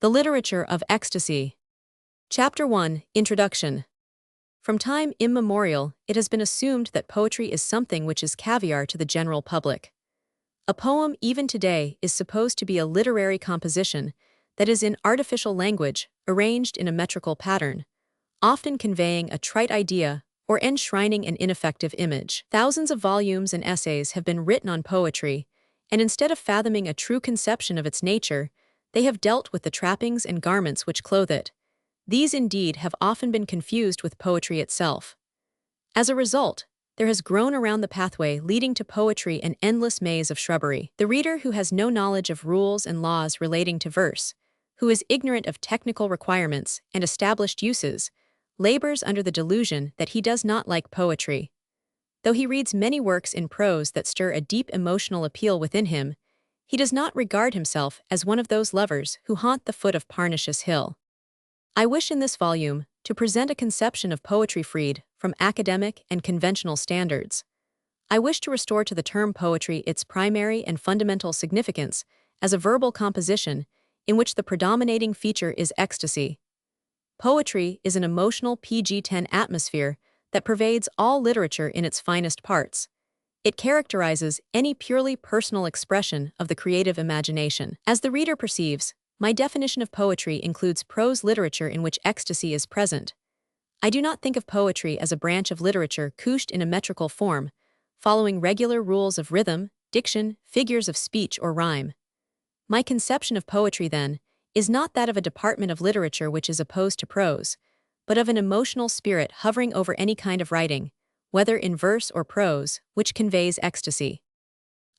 The Literature of Ecstasy. Chapter 1, Introduction. From time immemorial, it has been assumed that poetry is something which is caviar to the general public. A poem, even today, is supposed to be a literary composition that is in artificial language, arranged in a metrical pattern, often conveying a trite idea or enshrining an ineffective image. Thousands of volumes and essays have been written on poetry, and instead of fathoming a true conception of its nature, they have dealt with the trappings and garments which clothe it. These indeed have often been confused with poetry itself. As a result, there has grown around the pathway leading to poetry an endless maze of shrubbery. The reader who has no knowledge of rules and laws relating to verse, who is ignorant of technical requirements and established uses, labors under the delusion that he does not like poetry. Though he reads many works in prose that stir a deep emotional appeal within him, he does not regard himself as one of those lovers who haunt the foot of Parnassus Hill. I wish in this volume to present a conception of poetry freed from academic and conventional standards. I wish to restore to the term poetry its primary and fundamental significance as a verbal composition in which the predominating feature is ecstasy. Poetry is an emotional PG-10 atmosphere that pervades all literature in its finest parts. It characterizes any purely personal expression of the creative imagination. As the reader perceives, my definition of poetry includes prose literature in which ecstasy is present. I do not think of poetry as a branch of literature couched in a metrical form, following regular rules of rhythm, diction, figures of speech, or rhyme. My conception of poetry, then, is not that of a department of literature which is opposed to prose, but of an emotional spirit hovering over any kind of writing, whether in verse or prose, which conveys ecstasy.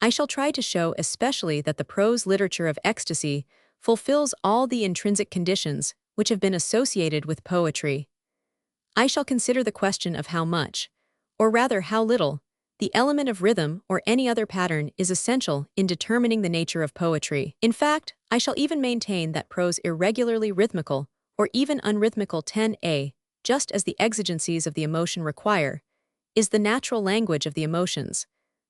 I shall try to show especially that the prose literature of ecstasy fulfills all the intrinsic conditions which have been associated with poetry. I shall consider the question of how much, or rather how little, the element of rhythm or any other pattern is essential in determining the nature of poetry. In fact, I shall even maintain that prose irregularly rhythmical, or even unrhythmical 10a, just as the exigencies of the emotion require, is the natural language of the emotions,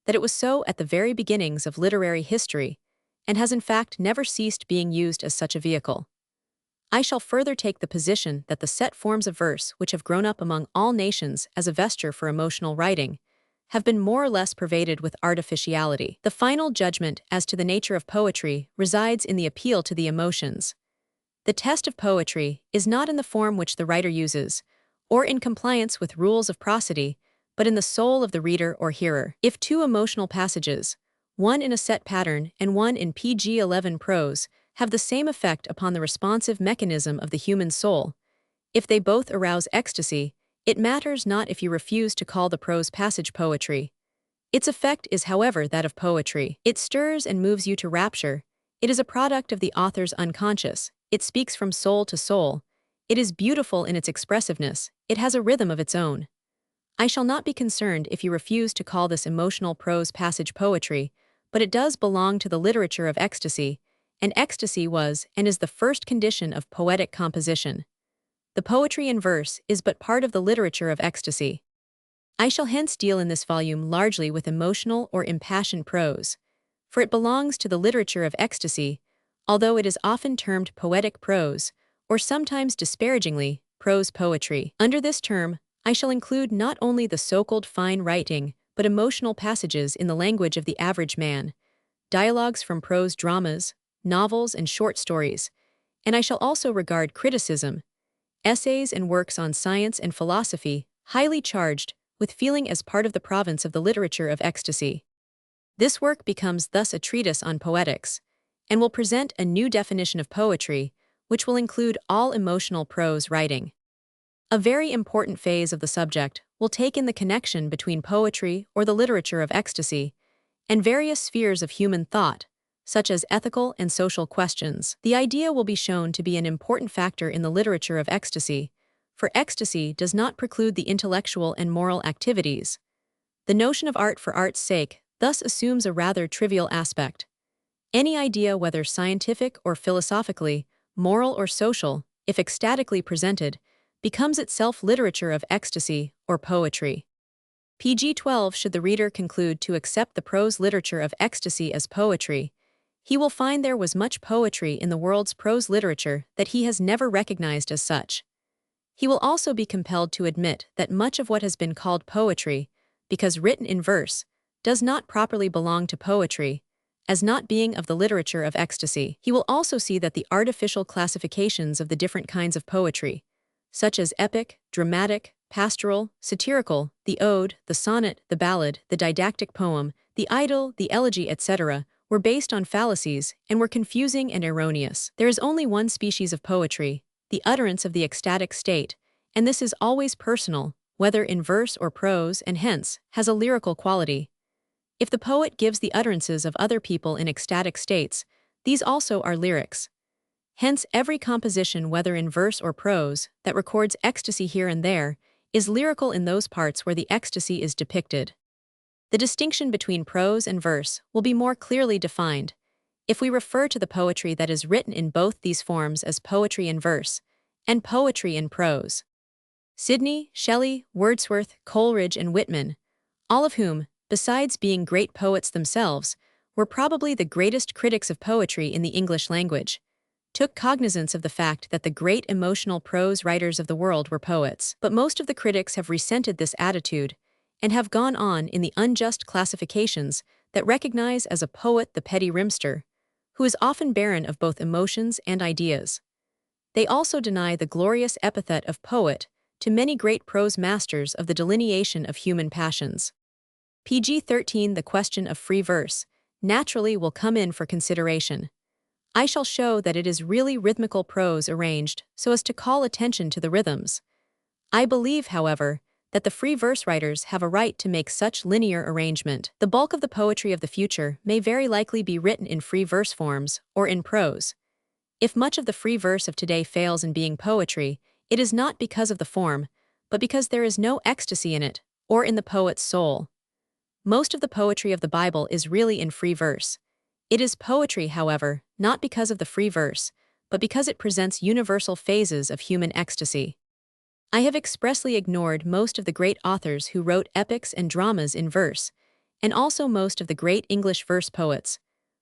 that it was so at the very beginnings of literary history, and has in fact never ceased being used as such a vehicle. I shall further take the position that the set forms of verse which have grown up among all nations as a vesture for emotional writing have been more or less pervaded with artificiality. The final judgment as to the nature of poetry resides in the appeal to the emotions. The test of poetry is not in the form which the writer uses, or in compliance with rules of prosody, but in the soul of the reader or hearer. If two emotional passages, one in a set pattern and one in PG-11 prose, have the same effect upon the responsive mechanism of the human soul, if they both arouse ecstasy, it matters not if you refuse to call the prose passage poetry. Its effect is, however, that of poetry. It stirs and moves you to rapture. It is a product of the author's unconscious. It speaks from soul to soul. It is beautiful in its expressiveness. It has a rhythm of its own. I shall not be concerned if you refuse to call this emotional prose passage poetry, but it does belong to the literature of ecstasy, and ecstasy was and is the first condition of poetic composition. The poetry in verse is but part of the literature of ecstasy. I shall hence deal in this volume largely with emotional or impassioned prose, for it belongs to the literature of ecstasy, although it is often termed poetic prose, or sometimes disparagingly, prose poetry. Under this term, I shall include not only the so-called fine writing, but emotional passages in the language of the average man, dialogues from prose dramas, novels and short stories, and I shall also regard criticism, essays and works on science and philosophy, highly charged with feeling as part of the province of the literature of ecstasy. This work becomes thus a treatise on poetics, and will present a new definition of poetry, which will include all emotional prose writing. A very important phase of the subject will take in the connection between poetry or the literature of ecstasy and various spheres of human thought, such as ethical and social questions. The idea will be shown to be an important factor in the literature of ecstasy, for ecstasy does not preclude the intellectual and moral activities. The notion of art for art's sake thus assumes a rather trivial aspect. Any idea, whether scientific or philosophically, moral or social, if ecstatically presented, becomes itself literature of ecstasy or poetry. PG-12 should the reader conclude to accept the prose literature of ecstasy as poetry, He will find there was much poetry in the world's prose literature that he has never recognized as such. He will also be compelled to admit that much of what has been called poetry, because written in verse, does not properly belong to poetry, as not being of the literature of ecstasy. He will also see that the artificial classifications of the different kinds of poetry, such as epic, dramatic, pastoral, satirical, the ode, the sonnet, the ballad, the didactic poem, the idyll, the elegy, etc., were based on fallacies and were confusing and erroneous. There is only one species of poetry, the utterance of the ecstatic state, and this is always personal, whether in verse or prose, and hence has a lyrical quality. If the poet gives the utterances of other people in ecstatic states, these also are lyrics. Hence every composition, whether in verse or prose, that records ecstasy here and there, is lyrical in those parts where the ecstasy is depicted. The distinction between prose and verse will be more clearly defined if we refer to the poetry that is written in both these forms as poetry in verse and poetry in prose. Sidney, Shelley, Wordsworth, Coleridge, and Whitman, all of whom, besides being great poets themselves, were probably the greatest critics of poetry in the English language, took cognizance of the fact that the great emotional prose writers of the world were poets. But most of the critics have resented this attitude and have gone on in the unjust classifications that recognize as a poet the petty rimster, who is often barren of both emotions and ideas. They also deny the glorious epithet of poet to many great prose masters of the delineation of human passions. PG-13 The question of free verse naturally will come in for consideration. I shall show that it is really rhythmical prose arranged so as to call attention to the rhythms. I believe, however, that the free verse writers have a right to make such linear arrangement. The bulk of the poetry of the future may very likely be written in free verse forms or in prose. If much of the free verse of today fails in being poetry, it is not because of the form, but because there is no ecstasy in it, or in the poet's soul. Most of the poetry of the Bible is really in free verse. It is poetry, however, not because of the free verse, but because it presents universal phases of human ecstasy. I have expressly ignored most of the great authors who wrote epics and dramas in verse, and also most of the great English verse poets,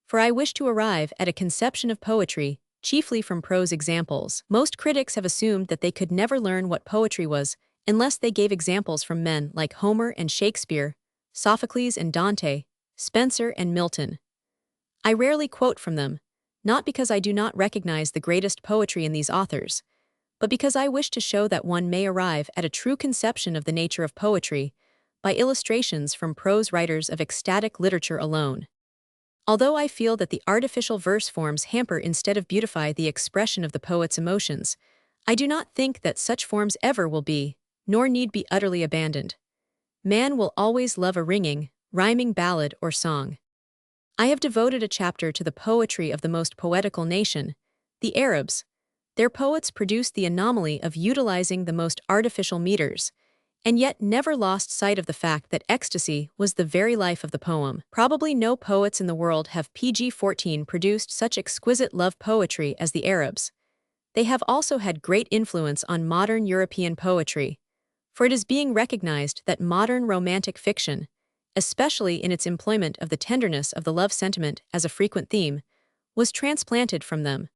for I wish to arrive at a conception of poetry chiefly from prose examples. Most critics have assumed that they could never learn what poetry was unless they gave examples from men like Homer and Shakespeare, Sophocles and Dante, Spenser and Milton. I rarely quote from them, not because I do not recognize the greatest poetry in these authors, but because I wish to show that one may arrive at a true conception of the nature of poetry by illustrations from prose writers of ecstatic literature alone. Although I feel that the artificial verse forms hamper instead of beautify the expression of the poet's emotions, I do not think that such forms ever will be, nor need be utterly abandoned. Man will always love a ringing, rhyming ballad or song. I have devoted a chapter to the poetry of the most poetical nation, the Arabs. Their poets produced the anomaly of utilizing the most artificial meters, and yet never lost sight of the fact that ecstasy was the very life of the poem. Probably no poets in the world have PG-14 produced such exquisite love poetry as the Arabs. They have also had great influence on modern European poetry, for it is being recognized that modern romantic fiction, especially in its employment of the tenderness of the love sentiment as a frequent theme, was transplanted from them.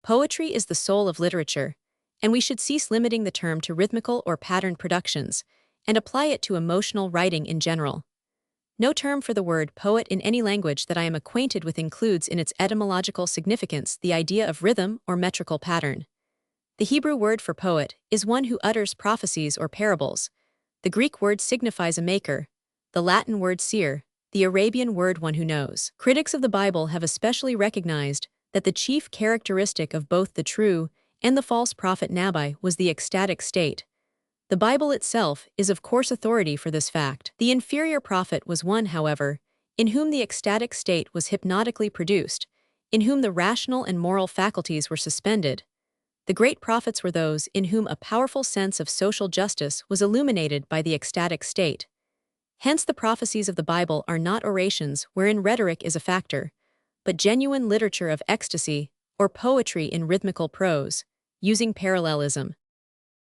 Poetry is the soul of literature, and we should cease limiting the term to rhythmical or patterned productions and apply it to emotional writing in general. No term for the word poet in any language that I am acquainted with includes in its etymological significance the idea of rhythm or metrical pattern. The Hebrew word for poet is one who utters prophecies or parables. The Greek word signifies a maker, the Latin word seer, the Arabian word one who knows. Critics of the Bible have especially recognized that the chief characteristic of both the true and the false prophet Nabai was the ecstatic state. The Bible itself is of course authority for this fact. The inferior prophet was one, however, in whom the ecstatic state was hypnotically produced, in whom the rational and moral faculties were suspended. The great prophets were those in whom a powerful sense of social justice was illuminated by the ecstatic state. Hence the prophecies of the Bible are not orations wherein rhetoric is a factor, but genuine literature of ecstasy, or poetry in rhythmical prose, using parallelism.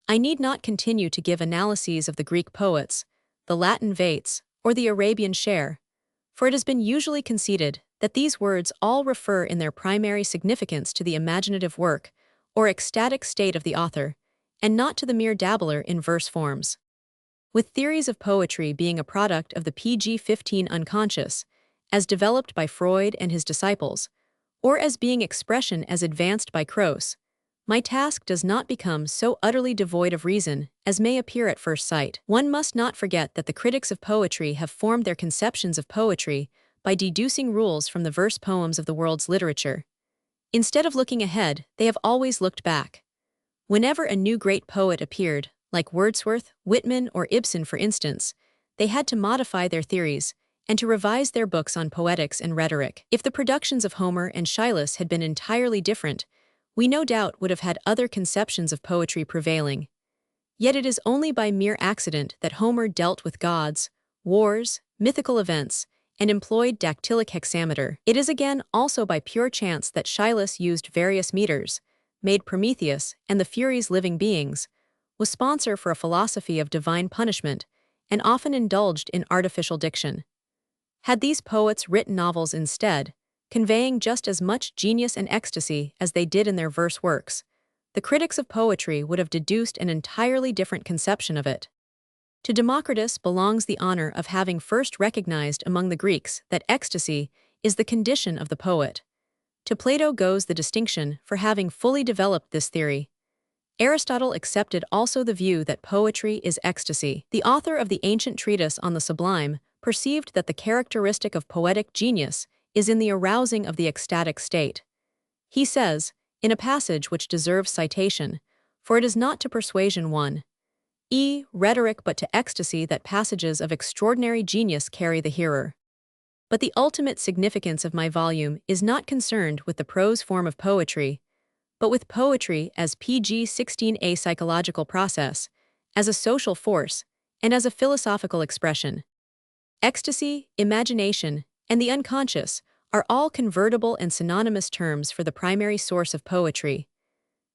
I need not continue to give analyses of the Greek poets, the Latin vates, or the Arabian share, for it has been usually conceded that these words all refer in their primary significance to the imaginative work, or ecstatic state of the author, and not to the mere dabbler in verse forms. With theories of poetry being a product of the PG-15 unconscious, as developed by Freud and his disciples, or as being expression as advanced by Croce, my task does not become so utterly devoid of reason as may appear at first sight. One must not forget that the critics of poetry have formed their conceptions of poetry by deducing rules from the verse poems of the world's literature. Instead of looking ahead, they have always looked back. Whenever a new great poet appeared, like Wordsworth, Whitman, or Ibsen for instance, they had to modify their theories and to revise their books on poetics and rhetoric. If the productions of Homer and Shelley had been entirely different, we no doubt would have had other conceptions of poetry prevailing. Yet it is only by mere accident that Homer dealt with gods, wars, mythical events, and employed dactylic hexameter. It is again also by pure chance that Shelley used various meters, made Prometheus and the Furies living beings, was sponsor for a philosophy of divine punishment, and often indulged in artificial diction. Had these poets written novels instead, conveying just as much genius and ecstasy as they did in their verse works, the critics of poetry would have deduced an entirely different conception of it. To Democritus belongs the honor of having first recognized among the Greeks that ecstasy is the condition of the poet. To Plato goes the distinction for having fully developed this theory. Aristotle accepted also the view that poetry is ecstasy. The author of the ancient treatise on the sublime perceived that the characteristic of poetic genius is in the arousing of the ecstatic state. He says, in a passage which deserves citation, "For it is not to persuasion rhetoric but to ecstasy that passages of extraordinary genius carry the hearer." But the ultimate significance of my volume is not concerned with the prose form of poetry, but with poetry as PG-16 psychological process, as a social force, and as a philosophical expression. Ecstasy, imagination, and the unconscious are all convertible and synonymous terms for the primary source of poetry.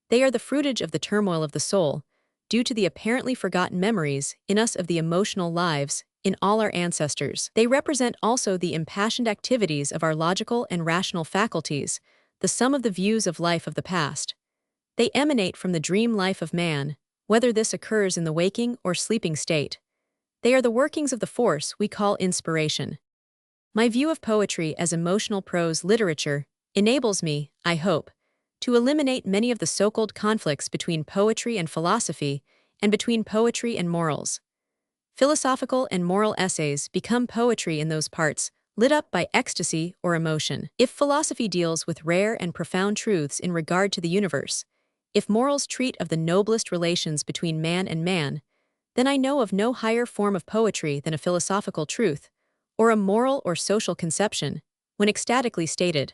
They are the fruitage of the turmoil of the soul, due to the apparently forgotten memories in us of the emotional lives in all our ancestors. They represent also the impassioned activities of our logical and rational faculties, the sum of the views of life of the past. They emanate from the dream life of man, whether this occurs in the waking or sleeping state. They are the workings of the force we call inspiration. My view of poetry as emotional prose literature enables me, I hope, to eliminate many of the so-called conflicts between poetry and philosophy and between poetry and morals. Philosophical and moral essays become poetry in those parts lit up by ecstasy or emotion. If philosophy deals with rare and profound truths in regard to the universe, if morals treat of the noblest relations between man and man, then I know of no higher form of poetry than a philosophical truth, or a moral or social conception, when ecstatically stated.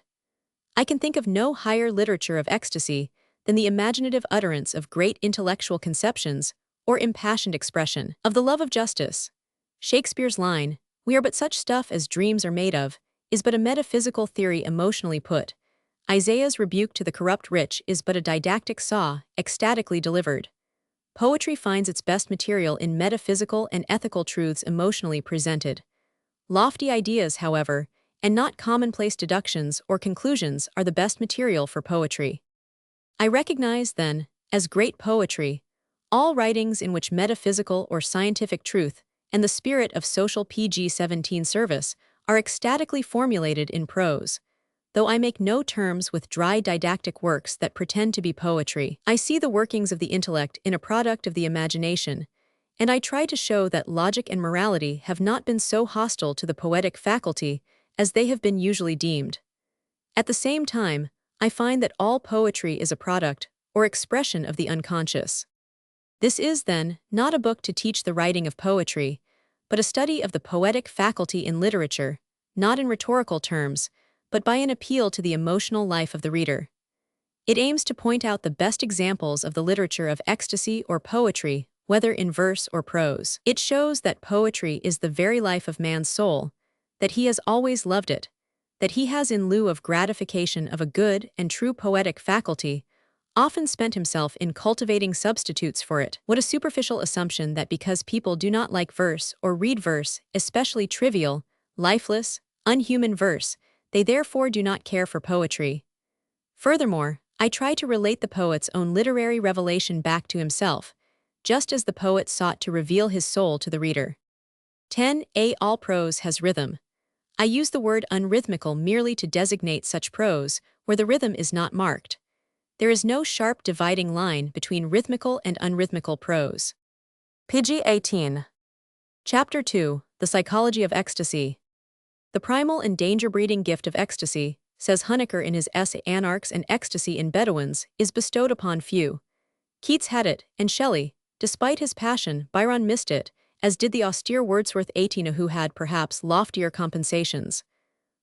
I can think of no higher literature of ecstasy than the imaginative utterance of great intellectual conceptions or impassioned expression of the love of justice. Shakespeare's line, "We are but such stuff as dreams are made of," is but a metaphysical theory emotionally put. Isaiah's rebuke to the corrupt rich is but a didactic saw, ecstatically delivered. Poetry finds its best material in metaphysical and ethical truths emotionally presented. Lofty ideas, however, and not commonplace deductions or conclusions are the best material for poetry. I recognize, then, as great poetry, all writings in which metaphysical or scientific truth and the spirit of social PG-17 service are ecstatically formulated in prose, though I make no terms with dry didactic works that pretend to be poetry. I see the workings of the intellect in a product of the imagination, and I try to show that logic and morality have not been so hostile to the poetic faculty as they have been usually deemed. At the same time, I find that all poetry is a product or expression of the unconscious. This is, then, not a book to teach the writing of poetry, but a study of the poetic faculty in literature, not in rhetorical terms, but by an appeal to the emotional life of the reader. It aims to point out the best examples of the literature of ecstasy or poetry, whether in verse or prose. It shows that poetry is the very life of man's soul, that he has always loved it, that he has in lieu of gratification of a good and true poetic faculty, often spent himself in cultivating substitutes for it. What a superficial assumption that because people do not like verse or read verse, especially trivial, lifeless, unhuman verse, They therefore do not care for poetry. Furthermore, I try to relate the poet's own literary revelation back to himself, just as the poet sought to reveal his soul to the reader. 10a. All prose has rhythm. I use the word unrhythmical merely to designate such prose where the rhythm is not marked. There is no sharp dividing line between rhythmical and unrhythmical prose. Pg 18. Chapter 2, The Psychology of Ecstasy. The primal and danger-breeding gift of ecstasy, says Honecker in his essay Anarchs and Ecstasy in Bedouins, is bestowed upon few. Keats had it, and Shelley, despite his passion, Byron missed it, as did the austere Wordsworth 18, who had perhaps loftier compensations.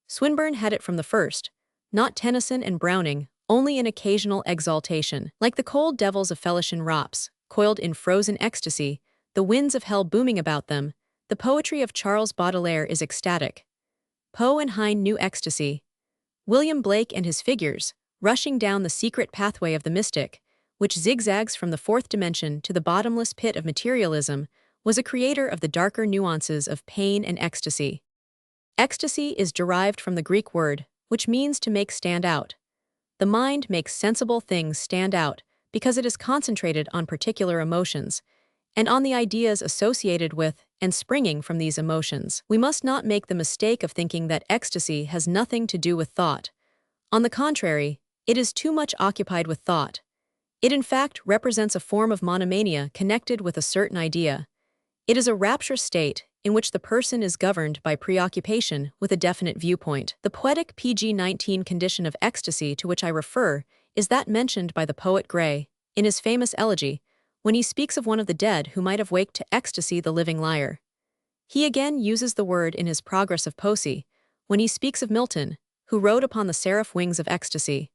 Swinburne had it from the first, not Tennyson and Browning, only an occasional exaltation. Like the cold devils of Felician Rops, coiled in frozen ecstasy, the winds of hell booming about them, the poetry of Charles Baudelaire is ecstatic. Poe and Heine knew ecstasy. William Blake and his figures, rushing down the secret pathway of the mystic, which zigzags from the fourth dimension to the bottomless pit of materialism, was a creator of the darker nuances of pain and ecstasy. Ecstasy is derived from the Greek word, which means to make stand out. The mind makes sensible things stand out because it is concentrated on particular emotions, and on the ideas associated with and springing from these emotions. We must not make the mistake of thinking that ecstasy has nothing to do with thought. On the contrary, it is too much occupied with thought. It in fact represents a form of monomania connected with a certain idea. It is a rapture state in which the person is governed by preoccupation with a definite viewpoint. The poetic PG-19 condition of ecstasy to which I refer is that mentioned by the poet Gray, in his famous elegy, when he speaks of one of the dead who might have waked to ecstasy the living lyre. He again uses the word in his Progress of Poesy, when he speaks of Milton, who rode upon the seraph wings of ecstasy.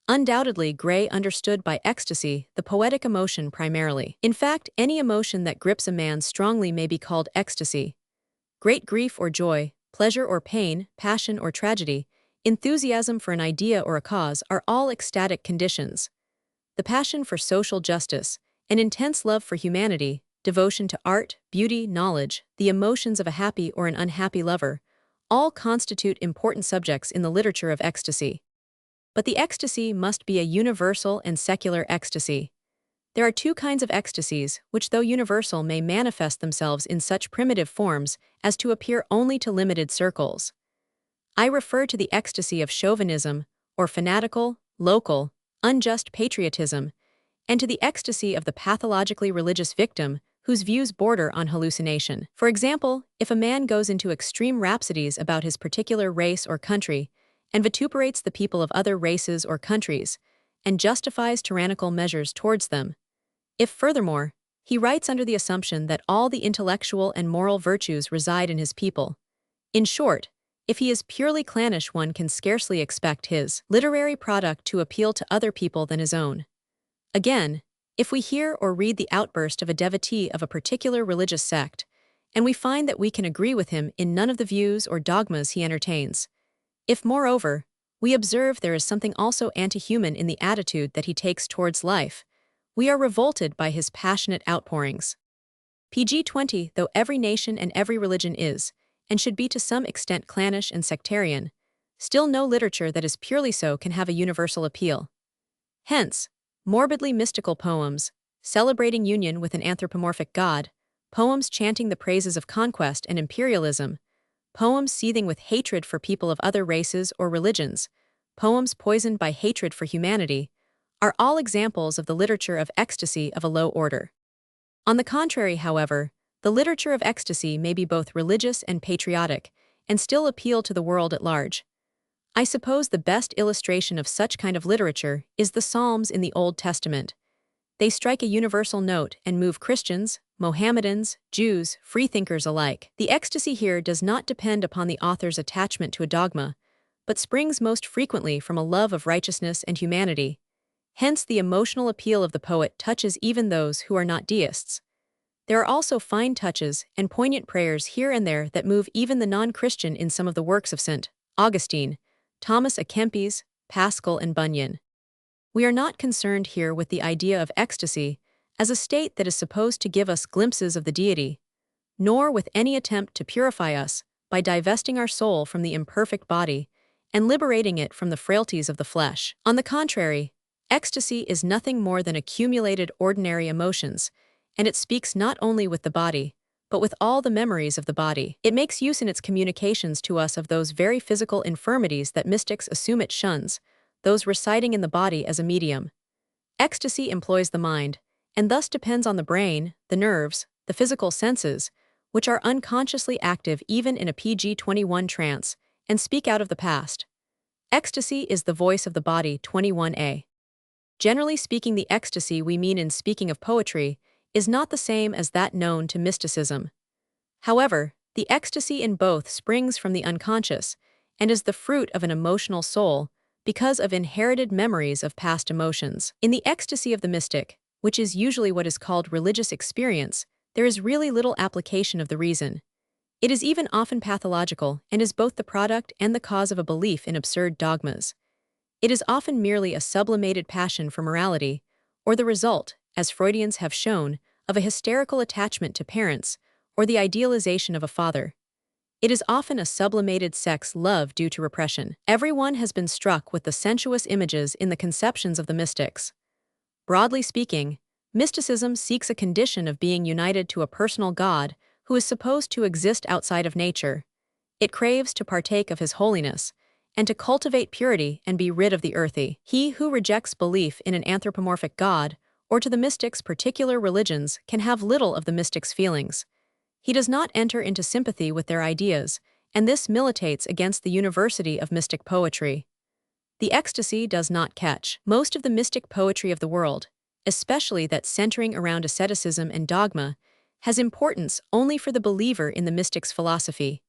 Undoubtedly, Gray understood by ecstasy the poetic emotion primarily. In fact, any emotion that grips a man strongly may be called ecstasy. Great grief or joy, pleasure or pain, passion or tragedy, enthusiasm for an idea or a cause are all ecstatic conditions. The passion for social justice, an intense love for humanity, devotion to art, beauty, knowledge, the emotions of a happy or an unhappy lover, all constitute important subjects in the literature of ecstasy. But the ecstasy must be a universal and secular ecstasy. There are two kinds of ecstasies, which though universal may manifest themselves in such primitive forms as to appear only to limited circles. I refer to the ecstasy of chauvinism, or fanatical, local, unjust patriotism, and to the ecstasy of the pathologically religious victim whose views border on hallucination. For example, if a man goes into extreme rhapsodies about his particular race or country, and vituperates the people of other races or countries, and justifies tyrannical measures towards them. If, furthermore, he writes under the assumption that all the intellectual and moral virtues reside in his people. In short, if he is purely clannish, one can scarcely expect his literary product to appeal to other people than his own. Again, if we hear or read the outburst of a devotee of a particular religious sect, and we find that we can agree with him in none of the views or dogmas he entertains, if, moreover, we observe there is something also anti-human in the attitude that he takes towards life, we are revolted by his passionate outpourings. PG-20, though every nation and every religion is, and should be to some extent clannish and sectarian, still no literature that is purely so can have a universal appeal. Hence, morbidly mystical poems, celebrating union with an anthropomorphic god, poems chanting the praises of conquest and imperialism, poems seething with hatred for people of other races or religions, poems poisoned by hatred for humanity, are all examples of the literature of ecstasy of a low order. On the contrary, however, the literature of ecstasy may be both religious and patriotic, and still appeal to the world at large. I suppose the best illustration of such kind of literature is the Psalms in the Old Testament. They strike a universal note and move Christians, Mohammedans, Jews, freethinkers alike. The ecstasy here does not depend upon the author's attachment to a dogma, but springs most frequently from a love of righteousness and humanity. Hence the emotional appeal of the poet touches even those who are not deists. There are also fine touches and poignant prayers here and there that move even the non-Christian in some of the works of St. Augustine, Thomas à Kempis, Pascal and Bunyan. We are not concerned here with the idea of ecstasy as a state that is supposed to give us glimpses of the deity, nor with any attempt to purify us by divesting our soul from the imperfect body and liberating it from the frailties of the flesh. On the contrary, ecstasy is nothing more than accumulated ordinary emotions, and it speaks not only with the body, but with all the memories of the body. It makes use in its communications to us of those very physical infirmities that mystics assume it shuns, those residing in the body as a medium. Ecstasy employs the mind, and thus depends on the brain, the nerves, the physical senses, which are unconsciously active even in a PG-21 trance, and speak out of the past. Ecstasy is the voice of the body. 21a. Generally speaking, the ecstasy we mean in speaking of poetry is not the same as that known to mysticism. However, the ecstasy in both springs from the unconscious and is the fruit of an emotional soul because of inherited memories of past emotions. In the ecstasy of the mystic, which is usually what is called religious experience, there is really little application of the reason. It is even often pathological and is both the product and the cause of a belief in absurd dogmas. It is often merely a sublimated passion for morality, or the result, as Freudians have shown, of a hysterical attachment to parents, or the idealization of a father. It is often a sublimated sex love due to repression. Everyone has been struck with the sensuous images in the conceptions of the mystics. Broadly speaking, mysticism seeks a condition of being united to a personal God who is supposed to exist outside of nature. It craves to partake of his holiness, and to cultivate purity and be rid of the earthy. He who rejects belief in an anthropomorphic God, or to the mystics' particular religions, can have little of the mystic's feelings. He does not enter into sympathy with their ideas, and this militates against the university of mystic poetry. The ecstasy does not catch. Most of the mystic poetry of the world, especially that centering around asceticism and dogma, has importance only for the believer in the mystic's philosophy.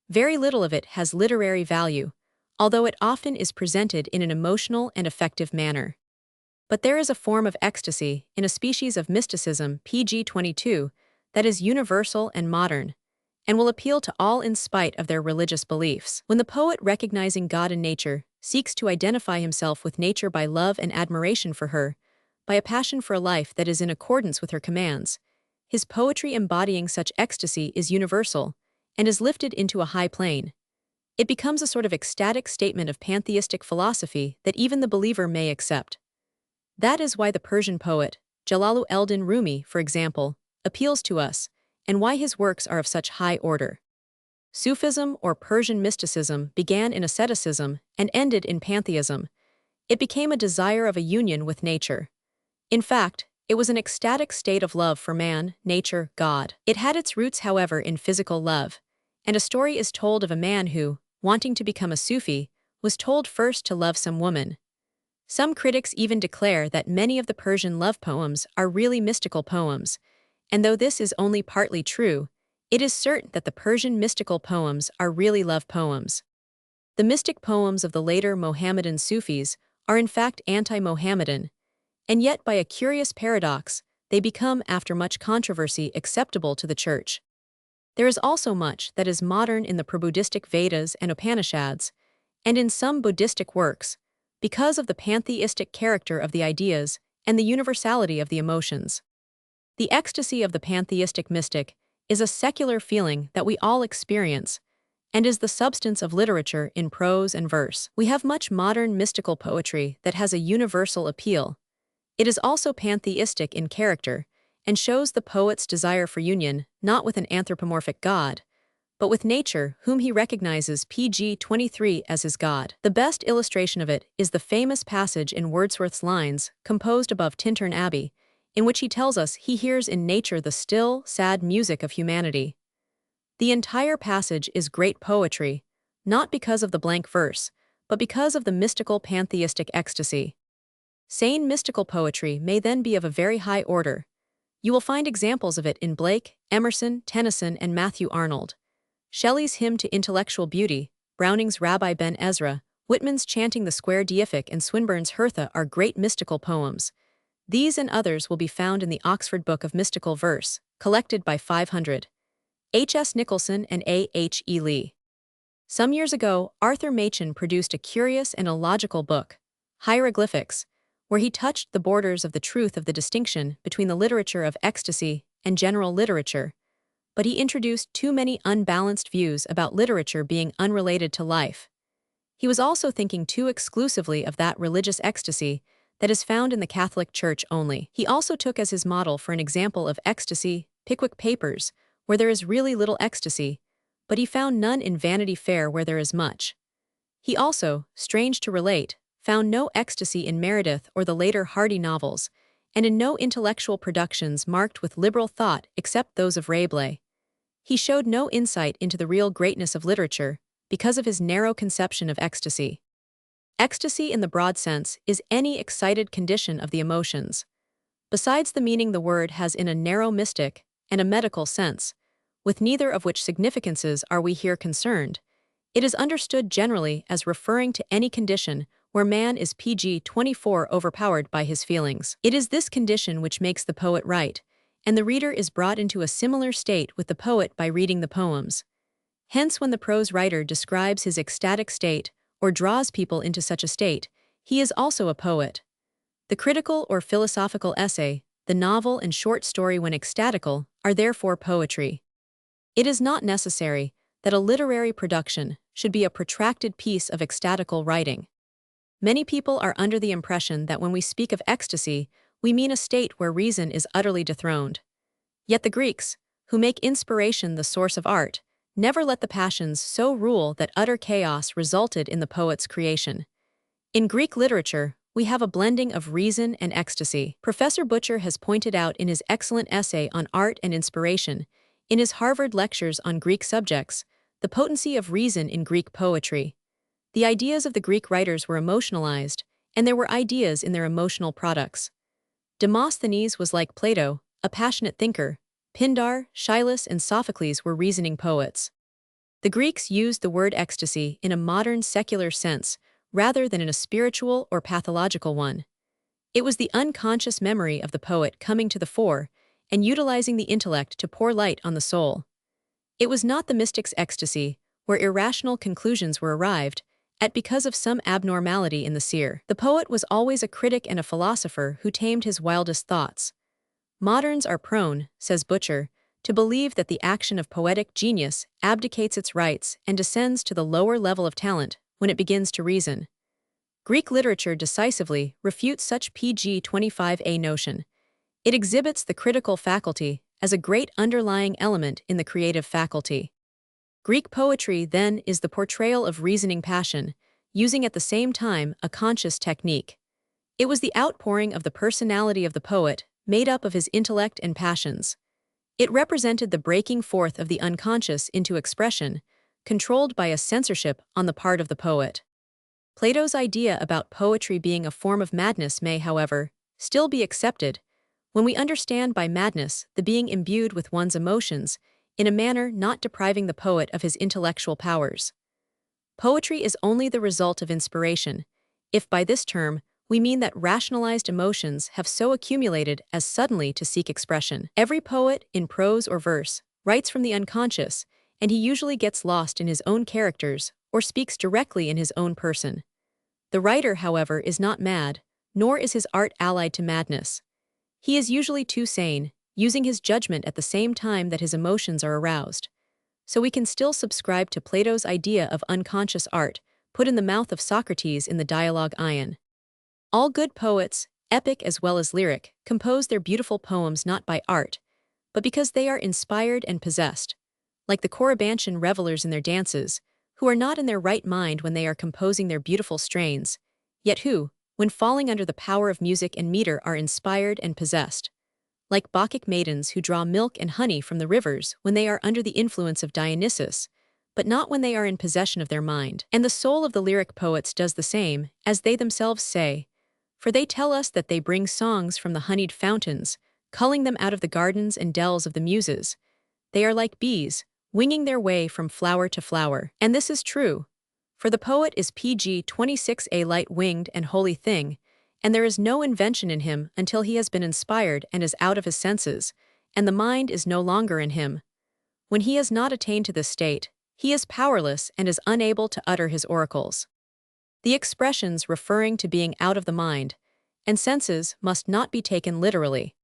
Very little of it has literary value, although it often is presented in an emotional and effective manner. But there is a form of ecstasy, in a species of mysticism, PG-22, that is universal and modern, and will appeal to all in spite of their religious beliefs. When the poet, recognizing God in nature, seeks to identify himself with nature by love and admiration for her, by a passion for a life that is in accordance with her commands, his poetry embodying such ecstasy is universal, and is lifted into a high plane. It becomes a sort of ecstatic statement of pantheistic philosophy that even the believer may accept. That is why the Persian poet, Jalaluddin Rumi, for example, appeals to us, and why his works are of such high order. Sufism or Persian mysticism began in asceticism and ended in pantheism. It became a desire of a union with nature. In fact, it was an ecstatic state of love for man, nature, God. It had its roots, however, in physical love, and a story is told of a man who, wanting to become a Sufi, was told first to love some woman. Some critics even declare that many of the Persian love poems are really mystical poems, and though this is only partly true, it is certain that the Persian mystical poems are really love poems. The mystic poems of the later Mohammedan Sufis are in fact anti-Mohammedan, and yet by a curious paradox, they become, after much controversy, acceptable to the Church. There is also much that is modern in the pre-Buddhistic Vedas and Upanishads, and in some Buddhistic works, because of the pantheistic character of the ideas and the universality of the emotions. The ecstasy of the pantheistic mystic is a secular feeling that we all experience, and is the substance of literature in prose and verse. We have much modern mystical poetry that has a universal appeal. It is also pantheistic in character, and shows the poet's desire for union not with an anthropomorphic God, but with nature, whom he recognizes PG-23 as his God. The best illustration of it is the famous passage in Wordsworth's lines, composed above Tintern Abbey, in which he tells us he hears in nature the still, sad music of humanity. The entire passage is great poetry, not because of the blank verse, but because of the mystical pantheistic ecstasy. Sane mystical poetry may then be of a very high order. You will find examples of it in Blake, Emerson, Tennyson, and Matthew Arnold. Shelley's Hymn to Intellectual Beauty, Browning's Rabbi Ben Ezra, Whitman's Chanting the Square Deific, and Swinburne's Hertha are great mystical poems. These and others will be found in the Oxford Book of Mystical Verse, collected by 500. H. S. Nicholson and A. H. E. Lee. Some years ago, Arthur Machen produced a curious and illogical book, Hieroglyphics, where he touched the borders of the truth of the distinction between the literature of ecstasy and general literature, but he introduced too many unbalanced views about literature being unrelated to life. He was also thinking too exclusively of that religious ecstasy that is found in the Catholic Church only. He also took as his model for an example of ecstasy Pickwick Papers, where there is really little ecstasy, but he found none in Vanity Fair where there is much. He also, strange to relate, found no ecstasy in Meredith or the later Hardy novels, and in no intellectual productions marked with liberal thought except those of Rabelais. He showed no insight into the real greatness of literature because of his narrow conception of ecstasy. Ecstasy in the broad sense is any excited condition of the emotions. Besides the meaning the word has in a narrow mystic and a medical sense, with neither of which significances are we here concerned, it is understood generally as referring to any condition where man is pg-24 overpowered by his feelings. It is this condition which makes the poet write, and the reader is brought into a similar state with the poet by reading the poems. Hence when the prose writer describes his ecstatic state or draws people into such a state, he is also a poet. The critical or philosophical essay, the novel and short story when ecstatical, are therefore poetry. It is not necessary that a literary production should be a protracted piece of ecstatical writing. Many people are under the impression that when we speak of ecstasy, we mean a state where reason is utterly dethroned. Yet the Greeks, who make inspiration the source of art, never let the passions so rule that utter chaos resulted in the poet's creation. In Greek literature, we have a blending of reason and ecstasy. Professor Butcher has pointed out in his excellent essay on art and inspiration, in his Harvard lectures on Greek subjects, the potency of reason in Greek poetry. The ideas of the Greek writers were emotionalized, and there were ideas in their emotional products. Demosthenes was like Plato, a passionate thinker. Pindar, Shylus, and Sophocles were reasoning poets. The Greeks used the word ecstasy in a modern secular sense rather than in a spiritual or pathological one. It was the unconscious memory of the poet coming to the fore and utilizing the intellect to pour light on the soul. It was not the mystic's ecstasy, where irrational conclusions were arrived at because of some abnormality in the seer. The poet was always a critic and a philosopher who tamed his wildest thoughts. Moderns are prone, says Butcher, to believe that the action of poetic genius abdicates its rights and descends to the lower level of talent when it begins to reason. Greek literature decisively refutes such pg-25a notion. It exhibits the critical faculty as a great underlying element in the creative faculty. Greek poetry, then, is the portrayal of reasoning passion, using at the same time a conscious technique. It was the outpouring of the personality of the poet, made up of his intellect and passions. It represented the breaking forth of the unconscious into expression, controlled by a censorship on the part of the poet. Plato's idea about poetry being a form of madness may, however, still be accepted, when we understand by madness the being imbued with one's emotions in a manner not depriving the poet of his intellectual powers. Poetry is only the result of inspiration, if by this term we mean that rationalized emotions have so accumulated as suddenly to seek expression. Every poet, in prose or verse, writes from the unconscious, and he usually gets lost in his own characters or speaks directly in his own person. The writer, however, is not mad, nor is his art allied to madness. He is usually too sane, using his judgment at the same time that his emotions are aroused. So we can still subscribe to Plato's idea of unconscious art, put in the mouth of Socrates in the dialogue Ion. All good poets, epic as well as lyric, compose their beautiful poems not by art, but because they are inspired and possessed, like the Corybantian revelers in their dances, who are not in their right mind when they are composing their beautiful strains, yet who, when falling under the power of music and meter, are inspired and possessed. Like Bacchic maidens who draw milk and honey from the rivers when they are under the influence of Dionysus, but not when they are in possession of their mind. And the soul of the lyric poets does the same, as they themselves say, for they tell us that they bring songs from the honeyed fountains, culling them out of the gardens and dells of the muses. They are like bees, winging their way from flower to flower. And this is true, for the poet is pg-26 a light-winged and holy thing, and there is no invention in him until he has been inspired and is out of his senses, and the mind is no longer in him. When he has not attained to this state, he is powerless and is unable to utter his oracles. The expressions referring to being out of the mind and senses must not be taken literally.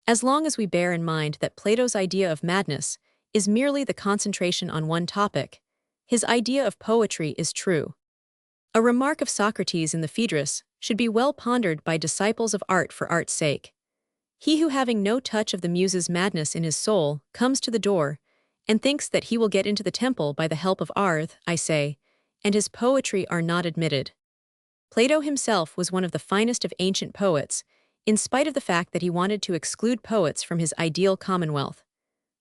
As long as we bear in mind that Plato's idea of madness is merely the concentration on one topic, his idea of poetry is true. A remark of Socrates in the Phaedrus should be well pondered by disciples of art for art's sake. He who, having no touch of the muse's madness in his soul, comes to the door, and thinks that he will get into the temple by the help of art, I say, and his poetry are not admitted. Plato himself was one of the finest of ancient poets, in spite of the fact that he wanted to exclude poets from his ideal commonwealth.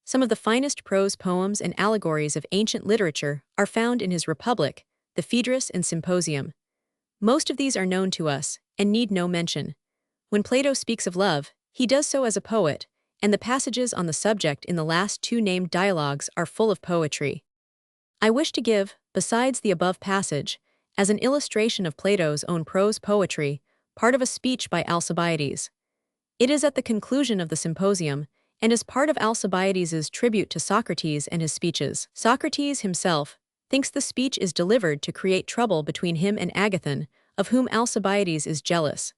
Some of the finest prose poems and allegories of ancient literature are found in his Republic, the Phaedrus and Symposium. Most of these are known to us, and need no mention. When Plato speaks of love, he does so as a poet, and the passages on the subject in the last two named dialogues are full of poetry. I wish to give, besides the above passage, as an illustration of Plato's own prose poetry, part of a speech by Alcibiades. It is at the conclusion of the Symposium, and is part of Alcibiades's tribute to Socrates and his speeches. Socrates himself thinks the speech is delivered to create trouble between him and Agathon, of whom Alcibiades is jealous.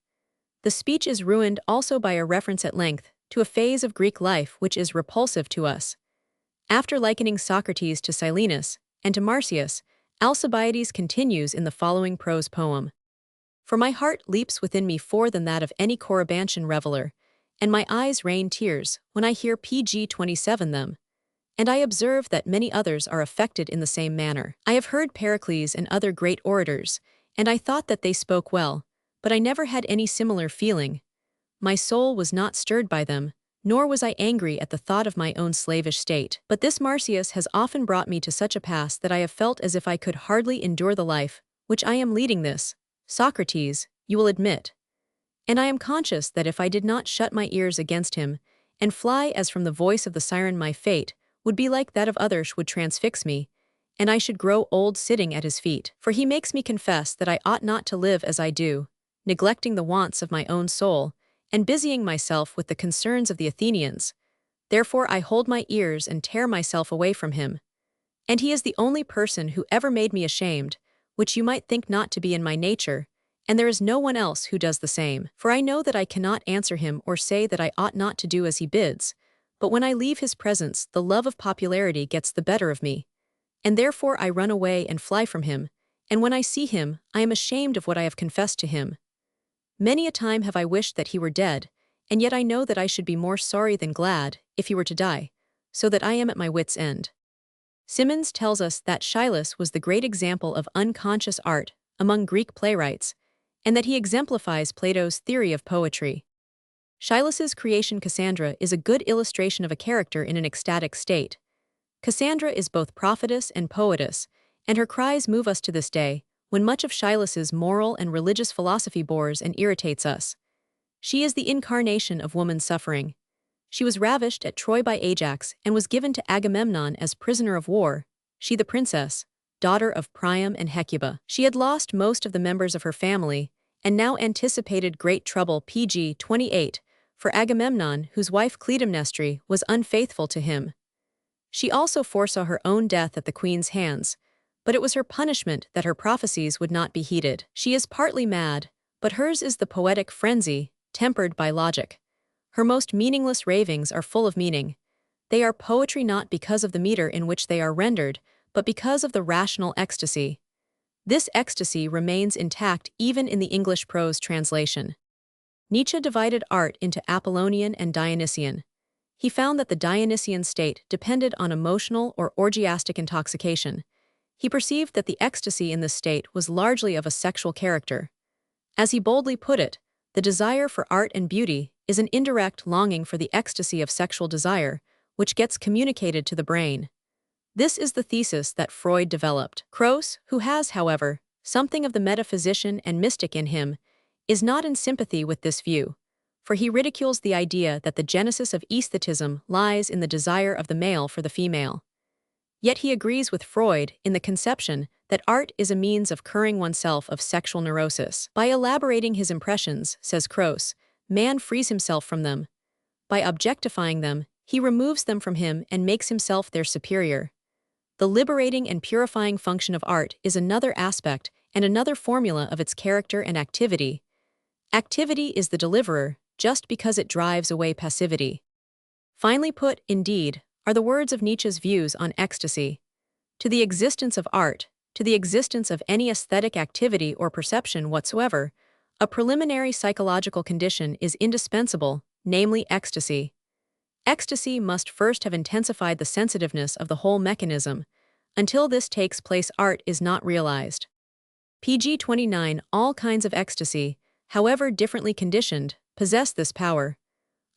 The speech is ruined also by a reference at length to a phase of Greek life which is repulsive to us. After likening Socrates to Silenus and to Marsyas, Alcibiades continues in the following prose poem. For my heart leaps within me more than that of any Corybantian reveller, and my eyes rain tears when I hear pg 27 them. And I observe that many others are affected in the same manner. I have heard Pericles and other great orators, and I thought that they spoke well, but I never had any similar feeling. My soul was not stirred by them, nor was I angry at the thought of my own slavish state. But this Marsyas has often brought me to such a pass that I have felt as if I could hardly endure the life which I am leading this, Socrates, you will admit. And I am conscious that if I did not shut my ears against him, and fly as from the voice of the siren, my fate would be like that of others would transfix me, and I should grow old sitting at his feet. For he makes me confess that I ought not to live as I do, neglecting the wants of my own soul, and busying myself with the concerns of the Athenians. Therefore I hold my ears and tear myself away from him. And he is the only person who ever made me ashamed, which you might think not to be in my nature, and there is no one else who does the same. For I know that I cannot answer him or say that I ought not to do as he bids, but when I leave his presence the love of popularity gets the better of me, and therefore I run away and fly from him, and when I see him I am ashamed of what I have confessed to him. Many a time have I wished that he were dead, and yet I know that I should be more sorry than glad if he were to die, so that I am at my wit's end. Symonds tells us that Shelley was the great example of unconscious art among Greek playwrights, and that he exemplifies Plato's theory of poetry. Shelley's creation Cassandra is a good illustration of a character in an ecstatic state. Cassandra is both prophetess and poetess, and her cries move us to this day, when much of Shelley's moral and religious philosophy bores and irritates us. She is the incarnation of woman's suffering. She was ravished at Troy by Ajax and was given to Agamemnon as prisoner of war, she the princess, daughter of Priam and Hecuba. She had lost most of the members of her family, and now anticipated great trouble pg 28 for Agamemnon, whose wife Clytemnestra was unfaithful to him. She also foresaw her own death at the queen's hands, but it was her punishment that her prophecies would not be heeded. She is partly mad, but hers is the poetic frenzy, tempered by logic. Her most meaningless ravings are full of meaning. They are poetry not because of the meter in which they are rendered, but because of the rational ecstasy. This ecstasy remains intact even in the English prose translation. Nietzsche divided art into Apollonian and Dionysian. He found that the Dionysian state depended on emotional or orgiastic intoxication. He perceived that the ecstasy in this state was largely of a sexual character. As he boldly put it, the desire for art and beauty is an indirect longing for the ecstasy of sexual desire, which gets communicated to the brain. This is the thesis that Freud developed. Croce, who has, however, something of the metaphysician and mystic in him, is not in sympathy with this view, for he ridicules the idea that the genesis of aesthetism lies in the desire of the male for the female. Yet he agrees with Freud in the conception that art is a means of curing oneself of sexual neurosis. By elaborating his impressions, says Croce, man frees himself from them. By objectifying them, he removes them from him and makes himself their superior. The liberating and purifying function of art is another aspect and another formula of its character and activity. Activity is the deliverer, just because it drives away passivity. Finely put, indeed, are the words of Nietzsche's views on ecstasy. To the existence of art, to the existence of any aesthetic activity or perception whatsoever, a preliminary psychological condition is indispensable, namely ecstasy. Ecstasy must first have intensified the sensitiveness of the whole mechanism. Until this takes place, art is not realized. Pg 29. All kinds of ecstasy, however differently conditioned, possess this power.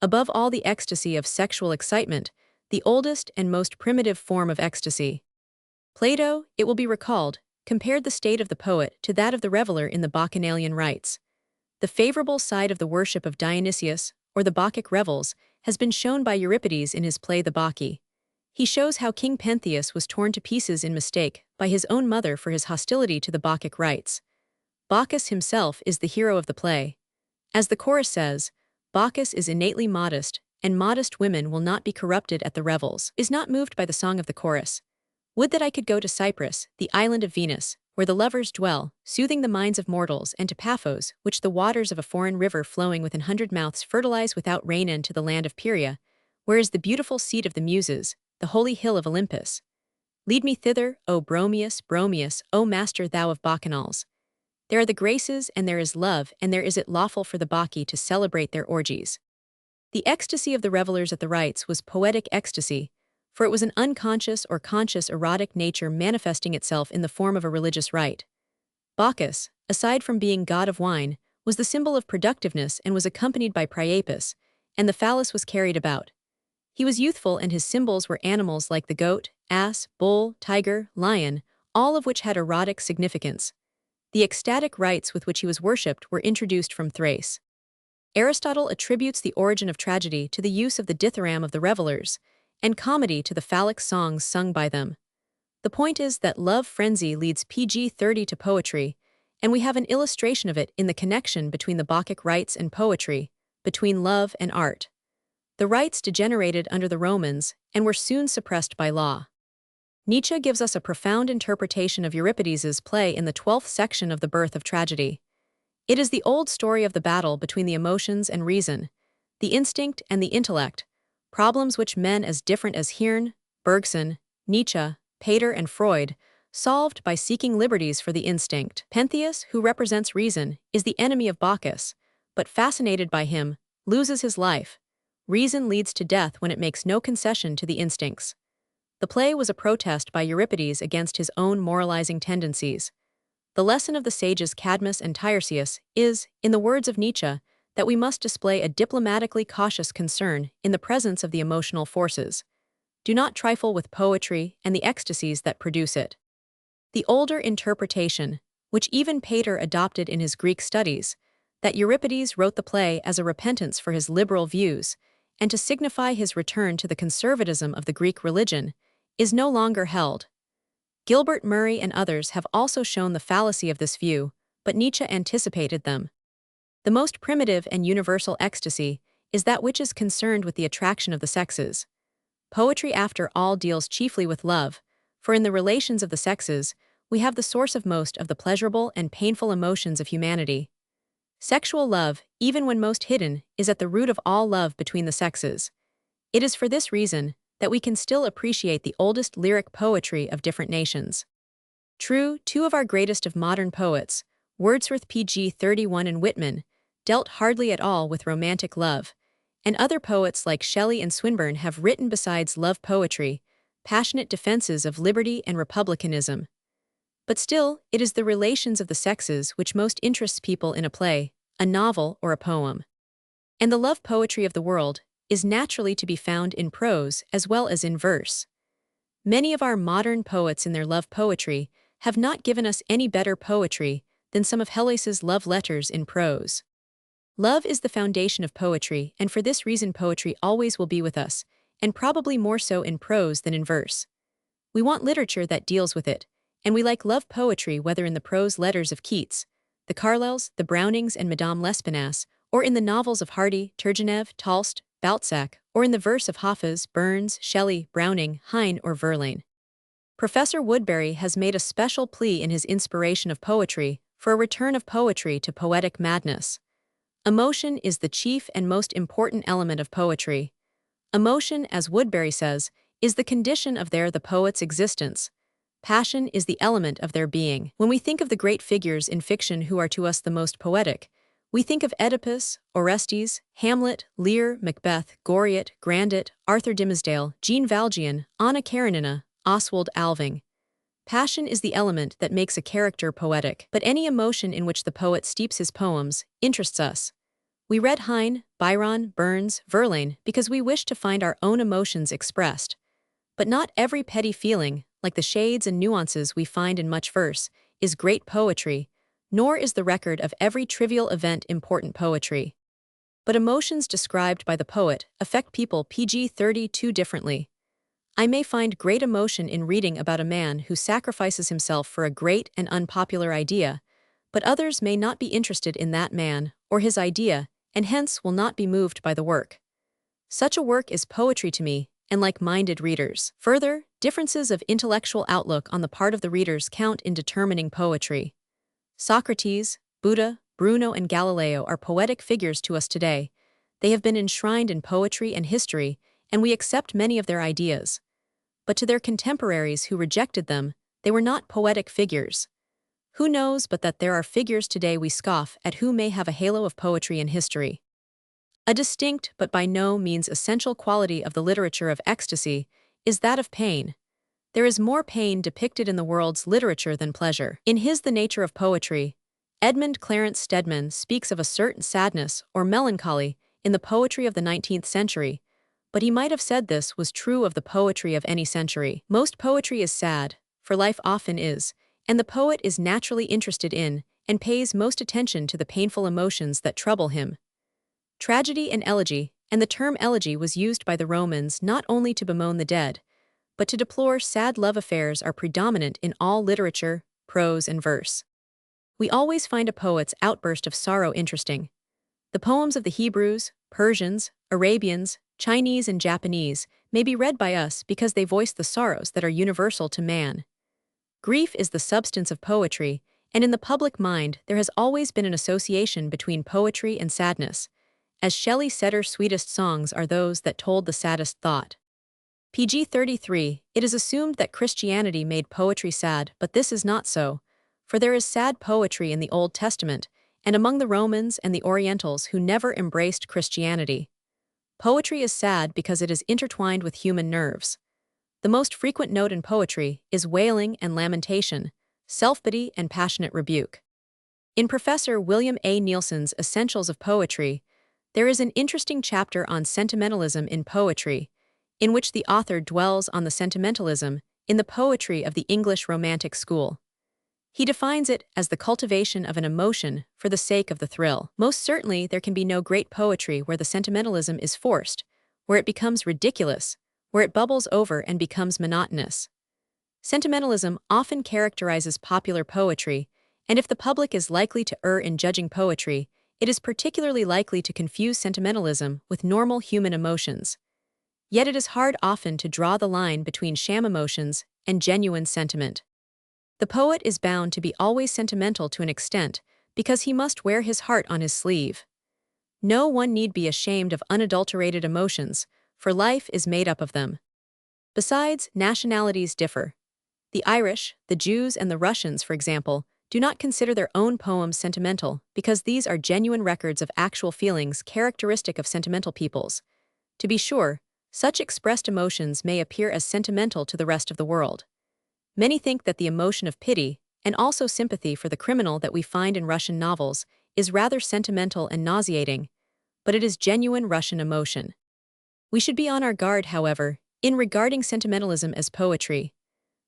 Above all, the ecstasy of sexual excitement, the oldest and most primitive form of ecstasy. Plato, it will be recalled, compared the state of the poet to that of the reveler in the Bacchanalian rites. The favorable side of the worship of Dionysius, or the Bacchic revels, has been shown by Euripides in his play The Bacchae. He shows how King Pentheus was torn to pieces in mistake by his own mother for his hostility to the Bacchic rites. Bacchus himself is the hero of the play. As the chorus says, Bacchus is innately modest, and modest women will not be corrupted at the revels, is not moved by the song of the chorus. Would that I could go to Cyprus, the island of Venus, where the lovers dwell, soothing the minds of mortals, and to Paphos, which the waters of a foreign river flowing with 100 mouths fertilize without rain, and to the land of Pieria, where is the beautiful seat of the Muses, the holy hill of Olympus. Lead me thither, O Bromius, Bromius, O master thou of bacchanals. There are the graces, and there is love, and there is it lawful for the Bacchae to celebrate their orgies. The ecstasy of the revelers at the rites was poetic ecstasy, for it was an unconscious or conscious erotic nature manifesting itself in the form of a religious rite. Bacchus, aside from being god of wine, was the symbol of productiveness and was accompanied by Priapus, and the phallus was carried about. He was youthful, and his symbols were animals like the goat, ass, bull, tiger, lion, all of which had erotic significance. The ecstatic rites with which he was worshipped were introduced from Thrace. Aristotle attributes the origin of tragedy to the use of the dithyramb of the revelers, and comedy to the phallic songs sung by them. The point is that love frenzy leads Pg 30 to poetry, and we have an illustration of it in the connection between the Bacchic rites and poetry, between love and art. The rites degenerated under the Romans and were soon suppressed by law. Nietzsche gives us a profound interpretation of Euripides's play in the 12th section of The Birth of Tragedy. It is the old story of the battle between the emotions and reason, the instinct and the intellect, problems which men as different as Heine, Bergson, Nietzsche, Pater, and Freud solved by seeking liberties for the instinct. Pentheus, who represents reason, is the enemy of Bacchus, but fascinated by him, loses his life. Reason leads to death when it makes no concession to the instincts. The play was a protest by Euripides against his own moralizing tendencies. The lesson of the sages Cadmus and Tiresias is, in the words of Nietzsche, that we must display a diplomatically cautious concern in the presence of the emotional forces. Do not trifle with poetry and the ecstasies that produce it. The older interpretation, which even Pater adopted in his Greek studies, that Euripides wrote the play as a repentance for his liberal views and to signify his return to the conservatism of the Greek religion, is no longer held. Gilbert Murray and others have also shown the fallacy of this view, but Nietzsche anticipated them. The most primitive and universal ecstasy is that which is concerned with the attraction of the sexes. Poetry, after all, deals chiefly with love, for in the relations of the sexes, we have the source of most of the pleasurable and painful emotions of humanity. Sexual love, even when most hidden, is at the root of all love between the sexes. It is for this reason that we can still appreciate the oldest lyric poetry of different nations. True, two of our greatest of modern poets, Wordsworth Pg 31 and Whitman, dealt hardly at all with romantic love, and other poets like Shelley and Swinburne have written besides love poetry, passionate defenses of liberty and republicanism. But still, it is the relations of the sexes which most interests people in a play, a novel, or a poem. And the love poetry of the world is naturally to be found in prose as well as in verse. Many of our modern poets in their love poetry have not given us any better poetry than some of Helleys's love letters in prose. Love is the foundation of poetry, and for this reason poetry always will be with us, and probably more so in prose than in verse. We want literature that deals with it, and we like love poetry whether in the prose letters of Keats, the Carlyles, the Brownings, and Madame L'Espinasse, or in the novels of Hardy, Turgenev, Tolst, Balzac, or in the verse of Hafez, Burns, Shelley, Browning, Heine, or Verlaine. Professor Woodbury has made a special plea in his Inspiration of Poetry for a return of poetry to poetic madness. Emotion is the chief and most important element of poetry. Emotion, as Woodbury says, is the condition of the poet's existence. passion is the element of their being. When we think of the great figures in fiction who are to us the most poetic, we think of Oedipus, Orestes, Hamlet, Lear, Macbeth, Goriot, Grandit, Arthur Dimmesdale, Jean Valjean, Anna Karenina, Oswald Alving. Passion is the element that makes a character poetic, but any emotion in which the poet steeps his poems interests us. We read Heine, Byron, Burns, Verlaine because we wish to find our own emotions expressed. But not every petty feeling, like the shades and nuances we find in much verse, is great poetry, nor is the record of every trivial event important poetry. But emotions described by the poet affect people pg-32 differently. I may find great emotion in reading about a man who sacrifices himself for a great and unpopular idea, but others may not be interested in that man or his idea, and hence will not be moved by the work. Such a work is poetry to me, and like-minded readers. Further, differences of intellectual outlook on the part of the readers count in determining poetry. Socrates, Buddha, Bruno, and Galileo are poetic figures to us today. They have been enshrined in poetry and history, and we accept many of their ideas. But to their contemporaries who rejected them, they were not poetic figures. Who knows but that there are figures today we scoff at who may have a halo of poetry in history. A distinct but by no means essential quality of the literature of ecstasy is that of pain. There is more pain depicted in the world's literature than pleasure. In his The Nature of Poetry, Edmund Clarence Stedman speaks of a certain sadness or melancholy in the poetry of the 19th century, but he might have said this was true of the poetry of any century. Most poetry is sad, for life often is, and the poet is naturally interested in and pays most attention to the painful emotions that trouble him. Tragedy and elegy, and the term elegy was used by the Romans not only to bemoan the dead, but to deplore sad love affairs are predominant in all literature, prose, and verse. We always find a poet's outburst of sorrow interesting. The poems of the Hebrews, Persians, Arabians, Chinese, and Japanese may be read by us because they voice the sorrows that are universal to man. Grief is the substance of poetry, and in the public mind there has always been an association between poetry and sadness. As Shelley said, her sweetest songs are those that told the saddest thought. pg-33, it is assumed that Christianity made poetry sad, but this is not so, for there is sad poetry in the Old Testament, and among the Romans and the Orientals who never embraced Christianity. Poetry is sad because it is intertwined with human nerves. The most frequent note in poetry is wailing and lamentation, self-pity and passionate rebuke. In Professor William A. Nielsen's Essentials of Poetry, there is an interesting chapter on sentimentalism in poetry, in which the author dwells on the sentimentalism in the poetry of the English Romantic school. He defines it as the cultivation of an emotion for the sake of the thrill. Most certainly, there can be no great poetry where the sentimentalism is forced, where it becomes ridiculous, where it bubbles over and becomes monotonous. Sentimentalism often characterizes popular poetry, and if the public is likely to err in judging poetry, it is particularly likely to confuse sentimentalism with normal human emotions. Yet it is hard often to draw the line between sham emotions and genuine sentiment. The poet is bound to be always sentimental to an extent because he must wear his heart on his sleeve. No one need be ashamed of unadulterated emotions, for life is made up of them. Besides, nationalities differ. The Irish, the Jews, and the Russians, for example, do not consider their own poems sentimental because these are genuine records of actual feelings characteristic of sentimental peoples. To be sure, such expressed emotions may appear as sentimental to the rest of the world. Many think that the emotion of pity, and also sympathy for the criminal that we find in Russian novels, is rather sentimental and nauseating, but it is genuine Russian emotion. We should be on our guard, however, in regarding sentimentalism as poetry.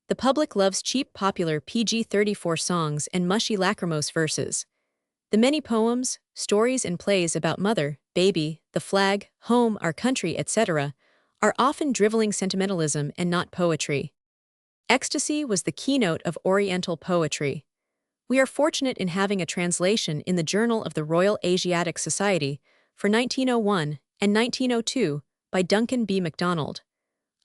The public loves cheap popular pg-34 songs and mushy lachrymose verses. The many poems, stories, and plays about mother, baby, the flag, home, our country, etc., are often driveling sentimentalism and not poetry. Ecstasy was the keynote of Oriental poetry. We are fortunate in having a translation in the Journal of the Royal Asiatic Society for 1901 and 1902 by Duncan B. MacDonald,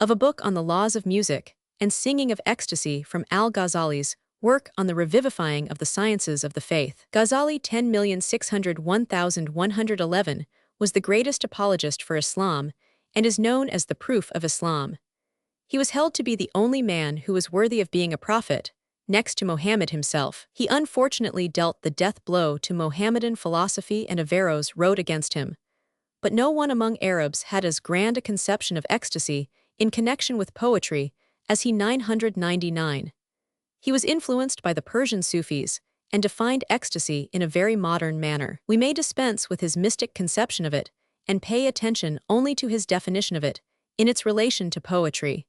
of a book on the laws of music and singing of ecstasy from Al-Ghazali's work on the revivifying of the sciences of the faith. Ghazali 10,601,111 was the greatest apologist for Islam and is known as the Proof of Islam. He was held to be the only man who was worthy of being a prophet, next to Mohammed himself. He unfortunately dealt the death blow to Mohammedan philosophy, and Averroes wrote against him. But no one among Arabs had as grand a conception of ecstasy in connection with poetry as he 999. He was influenced by the Persian Sufis and defined ecstasy in a very modern manner. We may dispense with his mystic conception of it and pay attention only to his definition of it in its relation to poetry.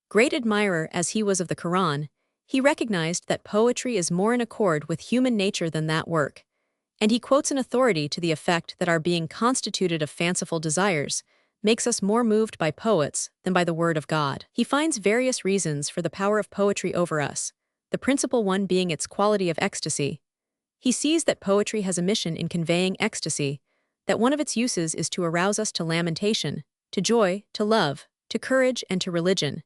Great admirer as he was of the Quran, he recognized that poetry is more in accord with human nature than that work, and he quotes an authority to the effect that our being constituted of fanciful desires makes us more moved by poets than by the word of God. He finds various reasons for the power of poetry over us, the principal one being its quality of ecstasy. He sees that poetry has a mission in conveying ecstasy, that one of its uses is to arouse us to lamentation, to joy, to love, to courage, and to religion.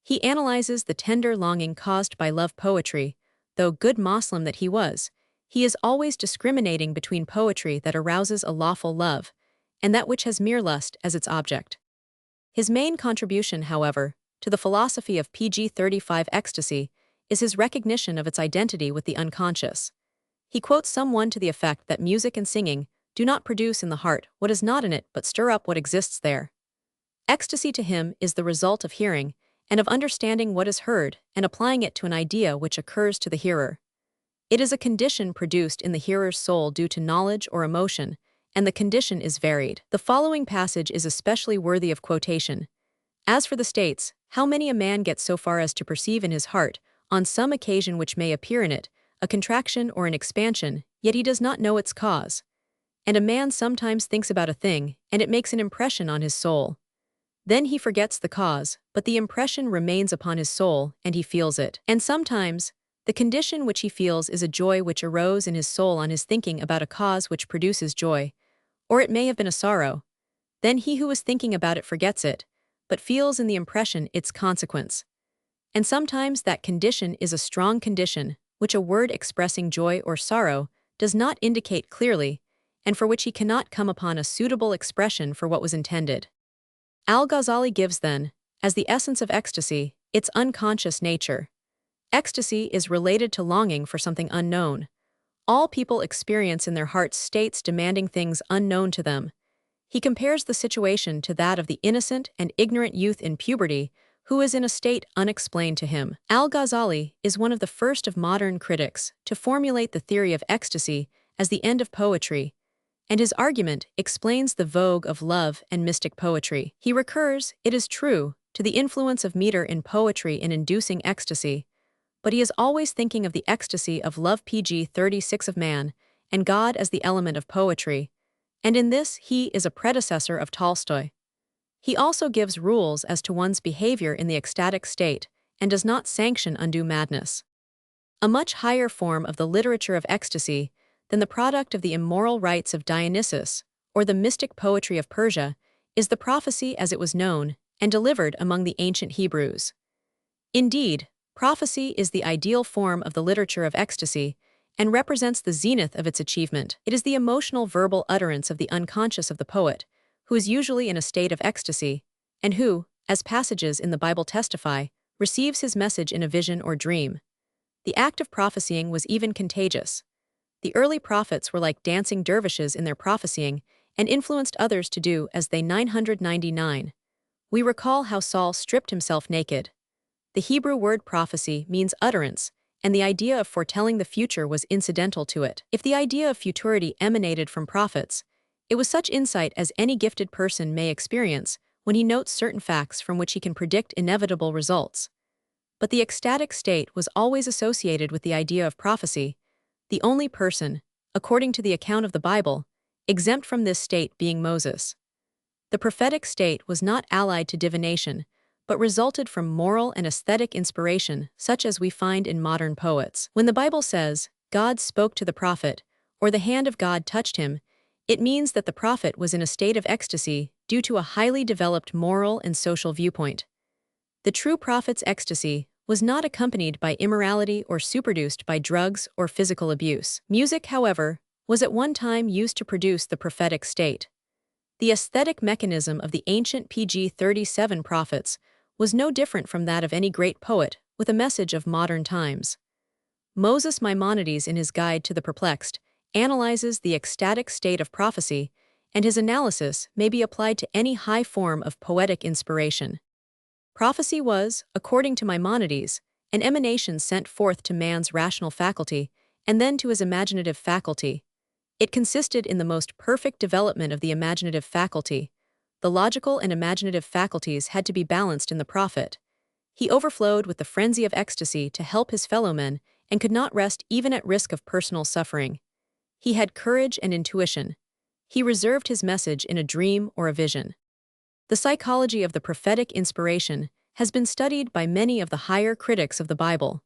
He analyzes the tender longing caused by love poetry. Though good Moslem that he was, he is always discriminating between poetry that arouses a lawful love and that which has mere lust as its object. His main contribution, however, to the philosophy of pg 35 ecstasy is his recognition of its identity with the unconscious. He quotes someone to the effect that music and singing do not produce in the heart what is not in it but stir up what exists there. Ecstasy to him is the result of hearing and of understanding what is heard and applying it to an idea which occurs to the hearer. It is a condition produced in the hearer's soul due to knowledge or emotion, and the condition is varied. The following passage is especially worthy of quotation. As for the states, how many a man gets so far as to perceive in his heart, on some occasion which may appear in it, a contraction or an expansion, yet he does not know its cause. And a man sometimes thinks about a thing, and it makes an impression on his soul. Then he forgets the cause, but the impression remains upon his soul, and he feels it. And sometimes, the condition which he feels is a joy which arose in his soul on his thinking about a cause which produces joy, or it may have been a sorrow. Then he who is thinking about it forgets it, but feels in the impression its consequence. And sometimes that condition is a strong condition, which a word expressing joy or sorrow does not indicate clearly, and for which he cannot come upon a suitable expression for what was intended. Al-Ghazali gives then, as the essence of ecstasy, its unconscious nature. Ecstasy is related to longing for something unknown. All people experience in their hearts states demanding things unknown to them. He compares the situation to that of the innocent and ignorant youth in puberty who is in a state unexplained to him. Al-Ghazali is one of the first of modern critics to formulate the theory of ecstasy as the end of poetry, and his argument explains the vogue of love and mystic poetry. He recurs, it is true, to the influence of meter in poetry in inducing ecstasy, but he is always thinking of the ecstasy of love pg 36 of man, and God as the element of poetry, and in this he is a predecessor of Tolstoy. He also gives rules as to one's behavior in the ecstatic state, and does not sanction undue madness. A much higher form of the literature of ecstasy than the product of the immoral rites of Dionysus, or the mystic poetry of Persia, is the prophecy as it was known and delivered among the ancient Hebrews. Indeed, prophecy is the ideal form of the literature of ecstasy and represents the zenith of its achievement. It is the emotional verbal utterance of the unconscious of the poet, who is usually in a state of ecstasy, and who, as passages in the Bible testify, receives his message in a vision or dream. The act of prophesying was even contagious. The early prophets were like dancing dervishes in their prophesying and influenced others to do as they 999. We recall how Saul stripped himself naked. The Hebrew word prophecy means utterance, and the idea of foretelling the future was incidental to it. If the idea of futurity emanated from prophets, it was such insight as any gifted person may experience when he notes certain facts from which he can predict inevitable results. But the ecstatic state was always associated with the idea of prophecy, the only person, according to the account of the Bible, exempt from this state being Moses. The prophetic state was not allied to divination, but resulted from moral and aesthetic inspiration such as we find in modern poets. When the Bible says, God spoke to the prophet, or the hand of God touched him, it means that the prophet was in a state of ecstasy due to a highly developed moral and social viewpoint. The true prophet's ecstasy was not accompanied by immorality or superduced by drugs or physical abuse. Music, however, was at one time used to produce the prophetic state. The aesthetic mechanism of the ancient pg 37 prophets was no different from that of any great poet with a message of modern times. Moses Maimonides, in his Guide to the Perplexed, analyzes the ecstatic state of prophecy, and his analysis may be applied to any high form of poetic inspiration. Prophecy was, according to Maimonides, an emanation sent forth to man's rational faculty and then to his imaginative faculty. It consisted in the most perfect development of the imaginative faculty. The logical and imaginative faculties had to be balanced in the prophet. He overflowed with the frenzy of ecstasy to help his fellowmen and could not rest even at risk of personal suffering. He had courage and intuition. He reserved his message in a dream or a vision. The psychology of the prophetic inspiration has been studied by many of the higher critics of the Bible.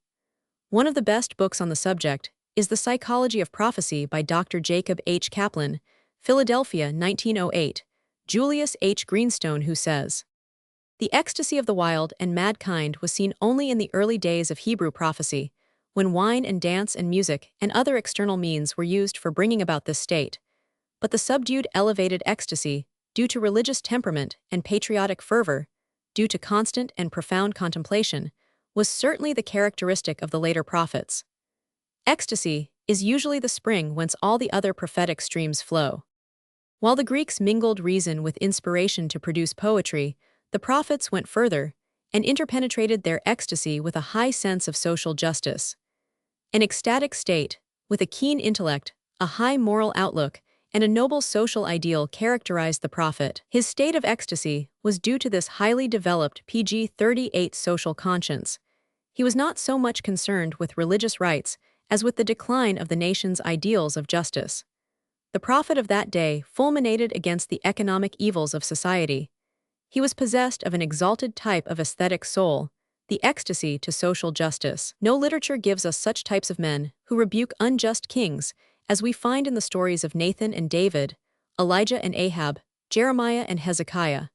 One of the best books on the subject is The Psychology of Prophecy by Dr. Jacob H. Kaplan, Philadelphia, 1908, Julius H. Greenstone, who says, "The ecstasy of the wild and mad kind was seen only in the early days of Hebrew prophecy, when wine and dance and music and other external means were used for bringing about this state. But the subdued elevated ecstasy, due to religious temperament and patriotic fervor, due to constant and profound contemplation, was certainly the characteristic of the later prophets. Ecstasy is usually the spring whence all the other prophetic streams flow." While the Greeks mingled reason with inspiration to produce poetry, the prophets went further and interpenetrated their ecstasy with a high sense of social justice. An ecstatic state, with a keen intellect, a high moral outlook, and a noble social ideal characterized the prophet. His state of ecstasy was due to this highly developed PG-38 social conscience. He was not so much concerned with religious rights as with the decline of the nation's ideals of justice. The prophet of that day fulminated against the economic evils of society. He was possessed of an exalted type of aesthetic soul, the ecstasy to social justice. No literature gives us such types of men who rebuke unjust kings as we find in the stories of Nathan and David, Elijah and Ahab, Jeremiah and Hezekiah.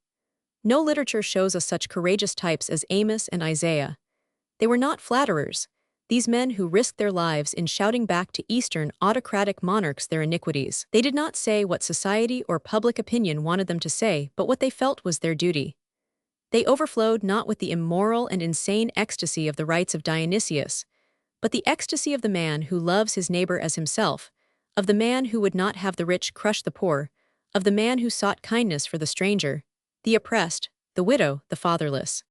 No literature shows us such courageous types as Amos and Isaiah. They were not flatterers, these men who risked their lives in shouting back to Eastern autocratic monarchs their iniquities. They did not say what society or public opinion wanted them to say, but what they felt was their duty. They overflowed not with the immoral and insane ecstasy of the rites of Dionysius, but the ecstasy of the man who loves his neighbor as himself, of the man who would not have the rich crush the poor, of the man who sought kindness for the stranger, the oppressed, the widow, the fatherless.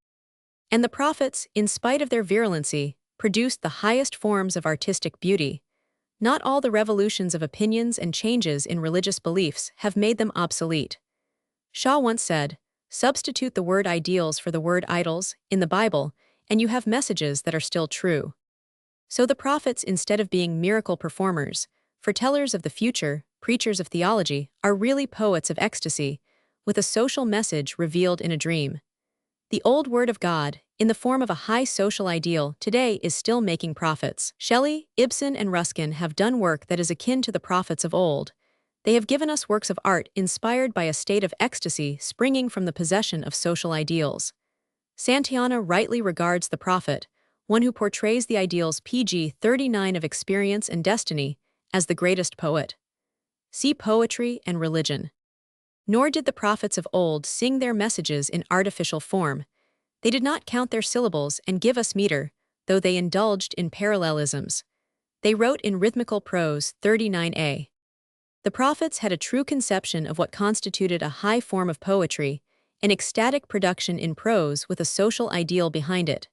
And the prophets, in spite of their virulency, produced the highest forms of artistic beauty. Not all the revolutions of opinions and changes in religious beliefs have made them obsolete. Shaw once said, "Substitute the word ideals for the word idols in the Bible, and you have messages that are still true." So the prophets, instead of being miracle performers, foretellers of the future, preachers of theology, are really poets of ecstasy, with a social message revealed in a dream. The old word of God, in the form of a high social ideal, today is still making prophets. Shelley, Ibsen, and Ruskin have done work that is akin to the prophets of old. They have given us works of art inspired by a state of ecstasy springing from the possession of social ideals. Santayana rightly regards the prophet, one who portrays the ideals PG-39 of experience and destiny, as the greatest poet. See Poetry and Religion. Nor did the prophets of old sing their messages in artificial form. They did not count their syllables and give us meter, though they indulged in parallelisms. They wrote in rhythmical prose 39a. The prophets had a true conception of what constituted a high form of poetry, an ecstatic production in prose with a social ideal behind it.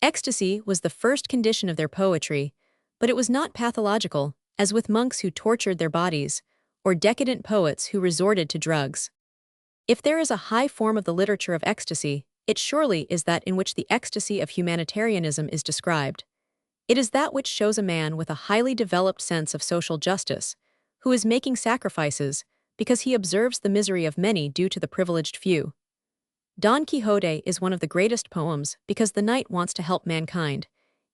Ecstasy was the first condition of their poetry, but it was not pathological, as with monks who tortured their bodies, or decadent poets who resorted to drugs. If there is a high form of the literature of ecstasy, it surely is that in which the ecstasy of humanitarianism is described. It is that which shows a man with a highly developed sense of social justice, who is making sacrifices because he observes the misery of many due to the privileged few. Don Quixote is one of the greatest poems because the knight wants to help mankind,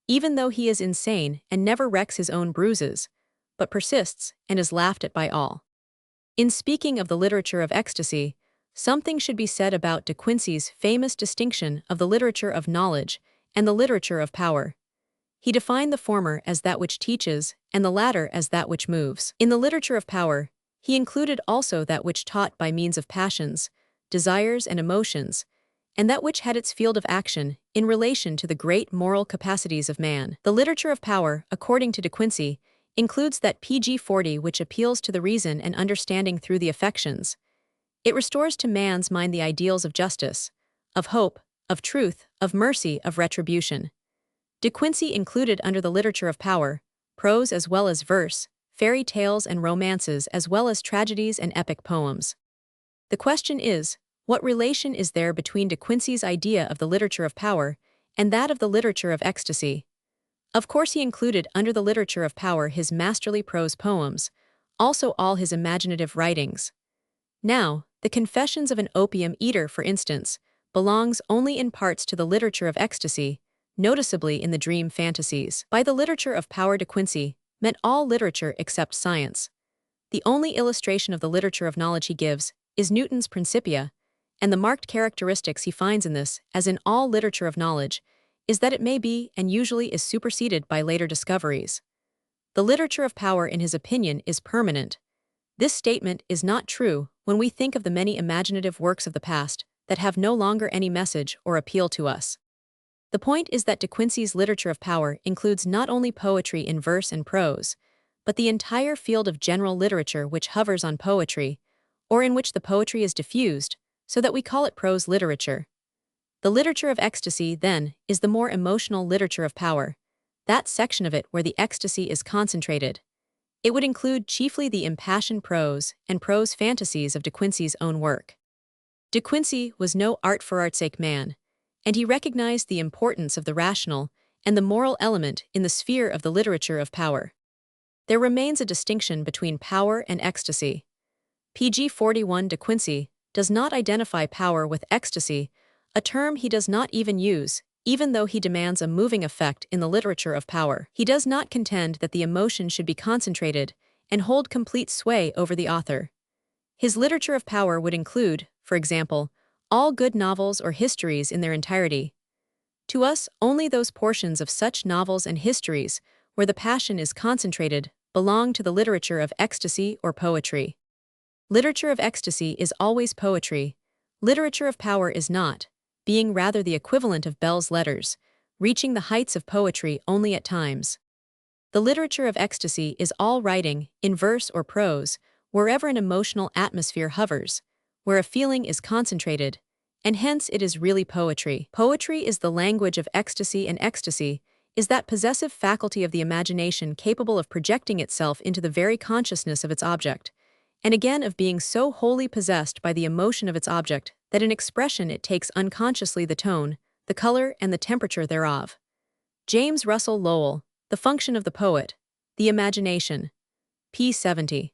even though he is insane and never recks his own bruises, but persists and is laughed at by all. In speaking of the literature of ecstasy, something should be said about De Quincey's famous distinction of the literature of knowledge and the literature of power. He defined the former as that which teaches and the latter as that which moves. In the literature of power, he included also that which taught by means of passions, desires, and emotions, and that which had its field of action in relation to the great moral capacities of man. The literature of power, according to De Quincey, includes that PG-40 which appeals to the reason and understanding through the affections. It restores to man's mind the ideals of justice, of hope, of truth, of mercy, of retribution. De Quincey included under the literature of power prose as well as verse, fairy tales and romances as well as tragedies and epic poems. The question is, what relation is there between De Quincey's idea of the literature of power and that of the literature of ecstasy? Of course, he included under the literature of power his masterly prose poems, also all his imaginative writings. Now, the Confessions of an Opium Eater, for instance, belongs only in parts to the literature of ecstasy, noticeably in the dream fantasies. By the literature of power, De Quincey meant all literature except science. The only illustration of the literature of knowledge he gives is Newton's Principia, and the marked characteristics he finds in this, as in all literature of knowledge, is that it may be and usually is superseded by later discoveries. The literature of power, in his opinion, is permanent. This statement is not true when we think of the many imaginative works of the past that have no longer any message or appeal to us. The point is that De Quincey's literature of power includes not only poetry in verse and prose, but the entire field of general literature which hovers on poetry, or in which the poetry is diffused, so that we call it prose literature. The literature of ecstasy, then, is the more emotional literature of power, that section of it where the ecstasy is concentrated. It would include chiefly the impassioned prose and prose fantasies of De Quincey's own work. De Quincey was no art for art's sake man, and he recognized the importance of the rational and the moral element in the sphere of the literature of power. There remains a distinction between power and ecstasy. PG-41 De Quincey does not identify power with ecstasy, a term he does not even use, even though he demands a moving effect in the literature of power. He does not contend that the emotion should be concentrated and hold complete sway over the author. His literature of power would include, for example, all good novels or histories in their entirety. To us, only those portions of such novels and histories where the passion is concentrated belong to the literature of ecstasy or poetry. Literature of ecstasy is always poetry. Literature of power is not, being rather the equivalent of Bell's letters, reaching the heights of poetry only at times. The literature of ecstasy is all writing, in verse or prose, wherever an emotional atmosphere hovers, where a feeling is concentrated, and hence it is really poetry. Poetry is the language of ecstasy, and ecstasy is that possessive faculty of the imagination capable of projecting itself into the very consciousness of its object, and again of being so wholly possessed by the emotion of its object that in expression it takes unconsciously the tone, the color, and the temperature thereof. James Russell Lowell, The Function of the Poet, The Imagination, p. 70.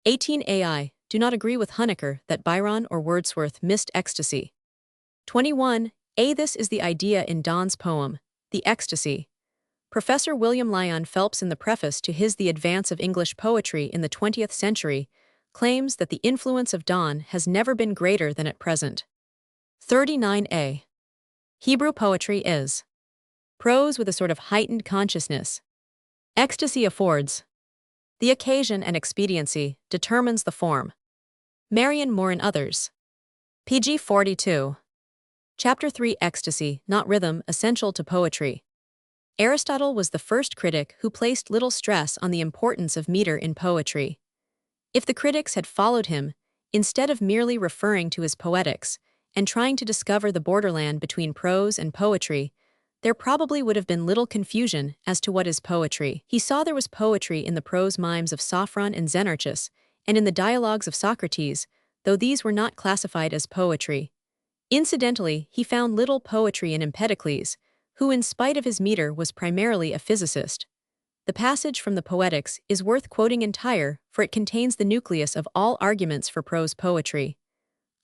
18 AI, do not agree with Huneker that Byron or Wordsworth missed ecstasy. 21 A. This is the idea in Donne's poem, The Ecstasy. Professor William Lyon Phelps, in the preface to his The Advance of English Poetry in the 20th Century, claims that the influence of Donne has never been greater than at present. 39a. Hebrew poetry is prose with a sort of heightened consciousness. Ecstasy affords the occasion, and expediency determines the form. Marion Moore and others. PG 42. Chapter 3 Ecstasy, not rhythm, essential to poetry. Aristotle was the first critic who placed little stress on the importance of meter in poetry. If the critics had followed him, instead of merely referring to his poetics and trying to discover the borderland between prose and poetry, there probably would have been little confusion as to what is poetry. He saw there was poetry in the prose mimes of Sophron and Xenarchus, and in the dialogues of Socrates, though these were not classified as poetry. Incidentally, he found little poetry in Empedocles, who in spite of his meter was primarily a physicist. The passage from the Poetics is worth quoting entire, for it contains the nucleus of all arguments for prose poetry.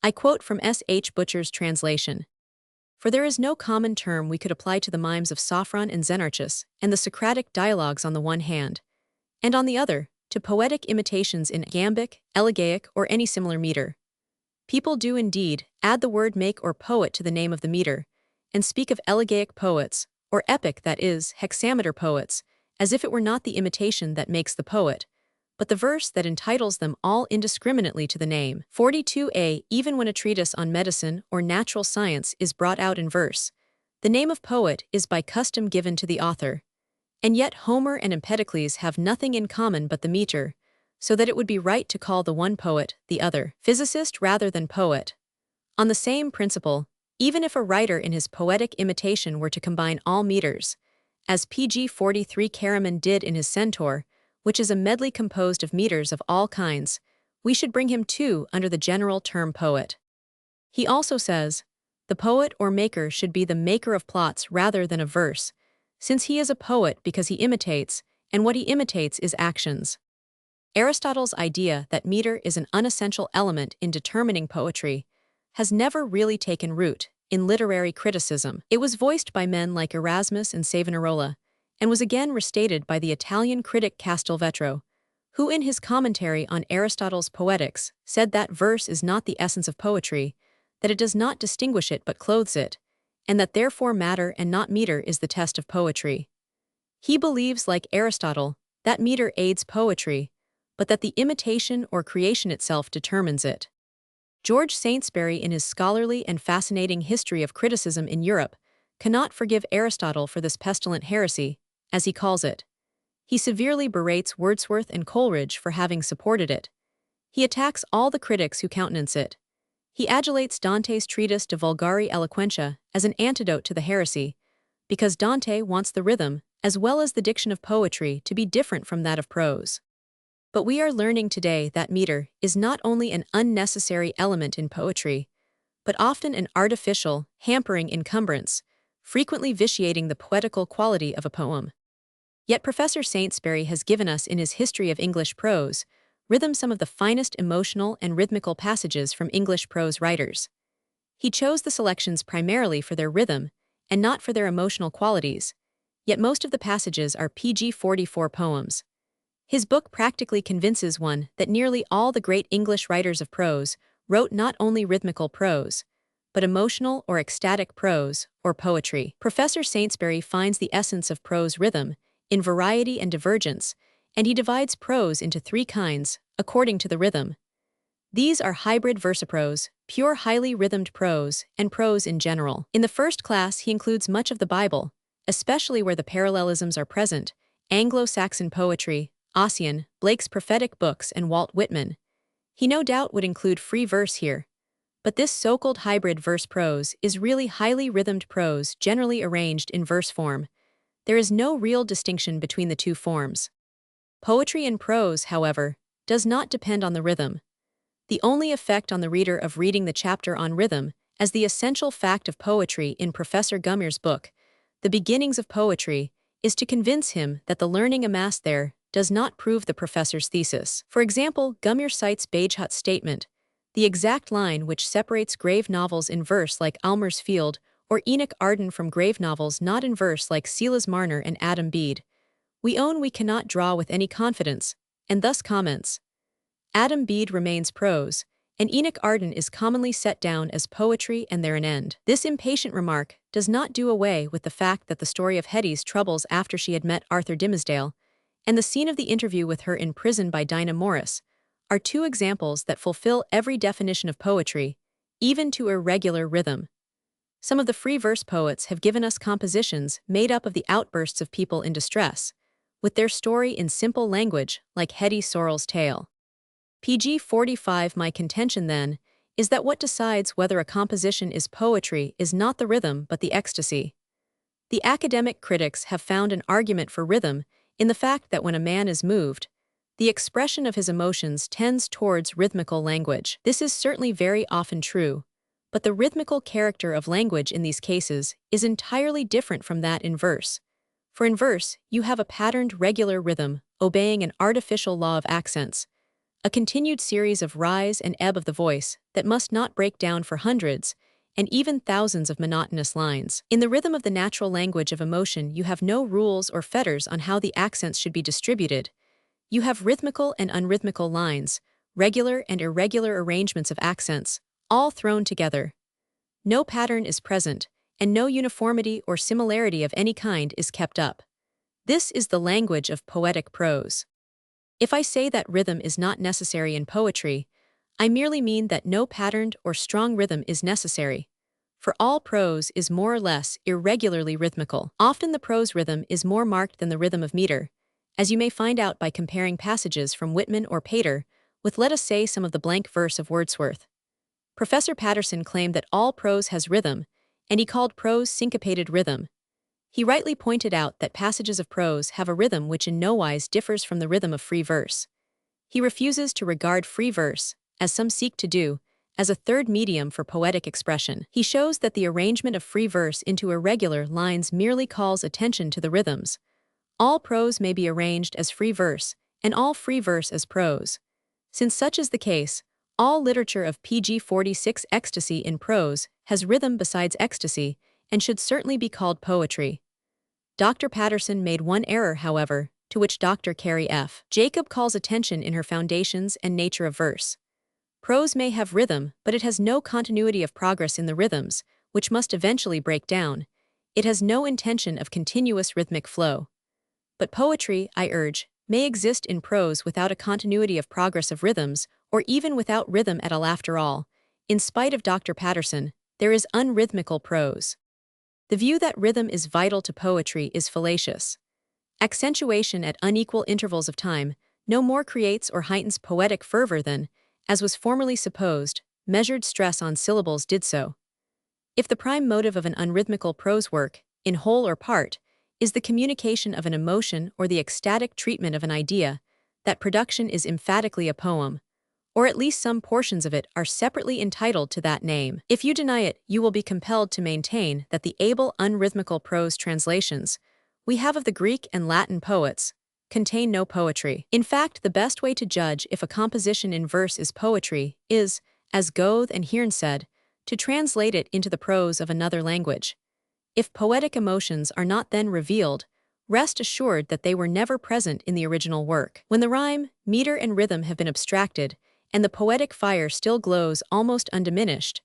I quote from S. H. Butcher's translation. For there is no common term we could apply to the mimes of Sophron and Xenarchus and the Socratic dialogues on the one hand, and on the other, to poetic imitations in iambic, elegaic, or any similar meter. People do indeed add the word make or poet to the name of the meter, and speak of elegaic poets, or epic, that is, hexameter poets, as if it were not the imitation that makes the poet, but the verse that entitles them all indiscriminately to the name. 42a. Even when a treatise on medicine or natural science is brought out in verse, the name of poet is by custom given to the author. And yet Homer and Empedocles have nothing in common but the meter, so that it would be right to call the one poet, the other physicist rather than poet. On the same principle, even if a writer in his poetic imitation were to combine all meters, as P.G. 43 Karaman did in his Centaur, which is a medley composed of meters of all kinds, we should bring him too under the general term poet. He also says, the poet or maker should be the maker of plots rather than of verse, since he is a poet because he imitates, and what he imitates is actions. Aristotle's idea that meter is an unessential element in determining poetry has never really taken root in literary criticism. It was voiced by men like Erasmus and Savonarola, and was again restated by the Italian critic Castelvetro, who in his commentary on Aristotle's Poetics said that verse is not the essence of poetry, that it does not distinguish it but clothes it, and that therefore matter and not meter is the test of poetry. He believes, like Aristotle, that meter aids poetry, but that the imitation or creation itself determines it. George Saintsbury, in his scholarly and fascinating history of criticism in Europe, cannot forgive Aristotle for this pestilent heresy, as he calls it. He severely berates Wordsworth and Coleridge for having supported it. He attacks all the critics who countenance it. He adulates Dante's treatise De Vulgari Eloquentia as an antidote to the heresy, because Dante wants the rhythm, as well as the diction of poetry, to be different from that of prose. But we are learning today that meter is not only an unnecessary element in poetry, but often an artificial, hampering encumbrance, frequently vitiating the poetical quality of a poem. Yet Professor Saintsbury has given us in his History of English Prose rhythm some of the finest emotional and rhythmical passages from English prose writers. He chose the selections primarily for their rhythm and not for their emotional qualities, yet most of the passages are PG 44 poems. His book practically convinces one that nearly all the great English writers of prose wrote not only rhythmical prose, but emotional or ecstatic prose, or poetry. Professor Saintsbury finds the essence of prose rhythm in variety and divergence, and he divides prose into three kinds, according to the rhythm. These are hybrid verseprose, pure highly rhythmed prose, and prose in general. In the first class he includes much of the Bible, especially where the parallelisms are present, Anglo-Saxon poetry, Ossian, Blake's prophetic books, and Walt Whitman. He no doubt would include free verse here. But this so-called hybrid verse prose is really highly rhythmed prose generally arranged in verse form. There is no real distinction between the two forms. Poetry in prose, however, does not depend on the rhythm. The only effect on the reader of reading the chapter on rhythm, as the essential fact of poetry in Professor Gummere's book, The Beginnings of Poetry, is to convince him that the learning amassed there does not prove the professor's thesis. For example, Gummere cites Bagehot's statement, the exact line which separates grave novels in verse like Almer's Field or Enoch Arden from grave novels not in verse like Silas Marner and Adam Bede. We own we cannot draw with any confidence, and thus comments, Adam Bede remains prose, and Enoch Arden is commonly set down as poetry and there an end. This impatient remark does not do away with the fact that the story of Hetty's troubles after she had met Arthur Dimmesdale, and the scene of the interview with her in prison by Dinah Morris, are two examples that fulfill every definition of poetry, even to irregular rhythm. Some of the free verse poets have given us compositions made up of the outbursts of people in distress, with their story in simple language like Hetty Sorrel's tale. PG 45. My contention, then, is that what decides whether a composition is poetry is not the rhythm but the ecstasy. The academic critics have found an argument for rhythm in the fact that when a man is moved, the expression of his emotions tends towards rhythmical language. This is certainly very often true, but the rhythmical character of language in these cases is entirely different from that in verse. For in verse, you have a patterned regular rhythm obeying an artificial law of accents, a continued series of rise and ebb of the voice that must not break down for hundreds and even thousands of monotonous lines. In the rhythm of the natural language of emotion, you have no rules or fetters on how the accents should be distributed. You have rhythmical and unrhythmical lines, regular and irregular arrangements of accents, all thrown together. No pattern is present, and no uniformity or similarity of any kind is kept up. This is the language of poetic prose. If I say that rhythm is not necessary in poetry, I merely mean that no patterned or strong rhythm is necessary. For all prose is more or less irregularly rhythmical. Often the prose rhythm is more marked than the rhythm of meter, as you may find out by comparing passages from Whitman or Pater with, let us say, some of the blank verse of Wordsworth. Professor Patterson claimed that all prose has rhythm, and he called prose syncopated rhythm. He rightly pointed out that passages of prose have a rhythm which in no wise differs from the rhythm of free verse. He refuses to regard free verse, as some seek to do, as a third medium for poetic expression. He shows that the arrangement of free verse into irregular lines merely calls attention to the rhythms. All prose may be arranged as free verse, and all free verse as prose. Since such is the case, all literature of pg 46 ecstasy in prose has rhythm besides ecstasy, and should certainly be called poetry. Dr. Patterson made one error, however, to which Dr. Carrie F. Jacob calls attention in her Foundations and Nature of Verse. Prose may have rhythm, but it has no continuity of progress in the rhythms, which must eventually break down. It has no intention of continuous rhythmic flow. But poetry, I urge, may exist in prose without a continuity of progress of rhythms, or even without rhythm at all. After all, in spite of Dr. Patterson, there is unrhythmical prose. The view that rhythm is vital to poetry is fallacious. Accentuation at unequal intervals of time no more creates or heightens poetic fervor than, as was formerly supposed, measured stress on syllables did so. If the prime motive of an unrhythmical prose work, in whole or part, is the communication of an emotion or the ecstatic treatment of an idea, that production is emphatically a poem, or at least some portions of it are separately entitled to that name. If you deny it, you will be compelled to maintain that the able unrhythmical prose translations we have of the Greek and Latin poets contain no poetry. In fact, the best way to judge if a composition in verse is poetry is, as Goethe and Hearn said, to translate it into the prose of another language. If poetic emotions are not then revealed, rest assured that they were never present in the original work. When the rhyme, meter, and rhythm have been abstracted, and the poetic fire still glows almost undiminished,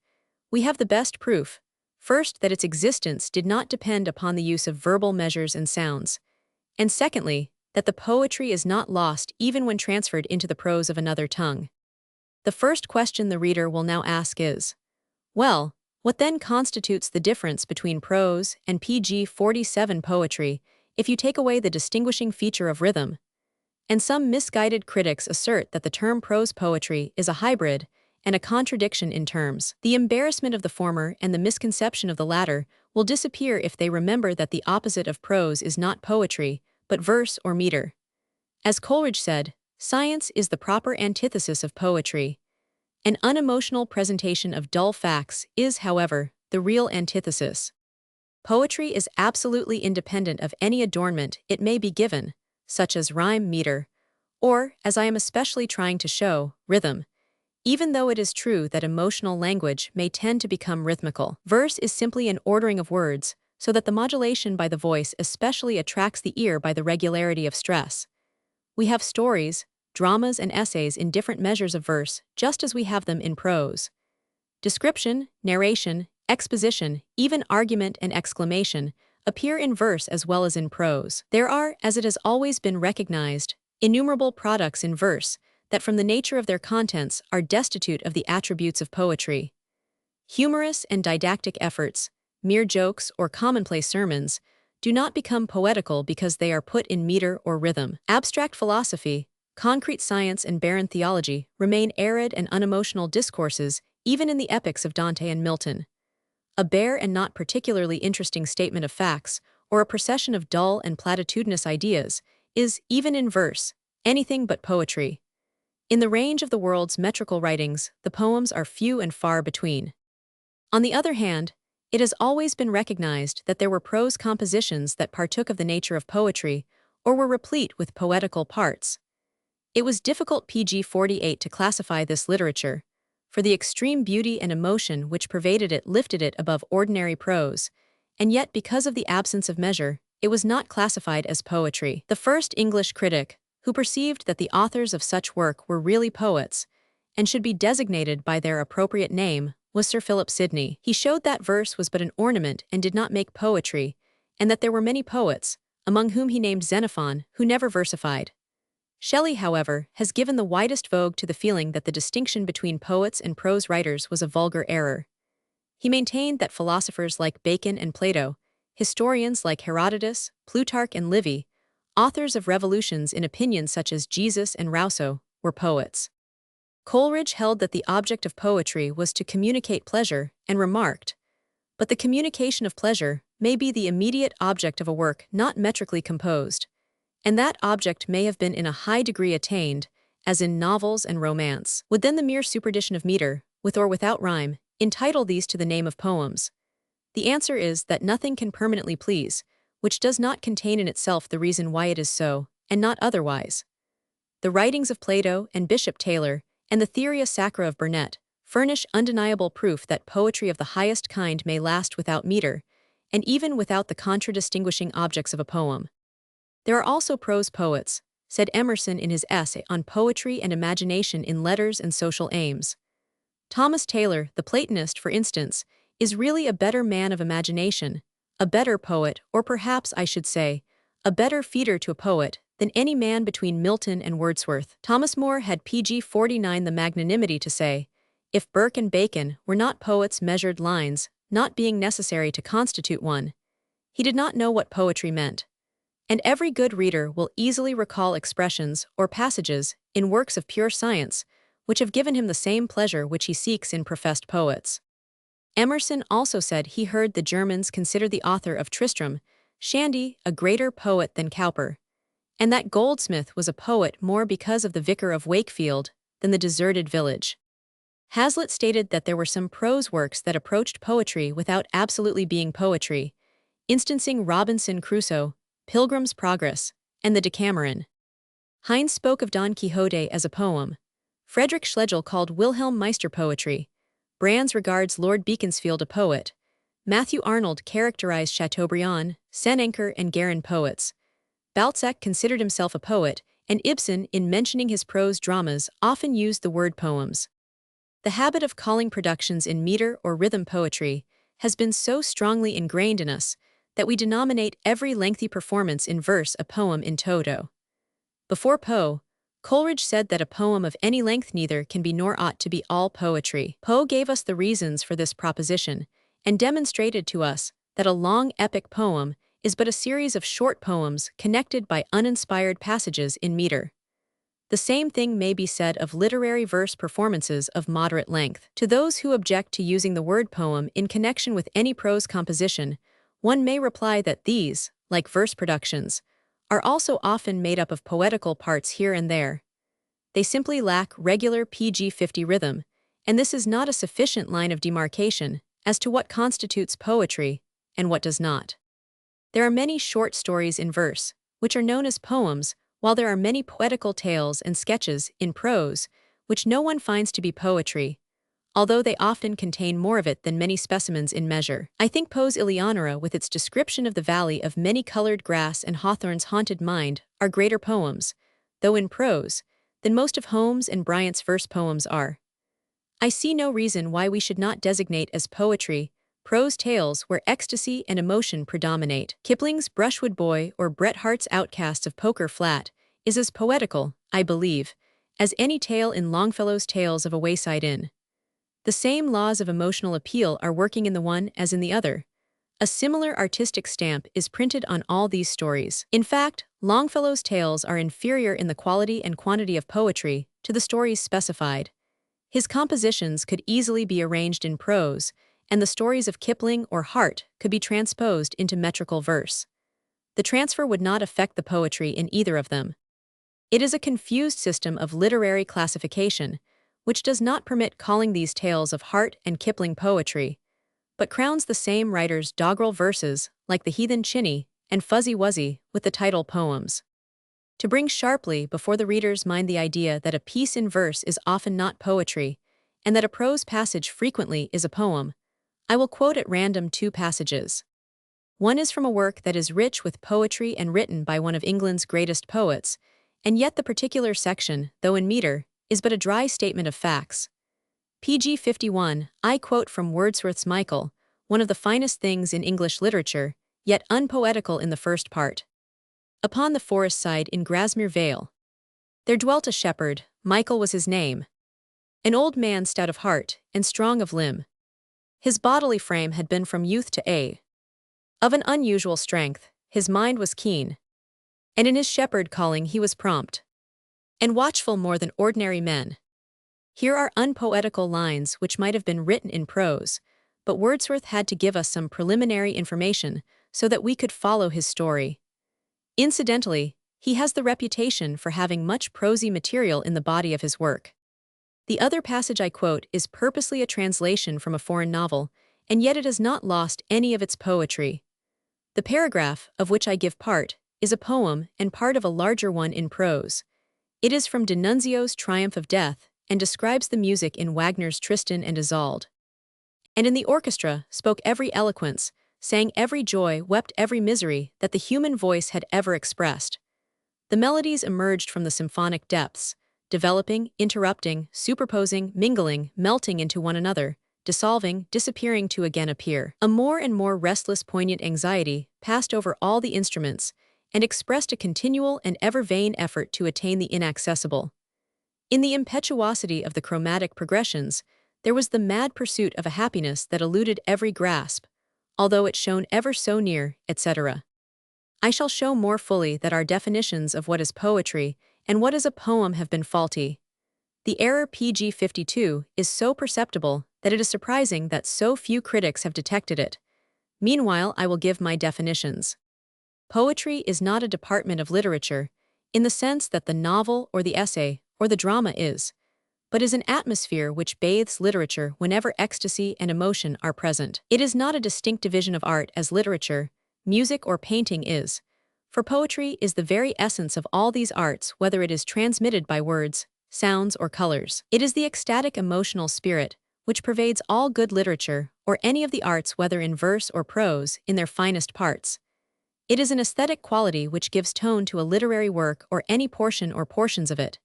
we have the best proof, first, that its existence did not depend upon the use of verbal measures and sounds, and secondly, that the poetry is not lost even when transferred into the prose of another tongue. The first question the reader will now ask is, well, what then constitutes the difference between prose and pg 47 poetry if you take away the distinguishing feature of rhythm? And some misguided critics assert that the term prose poetry is a hybrid and a contradiction in terms. The embarrassment of the former and the misconception of the latter will disappear if they remember that the opposite of prose is not poetry, but verse or meter. As Coleridge said, science is the proper antithesis of poetry. An unemotional presentation of dull facts is, however, the real antithesis. Poetry is absolutely independent of any adornment it may be given, such as rhyme, meter, or, as I am especially trying to show, rhythm, even though it is true that emotional language may tend to become rhythmical. Verse is simply an ordering of words, so that the modulation by the voice especially attracts the ear by the regularity of stress. We have stories, dramas, and essays in different measures of verse, just as we have them in prose. Description, narration, exposition, even argument and exclamation appear in verse as well as in prose. There are, as it has always been recognized, innumerable products in verse that from the nature of their contents are destitute of the attributes of poetry. Humorous and didactic efforts, mere jokes or commonplace sermons, do not become poetical because they are put in meter or rhythm. Abstract philosophy, concrete science, and barren theology remain arid and unemotional discourses even in the epics of Dante and Milton. A bare and not particularly interesting statement of facts, or a procession of dull and platitudinous ideas, is, even in verse, anything but poetry. In the range of the world's metrical writings, the poems are few and far between. On the other hand, it has always been recognized that there were prose compositions that partook of the nature of poetry, or were replete with poetical parts. It was difficult pg 48 to classify this literature, for the extreme beauty and emotion which pervaded it lifted it above ordinary prose, and yet because of the absence of measure, it was not classified as poetry. The first English critic, who perceived that the authors of such work were really poets, and should be designated by their appropriate name, was Sir Philip Sidney. He showed that verse was but an ornament and did not make poetry, and that there were many poets, among whom he named Xenophon, who never versified. Shelley, however, has given the widest vogue to the feeling that the distinction between poets and prose writers was a vulgar error. He maintained that philosophers like Bacon and Plato, historians like Herodotus, Plutarch and Livy, authors of revolutions in opinions such as Jesus and Rousseau, were poets. Coleridge held that the object of poetry was to communicate pleasure, and remarked, "But the communication of pleasure may be the immediate object of a work not metrically composed, and that object may have been in a high degree attained, as in novels and romance. Would then the mere superdition of meter, with or without rhyme, entitle these to the name of poems? The answer is that nothing can permanently please, which does not contain in itself the reason why it is so, and not otherwise." The writings of Plato and Bishop Taylor, and the Theoria Sacra of Burnet, furnish undeniable proof that poetry of the highest kind may last without meter, and even without the contradistinguishing objects of a poem. There are also prose poets, said Emerson in his essay on poetry and imagination in Letters and Social Aims. Thomas Taylor, the Platonist, for instance, is really a better man of imagination, a better poet, or perhaps I should say, a better feeder to a poet, than any man between Milton and Wordsworth. Thomas More had pg 49 the magnanimity to say, "If Burke and Bacon were not poets measured lines, not being necessary to constitute one, he did not know what poetry meant." And every good reader will easily recall expressions or passages in works of pure science, which have given him the same pleasure which he seeks in professed poets. Emerson also said he heard the Germans consider the author of Tristram Shandy a greater poet than Cowper, and that Goldsmith was a poet more because of the Vicar of Wakefield than the Deserted Village. Hazlitt stated that there were some prose works that approached poetry without absolutely being poetry, instancing Robinson Crusoe, Pilgrim's Progress, and the Decameron. Heinz spoke of Don Quixote as a poem. Friedrich Schlegel called Wilhelm Meister poetry. Brands regards Lord Beaconsfield a poet. Matthew Arnold characterized Chateaubriand, Senancour, and Guérin poets. Balzac considered himself a poet, and Ibsen, in mentioning his prose dramas, often used the word poems. The habit of calling productions in meter or rhythm poetry has been so strongly ingrained in us that we denominate every lengthy performance in verse a poem in toto. Before Poe, Coleridge said that a poem of any length neither can be nor ought to be all poetry. Poe gave us the reasons for this proposition, and demonstrated to us that a long epic poem is but a series of short poems connected by uninspired passages in meter. The same thing may be said of literary verse performances of moderate length. To those who object to using the word poem in connection with any prose composition, one may reply that these, like verse productions, are also often made up of poetical parts here and there. They simply lack regular PG-50 rhythm, and this is not a sufficient line of demarcation as to what constitutes poetry and what does not. There are many short stories in verse, which are known as poems, while there are many poetical tales and sketches in prose, which no one finds to be poetry, although they often contain more of it than many specimens in measure. I think Poe's Eleonora, with its description of the valley of many-colored grass and Hawthorne's haunted mind, are greater poems, though in prose, than most of Holmes and Bryant's verse poems are. I see no reason why we should not designate as poetry prose tales where ecstasy and emotion predominate. Kipling's Brushwood Boy or Bret Harte's Outcasts of Poker Flat is as poetical, I believe, as any tale in Longfellow's Tales of a Wayside Inn. The same laws of emotional appeal are working in the one as in the other. A similar artistic stamp is printed on all these stories. In fact, Longfellow's tales are inferior in the quality and quantity of poetry to the stories specified. His compositions could easily be arranged in prose, and the stories of Kipling or Harte could be transposed into metrical verse. The transfer would not affect the poetry in either of them. It is a confused system of literary classification, which does not permit calling these tales of Harte and Kipling poetry, but crowns the same writer's doggerel verses, like The Heathen Chinny and Fuzzy Wuzzy, with the title poems. To bring sharply before the reader's mind the idea that a piece in verse is often not poetry, and that a prose passage frequently is a poem, I will quote at random two passages. One is from a work that is rich with poetry and written by one of England's greatest poets, and yet the particular section, though in meter, is but a dry statement of facts. PG 51, I quote from Wordsworth's Michael, one of the finest things in English literature, yet unpoetical in the first part. Upon the forest side in Grasmere Vale. There dwelt a shepherd, Michael was his name. An old man stout of heart, and strong of limb. His bodily frame had been from youth to age. Of an unusual strength, his mind was keen. And in his shepherd calling he was prompt. And watchful more than ordinary men. Here are unpoetical lines which might have been written in prose, but Wordsworth had to give us some preliminary information so that we could follow his story. Incidentally, he has the reputation for having much prosy material in the body of his work. The other passage I quote is purposely a translation from a foreign novel, and yet it has not lost any of its poetry. The paragraph, of which I give part, is a poem and part of a larger one in prose. It is from D'Annunzio's Triumph of Death, and describes the music in Wagner's Tristan and Isolde. And in the orchestra spoke every eloquence, sang every joy, wept every misery that the human voice had ever expressed. The melodies emerged from the symphonic depths, developing, interrupting, superposing, mingling, melting into one another, dissolving, disappearing to again appear. A more and more restless, poignant anxiety passed over all the instruments, and expressed a continual and ever vain effort to attain the inaccessible. In the impetuosity of the chromatic progressions, there was the mad pursuit of a happiness that eluded every grasp, although it shone ever so near, etc. I shall show more fully that our definitions of what is poetry and what is a poem have been faulty. The error pg 52 is so perceptible that it is surprising that so few critics have detected it. Meanwhile, I will give my definitions. Poetry is not a department of literature, in the sense that the novel or the essay or the drama is, but is an atmosphere which bathes literature whenever ecstasy and emotion are present. It is not a distinct division of art as literature, music or painting is, for poetry is the very essence of all these arts, whether it is transmitted by words, sounds, or colors. It is the ecstatic emotional spirit which pervades all good literature, or any of the arts whether in verse or prose, in their finest parts. It is an aesthetic quality which gives tone to a literary work or any portion or portions of it.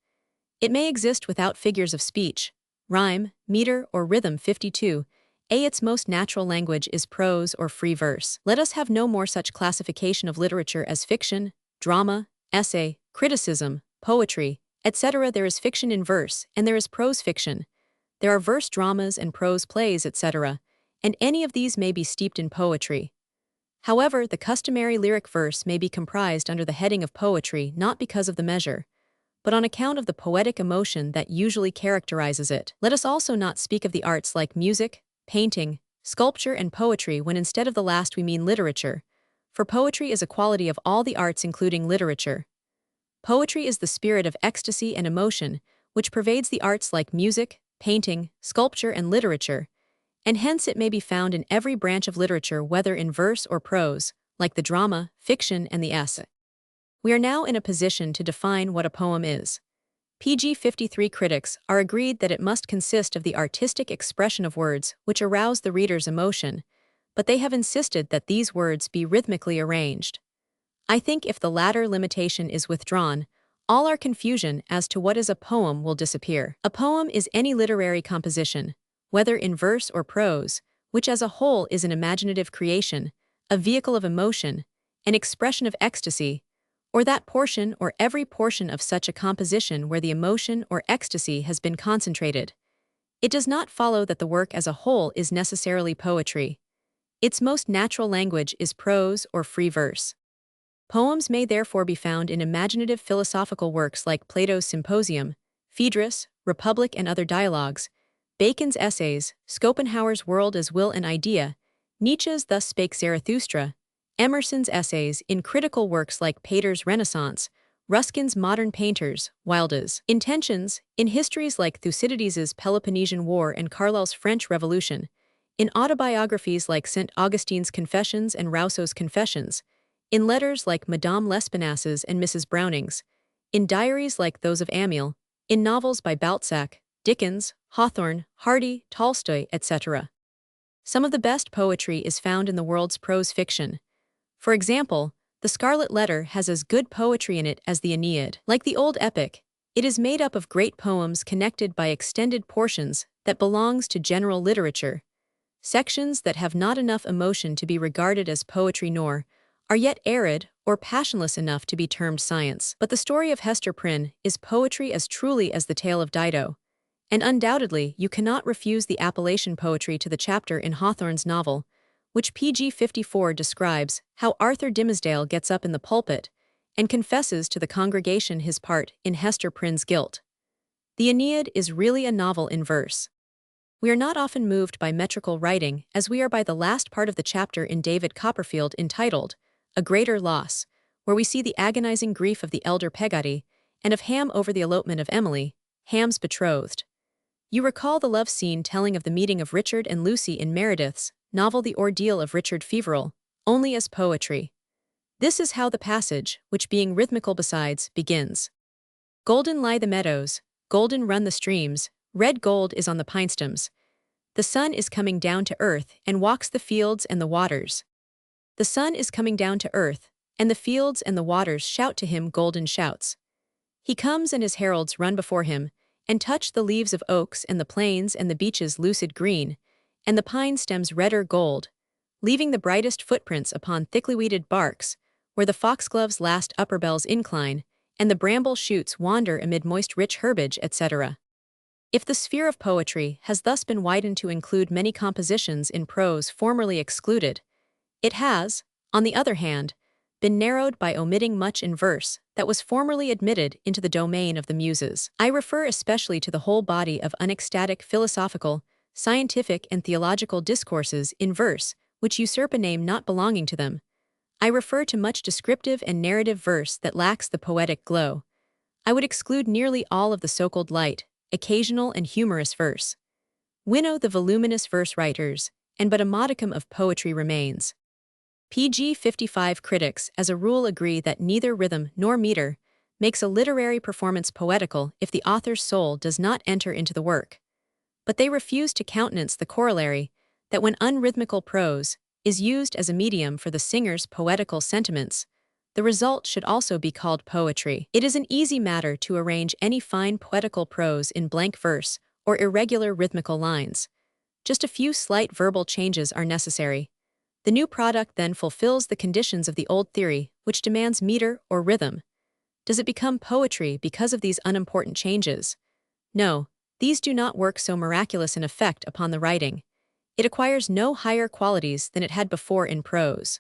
It may exist without figures of speech, rhyme, meter, or rhythm. 52. Its most natural language is prose or free verse. Let us have no more such classification of literature as fiction, drama, essay, criticism, poetry, etc. There is fiction in verse, and there is prose fiction. There are verse dramas and prose plays, etc., and any of these may be steeped in poetry. However, the customary lyric verse may be comprised under the heading of poetry not because of the measure, but on account of the poetic emotion that usually characterizes it. Let us also not speak of the arts like music, painting, sculpture, and poetry when instead of the last we mean literature, for poetry is a quality of all the arts including literature. Poetry is the spirit of ecstasy and emotion, which pervades the arts like music, painting, sculpture, and literature, and hence it may be found in every branch of literature whether in verse or prose, like the drama, fiction, and the essay. We are now in a position to define what a poem is. pg 53 critics are agreed that it must consist of the artistic expression of words which arouse the reader's emotion, but they have insisted that these words be rhythmically arranged. I think if the latter limitation is withdrawn, all our confusion as to what is a poem will disappear. A poem is any literary composition, whether in verse or prose, which as a whole is an imaginative creation, a vehicle of emotion, an expression of ecstasy, or that portion or every portion of such a composition where the emotion or ecstasy has been concentrated. It does not follow that the work as a whole is necessarily poetry. Its most natural language is prose or free verse. Poems may therefore be found in imaginative philosophical works like Plato's Symposium, Phaedrus, Republic and other dialogues, Bacon's Essays, Schopenhauer's World as Will and Idea, Nietzsche's Thus Spake Zarathustra, Emerson's essays in critical works like Pater's Renaissance, Ruskin's Modern Painters, Wilde's Intentions, in histories like Thucydides's Peloponnesian War and Carlyle's French Revolution, in autobiographies like St. Augustine's Confessions and Rousseau's Confessions, in letters like Madame L'Espinass's and Mrs. Browning's, in diaries like those of Amiel, in novels by Balzac, Dickens, Hawthorne, Hardy, Tolstoy, etc. Some of the best poetry is found in the world's prose fiction. For example, The Scarlet Letter has as good poetry in it as the Aeneid. Like the old epic, it is made up of great poems connected by extended portions that belongs to general literature, sections that have not enough emotion to be regarded as poetry nor are yet arid or passionless enough to be termed science. But the story of Hester Prynne is poetry as truly as the tale of Dido. And undoubtedly, you cannot refuse the appellation poetry to the chapter in Hawthorne's novel, which PG 54 describes how Arthur Dimmesdale gets up in the pulpit and confesses to the congregation his part in Hester Prynne's guilt. The Aeneid is really a novel in verse. We are not often moved by metrical writing, as we are by the last part of the chapter in David Copperfield entitled A Greater Loss, where we see the agonizing grief of the elder Peggotty and of Ham over the elopement of Emily, Ham's betrothed. You recall the love scene telling of the meeting of Richard and Lucy in Meredith's novel The Ordeal of Richard Feverel, only as poetry. This is how the passage, which being rhythmical besides, begins. Golden lie the meadows, golden run the streams, red gold is on the pine stems. The sun is coming down to earth and walks the fields and the waters. The sun is coming down to earth, and the fields and the waters shout to him golden shouts. He comes and his heralds run before him, and touch the leaves of oaks and the plains and the beeches lucid green, and the pine stems redder gold, leaving the brightest footprints upon thickly weeded barks, where the foxglove's last upper bells incline, and the bramble shoots wander amid moist rich herbage, etc. If the sphere of poetry has thus been widened to include many compositions in prose formerly excluded, it has, on the other hand, been narrowed by omitting much in verse that was formerly admitted into the domain of the muses. I refer especially to the whole body of unecstatic philosophical, scientific and theological discourses in verse, which usurp a name not belonging to them. I refer to much descriptive and narrative verse that lacks the poetic glow. I would exclude nearly all of the so-called light, occasional and humorous verse. Winnow the voluminous verse writers, and but a modicum of poetry remains. PG 55 critics as a rule agree that neither rhythm nor meter makes a literary performance poetical if the author's soul does not enter into the work. But they refuse to countenance the corollary that when unrhythmical prose is used as a medium for the singer's poetical sentiments, the result should also be called poetry. It is an easy matter to arrange any fine poetical prose in blank verse or irregular rhythmical lines. Just a few slight verbal changes are necessary. The new product then fulfills the conditions of the old theory, which demands meter or rhythm. Does it become poetry because of these unimportant changes? No, these do not work so miraculous an effect upon the writing. It acquires no higher qualities than it had before in prose.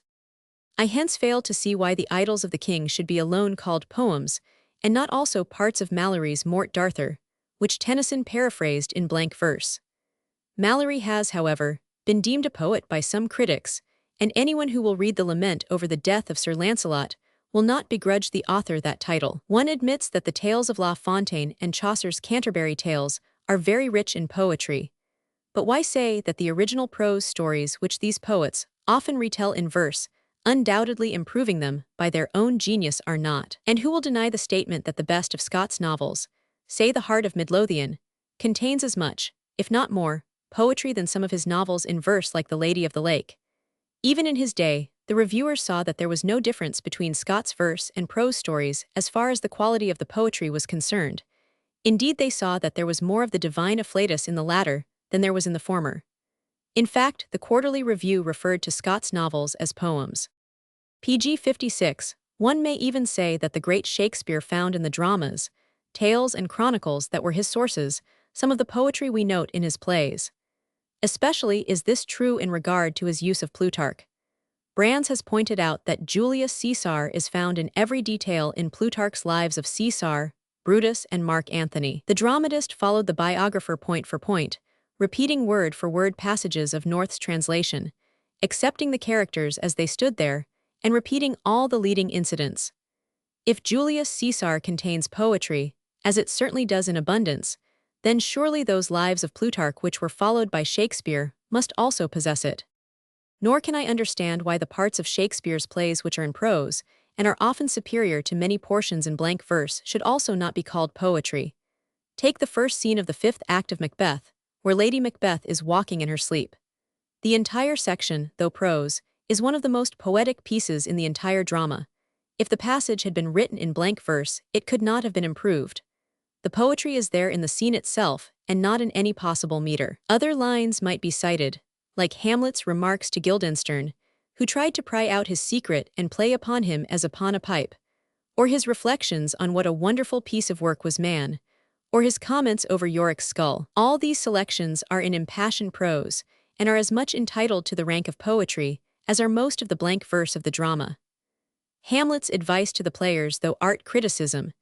I hence fail to see why the Idylls of the King should be alone called poems, and not also parts of Malory's Morte d'Arthur, which Tennyson paraphrased in blank verse. Malory has, however, been deemed a poet by some critics, and anyone who will read the lament over the death of Sir Lancelot will not begrudge the author that title. One admits that the tales of La Fontaine and Chaucer's Canterbury Tales are very rich in poetry. But why say that the original prose stories which these poets often retell in verse, undoubtedly improving them by their own genius, are not? And who will deny the statement that the best of Scott's novels, say The Heart of Midlothian, contains as much, if not more, poetry than some of his novels in verse like The Lady of the Lake? Even in his day, the reviewers saw that there was no difference between Scott's verse and prose stories as far as the quality of the poetry was concerned. Indeed, they saw that there was more of the divine afflatus in the latter than there was in the former. In fact, the Quarterly Review referred to Scott's novels as poems. PG 56, one may even say that the great Shakespeare found in the dramas, tales and chronicles that were his sources some of the poetry we note in his plays. Especially is this true in regard to his use of Plutarch. Brands has pointed out that Julius Caesar is found in every detail in Plutarch's lives of Caesar, Brutus, and Mark Antony. The dramatist followed the biographer point for point, repeating word for word passages of North's translation, accepting the characters as they stood there, and repeating all the leading incidents. If Julius Caesar contains poetry, as it certainly does in abundance, then surely those lives of Plutarch which were followed by Shakespeare must also possess it. Nor can I understand why the parts of Shakespeare's plays which are in prose, and are often superior to many portions in blank verse, should also not be called poetry. Take the first scene of the fifth act of Macbeth, where Lady Macbeth is walking in her sleep. The entire section, though prose, is one of the most poetic pieces in the entire drama. If the passage had been written in blank verse, it could not have been improved. The poetry is there in the scene itself, and not in any possible meter. Other lines might be cited, like Hamlet's remarks to Guildenstern, who tried to pry out his secret and play upon him as upon a pipe, or his reflections on what a wonderful piece of work was man, or his comments over Yorick's skull. All these selections are in impassioned prose, and are as much entitled to the rank of poetry as are most of the blank verse of the drama. Hamlet's advice to the players, though art criticism,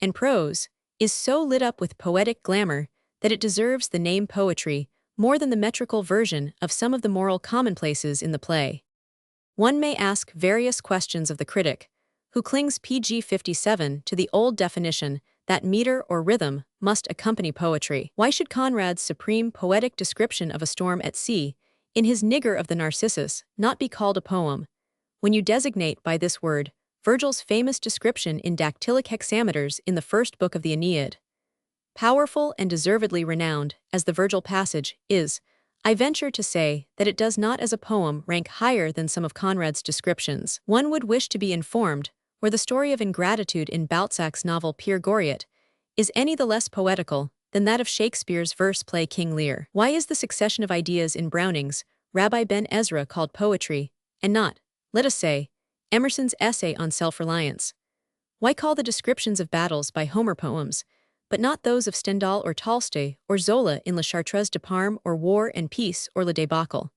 and prose, is so lit up with poetic glamour that it deserves the name poetry more than the metrical version of some of the moral commonplaces in the play. One may ask various questions of the critic, who clings pg 57 to the old definition that meter or rhythm must accompany poetry. Why should Conrad's supreme poetic description of a storm at sea, in his Nigger of the Narcissus, not be called a poem, when you designate by this word Virgil's famous description in dactylic hexameters in the first book of the Aeneid? Powerful and deservedly renowned as the Virgil passage is, I venture to say that it does not as a poem rank higher than some of Conrad's descriptions. One would wish to be informed where the story of ingratitude in Balzac's novel Peer Goriot is any the less poetical than that of Shakespeare's verse play King Lear. Why is the succession of ideas in Browning's Rabbi Ben Ezra called poetry, and not, let us say, Emerson's essay on self-reliance? Why call the descriptions of battles by Homer poems, but not those of Stendhal or Tolstoy or Zola in La Chartreuse de Parme or War and Peace or Le Débâcle?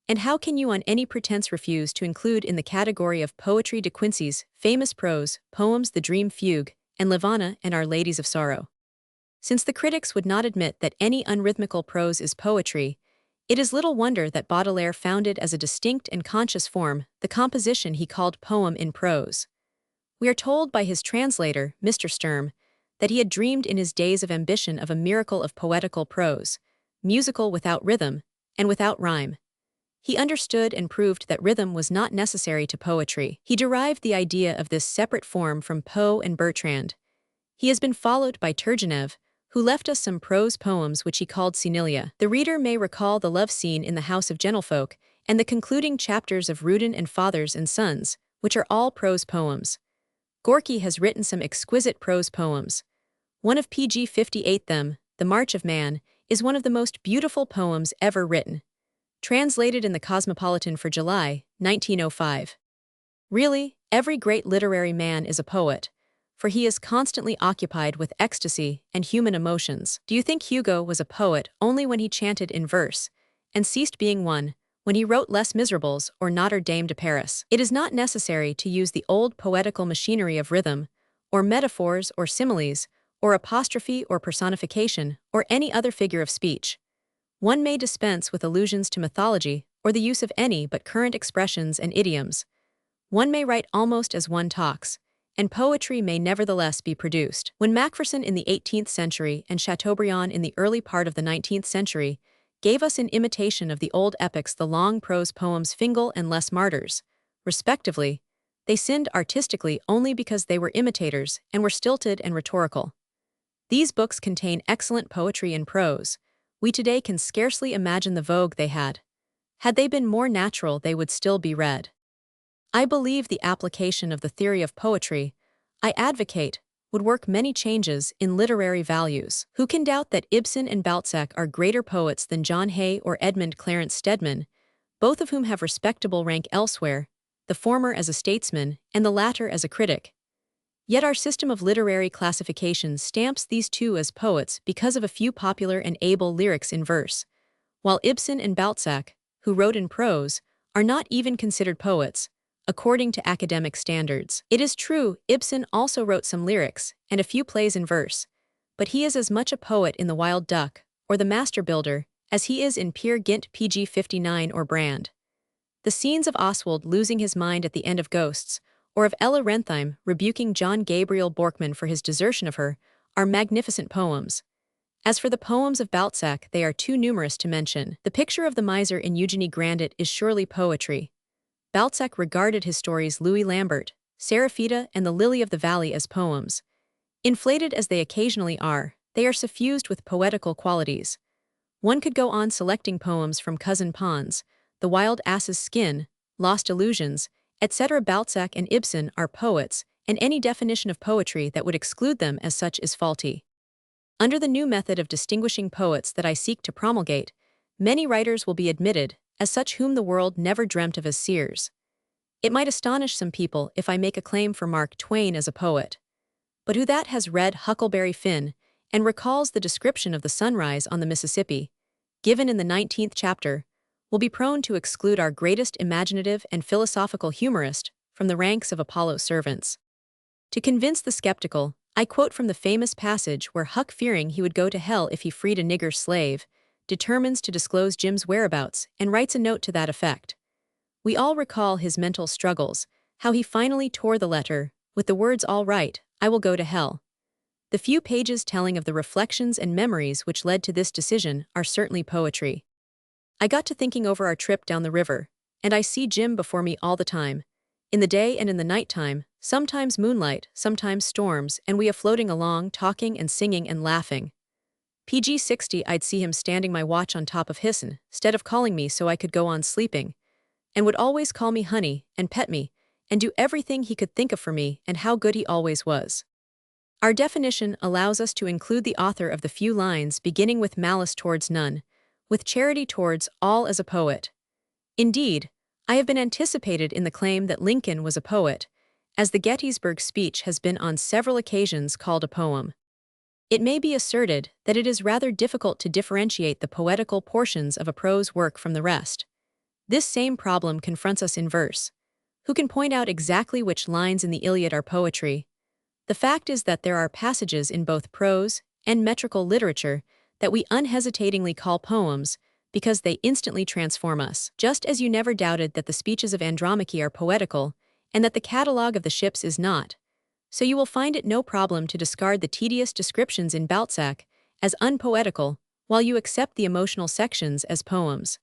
And how can you on any pretense refuse to include in the category of poetry De Quincey's famous prose poems The Dream Fugue and Levana and Our Ladies of Sorrow? Since the critics would not admit that any unrhythmical prose is poetry, it is little wonder that Baudelaire founded as a distinct and conscious form the composition he called poem in prose. We are told by his translator, Mr. Sturm, that he had dreamed in his days of ambition of a miracle of poetical prose, musical without rhythm, and without rhyme. He understood and proved that rhythm was not necessary to poetry. He derived the idea of this separate form from Poe and Bertrand. He has been followed by Turgenev, who left us some prose poems which he called senilia. The reader may recall the love scene in the House of Gentlefolk and the concluding chapters of Rudin and Fathers and Sons, which are all prose poems. Gorky has written some exquisite prose poems. One of pg 58 them, The March of Man, is one of the most beautiful poems ever written. Translated in the Cosmopolitan for July, 1905. Really, every great literary man is a poet, for he is constantly occupied with ecstasy and human emotions. Do you think Hugo was a poet only when he chanted in verse, and ceased being one when he wrote Les Miserables or Notre Dame de Paris? It is not necessary to use the old poetical machinery of rhythm, or metaphors or similes, or apostrophe or personification, or any other figure of speech. One may dispense with allusions to mythology or the use of any but current expressions and idioms. One may write almost as one talks, and poetry may nevertheless be produced. When Macpherson in the 18th century and Chateaubriand in the early part of the 19th century gave us in imitation of the old epics the long prose poems Fingal and Les Martyrs, respectively, they sinned artistically only because they were imitators and were stilted and rhetorical. These books contain excellent poetry in prose. We today can scarcely imagine the vogue they had. Had they been more natural, they would still be read. I believe the application of the theory of poetry I advocate would work many changes in literary values. Who can doubt that Ibsen and Balzac are greater poets than John Hay or Edmund Clarence Stedman, both of whom have respectable rank elsewhere, the former as a statesman and the latter as a critic? Yet our system of literary classification stamps these two as poets because of a few popular and able lyrics in verse, while Ibsen and Balzac, who wrote in prose, are not even considered poets, according to academic standards. It is true, Ibsen also wrote some lyrics and a few plays in verse, but he is as much a poet in The Wild Duck or The Master Builder as he is in Peer Gynt pg 59 or Brand. The scenes of Oswald losing his mind at the end of Ghosts, or of Ella Rentheim rebuking John Gabriel Borkman for his desertion of her, are magnificent poems. As for the poems of Balzac, they are too numerous to mention. The picture of the miser in Eugenie Grandet is surely poetry. Balzac regarded his stories Louis Lambert, Seraphita, and The Lily of the Valley as poems. Inflated as they occasionally are, they are suffused with poetical qualities. One could go on selecting poems from Cousin Pons, The Wild Ass's Skin, Lost Illusions, etc. Balzac and Ibsen are poets, and any definition of poetry that would exclude them as such is faulty. Under the new method of distinguishing poets that I seek to promulgate, many writers will be admitted as such whom the world never dreamt of as seers. It might astonish some people if I make a claim for Mark Twain as a poet. But who that has read Huckleberry Finn and recalls the description of the sunrise on the Mississippi, given in the 19th chapter, will be prone to exclude our greatest imaginative and philosophical humorist from the ranks of Apollo's servants. To convince the skeptical, I quote from the famous passage where Huck, fearing he would go to hell if he freed a nigger slave, determines to disclose Jim's whereabouts and writes a note to that effect. We all recall his mental struggles, how he finally tore the letter, with the words, "All right, I will go to hell." The few pages telling of the reflections and memories which led to this decision are certainly poetry. I got to thinking over our trip down the river, and I see Jim before me all the time. In the day and in the nighttime, sometimes moonlight, sometimes storms, and we are floating along, talking and singing and laughing. PG 60, I'd see him standing my watch on top of his'n, instead of calling me so I could go on sleeping, and would always call me honey, and pet me, and do everything he could think of for me, and how good he always was. Our definition allows us to include the author of the few lines beginning with malice towards none, with charity towards all as a poet. Indeed, I have been anticipated in the claim that Lincoln was a poet, as the Gettysburg speech has been on several occasions called a poem. It may be asserted that it is rather difficult to differentiate the poetical portions of a prose work from the rest. This same problem confronts us in verse. Who can point out exactly which lines in the Iliad are poetry? The fact is that there are passages in both prose and metrical literature that we unhesitatingly call poems because they instantly transform us. Just as you never doubted that the speeches of Andromache are poetical and that the catalogue of the ships is not, so you will find it no problem to discard the tedious descriptions in Balzac as unpoetical while you accept the emotional sections as poems.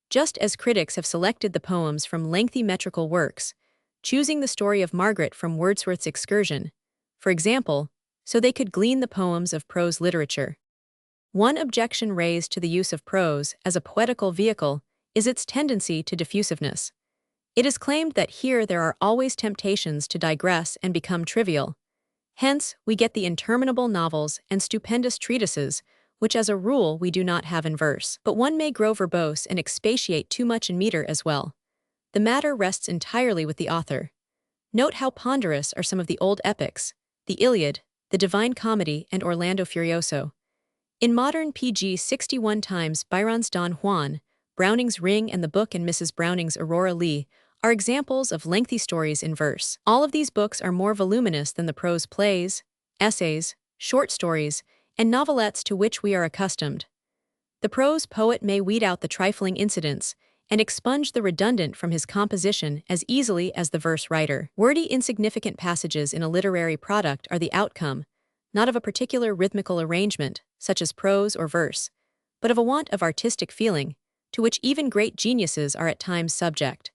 Just as critics have selected the poems from lengthy metrical works, choosing the story of Margaret from Wordsworth's Excursion, for example, so they could glean the poems of prose literature. One objection raised to the use of prose as a poetical vehicle is its tendency to diffusiveness. It is claimed that here there are always temptations to digress and become trivial. Hence, we get the interminable novels and stupendous treatises, which as a rule we do not have in verse. But one may grow verbose and expatiate too much in meter as well. The matter rests entirely with the author. Note how ponderous are some of the old epics, the Iliad, the Divine Comedy, and Orlando Furioso. In modern PG 61 times, Byron's Don Juan, Browning's Ring, and the Book and Mrs. Browning's Aurora Leigh are examples of lengthy stories in verse. All of these books are more voluminous than the prose plays, essays, short stories, and novelettes to which we are accustomed. The prose poet may weed out the trifling incidents and expunge the redundant from his composition as easily as the verse writer. Wordy, insignificant passages in a literary product are the outcome, not of a particular rhythmical arrangement, such as prose or verse, but of a want of artistic feeling, to which even great geniuses are at times subject.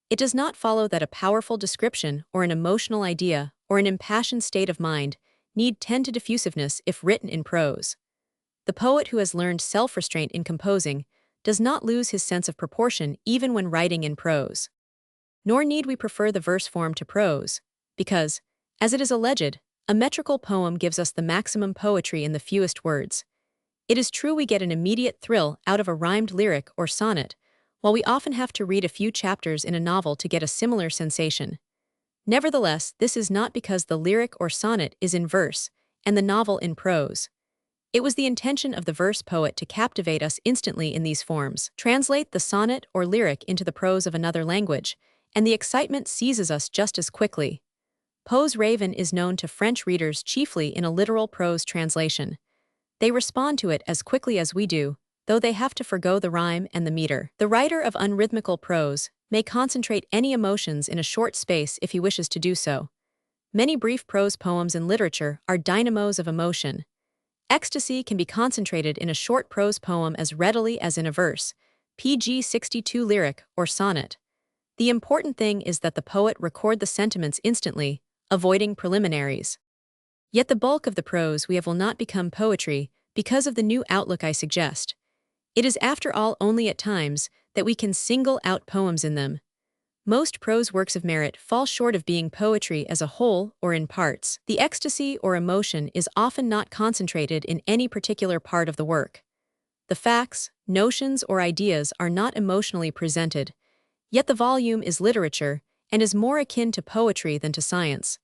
It does not follow that a powerful description or an emotional idea or an impassioned state of mind need tend to diffusiveness if written in prose. The poet who has learned self-restraint in composing does not lose his sense of proportion even when writing in prose. Nor need we prefer the verse form to prose, because, as it is alleged, a metrical poem gives us the maximum poetry in the fewest words. It is true we get an immediate thrill out of a rhymed lyric or sonnet, while we often have to read a few chapters in a novel to get a similar sensation. Nevertheless, this is not because the lyric or sonnet is in verse and the novel in prose. It was the intention of the verse poet to captivate us instantly in these forms. Translate the sonnet or lyric into the prose of another language, and the excitement seizes us just as quickly. Poe's Raven is known to French readers chiefly in a literal prose translation. They respond to it as quickly as we do, though they have to forgo the rhyme and the meter. The writer of unrhythmical prose may concentrate any emotions in a short space if he wishes to do so. Many brief prose poems in literature are dynamos of emotion. Ecstasy can be concentrated in a short prose poem as readily as in a verse, PG 62 lyric or sonnet. The important thing is that the poet record the sentiments instantly, avoiding preliminaries. Yet the bulk of the prose we have will not become poetry because of the new outlook I suggest. It is after all only at times that we can single out poems in them. Most prose works of merit fall short of being poetry as a whole or in parts. The ecstasy or emotion is often not concentrated in any particular part of the work. The facts, notions, or ideas are not emotionally presented, yet the volume is literature, and is more akin to poetry than to science.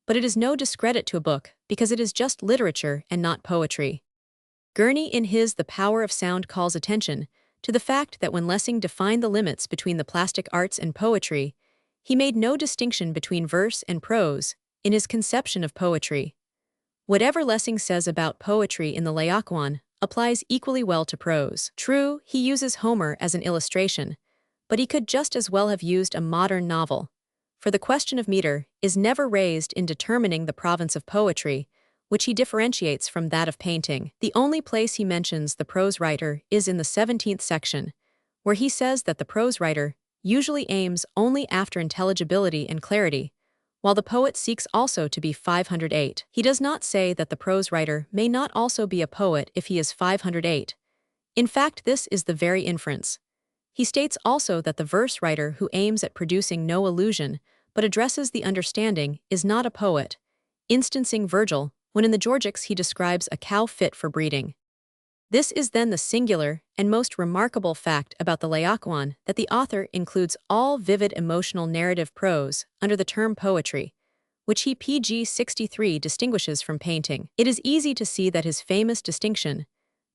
But it is no discredit to a book because it is just literature and not poetry. Gurney in his The Power of Sound calls attention to the fact that when Lessing defined the limits between the plastic arts and poetry, he made no distinction between verse and prose in his conception of poetry. Whatever Lessing says about poetry in the Laocoon applies equally well to prose. True, he uses Homer as an illustration, but he could just as well have used a modern novel, for the question of meter is never raised in determining the province of poetry, which he differentiates from that of painting. The only place he mentions the prose writer is in the 17th section, where he says that the prose writer usually aims only after intelligibility and clarity, while the poet seeks also to be 508. He does not say that the prose writer may not also be a poet if he is 508. In fact, this is the very inference. He states also that the verse writer who aims at producing no illusion but addresses the understanding is not a poet, instancing Virgil, when in the Georgics he describes a cow fit for breeding. This is then the singular and most remarkable fact about the Laocoon, that the author includes all vivid emotional narrative prose under the term poetry, which he pg 63 distinguishes from painting. It is easy to see that his famous distinction,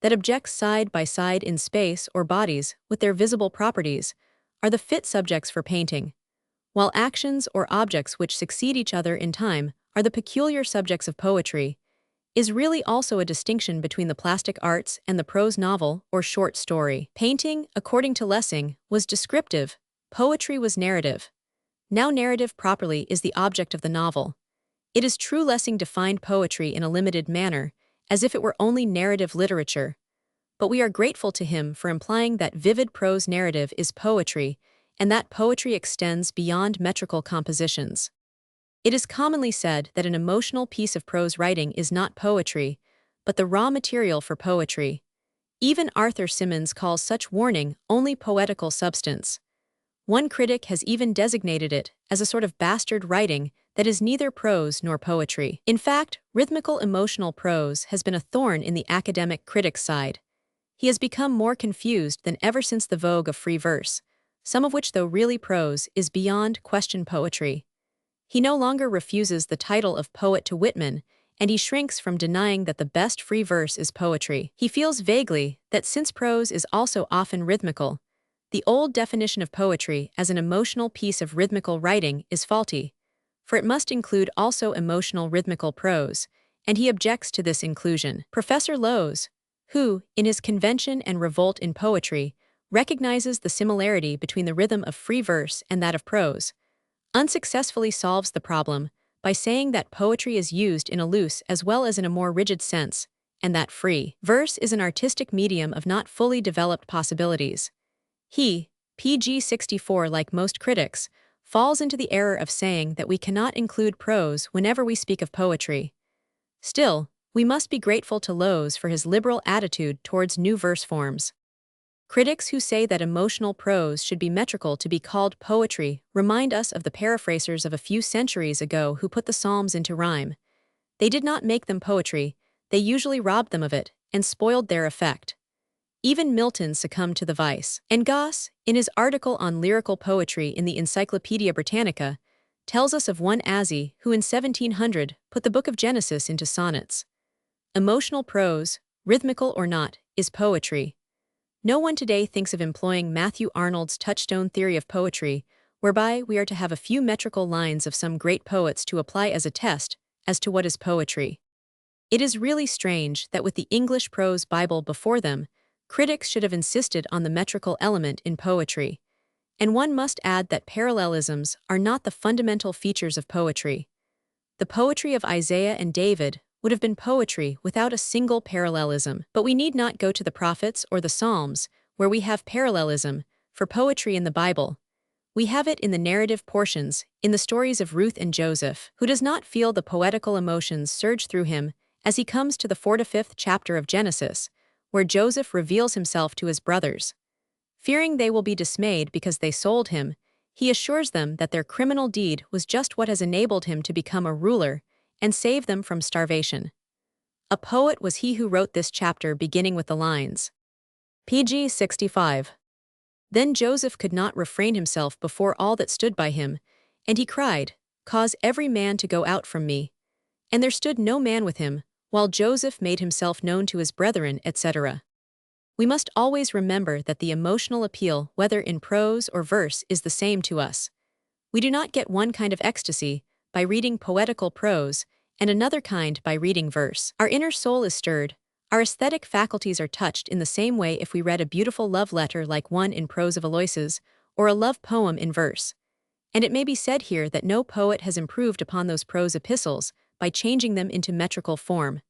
that objects side by side in space or bodies with their visible properties, are the fit subjects for painting, while actions or objects which succeed each other in time are the peculiar subjects of poetry, is really also a distinction between the plastic arts and the prose novel or short story. Painting, according to Lessing, was descriptive, poetry was narrative. Now narrative properly is the object of the novel. It is true Lessing defined poetry in a limited manner, as if it were only narrative literature, but we are grateful to him for implying that vivid prose narrative is poetry, and that poetry extends beyond metrical compositions. It is commonly said that an emotional piece of prose writing is not poetry, but the raw material for poetry. Even Arthur Symons calls such warning only poetical substance. One critic has even designated it as a sort of bastard writing that is neither prose nor poetry. In fact, rhythmical emotional prose has been a thorn in the academic critic's side. He has become more confused than ever since the vogue of free verse, some of which, though really prose, is beyond question poetry. He no longer refuses the title of poet to Whitman, and he shrinks from denying that the best free verse is poetry. He feels vaguely that since prose is also often rhythmical, the old definition of poetry as an emotional piece of rhythmical writing is faulty, for it must include also emotional rhythmical prose, and he objects to this inclusion. Professor Lowes, who, in his Convention and Revolt in Poetry, recognizes the similarity between the rhythm of free verse and that of prose, unsuccessfully solves the problem by saying that poetry is used in a loose as well as in a more rigid sense, and that free verse is an artistic medium of not fully developed possibilities. He, pg 64, like most critics, falls into the error of saying that we cannot include prose whenever we speak of poetry. Still, we must be grateful to Lowes for his liberal attitude towards new verse forms. Critics who say that emotional prose should be metrical to be called poetry remind us of the paraphrasers of a few centuries ago who put the Psalms into rhyme. They did not make them poetry, they usually robbed them of it and spoiled their effect. Even Milton succumbed to the vice. And Goss, in his article on lyrical poetry in the Encyclopaedia Britannica, tells us of one Azzy who in 1700 put the Book of Genesis into sonnets. Emotional prose, rhythmical or not, is poetry. No one today thinks of employing Matthew Arnold's touchstone theory of poetry, whereby we are to have a few metrical lines of some great poets to apply as a test as to what is poetry. It is really strange that with the English prose Bible before them, critics should have insisted on the metrical element in poetry. And one must add that parallelisms are not the fundamental features of poetry. The poetry of Isaiah and David would have been poetry without a single parallelism. But we need not go to the prophets or the Psalms, where we have parallelism, for poetry in the Bible. We have it in the narrative portions, in the stories of Ruth and Joseph. Who does not feel the poetical emotions surge through him as he comes to the 4th to 5th chapter of Genesis, where Joseph reveals himself to his brothers? Fearing they will be dismayed because they sold him, he assures them that their criminal deed was just what has enabled him to become a ruler and save them from starvation. A poet was he who wrote this chapter beginning with the lines, pg 65. Then Joseph could not refrain himself before all that stood by him, And he cried, "Cause every man to go out from me. And there stood no man with him, while Joseph made himself known to his brethren," etc. We must always remember that the emotional appeal, whether in prose or verse, is the same to us. We do not get one kind of ecstasy by reading poetical prose and another kind by reading verse. Our inner soul is stirred, our aesthetic faculties are touched in the same way if we read a beautiful love letter like one in prose of Aloysius or a love poem in verse. And it may be said here that no poet has improved upon those prose epistles by changing them into metrical form.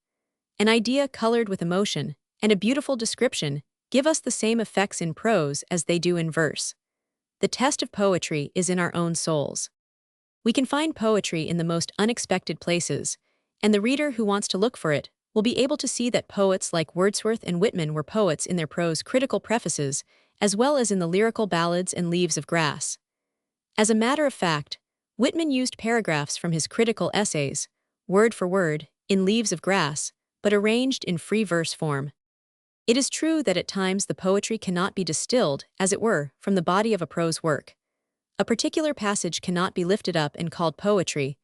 An idea colored with emotion and a beautiful description give us the same effects in prose as they do in verse. The test of poetry is in our own souls. We can find poetry in the most unexpected places, and the reader who wants to look for it will be able to see that poets like Wordsworth and Whitman were poets in their prose critical prefaces, as well as in the lyrical ballads and Leaves of Grass. As a matter of fact, Whitman used paragraphs from his critical essays, word for word, in Leaves of Grass, but arranged in free verse form. It is true that at times the poetry cannot be distilled, as it were, from the body of a prose work. A particular passage cannot be lifted up and called poetry,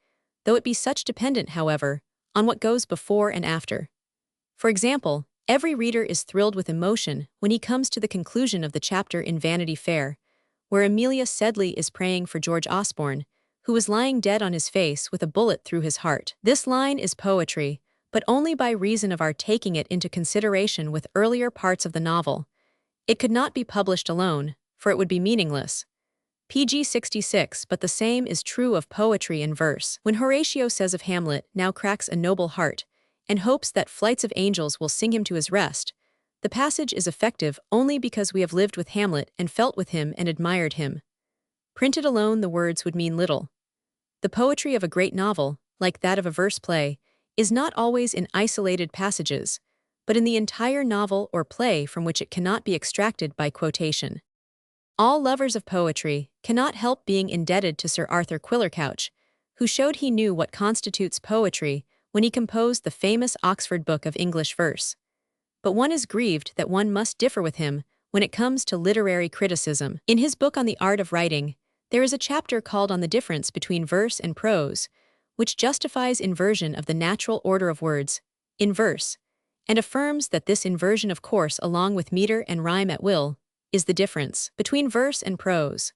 though it be such dependent, however, on what goes before and after. For example, every reader is thrilled with emotion when he comes to the conclusion of the chapter in Vanity Fair, where Amelia Sedley is praying for George Osborne, who was lying dead on his face with a bullet through his heart. This line is poetry, but only by reason of our taking it into consideration with earlier parts of the novel. It could not be published alone, for it would be meaningless. pg 66. But the same is true of poetry in verse. When Horatio says of Hamlet, "Now cracks a noble heart," and hopes that flights of angels will sing him to his rest, the passage is effective only because we have lived with Hamlet and felt with him and admired him. Printed alone, the words would mean little. The poetry of a great novel, like that of a verse play, is not always in isolated passages, but in the entire novel or play from which it cannot be extracted by quotation. All lovers of poetry cannot help being indebted to Sir Arthur Quiller-Couch, who showed he knew what constitutes poetry when he composed the famous Oxford Book of English Verse. But one is grieved that one must differ with him when it comes to literary criticism. In his book on the art of writing, there is a chapter called On the Difference Between Verse and Prose, which justifies inversion of the natural order of words, in verse, and affirms that this inversion of course along with meter and rhyme at will, is the difference between verse and prose.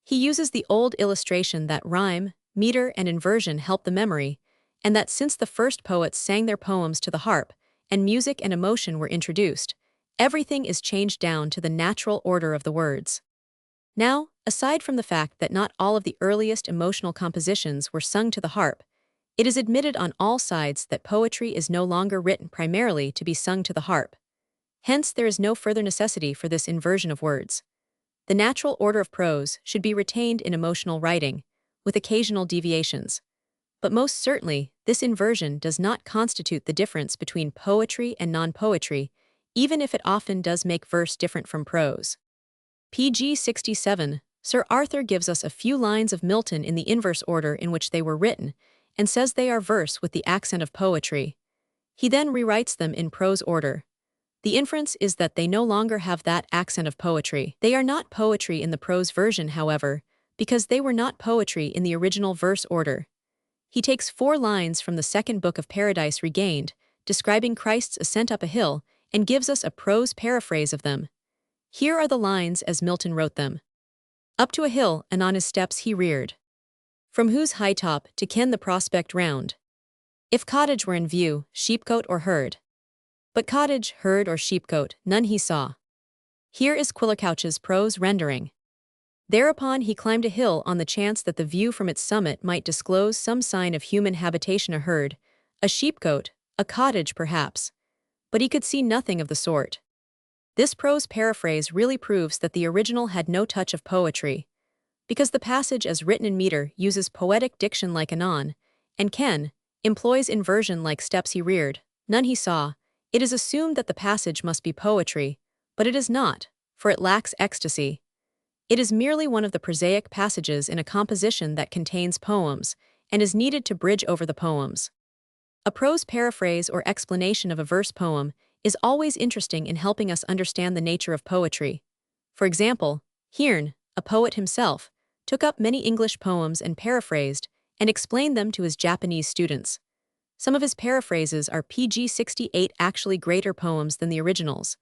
He uses the old illustration that rhyme, meter, and inversion help the memory, and that since the first poets sang their poems to the harp, and music and emotion were introduced, everything is changed down to the natural order of the words. Now, aside from the fact that not all of the earliest emotional compositions were sung to the harp, it is admitted on all sides that poetry is no longer written primarily to be sung to the harp. Hence, there is no further necessity for this inversion of words. The natural order of prose should be retained in emotional writing, with occasional deviations. But most certainly, this inversion does not constitute the difference between poetry and non-poetry, even if it often does make verse different from prose. pg 67. Sir Arthur gives us a few lines of Milton in the inverse order in which they were written, and says they are verse with the accent of poetry. He then rewrites them in prose order. The inference is that they no longer have that accent of poetry. They are not poetry in the prose version, however, because they were not poetry in the original verse order. He takes 4 lines from the second book of Paradise Regained, describing Christ's ascent up a hill, and gives us a prose paraphrase of them. Here are the lines as Milton wrote them. Up to a hill, and on his steps he reared, from whose high top to ken the prospect round. If cottage were in view, sheepcote or herd. But cottage, herd, or sheepcote, none he saw. Here is Quiller-Couch's prose rendering. Thereupon he climbed a hill on the chance that the view from its summit might disclose some sign of human habitation, a herd, a sheepcote, a cottage perhaps. But he could see nothing of the sort. This prose paraphrase really proves that the original had no touch of poetry, because the passage as written in meter uses poetic diction like anon, and ken, employs inversion like steps he reared, none he saw. It is assumed that the passage must be poetry, but it is not, for it lacks ecstasy. It is merely one of the prosaic passages in a composition that contains poems, and is needed to bridge over the poems. A prose paraphrase or explanation of a verse poem is always interesting in helping us understand the nature of poetry. For example, Hearn, a poet himself, took up many English poems and paraphrased and explained them to his Japanese students. Some of his paraphrases are pg 68 actually greater poems than the originals.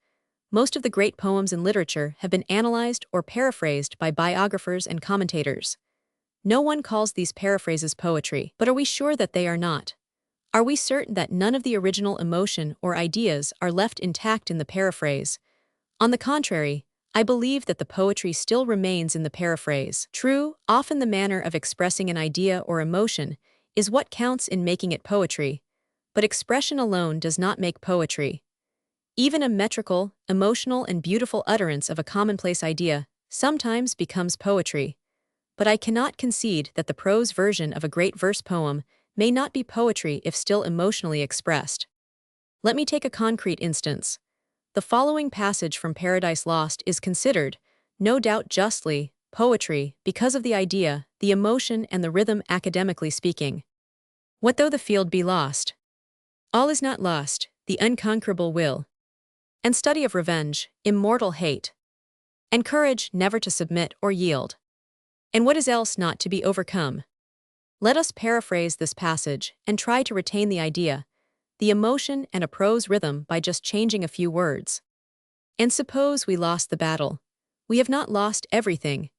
Most of the great poems in literature have been analyzed or paraphrased by biographers and commentators. No one calls these paraphrases poetry, but are we sure that they are not? Are we certain that none of the original emotion or ideas are left intact in the paraphrase? On the contrary, I believe that the poetry still remains in the paraphrase. True, often the manner of expressing an idea or emotion is what counts in making it poetry, but expression alone does not make poetry. Even a metrical, emotional, and beautiful utterance of a commonplace idea sometimes becomes poetry. But I cannot concede that the prose version of a great verse poem may not be poetry if still emotionally expressed. Let me take a concrete instance. The following passage from Paradise Lost is considered, no doubt justly, poetry because of the idea, the emotion, and the rhythm academically speaking. What though the field be lost? All is not lost, the unconquerable will. And study of revenge, immortal hate. And courage never to submit or yield. And what is else not to be overcome? Let us paraphrase this passage and try to retain the idea, the emotion and a prose rhythm by just changing a few words. And suppose we lost the battle. We have not lost everything.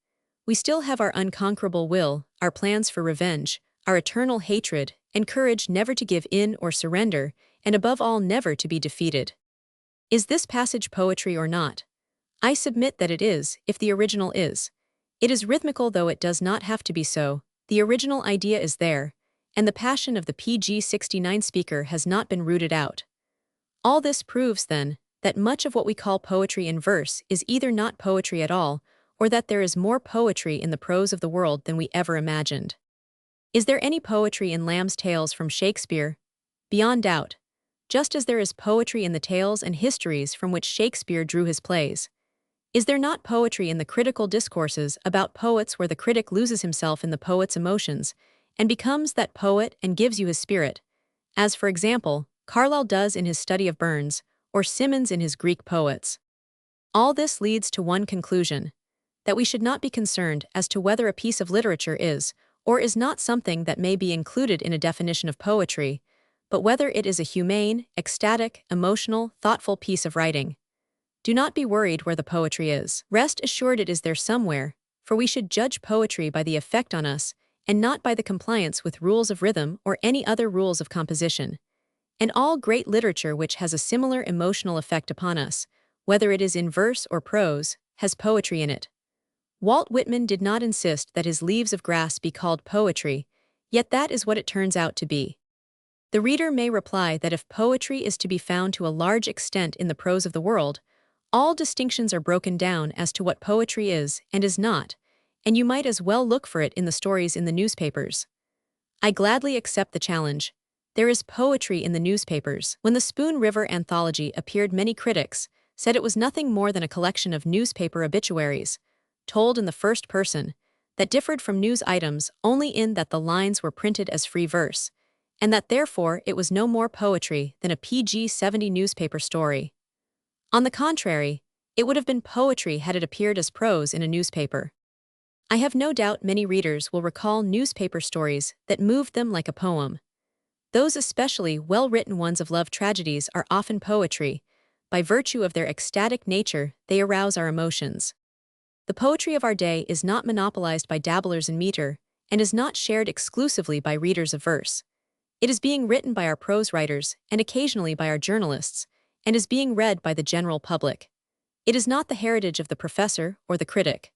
We still have our unconquerable will, our plans for revenge, our eternal hatred, and courage never to give in or surrender, and above all never to be defeated. Is this passage poetry or not? I submit that it is, if the original is. It is rhythmical though it does not have to be so, the original idea is there, and the passion of the pg 69 speaker has not been rooted out. All this proves, then, that much of what we call poetry in verse is either not poetry at all, or that there is more poetry in the prose of the world than we ever imagined. Is there any poetry in Lamb's Tales from Shakespeare? Beyond doubt. Just as there is poetry in the tales and histories from which Shakespeare drew his plays. Is there not poetry in the critical discourses about poets where the critic loses himself in the poet's emotions and becomes that poet and gives you his spirit, as, for example, Carlyle does in his study of Burns, or Symonds in his Greek poets? All this leads to one conclusion, that we should not be concerned as to whether a piece of literature is or is not something that may be included in a definition of poetry, but whether it is a humane, ecstatic, emotional, thoughtful piece of writing. Do not be worried where the poetry is. Rest assured it is there somewhere, for we should judge poetry by the effect on us, and not by the compliance with rules of rhythm or any other rules of composition. And all great literature which has a similar emotional effect upon us, whether it is in verse or prose, has poetry in it. Walt Whitman did not insist that his Leaves of Grass be called poetry, yet that is what it turns out to be. The reader may reply that if poetry is to be found to a large extent in the prose of the world, all distinctions are broken down as to what poetry is and is not, and you might as well look for it in the stories in the newspapers. I gladly accept the challenge. There is poetry in the newspapers. When the Spoon River anthology appeared, many critics said it was nothing more than a collection of newspaper obituaries, told in the first person, that differed from news items only in that the lines were printed as free verse, and that therefore it was no more poetry than a PG 70 newspaper story. On the contrary, it would have been poetry had it appeared as prose in a newspaper. I have no doubt many readers will recall newspaper stories that moved them like a poem. Those especially well-written ones of love tragedies are often poetry. By virtue of their ecstatic nature, they arouse our emotions. The poetry of our day is not monopolized by dabblers in meter, and is not shared exclusively by readers of verse. It is being written by our prose writers, and occasionally by our journalists, and is being read by the general public. It is not the heritage of the professor or the critic.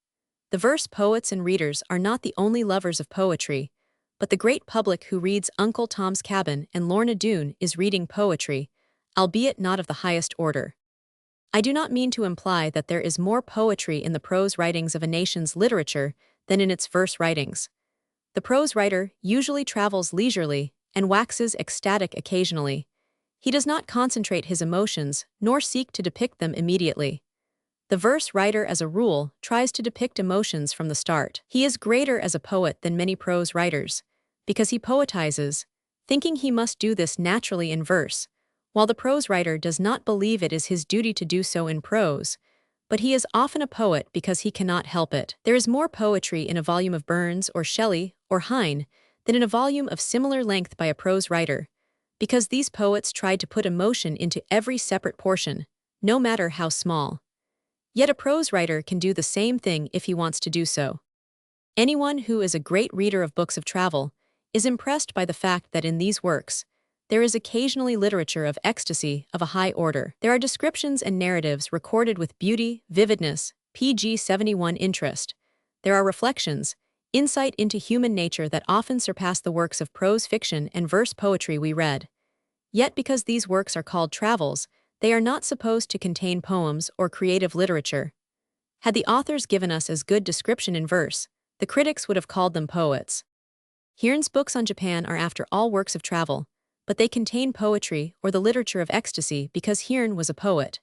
The verse poets and readers are not the only lovers of poetry, but the great public who reads Uncle Tom's Cabin and Lorna Doone is reading poetry, albeit not of the highest order. I do not mean to imply that there is more poetry in the prose writings of a nation's literature than in its verse writings. The prose writer usually travels leisurely and waxes ecstatic occasionally. He does not concentrate his emotions nor seek to depict them immediately. The verse writer, as a rule, tries to depict emotions from the start. He is greater as a poet than many prose writers, because he poetizes, thinking he must do this naturally in verse, while the prose writer does not believe it is his duty to do so in prose, but he is often a poet because he cannot help it. There is more poetry in a volume of Burns or Shelley or Heine than in a volume of similar length by a prose writer, because these poets tried to put emotion into every separate portion, no matter how small. Yet a prose writer can do the same thing if he wants to do so. Anyone who is a great reader of books of travel is impressed by the fact that in these works, there is occasionally literature of ecstasy of a high order. There are descriptions and narratives recorded with beauty, vividness, PG 71 interest. There are reflections, insight into human nature that often surpass the works of prose fiction and verse poetry we read. Yet because these works are called travels, they are not supposed to contain poems or creative literature. Had the authors given us as good description in verse, the critics would have called them poets. Hearn's books on Japan are after all works of travel, but they contain poetry or the literature of ecstasy because Hearn was a poet.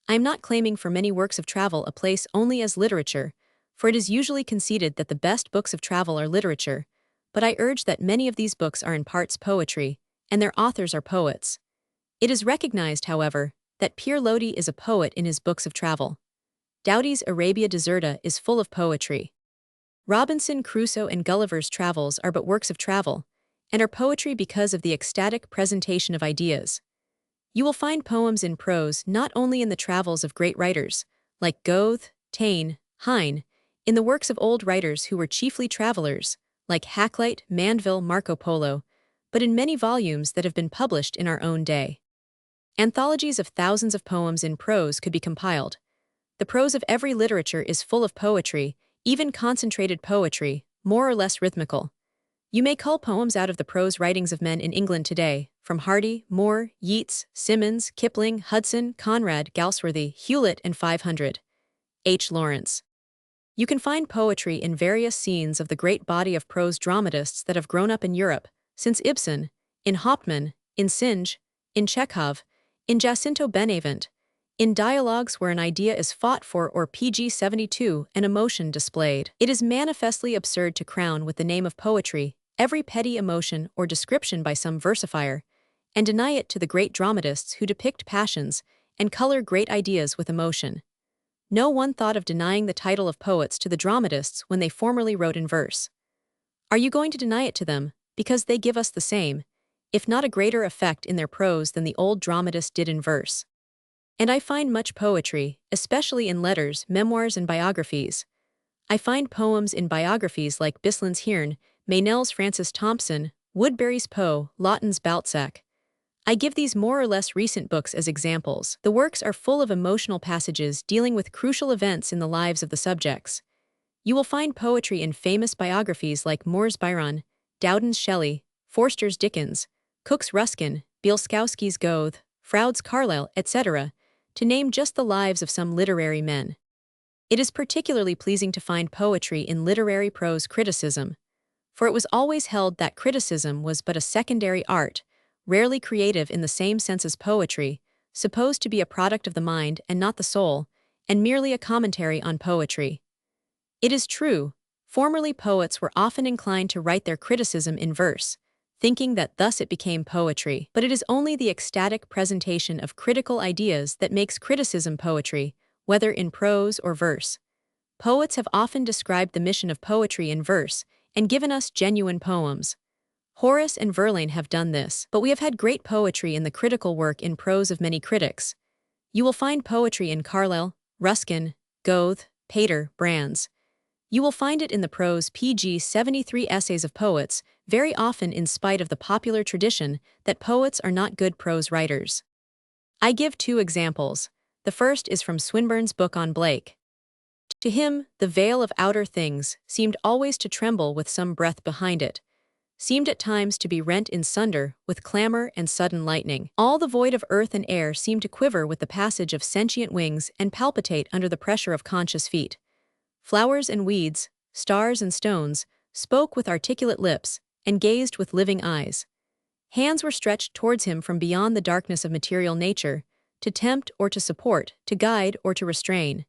I am not claiming for many works of travel a place only as literature, for it is usually conceded that the best books of travel are literature, but I urge that many of these books are in parts poetry, and their authors are poets. It is recognized, however, that Pierre Lodi is a poet in his books of travel. Doughty's Arabia Deserta is full of poetry. Robinson Crusoe and Gulliver's Travels are but works of travel, and are poetry because of the ecstatic presentation of ideas. You will find poems in prose not only in the travels of great writers, like Goethe, Taine, Heine, in the works of old writers who were chiefly travelers, like Hakluyt, Mandeville, Marco Polo, but in many volumes that have been published in our own day. Anthologies of thousands of poems in prose could be compiled. The prose of every literature is full of poetry, even concentrated poetry, more or less rhythmical. You may cull poems out of the prose writings of men in England today, from Hardy, Moore, Yeats, Symonds, Kipling, Hudson, Conrad, Galsworthy, Hewlett, and 500. H. Lawrence. You can find poetry in various scenes of the great body of prose dramatists that have grown up in Europe, since Ibsen, in Hauptmann, in Synge, in Chekhov, in Jacinto Benavent, in dialogues where an idea is fought for or PG 72 and emotion displayed. It is manifestly absurd to crown with the name of poetry every petty emotion or description by some versifier, and deny it to the great dramatists who depict passions and color great ideas with emotion. No one thought of denying the title of poets to the dramatists when they formerly wrote in verse. Are you going to deny it to them, because they give us the same, if not a greater effect in their prose than the old dramatist did in verse? And I find much poetry, especially in letters, memoirs, and biographies. I find poems in biographies like Bisland's Hearn, Meynell's Francis Thompson, Woodbury's Poe, Lawton's Balzac. I give these more or less recent books as examples. The works are full of emotional passages dealing with crucial events in the lives of the subjects. You will find poetry in famous biographies like Moore's Byron, Dowden's Shelley, Forster's Dickens, Cook's Ruskin, Bielskowski's Goethe, Froude's Carlyle, etc., to name just the lives of some literary men. It is particularly pleasing to find poetry in literary prose criticism, for it was always held that criticism was but a secondary art, rarely creative in the same sense as poetry, supposed to be a product of the mind and not the soul, and merely a commentary on poetry. It is true, formerly poets were often inclined to write their criticism in verse, thinking that thus it became poetry. But it is only the ecstatic presentation of critical ideas that makes criticism poetry, whether in prose or verse. Poets have often described the mission of poetry in verse and given us genuine poems. Horace and Verlaine have done this, but we have had great poetry in the critical work in prose of many critics. You will find poetry in Carlyle, Ruskin, Goethe, Pater, Brandes. You will find it in the prose PG 73 essays of poets, very often in spite of the popular tradition that poets are not good prose writers. I give two examples. The first is from Swinburne's book on Blake. To him, the veil of outer things seemed always to tremble with some breath behind it, seemed at times to be rent in sunder with clamor and sudden lightning. All the void of earth and air seemed to quiver with the passage of sentient wings and palpitate under the pressure of conscious feet. Flowers and weeds, stars and stones, spoke with articulate lips and gazed with living eyes. Hands were stretched towards him from beyond the darkness of material nature, to tempt or to support, to guide or to restrain.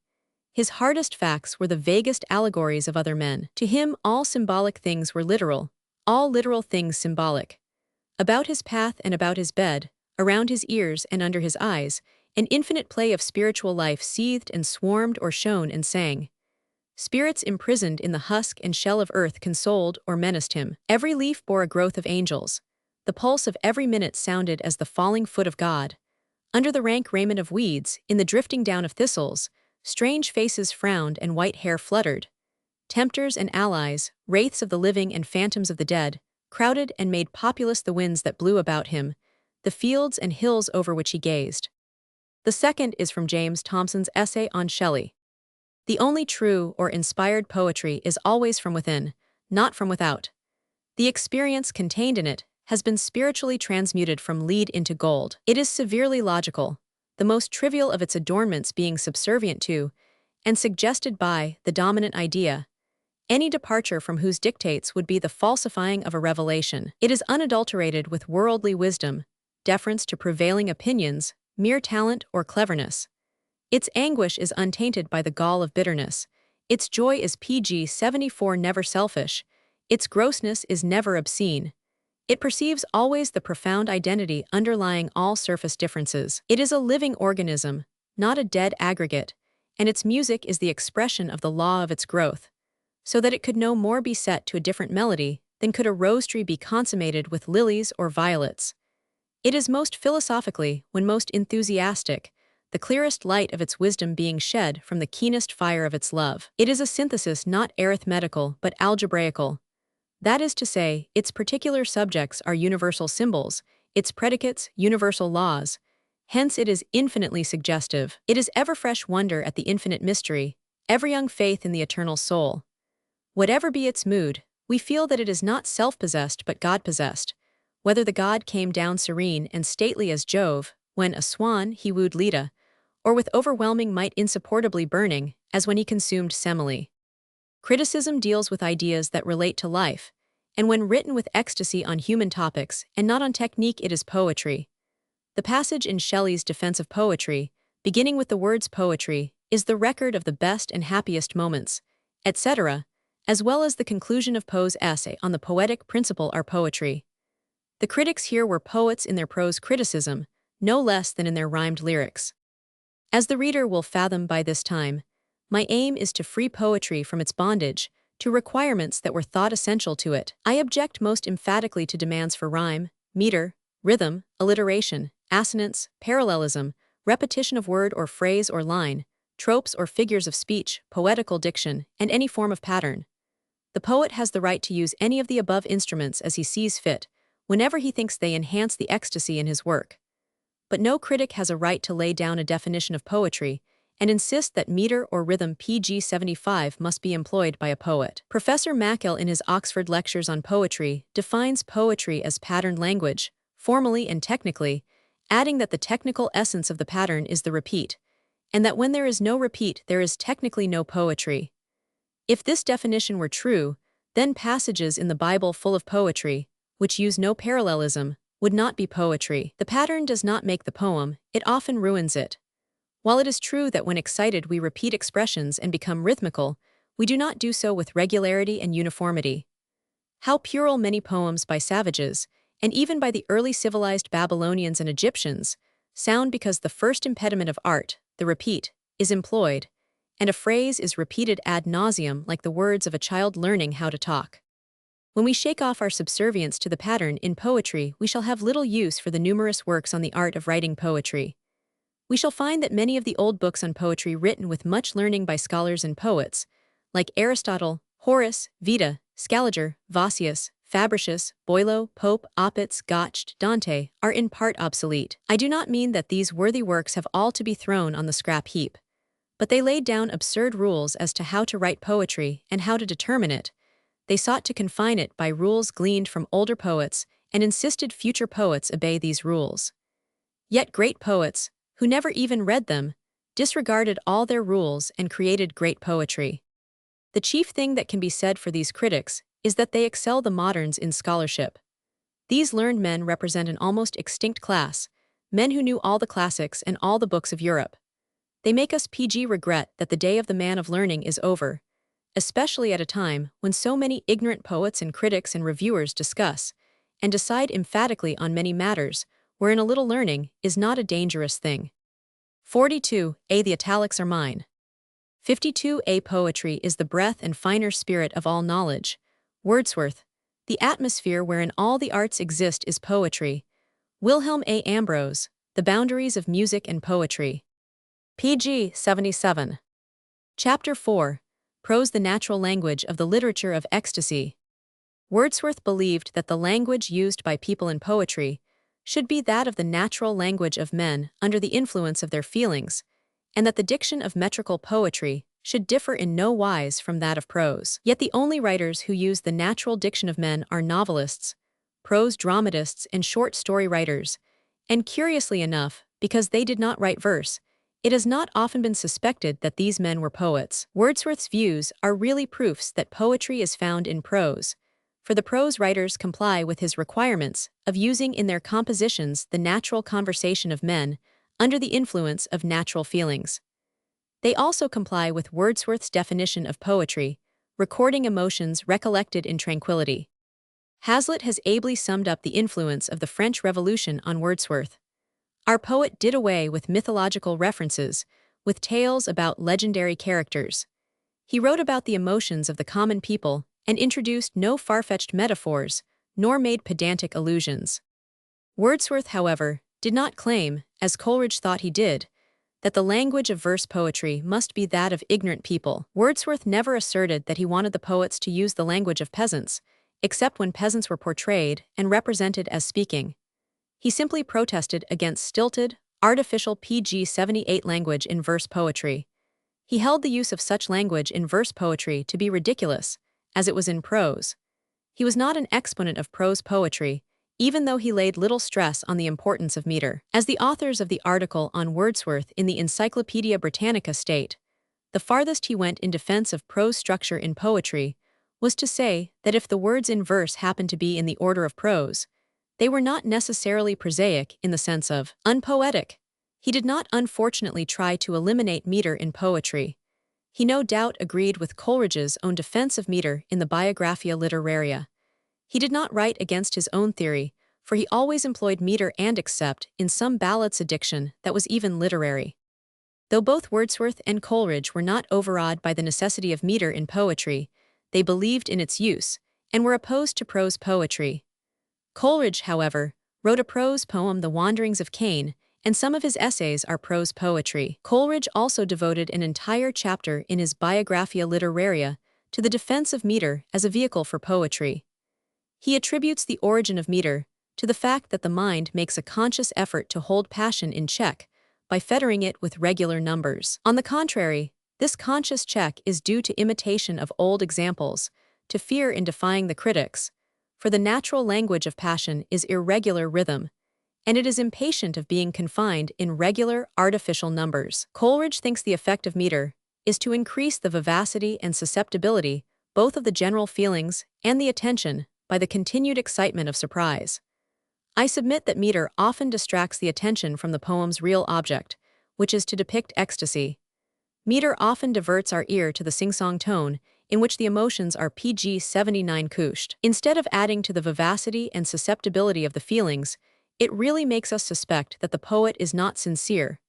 His hardest facts were the vaguest allegories of other men. To him all symbolic things were literal, all literal things symbolic. About his path and about his bed, around his ears and under his eyes, an infinite play of spiritual life seethed and swarmed or shone and sang. Spirits imprisoned in the husk and shell of earth consoled or menaced him. Every leaf bore a growth of angels. The pulse of every minute sounded as the falling foot of God. Under the rank raiment of weeds, in the drifting down of thistles, strange faces frowned and white hair fluttered. Tempters and allies, wraiths of the living and phantoms of the dead, crowded and made populous the winds that blew about him, the fields and hills over which he gazed. The second is from James Thomson's essay on Shelley. The only true or inspired poetry is always from within, not from without. The experience contained in it has been spiritually transmuted from lead into gold. It is severely logical, the most trivial of its adornments being subservient to, and suggested by, the dominant idea, any departure from whose dictates would be the falsifying of a revelation. It is unadulterated with worldly wisdom, deference to prevailing opinions, mere talent or cleverness. Its anguish is untainted by the gall of bitterness. Its joy is PG-74 never selfish. Its grossness is never obscene. It perceives always the profound identity underlying all surface differences. It is a living organism, not a dead aggregate, and its music is the expression of the law of its growth, so that it could no more be set to a different melody than could a rose tree be consummated with lilies or violets. It is most philosophically, when most enthusiastic, the clearest light of its wisdom being shed from the keenest fire of its love. It is a synthesis not arithmetical but algebraical. That is to say, its particular subjects are universal symbols, its predicates universal laws. Hence it is infinitely suggestive. It is ever fresh wonder at the infinite mystery, ever young faith in the eternal soul. Whatever be its mood, we feel that it is not self-possessed but God-possessed, whether the god came down serene and stately as Jove, when a swan he wooed Leda, or with overwhelming might insupportably burning, as when he consumed Semele. Criticism deals with ideas that relate to life, and when written with ecstasy on human topics and not on technique, it is poetry. The passage in Shelley's Defense of Poetry, beginning with the words poetry, is the record of the best and happiest moments, etc., as well as the conclusion of Poe's essay on the poetic principle are poetry. The critics here were poets in their prose criticism, no less than in their rhymed lyrics. As the reader will fathom by this time, my aim is to free poetry from its bondage to requirements that were thought essential to it. I object most emphatically to demands for rhyme, meter, rhythm, alliteration, assonance, parallelism, repetition of word or phrase or line, tropes or figures of speech, poetical diction, and any form of pattern. The poet has the right to use any of the above instruments as he sees fit, whenever he thinks they enhance the ecstasy in his work. But no critic has a right to lay down a definition of poetry and insist that meter or rhythm PG-75 must be employed by a poet. Professor Mackell in his Oxford Lectures on Poetry defines poetry as patterned language, formally and technically, adding that the technical essence of the pattern is the repeat, and that when there is no repeat there is technically no poetry. If this definition were true, then passages in the Bible full of poetry, which use no parallelism, would not be poetry. The pattern does not make the poem, it often ruins it. While it is true that when excited we repeat expressions and become rhythmical, we do not do so with regularity and uniformity. How puerile many poems by savages, and even by the early civilized Babylonians and Egyptians, sound because the first impediment of art, the repeat, is employed, and a phrase is repeated ad nauseum like the words of a child learning how to talk. When we shake off our subservience to the pattern in poetry, we shall have little use for the numerous works on the art of writing poetry. We shall find that many of the old books on poetry written with much learning by scholars and poets, like Aristotle, Horace, Vita, Scaliger, Vossius, Fabricius, Boileau, Pope, Opitz, Goethe, Dante, are in part obsolete. I do not mean that these worthy works have all to be thrown on the scrap heap, but they laid down absurd rules as to how to write poetry and how to determine it. They sought to confine it by rules gleaned from older poets and insisted future poets obey these rules. Yet great poets, who never even read them, disregarded all their rules and created great poetry. The chief thing that can be said for these critics is that they excel the moderns in scholarship. These learned men represent an almost extinct class, men who knew all the classics and all the books of Europe. They make us PG regret that the day of the man of learning is over, especially at a time when so many ignorant poets and critics and reviewers discuss and decide emphatically on many matters wherein a little learning is not a dangerous thing. 42a. The italics are mine. 52a. Poetry is the breath and finer spirit of all knowledge. Wordsworth. The atmosphere wherein all the arts exist is poetry. Wilhelm A. Ambrose. The boundaries of music and poetry. pg 77. Chapter 4. Prose, the natural language of the literature of ecstasy. Wordsworth believed that the language used by people in poetry should be that of the natural language of men under the influence of their feelings, and that the diction of metrical poetry should differ in no wise from that of prose. Yet the only writers who use the natural diction of men are novelists, prose dramatists, and short story writers, and curiously enough, because they did not write verse, it has not often been suspected that these men were poets. Wordsworth's views are really proofs that poetry is found in prose, for the prose writers comply with his requirements of using in their compositions the natural conversation of men under the influence of natural feelings. They also comply with Wordsworth's definition of poetry, recording emotions recollected in tranquility. Hazlitt has ably summed up the influence of the French Revolution on Wordsworth. Our poet did away with mythological references, with tales about legendary characters. He wrote about the emotions of the common people and introduced no far-fetched metaphors, nor made pedantic allusions. Wordsworth, however, did not claim, as Coleridge thought he did, that the language of verse poetry must be that of ignorant people. Wordsworth never asserted that he wanted the poets to use the language of peasants, except when peasants were portrayed and represented as speaking. He simply protested against stilted, artificial pg 78 language in verse poetry. He held the use of such language in verse poetry to be ridiculous, as it was in prose. He was not an exponent of prose poetry, even though he laid little stress on the importance of meter. As the authors of the article on Wordsworth in the Encyclopaedia Britannica state, the farthest he went in defense of prose structure in poetry was to say that if the words in verse happened to be in the order of prose, they were not necessarily prosaic in the sense of unpoetic. He did not unfortunately try to eliminate meter in poetry. He no doubt agreed with Coleridge's own defense of meter in the Biographia Literaria. He did not write against his own theory, for he always employed meter and accept in some ballads diction that was even literary. Though both Wordsworth and Coleridge were not overawed by the necessity of meter in poetry, they believed in its use, and were opposed to prose poetry. Coleridge, however, wrote a prose poem, The Wanderings of Cain, and some of his essays are prose poetry. Coleridge also devoted an entire chapter in his Biographia Literaria to the defense of meter as a vehicle for poetry. He attributes the origin of meter to the fact that the mind makes a conscious effort to hold passion in check by fettering it with regular numbers. On the contrary, this conscious check is due to imitation of old examples, to fear in defying the critics, for the natural language of passion is irregular rhythm, and it is impatient of being confined in regular, artificial numbers. Coleridge thinks the effect of meter is to increase the vivacity and susceptibility both of the general feelings and the attention by the continued excitement of surprise. I submit that meter often distracts the attention from the poem's real object, which is to depict ecstasy. Meter often diverts our ear to the sing-song tone in which the emotions are pg 79 couched. Instead of adding to the vivacity and susceptibility of the feelings, it really makes us suspect that the poet is not sincere,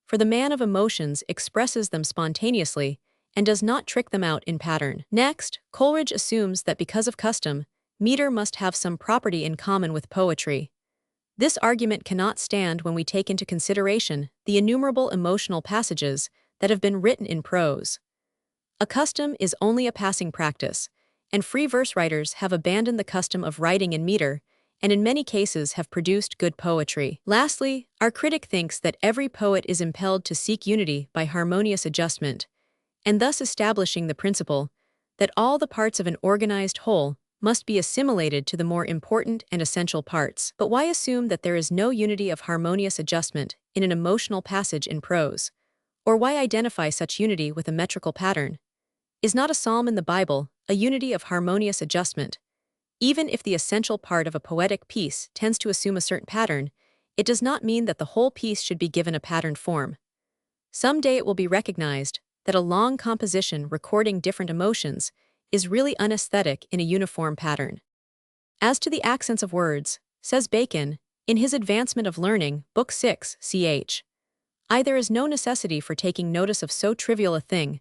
for the man of emotions expresses them spontaneously and does not trick them out in pattern. Next, Coleridge assumes that because of custom, meter must have some property in common with poetry. This argument cannot stand when we take into consideration the innumerable emotional passages that have been written in prose. A custom is only a passing practice, and free verse writers have abandoned the custom of writing in meter, and in many cases have produced good poetry. Lastly, our critic thinks that every poet is impelled to seek unity by harmonious adjustment, and thus establishing the principle that all the parts of an organized whole must be assimilated to the more important and essential parts. But why assume that there is no unity of harmonious adjustment in an emotional passage in prose? Or why identify such unity with a metrical pattern? Is not a psalm in the Bible a unity of harmonious adjustment? Even if the essential part of a poetic piece tends to assume a certain pattern, it does not mean that the whole piece should be given a patterned form. Someday it will be recognized that a long composition recording different emotions is really unaesthetic in a uniform pattern. As to the accents of words, says Bacon, in his Advancement of Learning, Book 6, ch. There is no necessity for taking notice of so trivial a thing,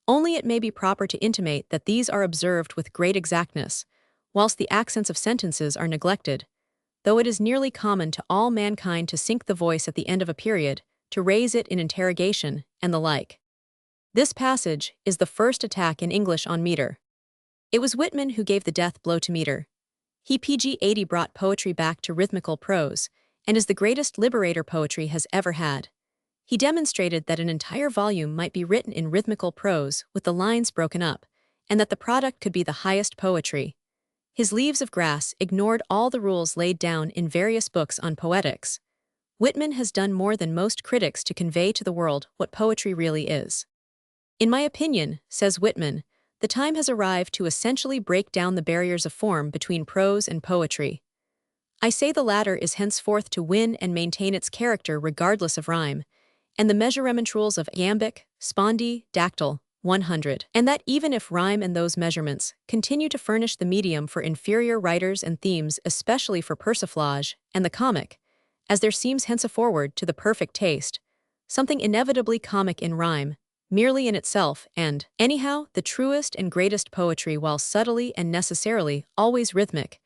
only it may be proper to intimate that these are observed with great exactness, whilst the accents of sentences are neglected, though it is nearly common to all mankind to sink the voice at the end of a period, to raise it in interrogation, and the like. This passage is the first attack in English on meter. It was Whitman who gave the death blow to meter. He pg-80 brought poetry back to rhythmical prose, and is the greatest liberator poetry has ever had. He demonstrated that an entire volume might be written in rhythmical prose with the lines broken up, and that the product could be the highest poetry. His Leaves of Grass ignored all the rules laid down in various books on poetics. Whitman has done more than most critics to convey to the world what poetry really is. In my opinion, says Whitman, the time has arrived to essentially break down the barriers of form between prose and poetry. I say the latter is henceforth to win and maintain its character regardless of rhyme, and the measurement rules of iambic, spondee, dactyl, 100, and that even if rhyme and those measurements continue to furnish the medium for inferior writers and themes, especially for persiflage and the comic, as there seems henceforward to the perfect taste, something inevitably comic in rhyme, merely in itself, and, anyhow, the truest and greatest poetry, while subtly and necessarily always rhythmic,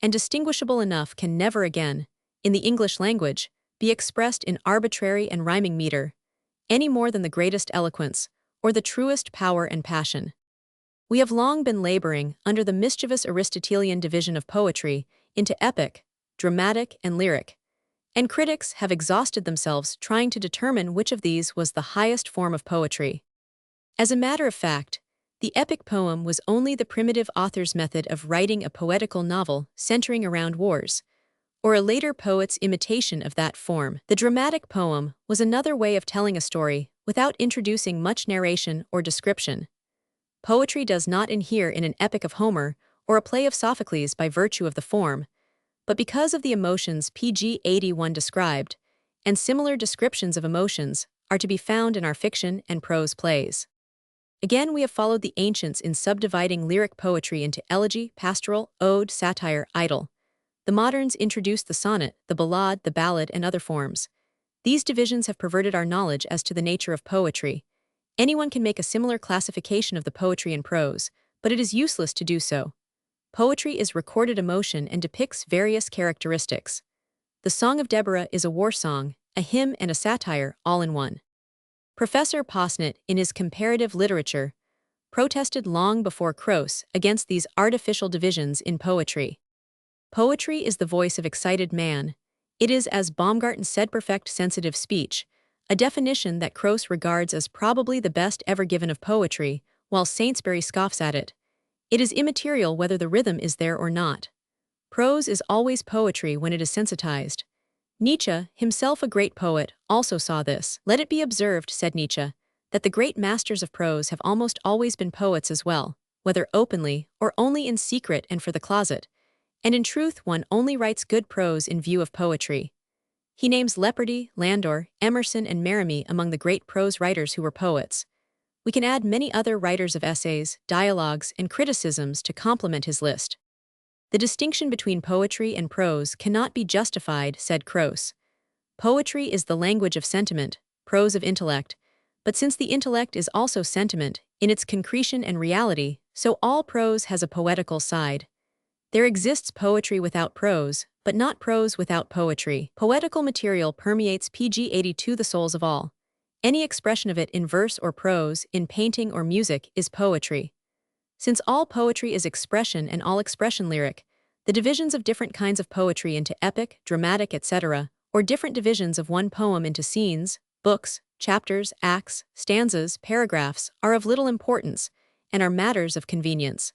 and distinguishable enough, can never again, in the English language, be expressed in arbitrary and rhyming meter, any more than the greatest eloquence, or the truest power and passion. We have long been laboring under the mischievous Aristotelian division of poetry into epic, dramatic, and lyric, and critics have exhausted themselves trying to determine which of these was the highest form of poetry. As a matter of fact, the epic poem was only the primitive author's method of writing a poetical novel centering around wars, or a later poet's imitation of that form. The dramatic poem was another way of telling a story without introducing much narration or description. Poetry does not inhere in an epic of Homer or a play of Sophocles by virtue of the form, but because of the emotions pg-81 described, and similar descriptions of emotions are to be found in our fiction and prose plays. Again, we have followed the ancients in subdividing lyric poetry into elegy, pastoral, ode, satire, idyll. The moderns introduced the sonnet, the ballade, the ballad, and other forms. These divisions have perverted our knowledge as to the nature of poetry. Anyone can make a similar classification of the poetry in prose, but it is useless to do so. Poetry is recorded emotion and depicts various characteristics. The Song of Deborah is a war song, a hymn, and a satire, all in one. Professor Posnett, in his Comparative Literature, protested long before Croce against these artificial divisions in poetry. Poetry is the voice of excited man. It is, as Baumgarten said, perfect sensitive speech, a definition that Croce regards as probably the best ever given of poetry, while Saintsbury scoffs at it. It is immaterial whether the rhythm is there or not. Prose is always poetry when it is sensitized. Nietzsche, himself a great poet, also saw this. Let it be observed, said Nietzsche, that the great masters of prose have almost always been poets as well, whether openly or only in secret and for the closet. And in truth, one only writes good prose in view of poetry. He names Leopardi, Landor, Emerson, and Merimee among the great prose writers who were poets. We can add many other writers of essays, dialogues, and criticisms to complement his list. The distinction between poetry and prose cannot be justified, said Croce. Poetry is the language of sentiment, prose of intellect, but since the intellect is also sentiment, in its concretion and reality, so all prose has a poetical side. There exists poetry without prose, but not prose without poetry. Poetical material permeates pg-82 the souls of all. Any expression of it in verse or prose, in painting or music, is poetry. Since all poetry is expression and all expression lyric, the divisions of different kinds of poetry into epic, dramatic, etc., or different divisions of one poem into scenes, books, chapters, acts, stanzas, paragraphs, are of little importance, and are matters of convenience.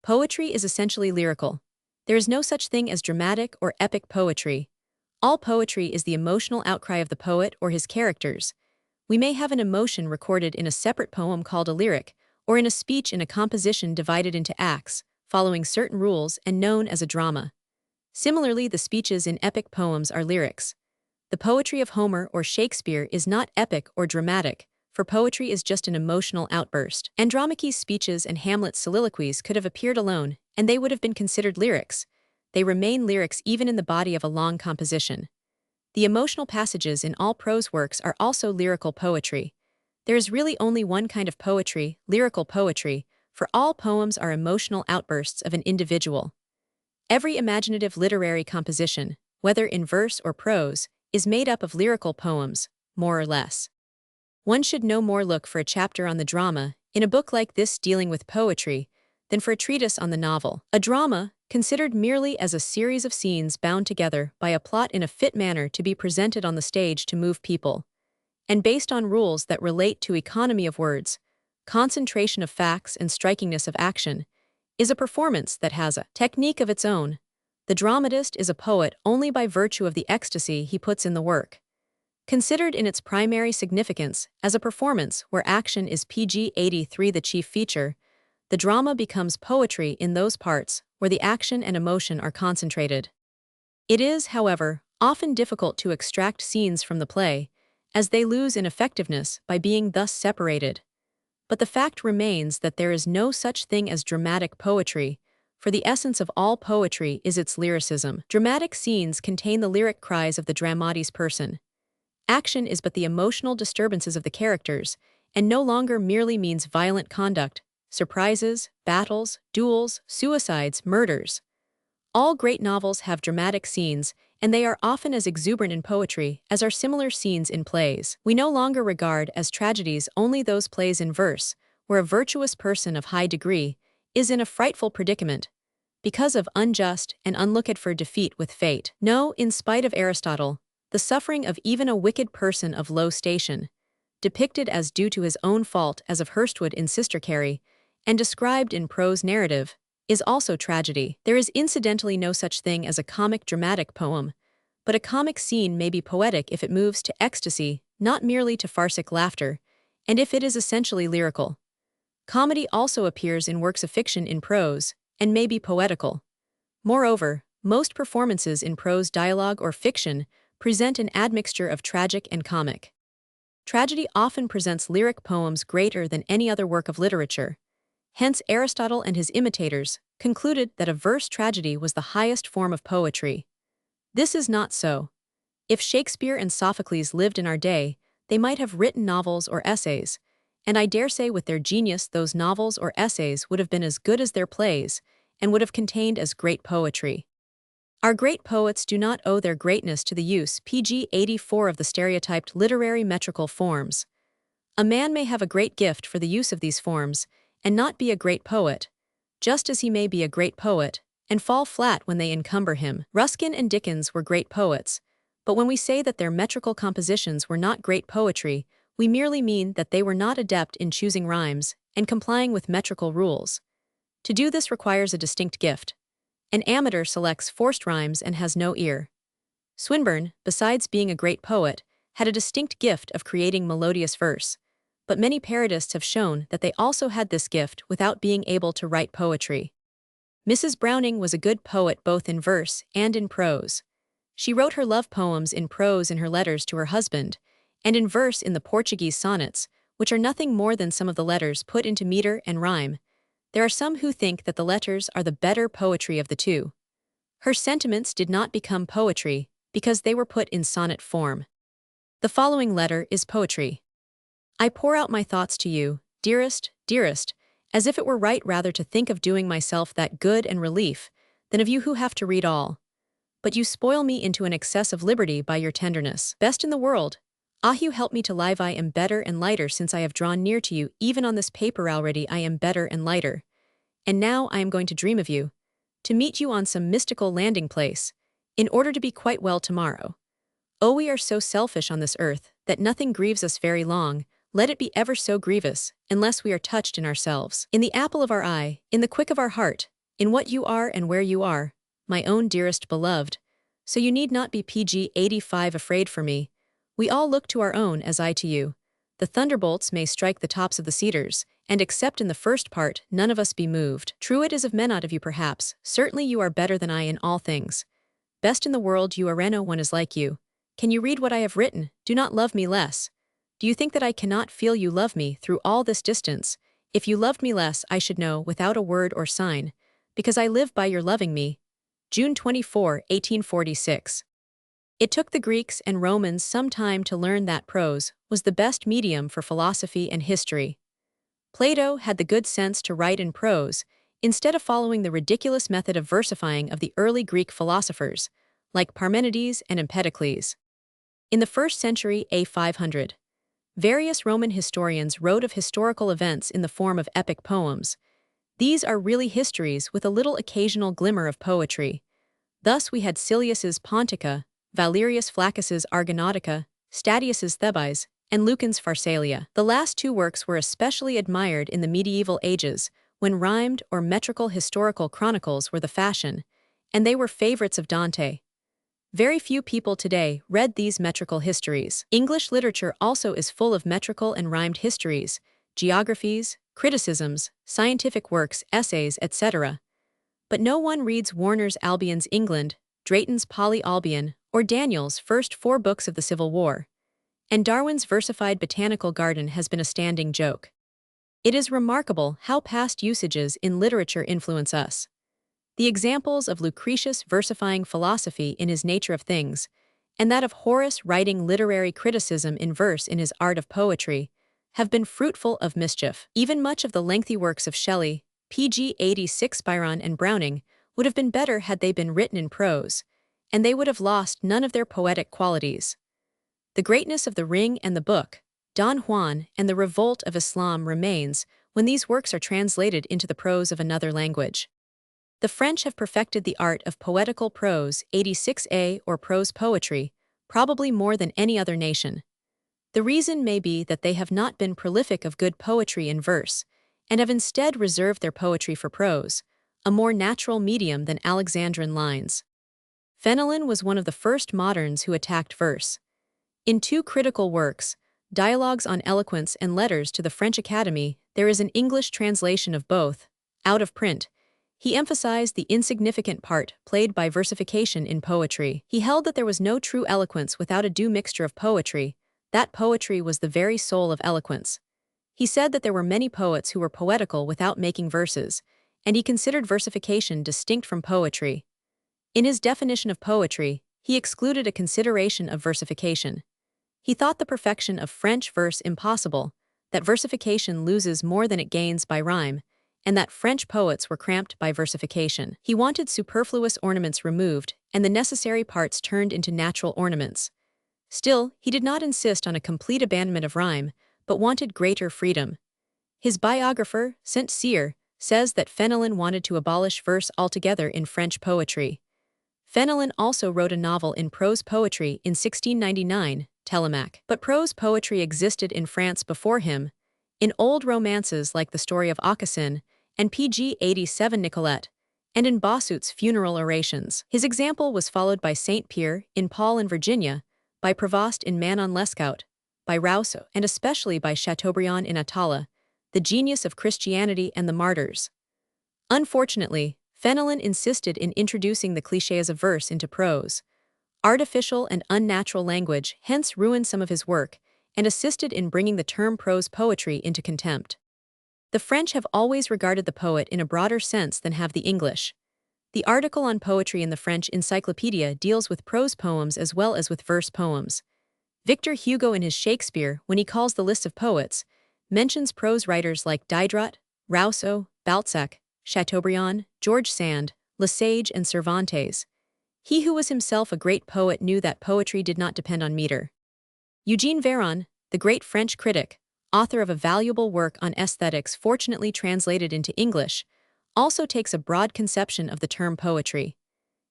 Poetry is essentially lyrical. There is no such thing as dramatic or epic poetry. All poetry is the emotional outcry of the poet or his characters. We may have an emotion recorded in a separate poem called a lyric, or in a speech in a composition divided into acts, following certain rules and known as a drama. Similarly, the speeches in epic poems are lyrics. The poetry of Homer or Shakespeare is not epic or dramatic, for poetry is just an emotional outburst. Andromache's speeches and Hamlet's soliloquies could have appeared alone, and they would have been considered lyrics. They remain lyrics even in the body of a long composition. The emotional passages in all prose works are also lyrical poetry. There is really only one kind of poetry, lyrical poetry, for all poems are emotional outbursts of an individual. Every imaginative literary composition, whether in verse or prose, is made up of lyrical poems, more or less. One should no more look for a chapter on the drama, in a book like this dealing with poetry, than for a treatise on the novel. A drama, considered merely as a series of scenes bound together by a plot in a fit manner to be presented on the stage to move people, and based on rules that relate to economy of words, concentration of facts and strikingness of action, is a performance that has a technique of its own. The dramatist is a poet only by virtue of the ecstasy he puts in the work. Considered in its primary significance as a performance where action is pg 83 the chief feature, the drama becomes poetry in those parts where the action and emotion are concentrated. It is, however, often difficult to extract scenes from the play, as they lose in effectiveness by being thus separated. But the fact remains that there is no such thing as dramatic poetry, for the essence of all poetry is its lyricism. Dramatic scenes contain the lyric cries of the dramatis person. Action is but the emotional disturbances of the characters, and no longer merely means violent conduct, surprises, battles, duels, suicides, murders. All great novels have dramatic scenes, and they are often as exuberant in poetry as are similar scenes in plays. We no longer regard as tragedies only those plays in verse, where a virtuous person of high degree is in a frightful predicament, because of unjust and unlooked-for defeat with fate. No, in spite of Aristotle, the suffering of even a wicked person of low station, depicted as due to his own fault as of Hurstwood in Sister Carrie, and described in prose narrative, is also tragedy. There is incidentally no such thing as a comic dramatic poem, but a comic scene may be poetic if it moves to ecstasy, not merely to farcic laughter, and if it is essentially lyrical. Comedy also appears in works of fiction in prose, and may be poetical. Moreover, most performances in prose dialogue or fiction present an admixture of tragic and comic. Tragedy often presents lyric poems greater than any other work of literature. Hence Aristotle and his imitators concluded that a verse tragedy was the highest form of poetry. This is not so. If Shakespeare and Sophocles lived in our day, they might have written novels or essays, and I dare say with their genius those novels or essays would have been as good as their plays, and would have contained as great poetry. Our great poets do not owe their greatness to the use pg 84 of the stereotyped literary metrical forms. A man may have a great gift for the use of these forms, and not be a great poet, just as he may be a great poet, and fall flat when they encumber him. Ruskin and Dickens were great poets, but when we say that their metrical compositions were not great poetry, we merely mean that they were not adept in choosing rhymes and complying with metrical rules. To do this requires a distinct gift. An amateur selects forced rhymes and has no ear. Swinburne, besides being a great poet, had a distinct gift of creating melodious verse, but many parodists have shown that they also had this gift without being able to write poetry. Mrs. Browning was a good poet both in verse and in prose. She wrote her love poems in prose in her letters to her husband, and in verse in the Portuguese sonnets, which are nothing more than some of the letters put into meter and rhyme. There are some who think that the letters are the better poetry of the two. Her sentiments did not become poetry because they were put in sonnet form. The following letter is poetry. I pour out my thoughts to you, dearest, dearest, as if it were right rather to think of doing myself that good and relief than of you who have to read all. But you spoil me into an excess of liberty by your tenderness. Best in the world, you help me to live. I am better and lighter since I have drawn near to you. Even on this paper already I am better and lighter. And now I am going to dream of you, to meet you on some mystical landing place, in order to be quite well tomorrow. Oh, we are so selfish on this earth that nothing grieves us very long, let it be ever so grievous, unless we are touched in ourselves. In the apple of our eye, in the quick of our heart, in what you are and where you are, my own dearest beloved, so you need not be pg 85 afraid for me. We all look to our own as I to you. The thunderbolts may strike the tops of the cedars, and except in the first part, none of us be moved. True it is of men out of you perhaps, certainly you are better than I in all things. Best in the world you are no one is like you. Can you read what I have written? Do not love me less. Do you think that I cannot feel you love me through all this distance? If you loved me less I should know without a word or sign, because I live by your loving me. June 24, 1846. It took the Greeks and Romans some time to learn that prose was the best medium for philosophy and history. Plato had the good sense to write in prose, instead of following the ridiculous method of versifying of the early Greek philosophers, like Parmenides and Empedocles. In the 1st century A500, various Roman historians wrote of historical events in the form of epic poems. These are really histories with a little occasional glimmer of poetry. Thus we had Silius's Pontica, Valerius Flaccus's Argonautica, Statius's Thebais, and Lucan's Pharsalia. The last two works were especially admired in the medieval ages, when rhymed or metrical historical chronicles were the fashion, and they were favorites of Dante. Very few people today read these metrical histories. English literature also is full of metrical and rhymed histories, geographies, criticisms, scientific works, essays, etc. But no one reads Warner's Albion's England, Drayton's Polly Albion, or Daniel's first 4 books of the Civil War. And Darwin's versified botanical garden has been a standing joke. It is remarkable how past usages in literature influence us. The examples of Lucretius versifying philosophy in his Nature of Things, and that of Horace writing literary criticism in verse in his Art of Poetry, have been fruitful of mischief. Even much of the lengthy works of Shelley, pg 86 Byron and Browning, would have been better had they been written in prose, and they would have lost none of their poetic qualities. The greatness of The Ring and the Book, Don Juan, and the Revolt of Islam remains when these works are translated into the prose of another language. The French have perfected the art of poetical prose 86a or prose poetry, probably more than any other nation. The reason may be that they have not been prolific of good poetry in verse, and have instead reserved their poetry for prose, a more natural medium than Alexandrine lines. Fenelon was one of the first moderns who attacked verse. In 2 critical works, Dialogues on Eloquence and Letters to the French Academy, there is an English translation of both, out of print. He emphasized the insignificant part played by versification in poetry. He held that there was no true eloquence without a due mixture of poetry, that poetry was the very soul of eloquence. He said that there were many poets who were poetical without making verses, and he considered versification distinct from poetry. In his definition of poetry, he excluded a consideration of versification. He thought the perfection of French verse impossible, that versification loses more than it gains by rhyme, and that French poets were cramped by versification. He wanted superfluous ornaments removed and the necessary parts turned into natural ornaments. Still, he did not insist on a complete abandonment of rhyme, but wanted greater freedom. His biographer, Saint Cyr, says that Fenelon wanted to abolish verse altogether in French poetry. Fenelon also wrote a novel in prose poetry in 1699, Télémaque. But prose poetry existed in France before him, in old romances like the story of Aucassin and pg 87 Nicolette, and in Bossuet's funeral orations. His example was followed by Saint Pierre in Paul and Virginia, by Prévost in Man on Lescaut, by Rousseau, and especially by Chateaubriand in Atala, the genius of Christianity and the martyrs. Unfortunately, Fenelon insisted in introducing the clichés of verse into prose. Artificial and unnatural language hence ruined some of his work and assisted in bringing the term prose poetry into contempt. The French have always regarded the poet in a broader sense than have the English. The article on poetry in the French Encyclopedia deals with prose poems as well as with verse poems. Victor Hugo in his Shakespeare, when he calls the list of poets, mentions prose writers like Diderot, Rousseau, Balzac, Chateaubriand, George Sand, Lesage, and Cervantes. He who was himself a great poet knew that poetry did not depend on meter. Eugene Véron, the great French critic, author of a valuable work on aesthetics fortunately translated into English, also takes a broad conception of the term poetry.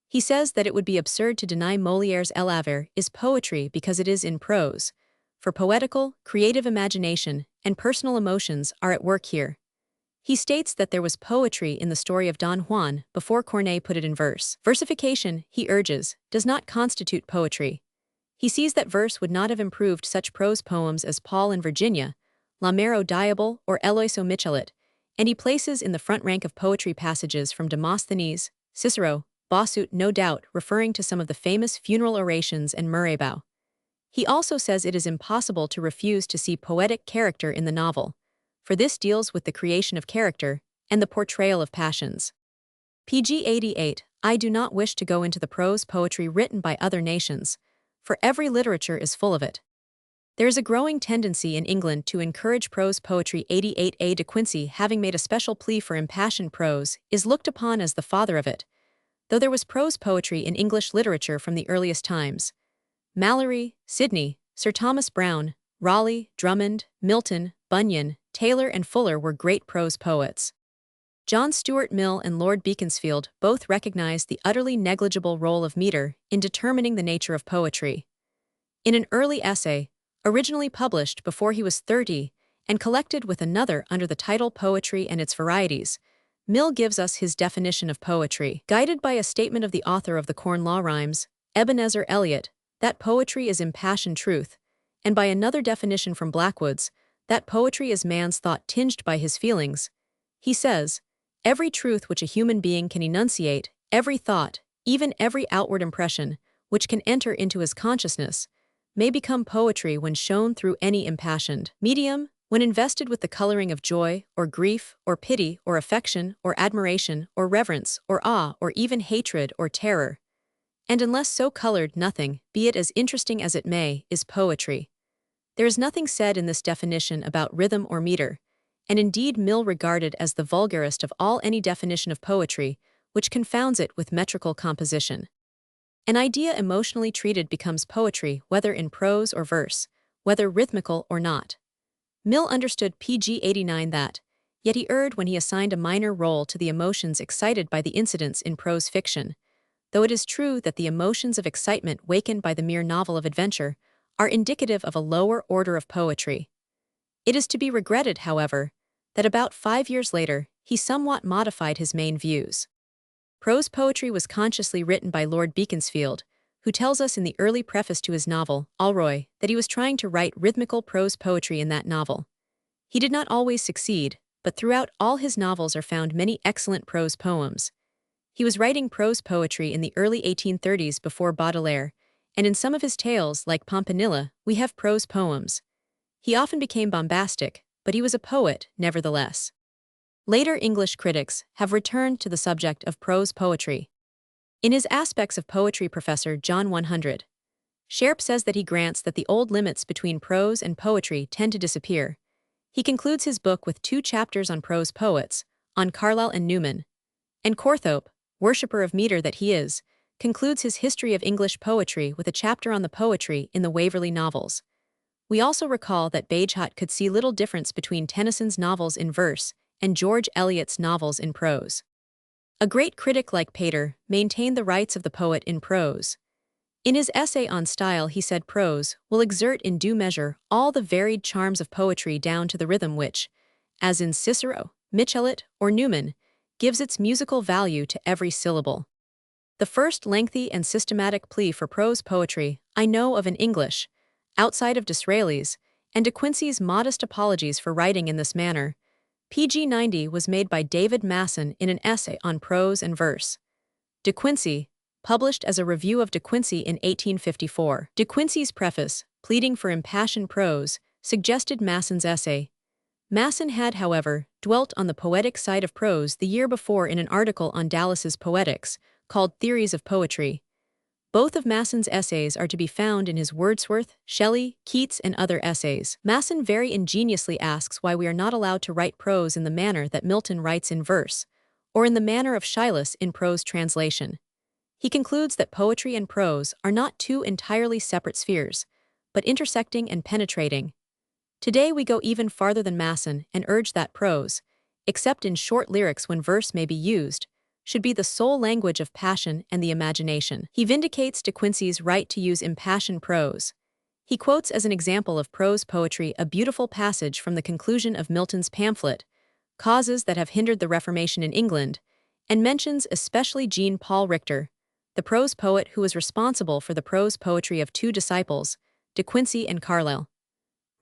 He says that it would be absurd to deny Molière's L'Avare is poetry because it is in prose, for poetical, creative imagination, and personal emotions are at work here. He states that there was poetry in the story of Don Juan before Corneille put it in verse. Versification, he urges, does not constitute poetry. He sees that verse would not have improved such prose poems as Paul and Virginia, La Mère au Diable, or Eloise au Michelet, and he places in the front rank of poetry passages from Demosthenes, Cicero, Bossuet, no doubt referring to some of the famous funeral orations and Murabeau. He also says it is impossible to refuse to see poetic character in the novel, for this deals with the creation of character and the portrayal of passions. pg 88, I do not wish to go into the prose poetry written by other nations, for every literature is full of it. There is a growing tendency in England to encourage prose poetry. 88a De Quincey, having made a special plea for impassioned prose, is looked upon as the father of it, though there was prose poetry in English literature from the earliest times. Malory, Sidney, Sir Thomas Browne, Raleigh, Drummond, Milton, Bunyan, Taylor and Fuller were great prose poets. John Stuart Mill and Lord Beaconsfield both recognized the utterly negligible role of meter in determining the nature of poetry. In an early essay, originally published before he was 30 and collected with another under the title Poetry and Its Varieties, Mill gives us his definition of poetry. Guided by a statement of the author of the Corn Law Rhymes, Ebenezer Elliott, that poetry is impassioned truth, and by another definition from Blackwood's, that poetry is man's thought tinged by his feelings, he says, every truth which a human being can enunciate, every thought, even every outward impression, which can enter into his consciousness, may become poetry when shown through any impassioned medium, when invested with the coloring of joy, or grief, or pity, or affection, or admiration, or reverence, or awe, or even hatred or terror. And unless so colored, nothing, be it as interesting as it may, is poetry. There is nothing said in this definition about rhythm or meter, and indeed Mill regarded as the vulgarest of all any definition of poetry, which confounds it with metrical composition. An idea emotionally treated becomes poetry whether in prose or verse, whether rhythmical or not. Mill understood pg 89 that, yet he erred when he assigned a minor role to the emotions excited by the incidents in prose fiction, though it is true that the emotions of excitement wakened by the mere novel of adventure are indicative of a lower order of poetry. It is to be regretted, however, that about 5 years later, he somewhat modified his main views. Prose poetry was consciously written by Lord Beaconsfield, who tells us in the early preface to his novel, Alroy, that he was trying to write rhythmical prose poetry in that novel. He did not always succeed, but throughout all his novels are found many excellent prose poems. He was writing prose poetry in the early 1830s before Baudelaire, and in some of his tales, like Pompanilla, we have prose poems. He often became bombastic, but he was a poet, nevertheless. Later English critics have returned to the subject of prose poetry. In his Aspects of Poetry, Professor John 100. Sharp says that he grants that the old limits between prose and poetry tend to disappear. He concludes his book with 2 chapters on prose poets, on Carlyle and Newman. And Courthope, worshipper of meter that he is, concludes his History of English Poetry with a chapter on the poetry in the Waverley novels. We also recall that Bagehot could see little difference between Tennyson's novels in verse and George Eliot's novels in prose. A great critic like Pater maintained the rights of the poet in prose. In his essay on style he said prose will exert in due measure all the varied charms of poetry down to the rhythm which, as in Cicero, Michelet, or Newman, gives its musical value to every syllable. The first lengthy and systematic plea for prose poetry I know of in English, outside of Disraeli's, and De Quincey's modest apologies for writing in this manner, pg 90 was made by David Masson in an essay on prose and verse. De Quincey, published as a review of De Quincey in 1854. De Quincey's preface, pleading for impassioned prose, suggested Masson's essay. Masson had, however, dwelt on the poetic side of prose the year before in an article on Dallas's Poetics, called Theories of Poetry. Both of Masson's essays are to be found in his Wordsworth, Shelley, Keats, and other essays. Masson very ingeniously asks why we are not allowed to write prose in the manner that Milton writes in verse, or in the manner of Shylus in prose translation. He concludes that poetry and prose are not 2 entirely separate spheres, but intersecting and penetrating. Today we go even farther than Masson and urge that prose, except in short lyrics when verse may be used, should be the sole language of passion and the imagination. He vindicates De Quincey's right to use impassioned prose. He quotes as an example of prose poetry a beautiful passage from the conclusion of Milton's pamphlet, Causes That Have Hindered the Reformation in England, and mentions especially Jean-Paul Richter, the prose poet who was responsible for the prose poetry of 2 disciples, De Quincey and Carlyle.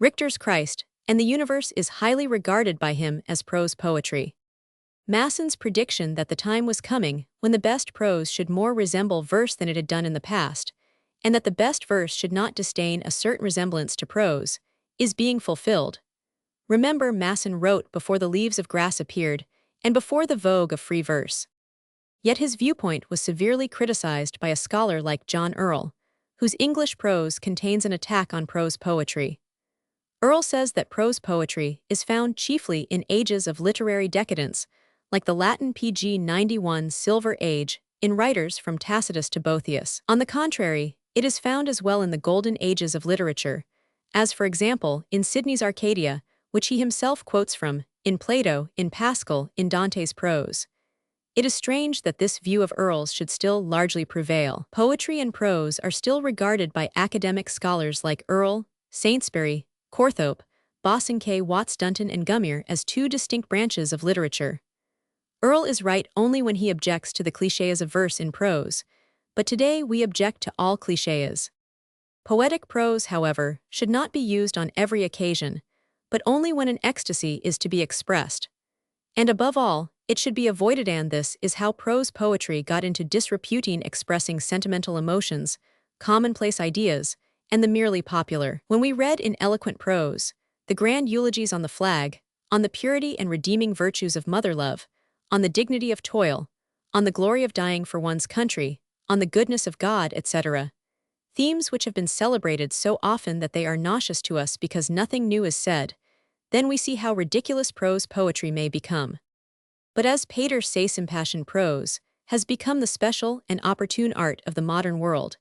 Richter's Christ and the Universe is highly regarded by him as prose poetry. Masson's prediction that the time was coming when the best prose should more resemble verse than it had done in the past, and that the best verse should not disdain a certain resemblance to prose, is being fulfilled. Remember, Masson wrote before the Leaves of Grass appeared, and before the vogue of free verse. Yet his viewpoint was severely criticized by a scholar like John Earle, whose English prose contains an attack on prose poetry. Earle says that prose poetry is found chiefly in ages of literary decadence, like the Latin PG 91 Silver Age, in writers from Tacitus to Boethius. On the contrary, it is found as well in the golden ages of literature, as for example in Sidney's Arcadia, which he himself quotes from, in Plato, in Pascal, in Dante's prose. It is strange that this view of Earle's should still largely prevail. Poetry and prose are still regarded by academic scholars like Earle, Saintsbury, Corthorpe, Bosanquet, Watts Dunton, and Gummere as two distinct branches of literature. Earle is right only when he objects to the clichés of verse in prose, but today we object to all clichés. Poetic prose, however, should not be used on every occasion, but only when an ecstasy is to be expressed. And above all, it should be avoided, and this is how prose poetry got into disreputing expressing sentimental emotions, commonplace ideas, and the merely popular. When we read in eloquent prose the grand eulogies on the flag, on the purity and redeeming virtues of mother love, on the dignity of toil, on the glory of dying for one's country, on the goodness of God, etc., themes which have been celebrated so often that they are nauseous to us because nothing new is said, then we see how ridiculous prose poetry may become. But as Pater says, impassioned prose has become the special and opportune art of the modern world,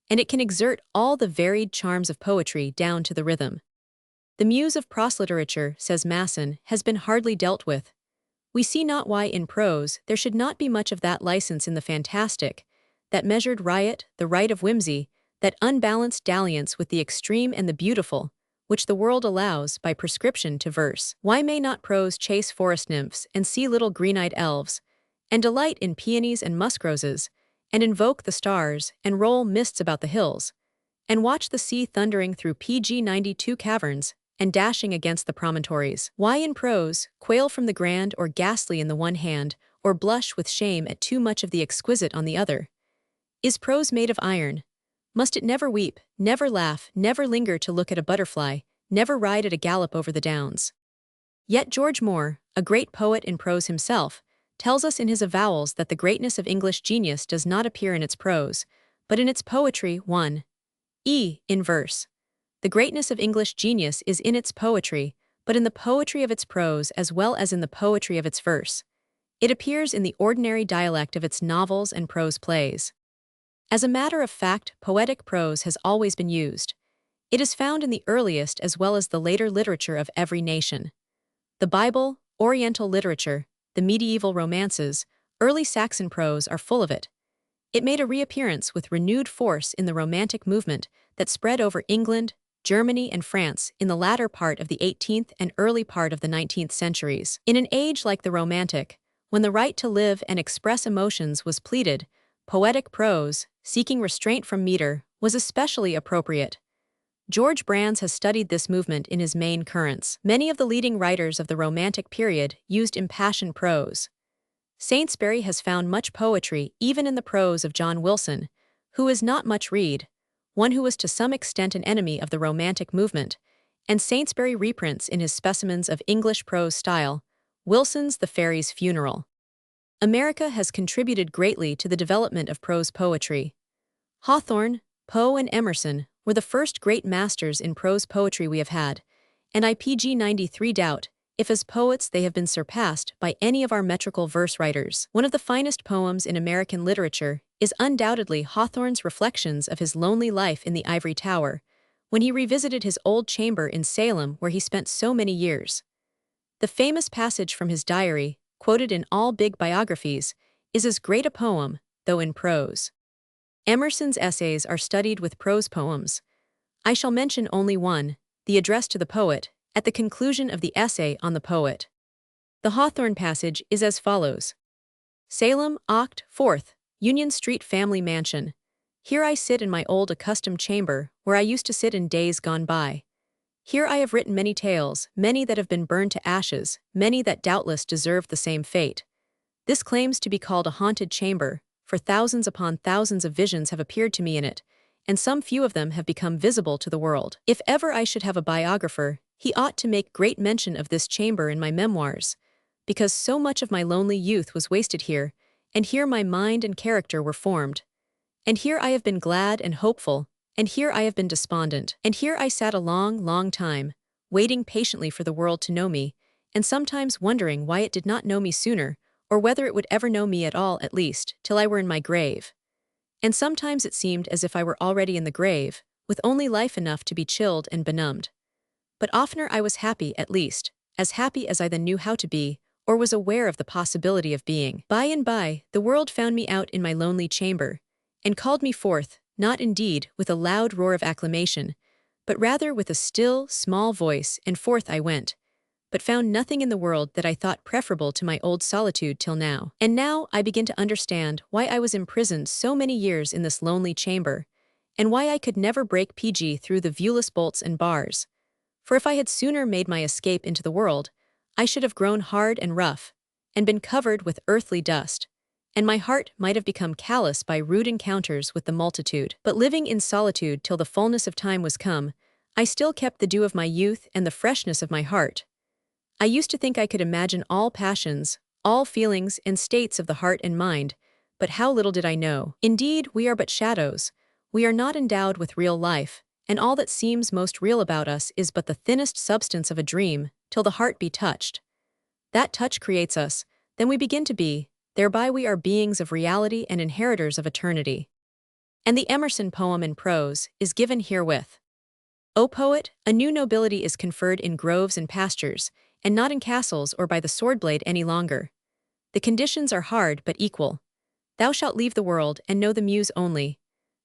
and it can exert all the varied charms of poetry down to the rhythm. The muse of prose literature, says Masson, has been hardly dealt with. We see not why in prose there should not be much of that license in the fantastic, that measured riot, the right of whimsy, that unbalanced dalliance with the extreme and the beautiful, which the world allows by prescription to verse. Why may not prose chase forest nymphs and see little green-eyed elves, and delight in peonies and muskroses, and invoke the stars and roll mists about the hills, and watch the sea thundering through PG 92 caverns and dashing against the promontories? Why in prose quail from the grand or ghastly in the one hand, or blush with shame at too much of the exquisite on the other? Is prose made of iron? Must it never weep, never laugh, never linger to look at a butterfly, never ride at a gallop over the downs? Yet George Moore, a great poet in prose himself, tells us in his avowals that the greatness of English genius does not appear in its prose, but in its poetry. 1. In verse. The greatness of English genius is in its poetry, but in the poetry of its prose as well as in the poetry of its verse. It appears in the ordinary dialect of its novels and prose plays. As a matter of fact, poetic prose has always been used. It is found in the earliest as well as the later literature of every nation. The Bible, Oriental literature, the medieval romances, early Saxon prose are full of it. It made a reappearance with renewed force in the Romantic movement that spread over England, Germany, and France in the latter part of the 18th and early part of the 19th centuries. In an age like the Romantic, when the right to live and express emotions was pleaded, poetic prose, seeking restraint from meter, was especially appropriate. George Brands has studied this movement in his main currents. Many of the leading writers of the Romantic period used impassioned prose. Saintsbury has found much poetry even in the prose of John Wilson, who is not much read, one who was to some extent an enemy of the Romantic movement, and Saintsbury reprints in his Specimens of English Prose Style, Wilson's The Fairy's Funeral. America has contributed greatly to the development of prose poetry. Hawthorne, Poe, and Emerson were the first great masters in prose poetry we have had, and IPG 93 doubt if as poets they have been surpassed by any of our metrical verse writers. One of the finest poems in American literature is undoubtedly Hawthorne's reflections of his lonely life in the ivory tower, when he revisited his old chamber in Salem where he spent so many years. The famous passage from his diary, quoted in all big biographies, is as great a poem, though in prose. Emerson's essays are studied with prose poems. I shall mention only one, the address to the poet, at the conclusion of the essay on the poet. The Hawthorne passage is as follows. Salem, Oct. 4th, Union Street Family Mansion. Here I sit in my old accustomed chamber, where I used to sit in days gone by. Here I have written many tales, many that have been burned to ashes, many that doubtless deserved the same fate. This claims to be called a haunted chamber, for thousands upon thousands of visions have appeared to me in it, and some few of them have become visible to the world. If ever I should have a biographer, he ought to make great mention of this chamber in my memoirs, because so much of my lonely youth was wasted here, and here my mind and character were formed. And here I have been glad and hopeful, and here I have been despondent. And here I sat a long, long time, waiting patiently for the world to know me, and sometimes wondering why it did not know me sooner, or whether it would ever know me at all, at least, till I were in my grave. And sometimes it seemed as if I were already in the grave, with only life enough to be chilled and benumbed. But oftener I was happy, at least, as happy as I then knew how to be, or was aware of the possibility of being. By and by, the world found me out in my lonely chamber, and called me forth, not indeed with a loud roar of acclamation, but rather with a still, small voice, and forth I went, but found nothing in the world that I thought preferable to my old solitude till now. And now I begin to understand why I was imprisoned so many years in this lonely chamber, and why I could never break PG through the viewless bolts and bars. For if I had sooner made my escape into the world, I should have grown hard and rough, and been covered with earthly dust, and my heart might have become callous by rude encounters with the multitude. But living in solitude till the fullness of time was come, I still kept the dew of my youth and the freshness of my heart. I used to think I could imagine all passions, all feelings and states of the heart and mind, but how little did I know. Indeed, we are but shadows. We are not endowed with real life, and all that seems most real about us is but the thinnest substance of a dream, till the heart be touched. That touch creates us, then we begin to be, thereby we are beings of reality and inheritors of eternity. And the Emerson poem in prose is given herewith. O poet, a new nobility is conferred in groves and pastures, and not in castles or by the sword blade any longer. The conditions are hard but equal. Thou shalt leave the world and know the muse only.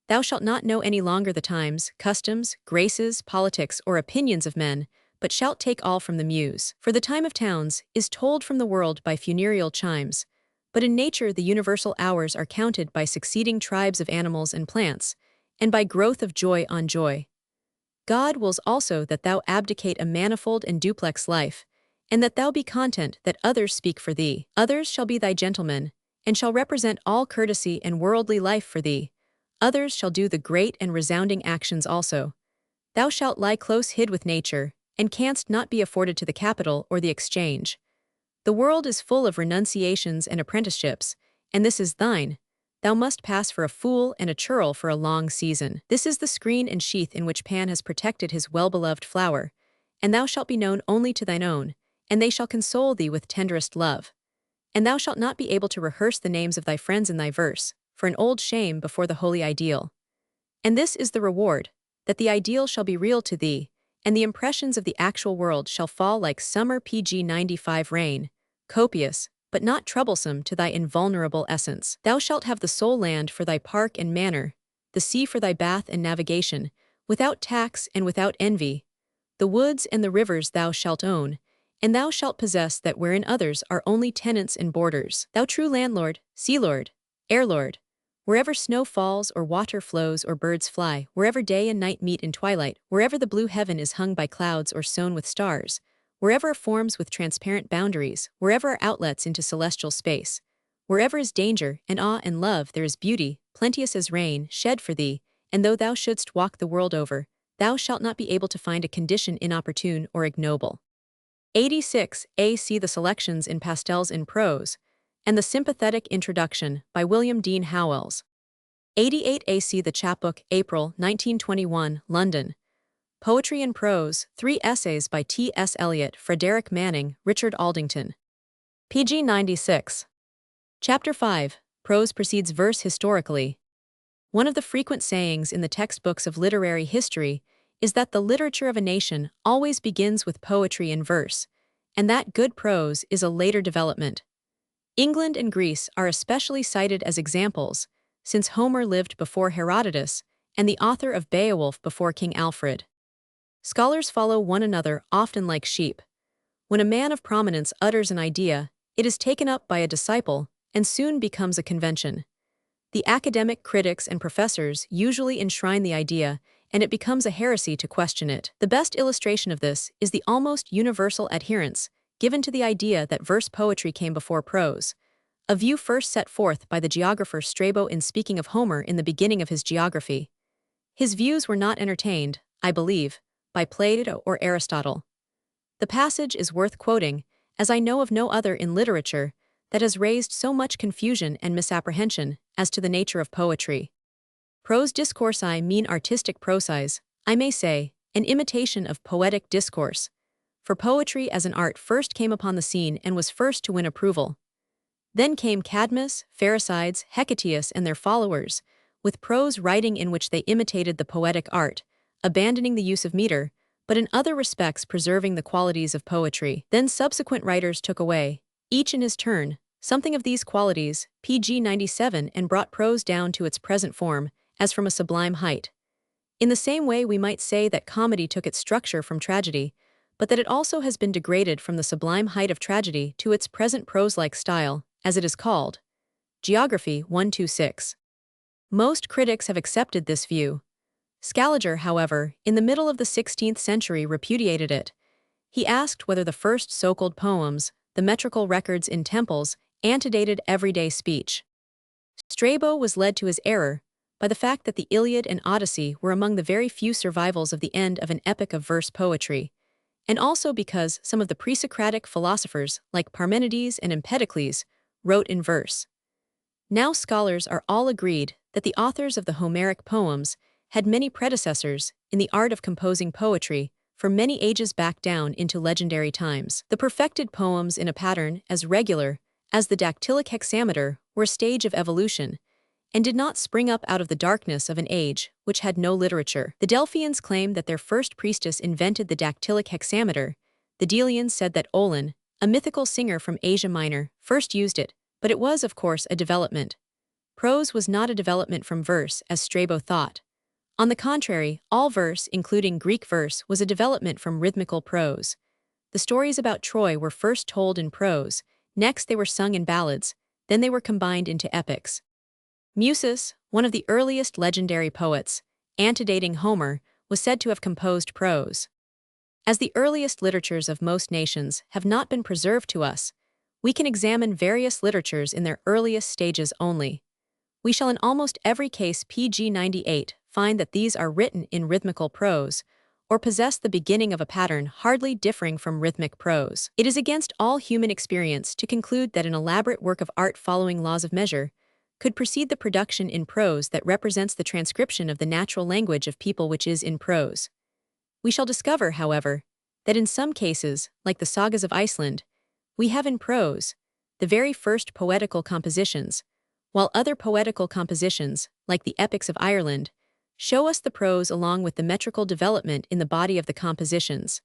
Thou shalt not know any longer the times, customs, graces, politics, or opinions of men, but shalt take all from the muse. For the time of towns is told from the world by funereal chimes, but in nature the universal hours are counted by succeeding tribes of animals and plants, and by growth of joy on joy. God wills also that thou abdicate a manifold and duplex life, and that thou be content that others speak for thee. Others shall be thy gentlemen, and shall represent all courtesy and worldly life for thee. Others shall do the great and resounding actions also. Thou shalt lie close hid with nature, and canst not be afforded to the capital or the exchange. The world is full of renunciations and apprenticeships, and this is thine. Thou must pass for a fool and a churl for a long season. This is the screen and sheath in which Pan has protected his well-beloved flower, and thou shalt be known only to thine own, and they shall console thee with tenderest love. And thou shalt not be able to rehearse the names of thy friends in thy verse, for an old shame before the holy ideal. And this is the reward, that the ideal shall be real to thee, and the impressions of the actual world shall fall like summer PG 95 rain, copious, but not troublesome to thy invulnerable essence. Thou shalt have the sole land for thy park and manor, the sea for thy bath and navigation, without tax and without envy. The woods and the rivers thou shalt own, and thou shalt possess that wherein others are only tenants and boarders. Thou true landlord, sea lord, air lord, wherever snow falls or water flows or birds fly, wherever day and night meet in twilight, wherever the blue heaven is hung by clouds or sown with stars, wherever are forms with transparent boundaries, wherever are outlets into celestial space, wherever is danger and awe and love there is beauty, plenteous as rain, shed for thee, and though thou shouldst walk the world over, thou shalt not be able to find a condition inopportune or ignoble. 86a. See the selections in Pastels in Prose, and the Sympathetic Introduction by William Dean Howells. 88a. See the chapbook, April, 1921, London. Poetry in Prose, 3 essays by T.S. Eliot, Frederick Manning, Richard Aldington. pg 96. Chapter 5. Prose precedes verse historically. One of the frequent sayings in the textbooks of literary history is that the literature of a nation always begins with poetry in verse, and that good prose is a later development. England and Greece are especially cited as examples, since Homer lived before Herodotus, and the author of Beowulf before King Alfred. Scholars follow one another often like sheep. When a man of prominence utters an idea, it is taken up by a disciple, and soon becomes a convention. The academic critics and professors usually enshrine the idea, and it becomes a heresy to question it. The best illustration of this is the almost universal adherence given to the idea that verse poetry came before prose, a view first set forth by the geographer Strabo in speaking of Homer in the beginning of his geography. His views were not entertained, I believe, by Plato or Aristotle. The passage is worth quoting, as I know of no other in literature that has raised so much confusion and misapprehension as to the nature of poetry. Prose discoursi mean artistic prose, I may say, an imitation of poetic discourse. For poetry as an art first came upon the scene and was first to win approval. Then came Cadmus, Pherecydes, Hecataeus and their followers, with prose writing in which they imitated the poetic art, abandoning the use of meter, but in other respects preserving the qualities of poetry. Then subsequent writers took away, each in his turn, something of these qualities, pg 97, and brought prose down to its present form, as from a sublime height. In the same way we might say that comedy took its structure from tragedy, but that it also has been degraded from the sublime height of tragedy to its present prose-like style, as it is called. Geography 126. Most critics have accepted this view. Scaliger, however, in the middle of the 16th century repudiated it. He asked whether the first so-called poems, the metrical records in temples, antedated everyday speech. Strabo was led to his error by the fact that the Iliad and Odyssey were among the very few survivals of the end of an epic of verse poetry, and also because some of the pre-Socratic philosophers, like Parmenides and Empedocles, wrote in verse. Now scholars are all agreed that the authors of the Homeric poems had many predecessors in the art of composing poetry for many ages back down into legendary times. The perfected poems in a pattern as regular as the dactylic hexameter were a stage of evolution, and did not spring up out of the darkness of an age which had no literature. The Delphians claimed that their first priestess invented the dactylic hexameter. The Delians said that Olin, a mythical singer from Asia Minor, first used it, but it was, of course, a development. Prose was not a development from verse, as Strabo thought. On the contrary, all verse, including Greek verse, was a development from rhythmical prose. The stories about Troy were first told in prose, next they were sung in ballads, then they were combined into epics. Musis, one of the earliest legendary poets, antedating Homer, was said to have composed prose. As the earliest literatures of most nations have not been preserved to us, we can examine various literatures in their earliest stages only. We shall in almost every case pg 98 find that these are written in rhythmical prose, or possess the beginning of a pattern hardly differing from rhythmic prose. It is against all human experience to conclude that an elaborate work of art following laws of measure could precede the production in prose that represents the transcription of the natural language of people which is in prose. We shall discover, however, that in some cases, like the sagas of Iceland, we have in prose the very first poetical compositions, while other poetical compositions, like the epics of Ireland, show us the prose along with the metrical development in the body of the compositions.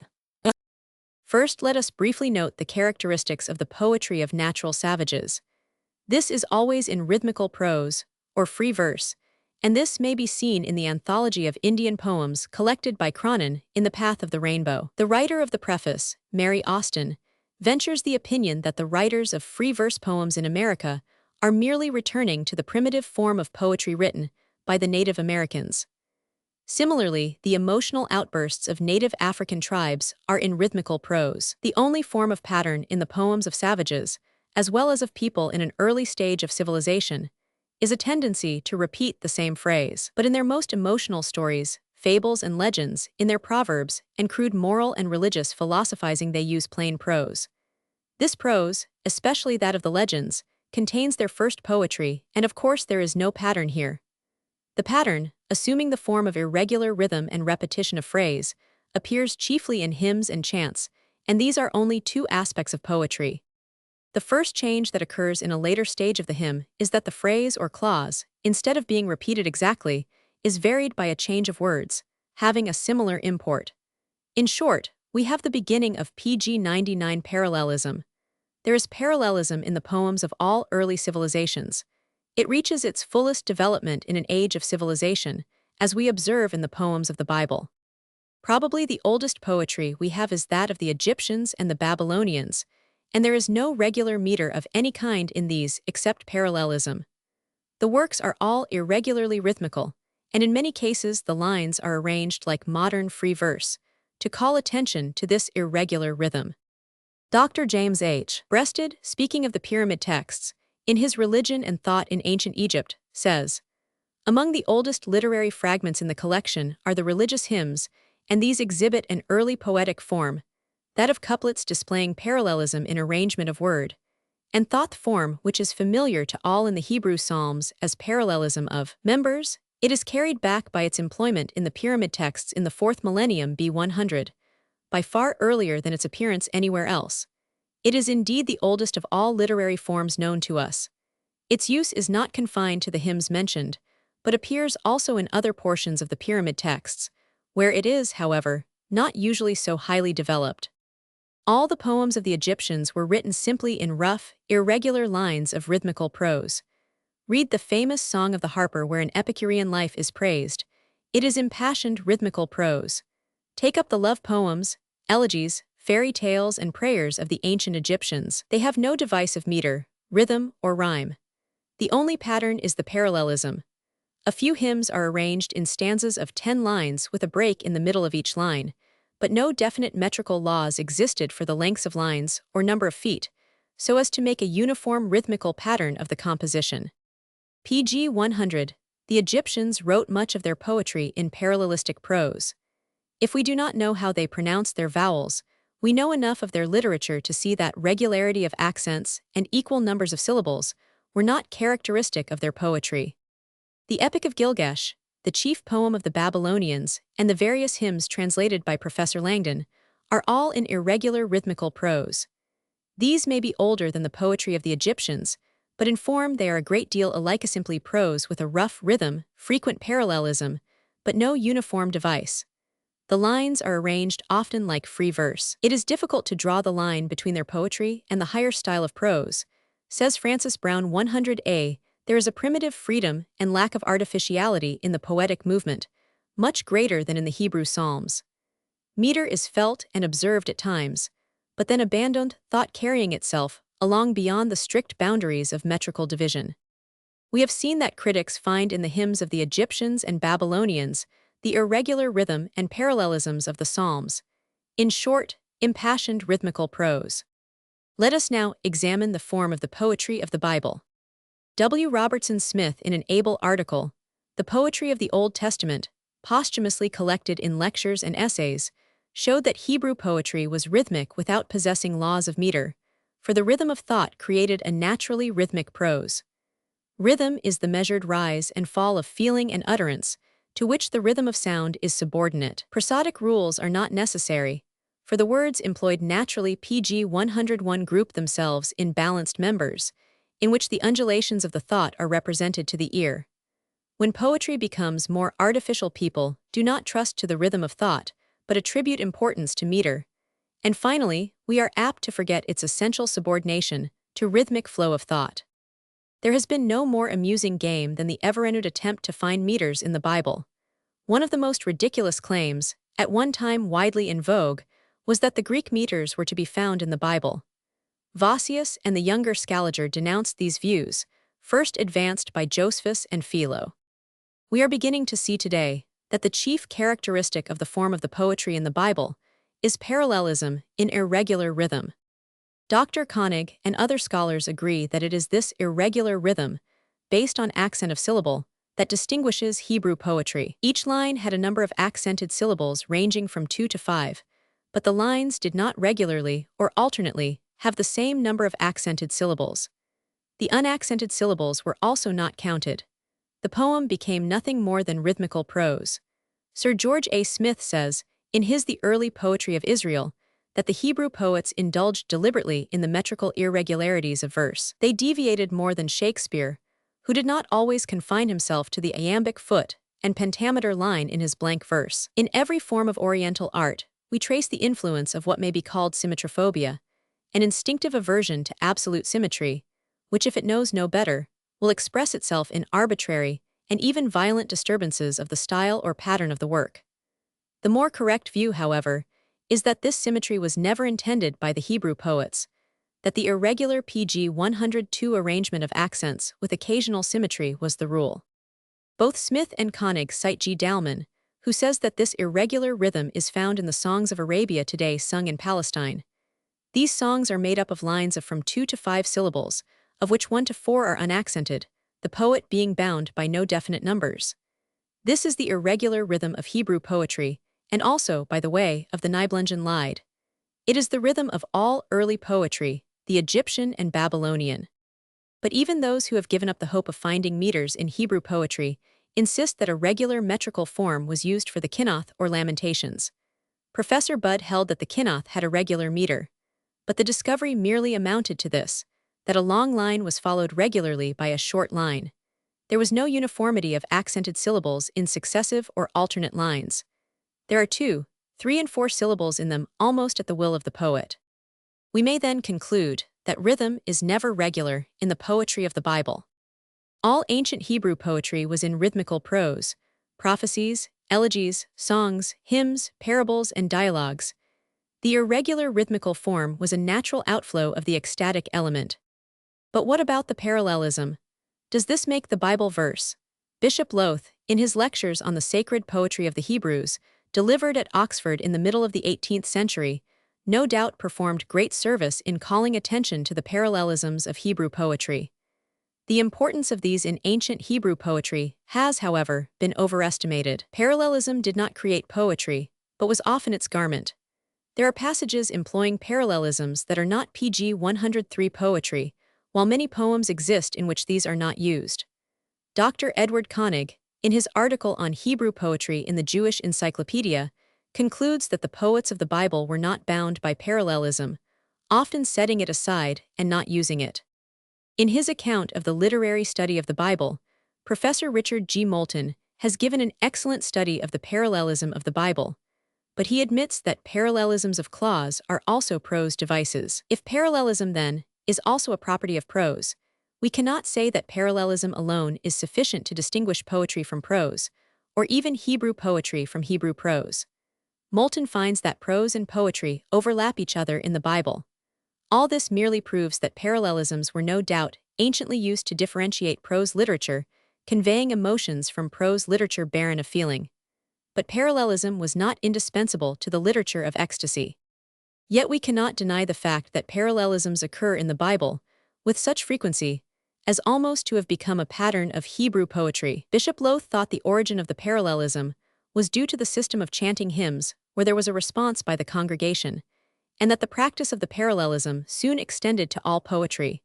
First, let us briefly note the characteristics of the poetry of natural savages. This is always in rhythmical prose, or free verse, and this may be seen in the anthology of Indian poems collected by Cronin in The Path of the Rainbow. The writer of the preface, Mary Austin, ventures the opinion that the writers of free verse poems in America are merely returning to the primitive form of poetry written by the Native Americans. Similarly, the emotional outbursts of native African tribes are in rhythmical prose. The only form of pattern in the poems of savages, as well as of people in an early stage of civilization, is a tendency to repeat the same phrase. But in their most emotional stories, fables and legends, in their proverbs, and crude moral and religious philosophizing they use plain prose. This prose, especially that of the legends, contains their first poetry, and of course there is no pattern here. The pattern, assuming the form of irregular rhythm and repetition of phrase, appears chiefly in hymns and chants, and these are only two aspects of poetry. The first change that occurs in a later stage of the hymn is that the phrase or clause, instead of being repeated exactly, is varied by a change of words, having a similar import. In short, we have the beginning of pg 99 parallelism. There is parallelism in the poems of all early civilizations. It reaches its fullest development in an age of civilization, as we observe in the poems of the Bible. Probably the oldest poetry we have is that of the Egyptians and the Babylonians, and there is no regular meter of any kind in these except parallelism. The works are all irregularly rhythmical, and in many cases the lines are arranged like modern free verse, to call attention to this irregular rhythm. Dr. James H. Breasted, speaking of the pyramid texts, in his Religion and Thought in Ancient Egypt, says, "Among the oldest literary fragments in the collection are the religious hymns, and these exhibit an early poetic form, that of couplets displaying parallelism in arrangement of word, and thought form which is familiar to all in the Hebrew Psalms as parallelism of members It is carried back by its employment in the pyramid texts in the 4th millennium B100, by far earlier than its appearance anywhere else. It is indeed the oldest of all literary forms known to us. Its use is not confined to the hymns mentioned, but appears also in other portions of the pyramid texts, where it is, however, not usually so highly developed. All the poems of the Egyptians were written simply in rough, irregular lines of rhythmical prose. Read the famous Song of the Harper wherein Epicurean life is praised. It is impassioned rhythmical prose. Take up the love poems, elegies, fairy tales, and prayers of the ancient Egyptians. They have no device of meter, rhythm, or rhyme. The only pattern is the parallelism. A few hymns are arranged in stanzas of 10 lines with a break in the middle of each line, but no definite metrical laws existed for the lengths of lines or number of feet, so as to make a uniform rhythmical pattern of the composition. pg 100. The Egyptians wrote much of their poetry in parallelistic prose. If we do not know how they pronounced their vowels, we know enough of their literature to see that regularity of accents and equal numbers of syllables were not characteristic of their poetry. The Epic of Gilgamesh, the chief poem of the Babylonians, and the various hymns translated by Professor Langdon, are all in irregular rhythmical prose. These may be older than the poetry of the Egyptians, but in form they are a great deal alike, simply prose with a rough rhythm, frequent parallelism, but no uniform device. The lines are arranged often like free verse. It is difficult to draw the line between their poetry and the higher style of prose. Says Francis Brown 100a, there is a primitive freedom and lack of artificiality in the poetic movement, much greater than in the Hebrew Psalms. Meter is felt and observed at times, but then abandoned, thought carrying itself along beyond the strict boundaries of metrical division. We have seen that critics find in the hymns of the Egyptians and Babylonians the irregular rhythm and parallelisms of the Psalms, in short, impassioned rhythmical prose. Let us now examine the form of the poetry of the Bible. W. Robertson Smith, in an able article, The Poetry of the Old Testament, posthumously collected in lectures and essays, showed that Hebrew poetry was rhythmic without possessing laws of meter, for the rhythm of thought created a naturally rhythmic prose. Rhythm is the measured rise and fall of feeling and utterance, to which the rhythm of sound is subordinate. Prosodic rules are not necessary, for the words employed naturally pg 101 group themselves in balanced members, in which the undulations of the thought are represented to the ear. When poetry becomes more artificial, people do not trust to the rhythm of thought, but attribute importance to meter. And finally, we are apt to forget its essential subordination to rhythmic flow of thought. There has been no more amusing game than the ever-renewed attempt to find meters in the Bible. One of the most ridiculous claims, at one time widely in vogue, was that the Greek meters were to be found in the Bible. Vossius and the younger Scaliger denounced these views, first advanced by Josephus and Philo. We are beginning to see today that the chief characteristic of the form of the poetry in the Bible is parallelism in irregular rhythm. Dr. Koenig and other scholars agree that it is this irregular rhythm, based on accent of syllable, that distinguishes Hebrew poetry. Each line had a number of accented syllables ranging from 2 to 5, but the lines did not regularly or alternately have the same number of accented syllables. The unaccented syllables were also not counted. The poem became nothing more than rhythmical prose. Sir George A. Smith says, in his The Early Poetry of Israel, that the Hebrew poets indulged deliberately in the metrical irregularities of verse. They deviated more than Shakespeare, who did not always confine himself to the iambic foot and pentameter line in his blank verse. In every form of Oriental art, we trace the influence of what may be called symmetrophobia, an instinctive aversion to absolute symmetry, which, if it knows no better, will express itself in arbitrary and even violent disturbances of the style or pattern of the work. The more correct view, however, is that this symmetry was never intended by the Hebrew poets, that the irregular pg 102 arrangement of accents with occasional symmetry was the rule. Both Smith and Koenig cite G. Dalman, who says that this irregular rhythm is found in the songs of Arabia today sung in Palestine. These songs are made up of lines of from 2 to 5 syllables, of which 1 to 4 are unaccented, the poet being bound by no definite numbers. This is the irregular rhythm of Hebrew poetry, and also, by the way, of the Nibelungen Lied. It is the rhythm of all early poetry, the Egyptian and Babylonian. But even those who have given up the hope of finding meters in Hebrew poetry insist that a regular metrical form was used for the kinoth or lamentations. Professor Budd held that the kinoth had a regular meter, but the discovery merely amounted to this, that a long line was followed regularly by a short line. There was no uniformity of accented syllables in successive or alternate lines. There are 2, 3 and 4 syllables in them almost at the will of the poet. We may then conclude that rhythm is never regular in the poetry of the Bible. All ancient Hebrew poetry was in rhythmical prose, prophecies, elegies, songs, hymns, parables, and dialogues. The irregular rhythmical form was a natural outflow of the ecstatic element. But what about the parallelism? Does this make the Bible verse? Bishop Lowth, in his lectures on the sacred poetry of the Hebrews, delivered at Oxford in the middle of the 18th century, no doubt performed great service in calling attention to the parallelisms of Hebrew poetry. The importance of these in ancient Hebrew poetry has, however, been overestimated. Parallelism did not create poetry, but was often its garment. There are passages employing parallelisms that are not pg 103 poetry, while many poems exist in which these are not used. Dr. Edward Koenig, in his article on Hebrew poetry in the Jewish Encyclopedia, concludes that the poets of the Bible were not bound by parallelism, often setting it aside and not using it. In his account of the literary study of the Bible, Professor Richard G. Moulton has given an excellent study of the parallelism of the Bible, but he admits that parallelisms of clause are also prose devices. If parallelism, then, is also a property of prose, we cannot say that parallelism alone is sufficient to distinguish poetry from prose, or even Hebrew poetry from Hebrew prose. Moulton finds that prose and poetry overlap each other in the Bible. All this merely proves that parallelisms were no doubt anciently used to differentiate prose literature, conveying emotions from prose literature barren of feeling. But parallelism was not indispensable to the literature of ecstasy. Yet we cannot deny the fact that parallelisms occur in the Bible with such frequency as almost to have become a pattern of Hebrew poetry. Bishop Lowth thought the origin of the parallelism was due to the system of chanting hymns where there was a response by the congregation, and that the practice of the parallelism soon extended to all poetry.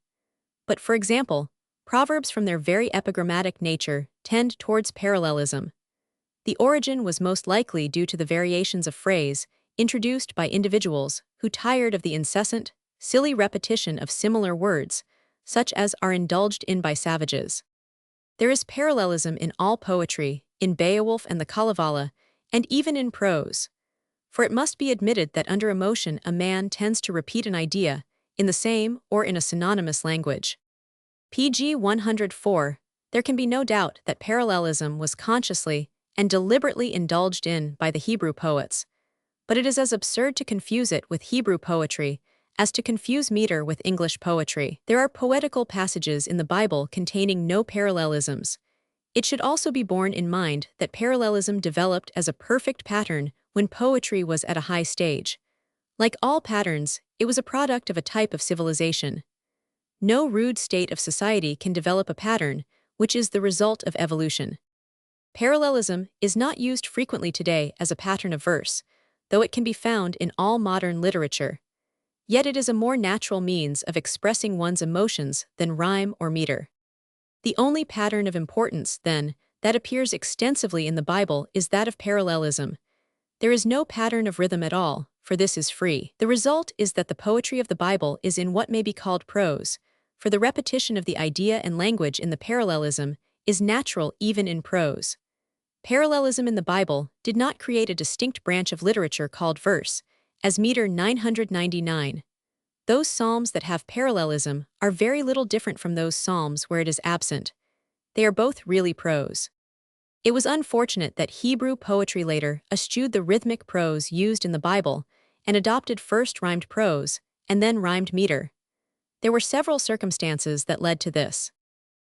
But for example, proverbs from their very epigrammatic nature tend towards parallelism. The origin was most likely due to the variations of phrase introduced by individuals who tired of the incessant, silly repetition of similar words, such as are indulged in by savages. There is parallelism in all poetry, in Beowulf and the Kalevala, and even in prose. For it must be admitted that under emotion a man tends to repeat an idea in the same or in a synonymous language. pg 104, there can be no doubt that parallelism was consciously and deliberately indulged in by the Hebrew poets, but it is as absurd to confuse it with Hebrew poetry as to confuse meter with English poetry. There are poetical passages in the Bible containing no parallelisms. It should also be borne in mind that parallelism developed as a perfect pattern when poetry was at a high stage. Like all patterns, it was a product of a type of civilization. No rude state of society can develop a pattern, which is the result of evolution. Parallelism is not used frequently today as a pattern of verse, though it can be found in all modern literature. Yet it is a more natural means of expressing one's emotions than rhyme or meter. The only pattern of importance, then, that appears extensively in the Bible is that of parallelism. There is no pattern of rhythm at all, for this is free. The result is that the poetry of the Bible is in what may be called prose, for the repetition of the idea and language in the parallelism is natural even in prose. Parallelism in the Bible did not create a distinct branch of literature called verse, as meter 999. Those psalms that have parallelism are very little different from those psalms where it is absent. They are both really prose. It was unfortunate that Hebrew poetry later eschewed the rhythmic prose used in the Bible and adopted first rhymed prose and then rhymed meter. There were several circumstances that led to this.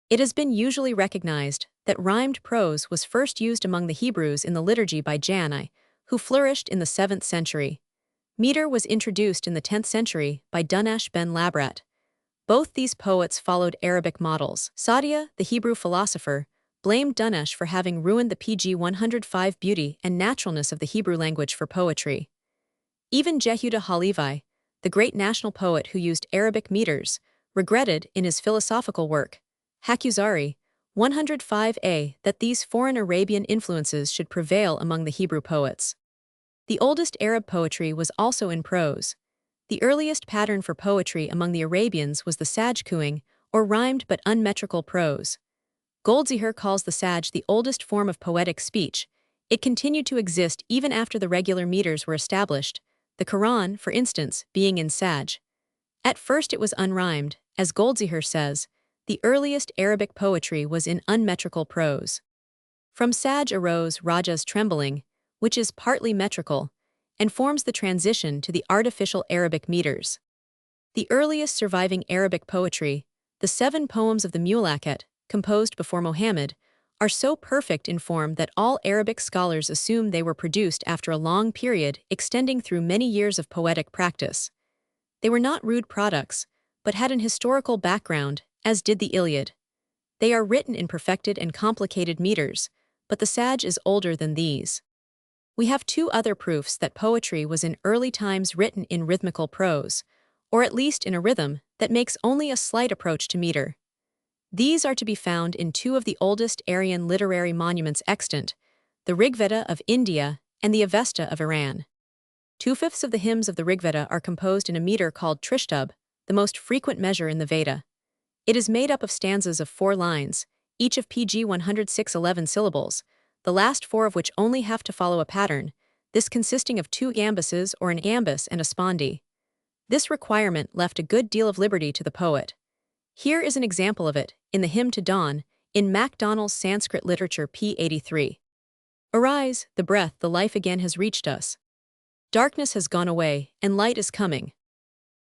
It has been usually recognized that rhymed prose was first used among the Hebrews in the liturgy by Jani, who flourished in the 7th century. Meter was introduced in the 10th century by Dunash ben Labrat. Both these poets followed Arabic models. Saadia, the Hebrew philosopher, blamed Dunash for having ruined the pg 105 beauty and naturalness of the Hebrew language for poetry. Even Jehuda Halevi, the great national poet who used Arabic meters, regretted in his philosophical work, Hakuzari, 105a that these foreign Arabian influences should prevail among the Hebrew poets. The oldest Arab poetry was also in prose. The earliest pattern for poetry among the Arabians was the sajkuing, or rhymed but unmetrical prose. Goldziher calls the saj the oldest form of poetic speech. It continued to exist even after the regular meters were established, the Quran, for instance, being in saj. At first it was unrhymed, as Goldziher says. The earliest Arabic poetry was in unmetrical prose. From saj arose Raja's trembling, which is partly metrical, and forms the transition to the artificial Arabic meters. The earliest surviving Arabic poetry, the 7 poems of the Mulakat, composed before Mohammed, are so perfect in form that all Arabic scholars assume they were produced after a long period extending through many years of poetic practice. They were not rude products, but had an historical background, as did the Iliad. They are written in perfected and complicated meters, but the saj is older than these. We have 2 other proofs that poetry was in early times written in rhythmical prose, or at least in a rhythm that makes only a slight approach to meter. These are to be found in 2 of the oldest Aryan literary monuments extant, the Rigveda of India and the Avesta of Iran. 2/5 of the hymns of the Rigveda are composed in a meter called Trishtub, the most frequent measure in the Veda. It is made up of stanzas of 4 lines, each of pg 106 11 syllables, the last 4 of which only have to follow a pattern, this consisting of 2 ambuses or an ambus and a spondee. This requirement left a good deal of liberty to the poet. Here is an example of it, in the Hymn to Dawn, in Macdonald's Sanskrit Literature p. 83. Arise, the breath, the life again has reached us. Darkness has gone away, and light is coming.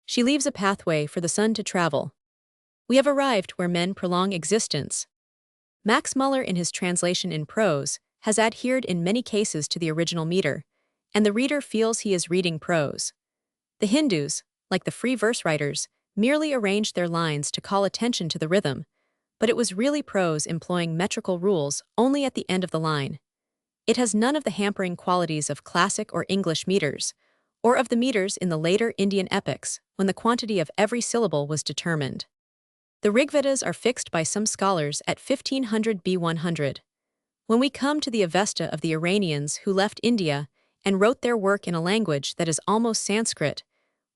She leaves a pathway for the sun to travel. We have arrived where men prolong existence. Max Muller, in his translation in prose, has adhered in many cases to the original meter, and the reader feels he is reading prose. The Hindus, like the free verse writers, merely arranged their lines to call attention to the rhythm, but it was really prose employing metrical rules only at the end of the line. It has none of the hampering qualities of classic or English meters, or of the meters in the later Indian epics, when the quantity of every syllable was determined. The Rigvedas are fixed by some scholars at 1500 B100. When we come to the Avesta of the Iranians who left India and wrote their work in a language that is almost Sanskrit,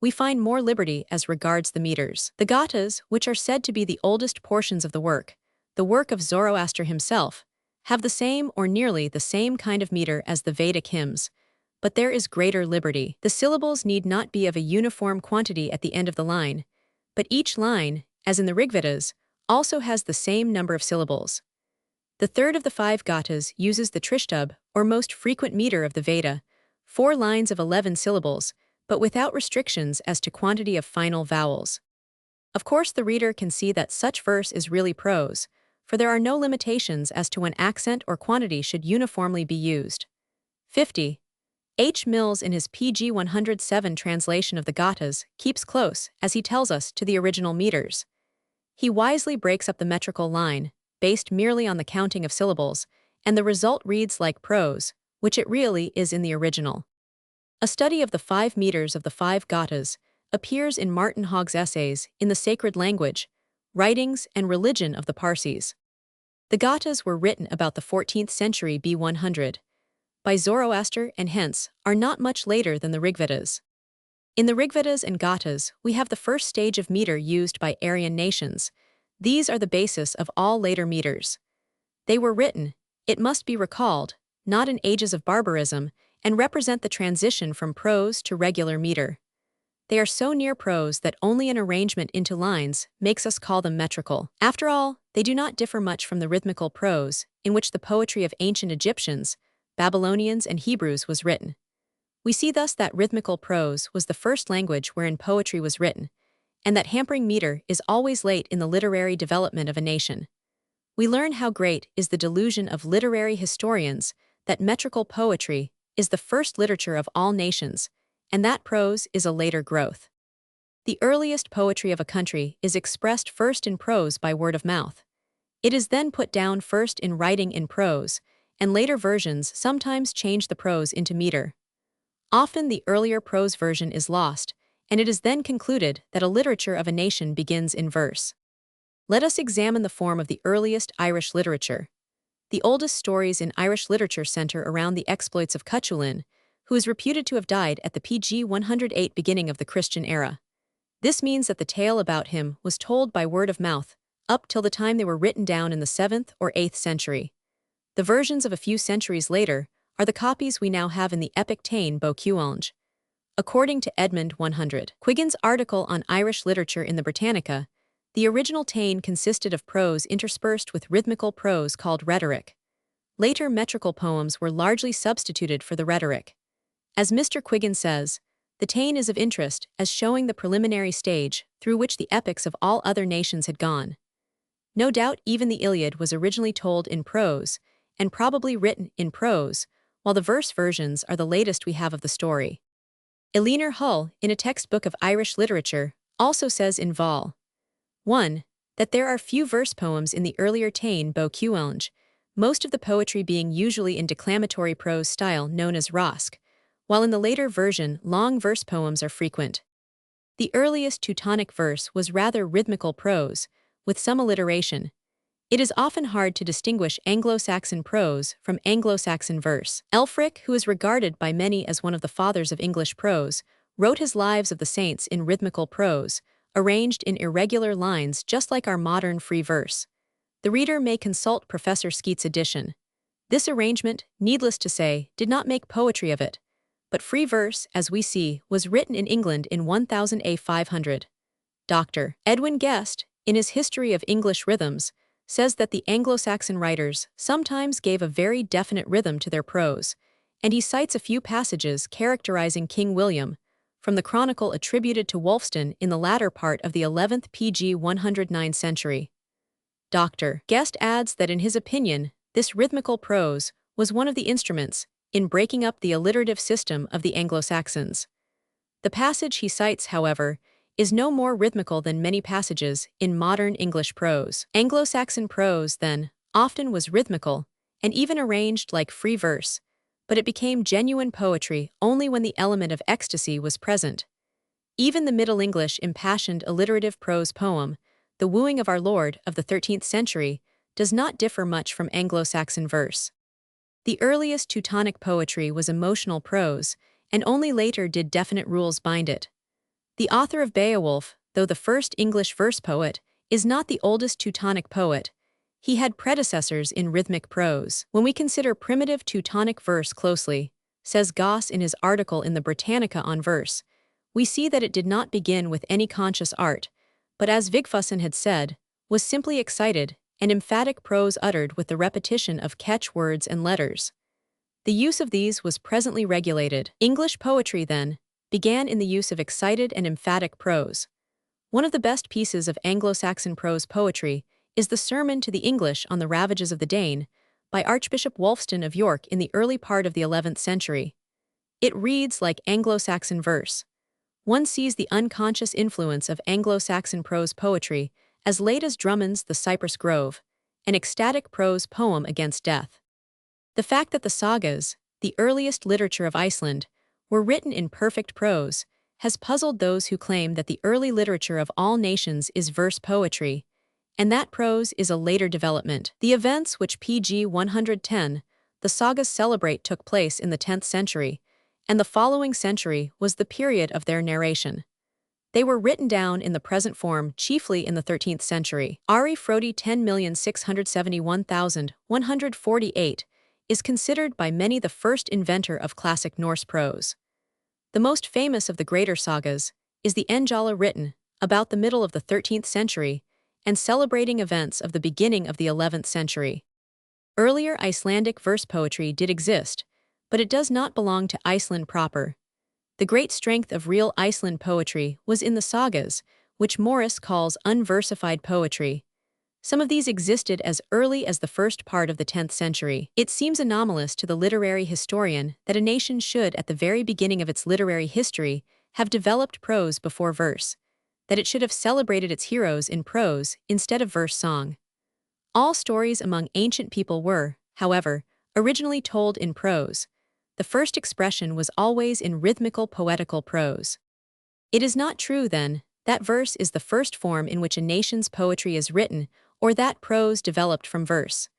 we find more liberty as regards the meters. The gathas, which are said to be the oldest portions of the work of Zoroaster himself, have the same or nearly the same kind of meter as the Vedic hymns, but there is greater liberty. The syllables need not be of a uniform quantity at the end of the line, but each line, as in the Rigvedas, also has the same number of syllables. The third of the 5 gathas uses the Trishtub, or most frequent meter of the Veda, 4 lines of 11 syllables, but without restrictions as to quantity of final vowels. Of course, the reader can see that such verse is really prose, for there are no limitations as to when accent or quantity should uniformly be used. 50. H. Mills, in his pg 107 translation of the gathas, keeps close, as he tells us, to the original meters. He wisely breaks up the metrical line, based merely on the counting of syllables, and the result reads like prose, which it really is in the original. A study of the 5 meters of the 5 gathas appears in Martin Hogg's essays in the Sacred Language, Writings and Religion of the Parsis. The gathas were written about the 14th century B100, by Zoroaster and hence are not much later than the Rigvedas. In the Rigvedas and gathas, we have the first stage of meter used by Aryan nations. These are the basis of all later meters. They were written, it must be recalled, not in ages of barbarism, and represent the transition from prose to regular meter. They are so near prose that only an arrangement into lines makes us call them metrical. After all, they do not differ much from the rhythmical prose, in which the poetry of ancient Egyptians, Babylonians, and Hebrews was written. We see thus that rhythmical prose was the first language wherein poetry was written, and that hampering meter is always late in the literary development of a nation. We learn how great is the delusion of literary historians that metrical poetry is the first literature of all nations, and that prose is a later growth. The earliest poetry of a country is expressed first in prose by word of mouth. It is then put down first in writing in prose, and later versions sometimes change the prose into meter. Often the earlier prose version is lost, and it is then concluded that a literature of a nation begins in verse. Let us examine the form of the earliest Irish literature. The oldest stories in Irish literature center around the exploits of Cuchulainn, who is reputed to have died at the PG 108 beginning of the Christian era. This means that the tale about him was told by word of mouth, up till the time they were written down in the 7th or 8th century. The versions of a few centuries later are the copies we now have in the epic Táin Bó Cúailnge. According to Edmund 100 Quiggins' article on Irish literature in the Britannica, the original Táin consisted of prose interspersed with rhythmical prose called rhetoric. Later metrical poems were largely substituted for the rhetoric. As Mr. Quiggin says, the Táin is of interest as showing the preliminary stage through which the epics of all other nations had gone. No doubt even the Iliad was originally told in prose, and probably written in prose, while the verse versions are the latest we have of the story. Elinor Hull, in a textbook of Irish literature, also says in Vol. 1 that there are few verse poems in the earlier Táin Bó Cúailnge, most of the poetry being usually in declamatory prose style known as rasc, while in the later version long verse poems are frequent. The earliest Teutonic verse was rather rhythmical prose, with some alliteration. It is often hard to distinguish Anglo-Saxon prose from Anglo-Saxon verse. Ælfric, who is regarded by many as one of the fathers of English prose, wrote his Lives of the Saints in rhythmical prose, arranged in irregular lines just like our modern free verse. The reader may consult Professor Skeat's edition. This arrangement, needless to say, did not make poetry of it, but free verse, as we see, was written in England in 1000 A 500. Dr. Edwin Guest, in his History of English Rhythms, says that the Anglo-Saxon writers sometimes gave a very definite rhythm to their prose, and he cites a few passages characterizing King William, from the chronicle attributed to Wulfstan in the latter part of the 11th PG 109 century. Dr. Guest adds that in his opinion, this rhythmical prose was one of the instruments in breaking up the alliterative system of the Anglo-Saxons. The passage he cites, however, is no more rhythmical than many passages in modern English prose. Anglo-Saxon prose, then, often was rhythmical and even arranged like free verse, but it became genuine poetry only when the element of ecstasy was present. Even the Middle English impassioned alliterative prose poem, The Wooing of Our Lord of the 13th century, does not differ much from Anglo-Saxon verse. The earliest Teutonic poetry was emotional prose, and only later did definite rules bind it. The author of Beowulf, though the first English verse poet, is not the oldest Teutonic poet. He had predecessors in rhythmic prose. When we consider primitive Teutonic verse closely, says Goss in his article in the Britannica on verse, we see that it did not begin with any conscious art, but as Vigfusson had said, was simply excited and emphatic prose uttered with the repetition of catch words and letters. The use of these was presently regulated. English poetry, then, began in the use of excited and emphatic prose. One of the best pieces of Anglo-Saxon prose poetry is the Sermon to the English on the Ravages of the Dane by Archbishop Wulfstan of York in the early part of the 11th century. It reads like Anglo-Saxon verse. One sees the unconscious influence of Anglo-Saxon prose poetry as late as Drummond's The Cypress Grove, an ecstatic prose poem against death. The fact that the sagas, the earliest literature of Iceland, were written in perfect prose has puzzled those who claim that the early literature of all nations is verse poetry, and that prose is a later development. The events which PG 110, the sagas celebrate, took place in the 10th century, and the following century was the period of their narration. They were written down in the present form chiefly in the 13th century. Ari Frodi 10,671,148 is considered by many the first inventor of classic Norse prose. The most famous of the greater sagas is the Enjala, written about the middle of the 13th century and celebrating events of the beginning of the 11th century. Earlier Icelandic verse poetry did exist, but it does not belong to Iceland proper. The great strength of real Iceland poetry was in the sagas, which Morris calls unversified poetry. Some of these existed as early as the first part of the 10th century. It seems anomalous to the literary historian that a nation should, at the very beginning of its literary history, have developed prose before verse, that it should have celebrated its heroes in prose instead of verse song. All stories among ancient people were, however, originally told in prose. The first expression was always in rhythmical poetical prose. It is not true, then, that verse is the first form in which a nation's poetry is written, or that prose developed from verse.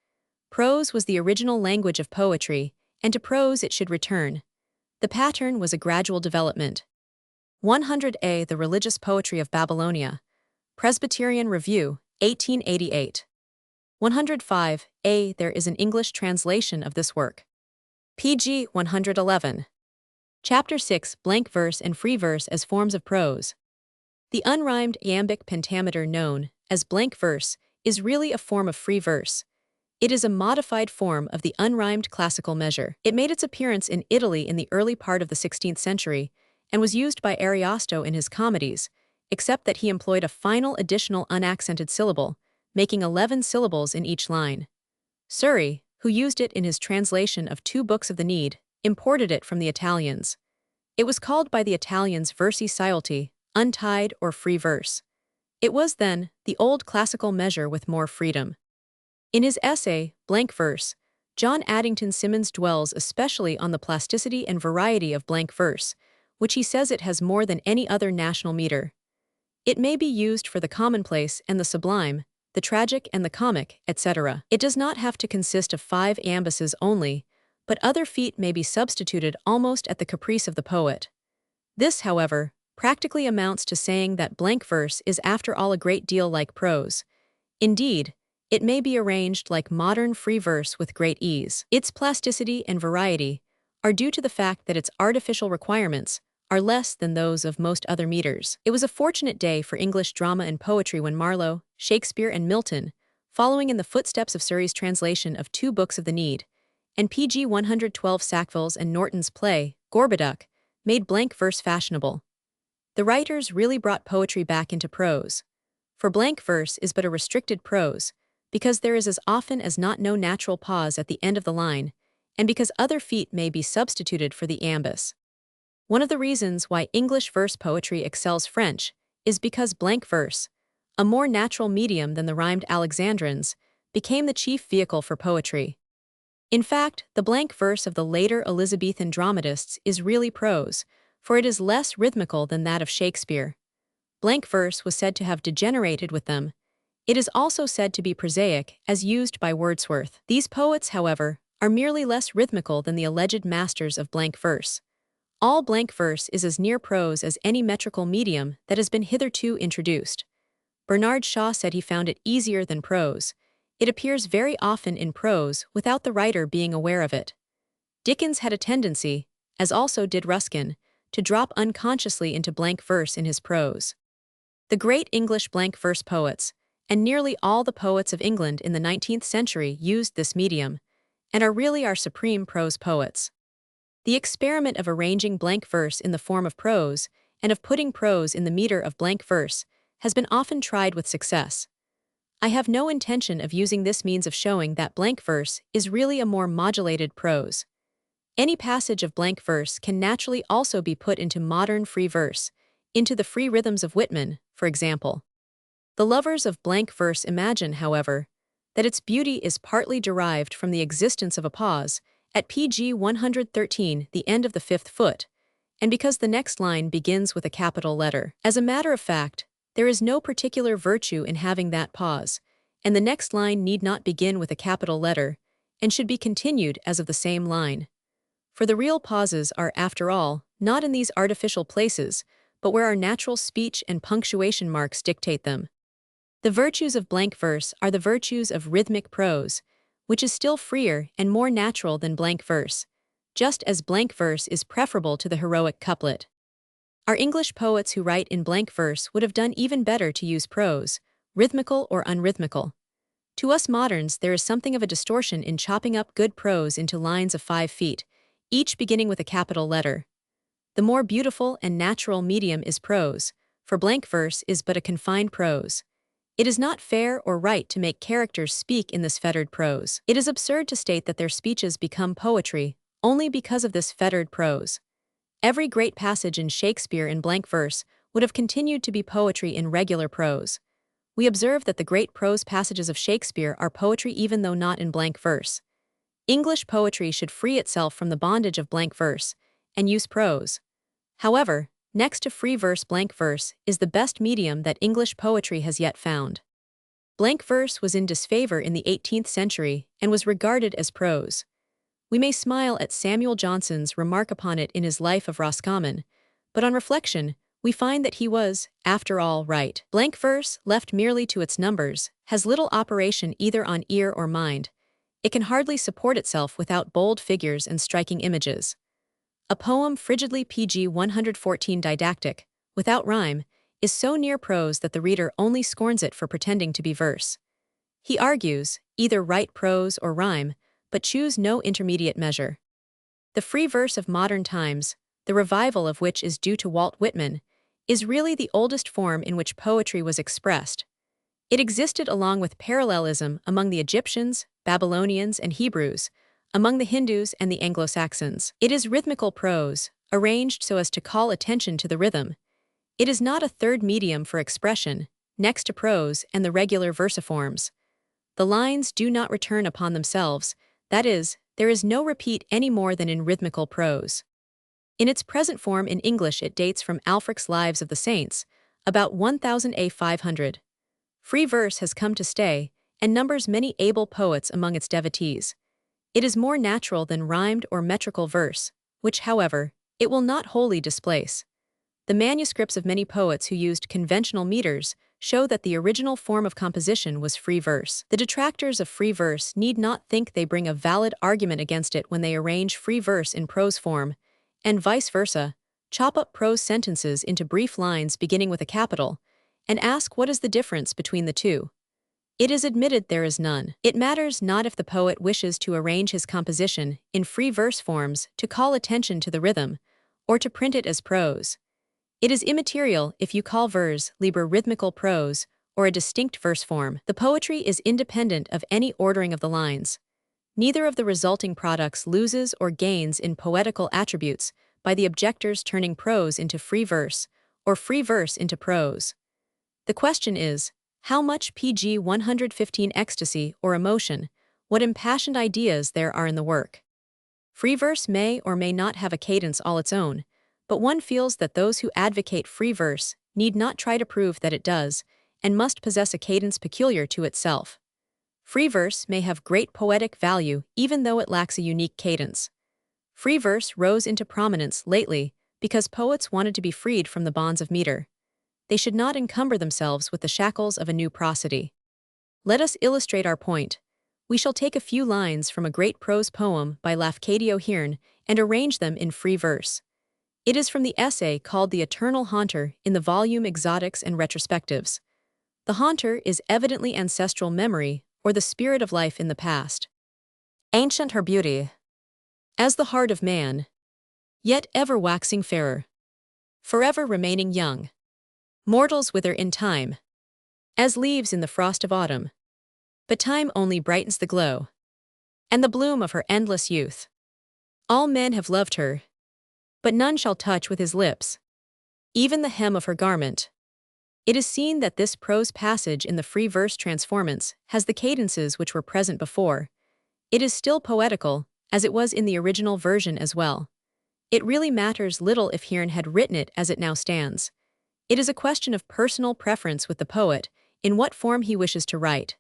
Prose was the original language of poetry, and to prose it should return. The pattern was a gradual development. 100a The Religious Poetry of Babylonia. Presbyterian Review, 1888. 105a There is an English translation of this work. pg 111. Chapter 6 Blank Verse and Free Verse as Forms of Prose. The unrhymed iambic pentameter known as blank verse is really a form of free verse. It is a modified form of the unrhymed classical measure. It made its appearance in Italy in the early part of the 16th century and was used by Ariosto in his comedies, except that he employed a final additional unaccented syllable, making 11 syllables in each line. Surrey, who used it in his translation of 2 books of the Need, imported it from the Italians. It was called by the Italians versi sciolti, untied or free verse. It was, then, the old classical measure with more freedom. In his essay, Blank Verse, John Addington Symonds dwells especially on the plasticity and variety of blank verse, which he says it has more than any other national meter. It may be used for the commonplace and the sublime, the tragic and the comic, etc. It does not have to consist of 5 iambuses only, but other feet may be substituted almost at the caprice of the poet. This, however, practically amounts to saying that blank verse is after all a great deal like prose. Indeed, it may be arranged like modern free verse with great ease. Its plasticity and variety are due to the fact that its artificial requirements are less than those of most other meters. It was a fortunate day for English drama and poetry when Marlowe, Shakespeare, and Milton, following in the footsteps of Surrey's translation of 2 books of the Need, and pg 112 Sackville's and Norton's play, Gorboduc, made blank verse fashionable. The writers really brought poetry back into prose. For blank verse is but a restricted prose, because there is as often as not no natural pause at the end of the line, and because other feet may be substituted for the iambus. One of the reasons why English verse poetry excels French is because blank verse, a more natural medium than the rhymed Alexandrines, became the chief vehicle for poetry. In fact, the blank verse of the later Elizabethan dramatists is really prose, for it is less rhythmical than that of Shakespeare. Blank verse was said to have degenerated with them. It is also said to be prosaic, as used by Wordsworth. These poets, however, are merely less rhythmical than the alleged masters of blank verse. All blank verse is as near prose as any metrical medium that has been hitherto introduced. Bernard Shaw said he found it easier than prose. It appears very often in prose without the writer being aware of it. Dickens had a tendency, as also did Ruskin, to drop unconsciously into blank verse in his prose. The great English blank verse poets, and nearly all the poets of England in the 19th century used this medium, and are really our supreme prose poets. The experiment of arranging blank verse in the form of prose, and of putting prose in the meter of blank verse, has been often tried with success. I have no intention of using this means of showing that blank verse is really a more modulated prose. Any passage of blank verse can naturally also be put into modern free verse, into the free rhythms of Whitman, for example. The lovers of blank verse imagine, however, that its beauty is partly derived from the existence of a pause, at pg 113 the end of the 5th foot, and because the next line begins with a capital letter. As a matter of fact, there is no particular virtue in having that pause, and the next line need not begin with a capital letter, and should be continued as of the same line. For the real pauses are, after all, not in these artificial places, but where our natural speech and punctuation marks dictate them. The virtues of blank verse are the virtues of rhythmic prose, which is still freer and more natural than blank verse, just as blank verse is preferable to the heroic couplet. Our English poets who write in blank verse would have done even better to use prose, rhythmical or unrhythmical. To us moderns, there is something of a distortion in chopping up good prose into lines of 5 feet, each beginning with a capital letter. The more beautiful and natural medium is prose, for blank verse is but a confined prose. It is not fair or right to make characters speak in this fettered prose. It is absurd to state that their speeches become poetry only because of this fettered prose. Every great passage in Shakespeare in blank verse would have continued to be poetry in regular prose. We observe that the great prose passages of Shakespeare are poetry even though not in blank verse. English poetry should free itself from the bondage of blank verse and use prose. However, next to free verse, blank verse is the best medium that English poetry has yet found. Blank verse was in disfavor in the 18th century and was regarded as prose. We may smile at Samuel Johnson's remark upon it in his Life of Roscommon, but on reflection, we find that he was, after all, right. Blank verse, left merely to its numbers, has little operation either on ear or mind. It can hardly support itself without bold figures and striking images. A poem frigidly PG 114 didactic, without rhyme, is so near prose that the reader only scorns it for pretending to be verse. He argues, either write prose or rhyme, but choose no intermediate measure. The free verse of modern times, the revival of which is due to Walt Whitman, is really the oldest form in which poetry was expressed. It existed along with parallelism among the Egyptians, Babylonians, and Hebrews, among the Hindus and the Anglo-Saxons. It is rhythmical prose, arranged so as to call attention to the rhythm. It is not a third medium for expression, next to prose and the regular versiforms. The lines do not return upon themselves, that is, there is no repeat any more than in rhythmical prose. In its present form in English it dates from Alfric's Lives of the Saints, about 1000 A 500. Free verse has come to stay, and numbers many able poets among its devotees. It is more natural than rhymed or metrical verse, which, however, it will not wholly displace. The manuscripts of many poets who used conventional meters show that the original form of composition was free verse. The detractors of free verse need not think they bring a valid argument against it when they arrange free verse in prose form, and vice versa, chop up prose sentences into brief lines beginning with a capital, and ask what is the difference between the two. It is admitted there is none. It matters not if the poet wishes to arrange his composition in free verse forms to call attention to the rhythm, or to print it as prose. It is immaterial if you call vers libre rhythmical prose or a distinct verse form. The poetry is independent of any ordering of the lines. Neither of the resulting products loses or gains in poetical attributes by the objectors turning prose into free verse or free verse into prose. The question is, how much PG 115 ecstasy or emotion, what impassioned ideas there are in the work. Free verse may or may not have a cadence all its own, but one feels that those who advocate free verse need not try to prove that it does, and must possess a cadence peculiar to itself. Free verse may have great poetic value even though it lacks a unique cadence. Free verse rose into prominence lately because poets wanted to be freed from the bonds of meter. They should not encumber themselves with the shackles of a new prosody. Let us illustrate our point. We shall take a few lines from a great prose poem by Lafcadio Hearn and arrange them in free verse. It is from the essay called The Eternal Haunter in the volume Exotics and Retrospectives. The haunter is evidently ancestral memory or the spirit of life in the past. Ancient her beauty, as the heart of man, yet ever waxing fairer, forever remaining young. Mortals wither in time, as leaves in the frost of autumn, but time only brightens the glow and the bloom of her endless youth. All men have loved her, but none shall touch with his lips even the hem of her garment. It is seen that this prose passage in the free verse transformance has the cadences which were present before. It is still poetical, as it was in the original version as well. It really matters little if Hearn had written it as it now stands. It is a question of personal preference with the poet, in what form he wishes to write.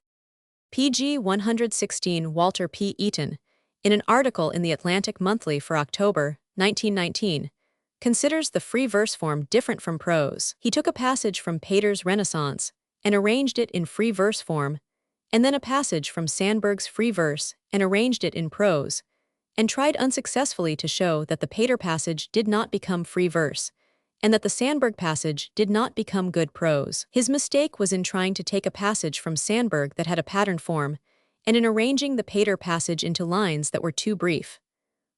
PG 116 Walter P. Eaton, in an article in the Atlantic Monthly for October 1919, considers the free verse form different from prose. He took a passage from Pater's Renaissance and arranged it in free verse form, and then a passage from Sandburg's free verse and arranged it in prose, and tried unsuccessfully to show that the Pater passage did not become free verse, and that the Sandburg passage did not become good prose. His mistake was in trying to take a passage from Sandburg that had a pattern form, and in arranging the Pater passage into lines that were too brief.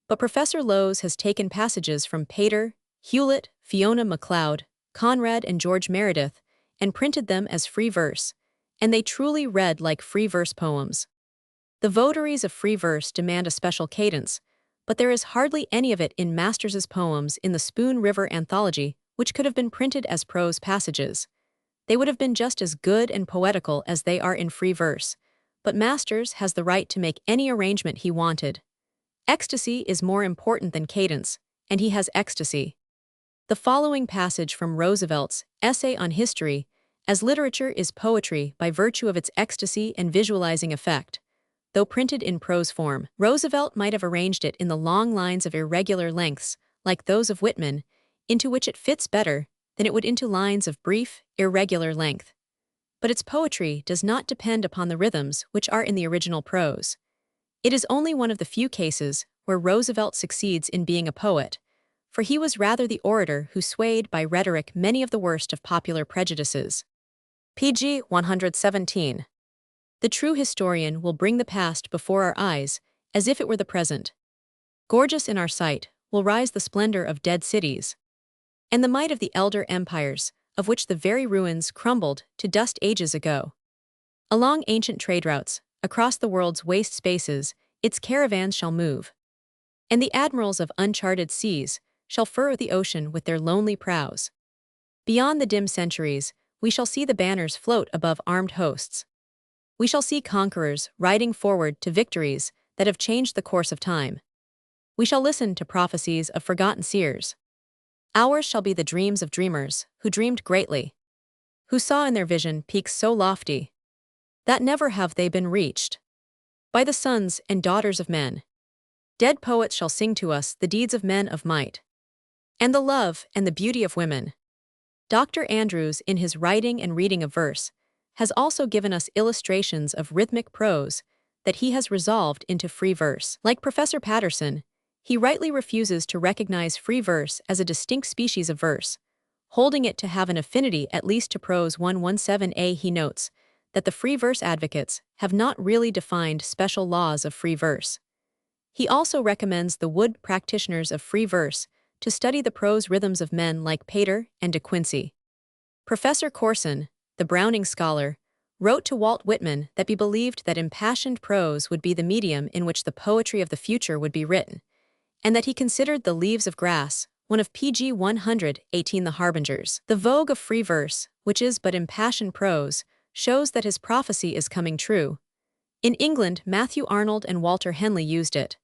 But Professor Lowes has taken passages from Pater, Hewlett, Fiona MacLeod, Conrad and George Meredith, and printed them as free verse, and they truly read like free verse poems. The votaries of free verse demand a special cadence, but there is hardly any of it in Masters's poems in the Spoon River Anthology, which could have been printed as prose passages. They would have been just as good and poetical as they are in free verse, but Masters has the right to make any arrangement he wanted. Ecstasy is more important than cadence, and he has ecstasy. The following passage from Roosevelt's Essay on History as Literature is Poetry by virtue of its ecstasy and visualizing effect. Though printed in prose form, Roosevelt might have arranged it in the long lines of irregular lengths, like those of Whitman, into which it fits better than it would into lines of brief, irregular length. But its poetry does not depend upon the rhythms which are in the original prose. It is only one of the few cases where Roosevelt succeeds in being a poet, for he was rather the orator who swayed by rhetoric many of the worst of popular prejudices. Pg 117. The true historian will bring the past before our eyes, as if it were the present. Gorgeous in our sight will rise the splendor of dead cities, and the might of the elder empires, of which the very ruins crumbled to dust ages ago. Along ancient trade routes, across the world's waste spaces, its caravans shall move, and the admirals of uncharted seas shall furrow the ocean with their lonely prows. Beyond the dim centuries, we shall see the banners float above armed hosts. We shall see conquerors riding forward to victories that have changed the course of time. We shall listen to prophecies of forgotten seers. Ours shall be the dreams of dreamers who dreamed greatly, who saw in their vision peaks so lofty that never have they been reached by the sons and daughters of men. Dead poets shall sing to us the deeds of men of might, and the love and the beauty of women. Dr. Andrews, in his writing and reading of verse, has also given us illustrations of rhythmic prose that he has resolved into free verse. Like Professor Patterson, he rightly refuses to recognize free verse as a distinct species of verse, holding it to have an affinity at least to prose 117a. He notes that the free verse advocates have not really defined special laws of free verse. He also recommends the Wood practitioners of free verse to study the prose rhythms of men like Pater and De Quincey. Professor Corson, the Browning scholar, wrote to Walt Whitman that he believed that impassioned prose would be the medium in which the poetry of the future would be written, and that he considered The Leaves of Grass one of Pg 118 the harbingers. The vogue of free verse, which is but impassioned prose, shows that his prophecy is coming true. In England, Matthew Arnold and Walter Henley used it.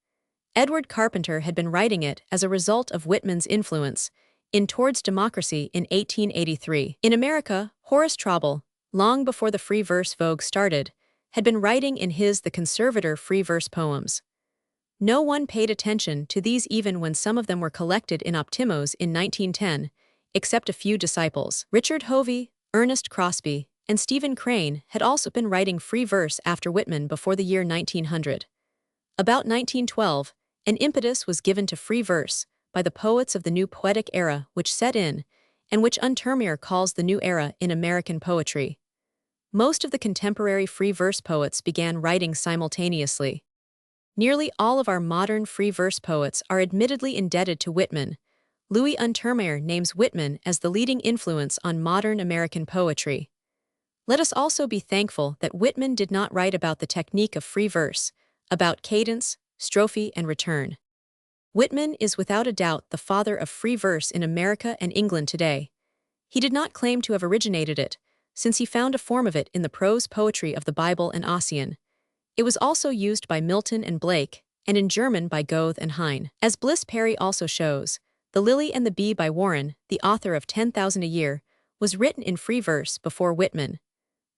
Edward Carpenter had been writing it as a result of Whitman's influence in Towards Democracy in 1883. In America, Horace Traubel, long before the free verse vogue started, had been writing in his The Conservator free verse poems. No one paid attention to these even when some of them were collected in Optimos in 1910, except a few disciples. Richard Hovey, Ernest Crosby, and Stephen Crane had also been writing free verse after Whitman before the year 1900. About 1912, an impetus was given to free verse by the poets of the new poetic era which set in, and which Untermeyer calls the new era in American poetry. Most of the contemporary free verse poets began writing simultaneously. Nearly all of our modern free verse poets are admittedly indebted to Whitman. Louis Untermeyer names Whitman as the leading influence on modern American poetry. Let us also be thankful that Whitman did not write about the technique of free verse, about cadence, strophe, and return. Whitman is without a doubt the father of free verse in America and England today. He did not claim to have originated it, since he found a form of it in the prose poetry of the Bible and Ossian. It was also used by Milton and Blake, and in German by Goethe and Heine. As Bliss Perry also shows, The Lily and the Bee by Warren, the author of 10,000 a Year, was written in free verse before Whitman.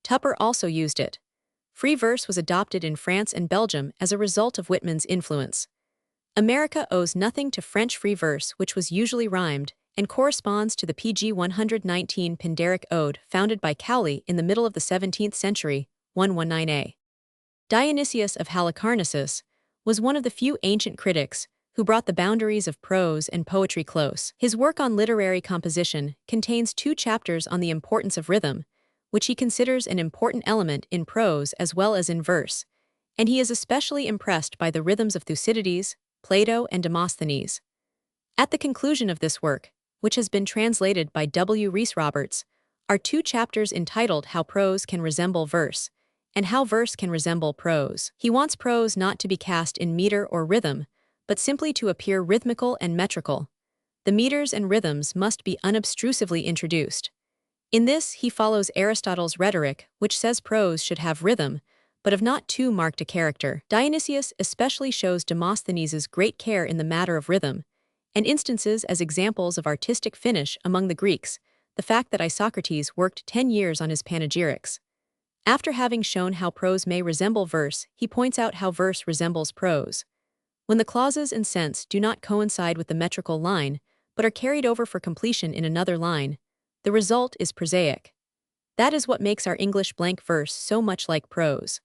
Tupper also used it. Free verse was adopted in France and Belgium as a result of Whitman's influence. America owes nothing to French free verse, which was usually rhymed, and corresponds to the Pg 119 Pindaric ode founded by Cowley in the middle of the 17th century, 119a. Dionysius of Halicarnassus was one of the few ancient critics who brought the boundaries of prose and poetry close. His work on literary composition contains 2 chapters on the importance of rhythm, which he considers an important element in prose as well as in verse, and he is especially impressed by the rhythms of Thucydides, Plato, and Demosthenes. At the conclusion of this work, which has been translated by W. Rhys Roberts, are 2 chapters entitled How Prose Can Resemble Verse, and How Verse Can Resemble Prose. He wants prose not to be cast in meter or rhythm, but simply to appear rhythmical and metrical. The meters and rhythms must be unobtrusively introduced. In this, he follows Aristotle's rhetoric, which says prose should have rhythm, but of not too marked a character. Dionysius especially shows Demosthenes's great care in the matter of rhythm, and instances as examples of artistic finish among the Greeks, the fact that Isocrates worked 10 years on his panegyrics. After having shown how prose may resemble verse, he points out how verse resembles prose. When the clauses and sense do not coincide with the metrical line, but are carried over for completion in another line, the result is prosaic. That is what makes our English blank verse so much like prose.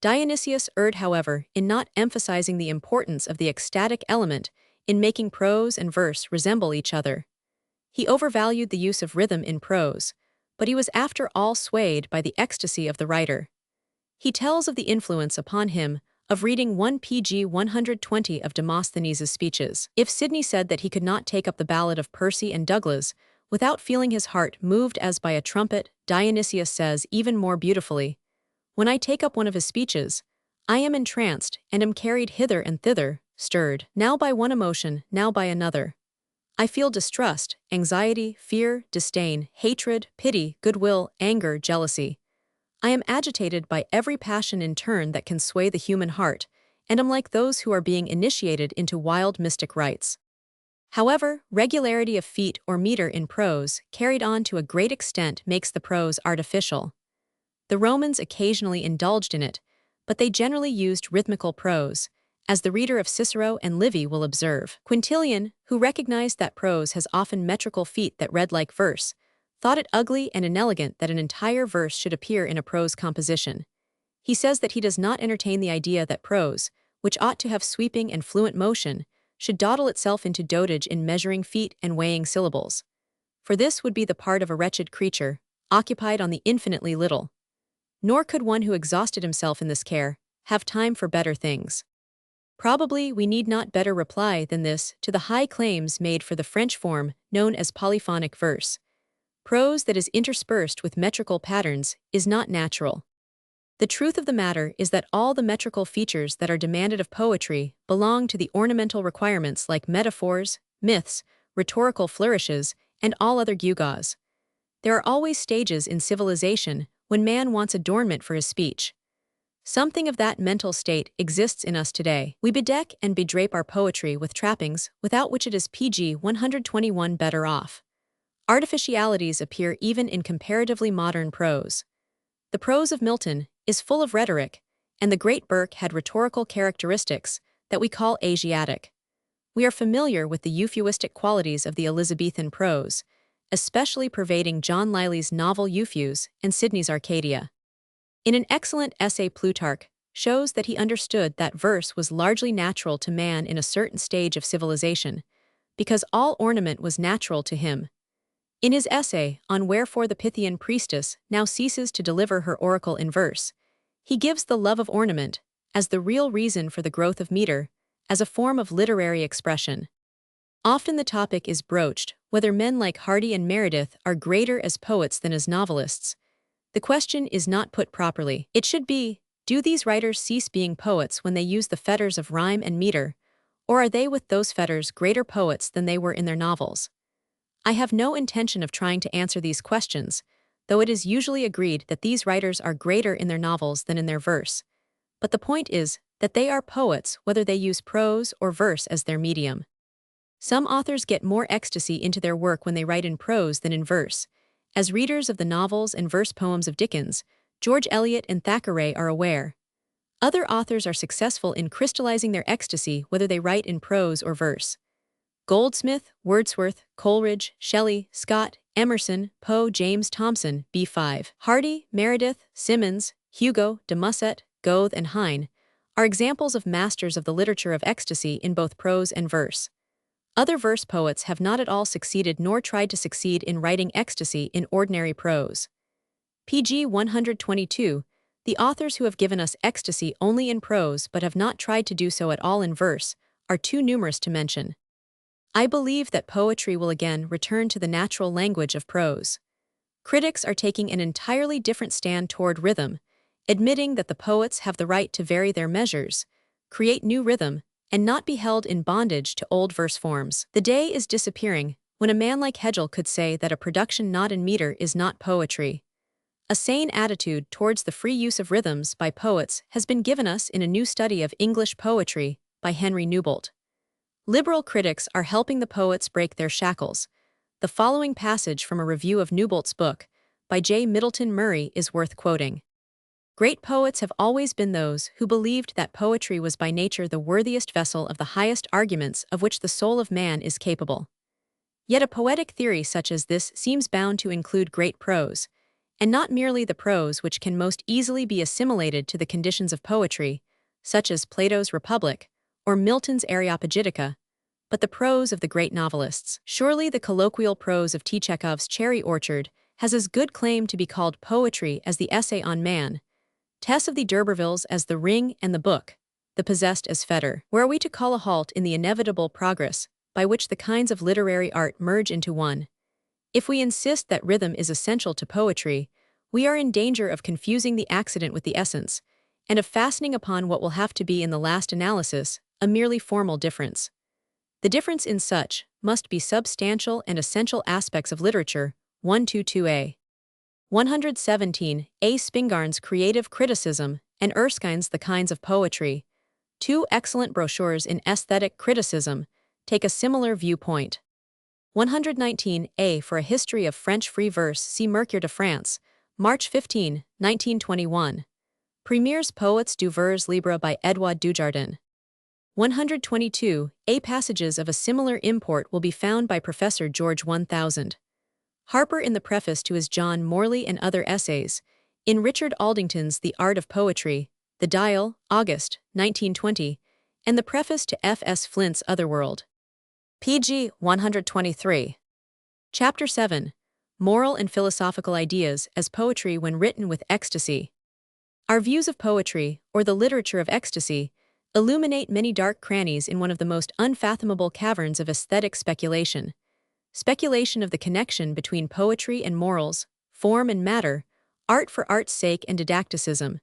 Dionysius erred, however, in not emphasizing the importance of the ecstatic element in making prose and verse resemble each other. He overvalued the use of rhythm in prose, but he was after all swayed by the ecstasy of the writer. He tells of the influence upon him of reading 1 pg 120 of Demosthenes' speeches. If Sidney said that he could not take up the ballad of Percy and Douglas without feeling his heart moved as by a trumpet, Dionysius says even more beautifully, "When I take up one of his speeches, I am entranced and am carried hither and thither, stirred, now by one emotion, now by another. I feel distrust, anxiety, fear, disdain, hatred, pity, goodwill, anger, jealousy. I am agitated by every passion in turn that can sway the human heart, and am like those who are being initiated into wild mystic rites." However, regularity of feet or meter in prose, carried on to a great extent, makes the prose artificial. The Romans occasionally indulged in it, but they generally used rhythmical prose, as the reader of Cicero and Livy will observe. Quintilian, who recognized that prose has often metrical feet that read like verse, thought it ugly and inelegant that an entire verse should appear in a prose composition. He says that he does not entertain the idea that prose, which ought to have sweeping and fluent motion, should dawdle itself into dotage in measuring feet and weighing syllables. For this would be the part of a wretched creature, occupied on the infinitely little. Nor could one who exhausted himself in this care have time for better things. Probably we need not better reply than this to the high claims made for the French form known as polyphonic verse. Prose that is interspersed with metrical patterns is not natural. The truth of the matter is that all the metrical features that are demanded of poetry belong to the ornamental requirements like metaphors, myths, rhetorical flourishes, and all other gewgaws. There are always stages in civilization when man wants adornment for his speech. Something of that mental state exists in us today. We bedeck and bedrape our poetry with trappings without which it is PG 121 better off. Artificialities appear even in comparatively modern prose. The prose of Milton is full of rhetoric, and the great Burke had rhetorical characteristics that we call Asiatic. We are familiar with the euphuistic qualities of the Elizabethan prose, especially pervading John Lyly's novel Euphues and Sidney's Arcadia. In an excellent essay, Plutarch shows that he understood that verse was largely natural to man in a certain stage of civilization, because all ornament was natural to him. In his essay on Wherefore the Pythian priestess now ceases to deliver her oracle in verse, he gives the love of ornament as the real reason for the growth of meter, as a form of literary expression. Often the topic is broached whether men like Hardy and Meredith are greater as poets than as novelists. The question is not put properly. It should be, do these writers cease being poets when they use the fetters of rhyme and meter, or are they with those fetters greater poets than they were in their novels? I have no intention of trying to answer these questions, though it is usually agreed that these writers are greater in their novels than in their verse. But the point is that they are poets whether they use prose or verse as their medium. Some authors get more ecstasy into their work when they write in prose than in verse. As readers of the novels and verse poems of Dickens, George Eliot and Thackeray are aware. Other authors are successful in crystallizing their ecstasy whether they write in prose or verse. Goldsmith, Wordsworth, Coleridge, Shelley, Scott, Emerson, Poe, James Thomson, B5, Hardy, Meredith, Symonds, Hugo, de Musset, Goethe, and Heine are examples of masters of the literature of ecstasy in both prose and verse. Other verse poets have not at all succeeded nor tried to succeed in writing ecstasy in ordinary prose. PG 122, the authors who have given us ecstasy only in prose but have not tried to do so at all in verse, are too numerous to mention. I believe that poetry will again return to the natural language of prose. Critics are taking an entirely different stand toward rhythm, admitting that the poets have the right to vary their measures, create new rhythm, and not be held in bondage to old verse forms. The day is disappearing when a man like Hegel could say that a production not in meter is not poetry. A sane attitude towards the free use of rhythms by poets has been given us in a new study of English poetry by Henry Newbolt. Liberal critics are helping the poets break their shackles. The following passage from a review of Newbolt's book, by J. Middleton Murray, is worth quoting. Great poets have always been those who believed that poetry was by nature the worthiest vessel of the highest arguments of which the soul of man is capable. Yet a poetic theory such as this seems bound to include great prose, and not merely the prose which can most easily be assimilated to the conditions of poetry, such as Plato's Republic or Milton's Areopagitica, but the prose of the great novelists. Surely the colloquial prose of Tchekov's Cherry Orchard has as good claim to be called poetry as the essay on man, Tess of the D'Urbervilles as The Ring and the Book, The Possessed as Fetter. Were we to call a halt in the inevitable progress by which the kinds of literary art merge into one, if we insist that rhythm is essential to poetry, we are in danger of confusing the accident with the essence, and of fastening upon what will have to be in the last analysis a merely formal difference. The difference in such must be substantial and essential aspects of literature. 122a. 117, A. Spingarn's Creative Criticism and Erskine's The Kinds of Poetry, two excellent brochures in aesthetic criticism, take a similar viewpoint. 119a. For a History of French Free Verse, see Mercure de France, March 15, 1921. Premiers Poets du Vers Libre by Edouard Dujardin. 122, A. Passages of a similar import will be found by Professor George 1000. Harper in the preface to his John Morley and Other Essays, in Richard Aldington's The Art of Poetry, The Dial, August, 1920, and the preface to F. S. Flint's Otherworld. pg 123. Chapter 7. Moral and Philosophical Ideas as Poetry when Written with Ecstasy. Our views of poetry, or the literature of ecstasy, illuminate many dark crannies in one of the most unfathomable caverns of aesthetic speculation. Speculation of the connection between poetry and morals, form and matter, art for art's sake and didacticism.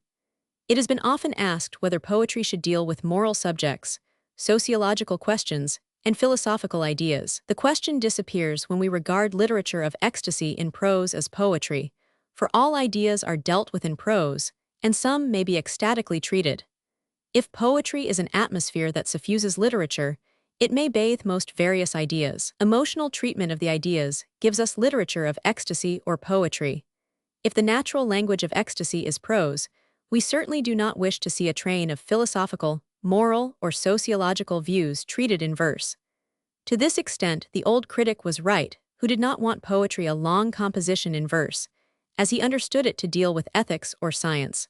It has been often asked whether poetry should deal with moral subjects, sociological questions, and philosophical ideas. The question disappears when we regard literature of ecstasy in prose as poetry, for all ideas are dealt with in prose, and some may be ecstatically treated. If poetry is an atmosphere that suffuses literature, it may bathe most various ideas. Emotional treatment of the ideas gives us literature of ecstasy or poetry. If the natural language of ecstasy is prose, we certainly do not wish to see a train of philosophical, moral, or sociological views treated in verse. To this extent, the old critic was right, who did not want poetry a long composition in verse, as he understood it to deal with ethics or science.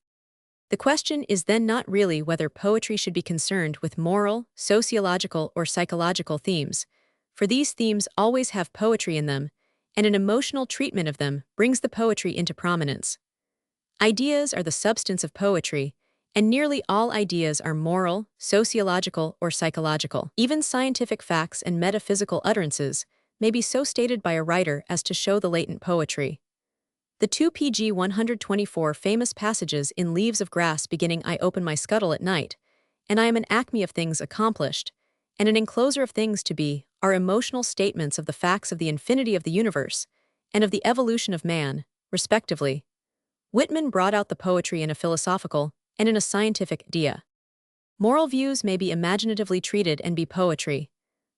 The question is then not really whether poetry should be concerned with moral, sociological, or psychological themes, for these themes always have poetry in them, and an emotional treatment of them brings the poetry into prominence. Ideas are the substance of poetry, and nearly all ideas are moral, sociological, or psychological. Even scientific facts and metaphysical utterances may be so stated by a writer as to show the latent poetry. The two pg 124 famous passages in Leaves of Grass beginning I open my scuttle at night, and I am an acme of things accomplished, and an encloser of things to be, are emotional statements of the facts of the infinity of the universe, and of the evolution of man, respectively. Whitman brought out the poetry in a philosophical, and in a scientific idea. Moral views may be imaginatively treated and be poetry.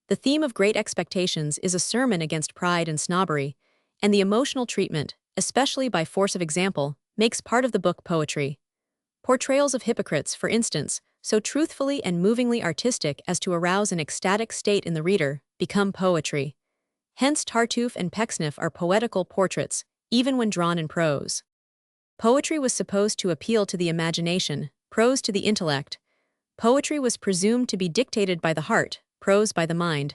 The theme of Great Expectations is a sermon against pride and snobbery, and the emotional treatment, especially by force of example, makes part of the book poetry. Portrayals of hypocrites, for instance, so truthfully and movingly artistic as to arouse an ecstatic state in the reader, become poetry. Hence Tartuffe and Pecksniff are poetical portraits, even when drawn in prose. Poetry was supposed to appeal to the imagination, prose to the intellect. Poetry was presumed to be dictated by the heart, prose by the mind.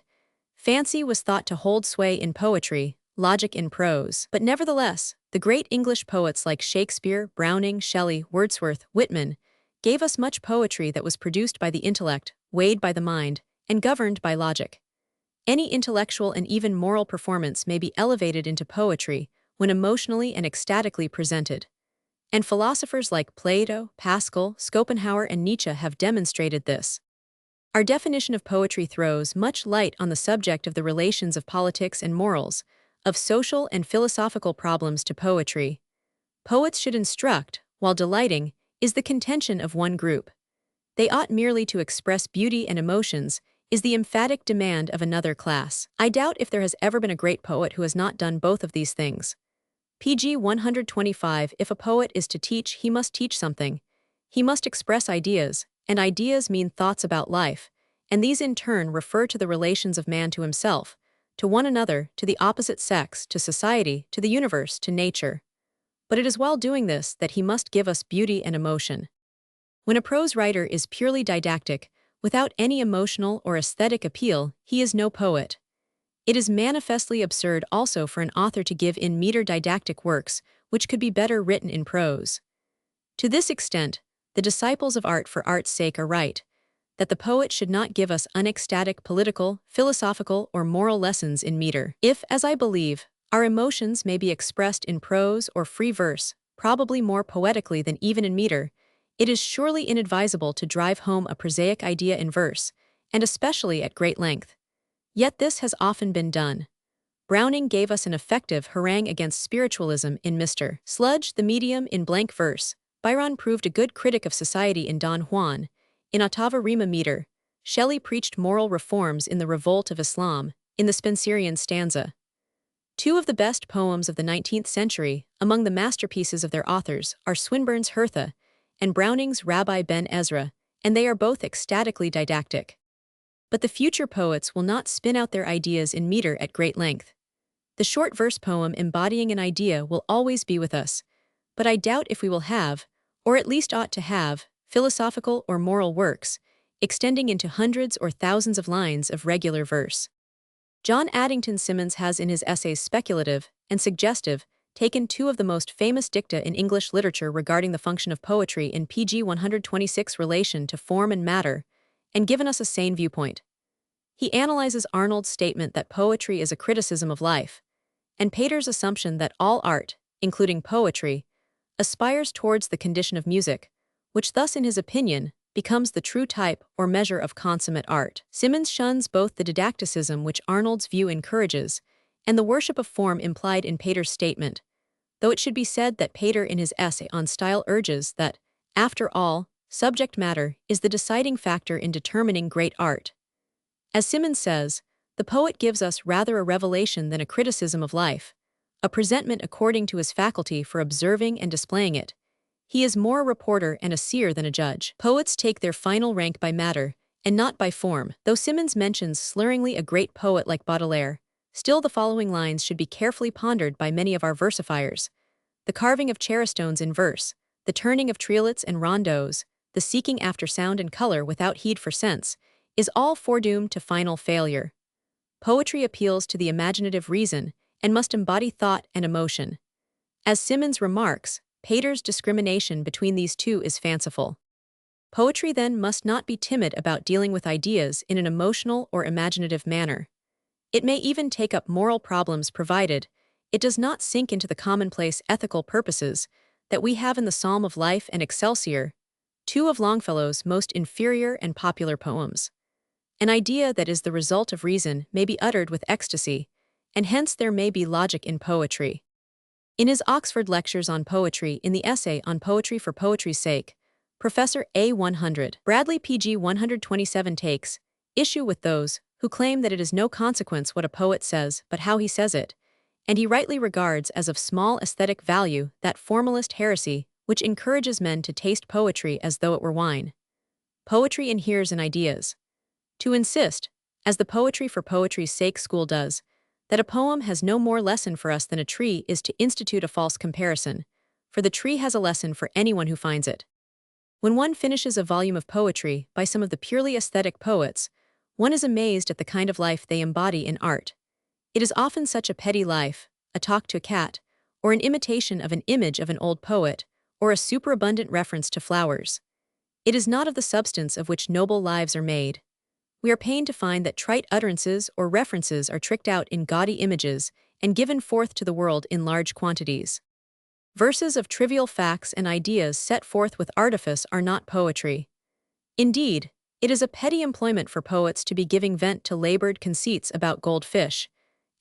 Fancy was thought to hold sway in poetry, logic in prose. But nevertheless, the great English poets like Shakespeare, Browning, Shelley, Wordsworth, Whitman, gave us much poetry that was produced by the intellect, weighed by the mind, and governed by logic. Any intellectual and even moral performance may be elevated into poetry when emotionally and ecstatically presented. And philosophers like Plato, Pascal, Schopenhauer, and Nietzsche have demonstrated this. Our definition of poetry throws much light on the subject of the relations of politics and morals, of social and philosophical problems to poetry. Poets should instruct, while delighting, is the contention of one group. They ought merely to express beauty and emotions, is the emphatic demand of another class. I doubt if there has ever been a great poet who has not done both of these things. Pg 125. If a poet is to teach, he must teach something. He must express ideas, and ideas mean thoughts about life, and these in turn refer to the relations of man to himself, to one another, to the opposite sex, to society, to the universe, to nature. But it is while doing this that he must give us beauty and emotion. When a prose writer is purely didactic, without any emotional or aesthetic appeal, he is no poet. It is manifestly absurd also for an author to give in meter didactic works which could be better written in prose. To this extent, the disciples of art for art's sake are right, that the poet should not give us unecstatic political, philosophical, or moral lessons in meter. If, as I believe, our emotions may be expressed in prose or free verse, probably more poetically than even in meter, it is surely inadvisable to drive home a prosaic idea in verse, and especially at great length. Yet this has often been done. Browning gave us an effective harangue against spiritualism in Mr. Sludge the Medium in blank verse. Byron proved a good critic of society in Don Juan. In Ottava Rima meter, Shelley preached moral reforms in the Revolt of Islam, in the Spenserian stanza. Two of the best poems of the 19th century, among the masterpieces of their authors, are Swinburne's Hertha and Browning's Rabbi Ben Ezra, and they are both ecstatically didactic. But the future poets will not spin out their ideas in meter at great length. The short verse poem embodying an idea will always be with us, but I doubt if we will have, or at least ought to have, philosophical or moral works, extending into hundreds or thousands of lines of regular verse. John Addington Symonds has in his essays Speculative and Suggestive taken two of the most famous dicta in English literature regarding the function of poetry in pg 126 relation to form and matter, and given us a sane viewpoint. He analyzes Arnold's statement that poetry is a criticism of life, and Pater's assumption that all art, including poetry, aspires towards the condition of music, which thus, in his opinion, becomes the true type or measure of consummate art. Symonds shuns both the didacticism which Arnold's view encourages and the worship of form implied in Pater's statement, though it should be said that Pater in his essay on style urges that, after all, subject matter is the deciding factor in determining great art. As Symonds says, the poet gives us rather a revelation than a criticism of life, a presentment according to his faculty for observing and displaying it. He is more a reporter and a seer than a judge. Poets take their final rank by matter, and not by form. Though Symonds mentions slurringly a great poet like Baudelaire, still the following lines should be carefully pondered by many of our versifiers. The carving of cherrystones in verse, the turning of triolets and rondeaus, the seeking after sound and color without heed for sense, is all foredoomed to final failure. Poetry appeals to the imaginative reason and must embody thought and emotion. As Symonds remarks, Pater's discrimination between these two is fanciful. Poetry then must not be timid about dealing with ideas in an emotional or imaginative manner. It may even take up moral problems provided it does not sink into the commonplace ethical purposes that we have in the Psalm of Life and Excelsior, two of Longfellow's most inferior and popular poems. An idea that is the result of reason may be uttered with ecstasy, and hence there may be logic in poetry. In his Oxford Lectures on Poetry in the essay on Poetry for Poetry's Sake, Professor A. 100, Bradley pg 127 takes issue with those who claim that it is no consequence what a poet says but how he says it, and he rightly regards as of small aesthetic value that formalist heresy which encourages men to taste poetry as though it were wine. Poetry inheres in ideas. To insist, as the Poetry for Poetry's Sake school does, that a poem has no more lesson for us than a tree is to institute a false comparison, for the tree has a lesson for anyone who finds it. When one finishes a volume of poetry by some of the purely aesthetic poets, one is amazed at the kind of life they embody in art. It is often such a petty life, a talk to a cat, or an imitation of an image of an old poet, or a superabundant reference to flowers. It is not of the substance of which noble lives are made. We are pained to find that trite utterances or references are tricked out in gaudy images and given forth to the world in large quantities. Verses of trivial facts and ideas set forth with artifice are not poetry. Indeed, it is a petty employment for poets to be giving vent to labored conceits about goldfish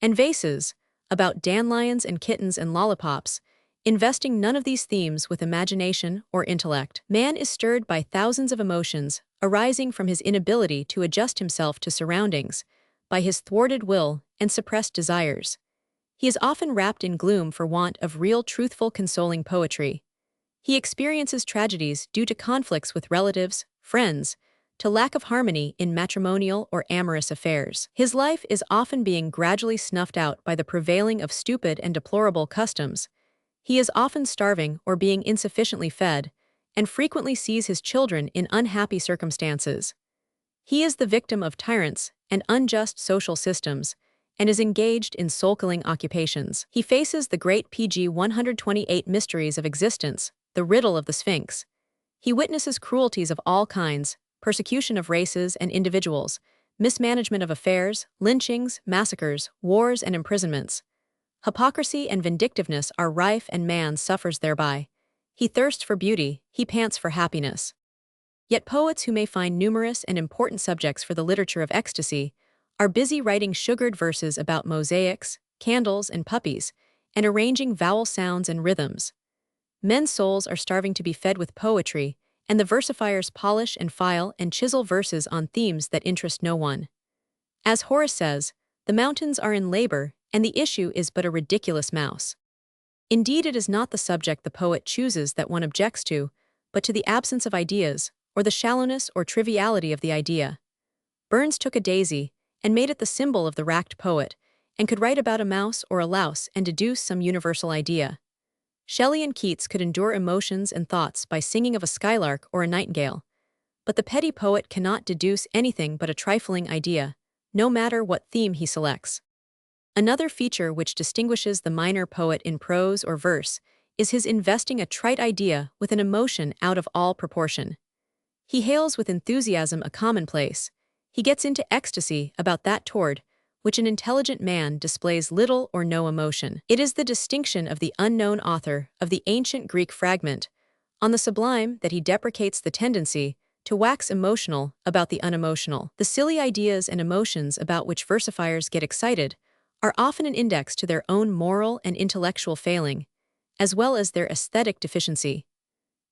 and vases, about dandelions and kittens and lollipops, investing none of these themes with imagination or intellect. Man is stirred by thousands of emotions, arising from his inability to adjust himself to surroundings, by his thwarted will and suppressed desires. He is often wrapped in gloom for want of real truthful consoling poetry. He experiences tragedies due to conflicts with relatives, friends, to lack of harmony in matrimonial or amorous affairs. His life is often being gradually snuffed out by the prevailing of stupid and deplorable customs. He is often starving or being insufficiently fed, and frequently sees his children in unhappy circumstances. He is the victim of tyrants and unjust social systems, and is engaged in soul-killing occupations. He faces the great PG 128 mysteries of existence, the riddle of the Sphinx. He witnesses cruelties of all kinds, persecution of races and individuals, mismanagement of affairs, lynchings, massacres, wars, and imprisonments. Hypocrisy and vindictiveness are rife, and man suffers thereby. He thirsts for beauty, he pants for happiness. Yet poets who may find numerous and important subjects for the literature of ecstasy are busy writing sugared verses about mosaics, candles, and puppies, and arranging vowel sounds and rhythms. Men's souls are starving to be fed with poetry, and the versifiers polish and file and chisel verses on themes that interest no one. As Horace says, the mountains are in labor, and the issue is but a ridiculous mouse. Indeed, it is not the subject the poet chooses that one objects to, but to the absence of ideas, or the shallowness or triviality of the idea. Burns took a daisy, and made it the symbol of the racked poet, and could write about a mouse or a louse and deduce some universal idea. Shelley and Keats could endure emotions and thoughts by singing of a skylark or a nightingale, but the petty poet cannot deduce anything but a trifling idea, no matter what theme he selects. Another feature which distinguishes the minor poet in prose or verse is his investing a trite idea with an emotion out of all proportion. He hails with enthusiasm a commonplace. He gets into ecstasy about that toward which an intelligent man displays little or no emotion. It is the distinction of the unknown author of the ancient Greek fragment on the sublime that he deprecates the tendency to wax emotional about the unemotional. The silly ideas and emotions about which versifiers get excited are often an index to their own moral and intellectual failing, as well as their aesthetic deficiency.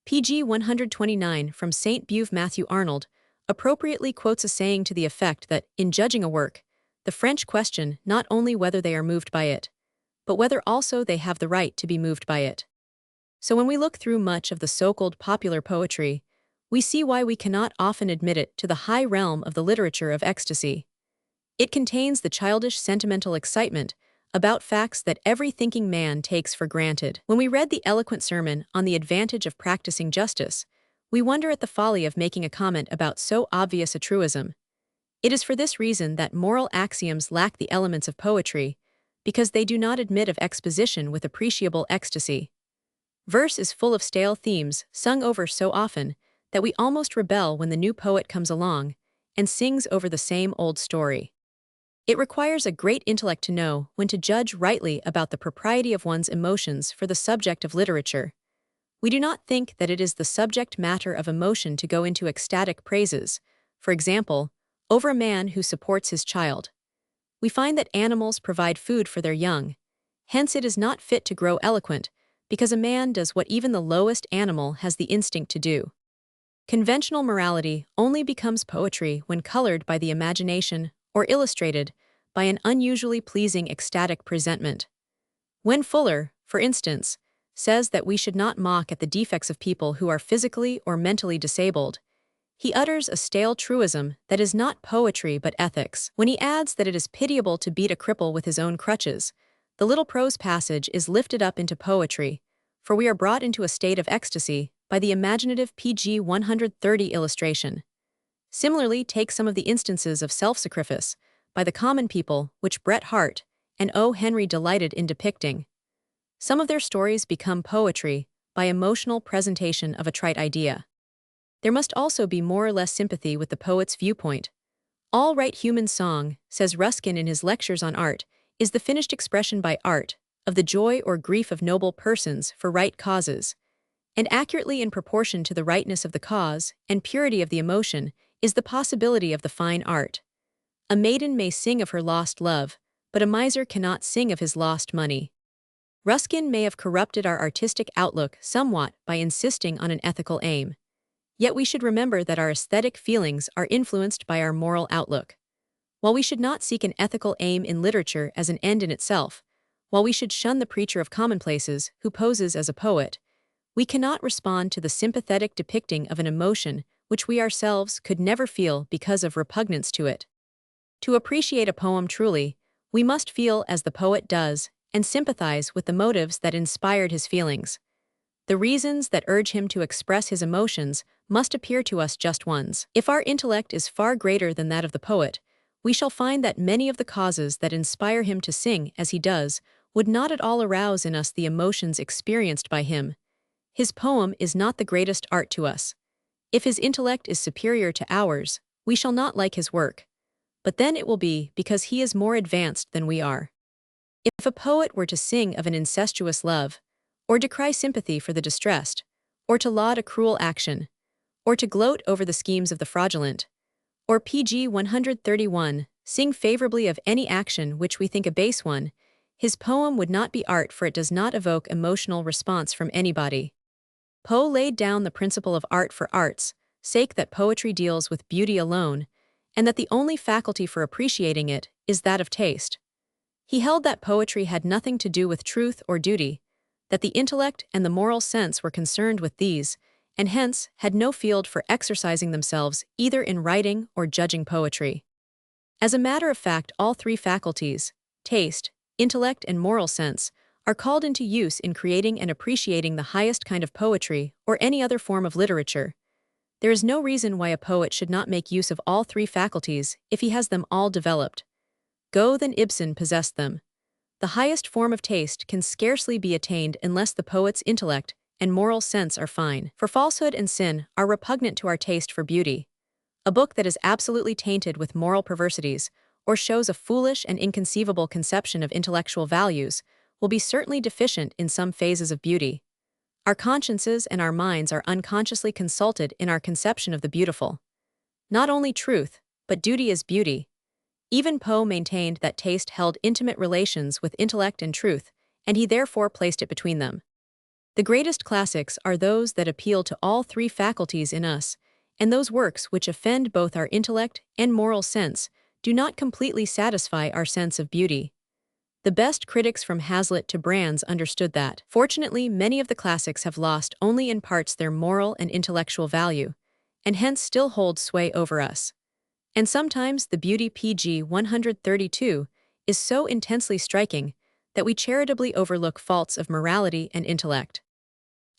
PG 129 from St. Beuve Matthew Arnold appropriately quotes a saying to the effect that, in judging a work, the French question not only whether they are moved by it, but whether also they have the right to be moved by it. So when we look through much of the so-called popular poetry, we see why we cannot often admit it to the high realm of the literature of ecstasy. It contains the childish sentimental excitement about facts that every thinking man takes for granted. When we read the eloquent sermon on the advantage of practicing justice, we wonder at the folly of making a comment about so obvious a truism. It is for this reason that moral axioms lack the elements of poetry, because they do not admit of exposition with appreciable ecstasy. Verse is full of stale themes sung over so often that we almost rebel when the new poet comes along and sings over the same old story. It requires a great intellect to know when to judge rightly about the propriety of one's emotions for the subject of literature. We do not think that it is the subject matter of emotion to go into ecstatic praises, for example, over a man who supports his child. We find that animals provide food for their young. Hence it is not fit to grow eloquent, because a man does what even the lowest animal has the instinct to do. Conventional morality only becomes poetry when colored by the imagination or illustrated by an unusually pleasing ecstatic presentment. When Fuller, for instance, says that we should not mock at the defects of people who are physically or mentally disabled, he utters a stale truism that is not poetry but ethics. When he adds that it is pitiable to beat a cripple with his own crutches, the little prose passage is lifted up into poetry, for we are brought into a state of ecstasy by the imaginative PG 130 illustration. Similarly, take some of the instances of self-sacrifice by the common people which Bret Harte and O. Henry delighted in depicting. Some of their stories become poetry by emotional presentation of a trite idea. There must also be more or less sympathy with the poet's viewpoint. All right human song, says Ruskin in his lectures on art, is the finished expression by art of the joy or grief of noble persons for right causes, and accurately in proportion to the rightness of the cause and purity of the emotion is the possibility of the fine art. A maiden may sing of her lost love, but a miser cannot sing of his lost money. Ruskin may have corrupted our artistic outlook somewhat by insisting on an ethical aim. Yet we should remember that our aesthetic feelings are influenced by our moral outlook. While we should not seek an ethical aim in literature as an end in itself, while we should shun the preacher of commonplaces who poses as a poet, we cannot respond to the sympathetic depicting of an emotion which we ourselves could never feel because of repugnance to it. To appreciate a poem truly, we must feel as the poet does and sympathize with the motives that inspired his feelings. The reasons that urge him to express his emotions must appear to us just ones. If our intellect is far greater than that of the poet, we shall find that many of the causes that inspire him to sing as he does would not at all arouse in us the emotions experienced by him. His poem is not the greatest art to us. If his intellect is superior to ours, we shall not like his work. But then it will be because he is more advanced than we are. If a poet were to sing of an incestuous love, or decry sympathy for the distressed, or to laud a cruel action, or to gloat over the schemes of the fraudulent, or pg 131, sing favorably of any action which we think a base one, his poem would not be art, for it does not evoke emotional response from anybody. Poe laid down the principle of art for art's sake, that poetry deals with beauty alone, and that the only faculty for appreciating it is that of taste. He held that poetry had nothing to do with truth or duty, that the intellect and the moral sense were concerned with these, and hence had no field for exercising themselves either in writing or judging poetry. As a matter of fact, all three faculties, taste, intellect, and moral sense, are called into use in creating and appreciating the highest kind of poetry or any other form of literature. There is no reason why a poet should not make use of all three faculties if he has them all developed. Goethe and Ibsen possessed them. The highest form of taste can scarcely be attained unless the poet's intellect and moral sense are fine. For falsehood and sin are repugnant to our taste for beauty. A book that is absolutely tainted with moral perversities, or shows a foolish and inconceivable conception of intellectual values, will be certainly deficient in some phases of beauty. Our consciences and our minds are unconsciously consulted in our conception of the beautiful. Not only truth, but duty is beauty. Even Poe maintained that taste held intimate relations with intellect and truth, and he therefore placed it between them. The greatest classics are those that appeal to all three faculties in us, and those works which offend both our intellect and moral sense do not completely satisfy our sense of beauty. The best critics from Hazlitt to Brands understood that. Fortunately, many of the classics have lost only in parts their moral and intellectual value, and hence still hold sway over us. And sometimes the beauty pg 132 is so intensely striking that we charitably overlook faults of morality and intellect.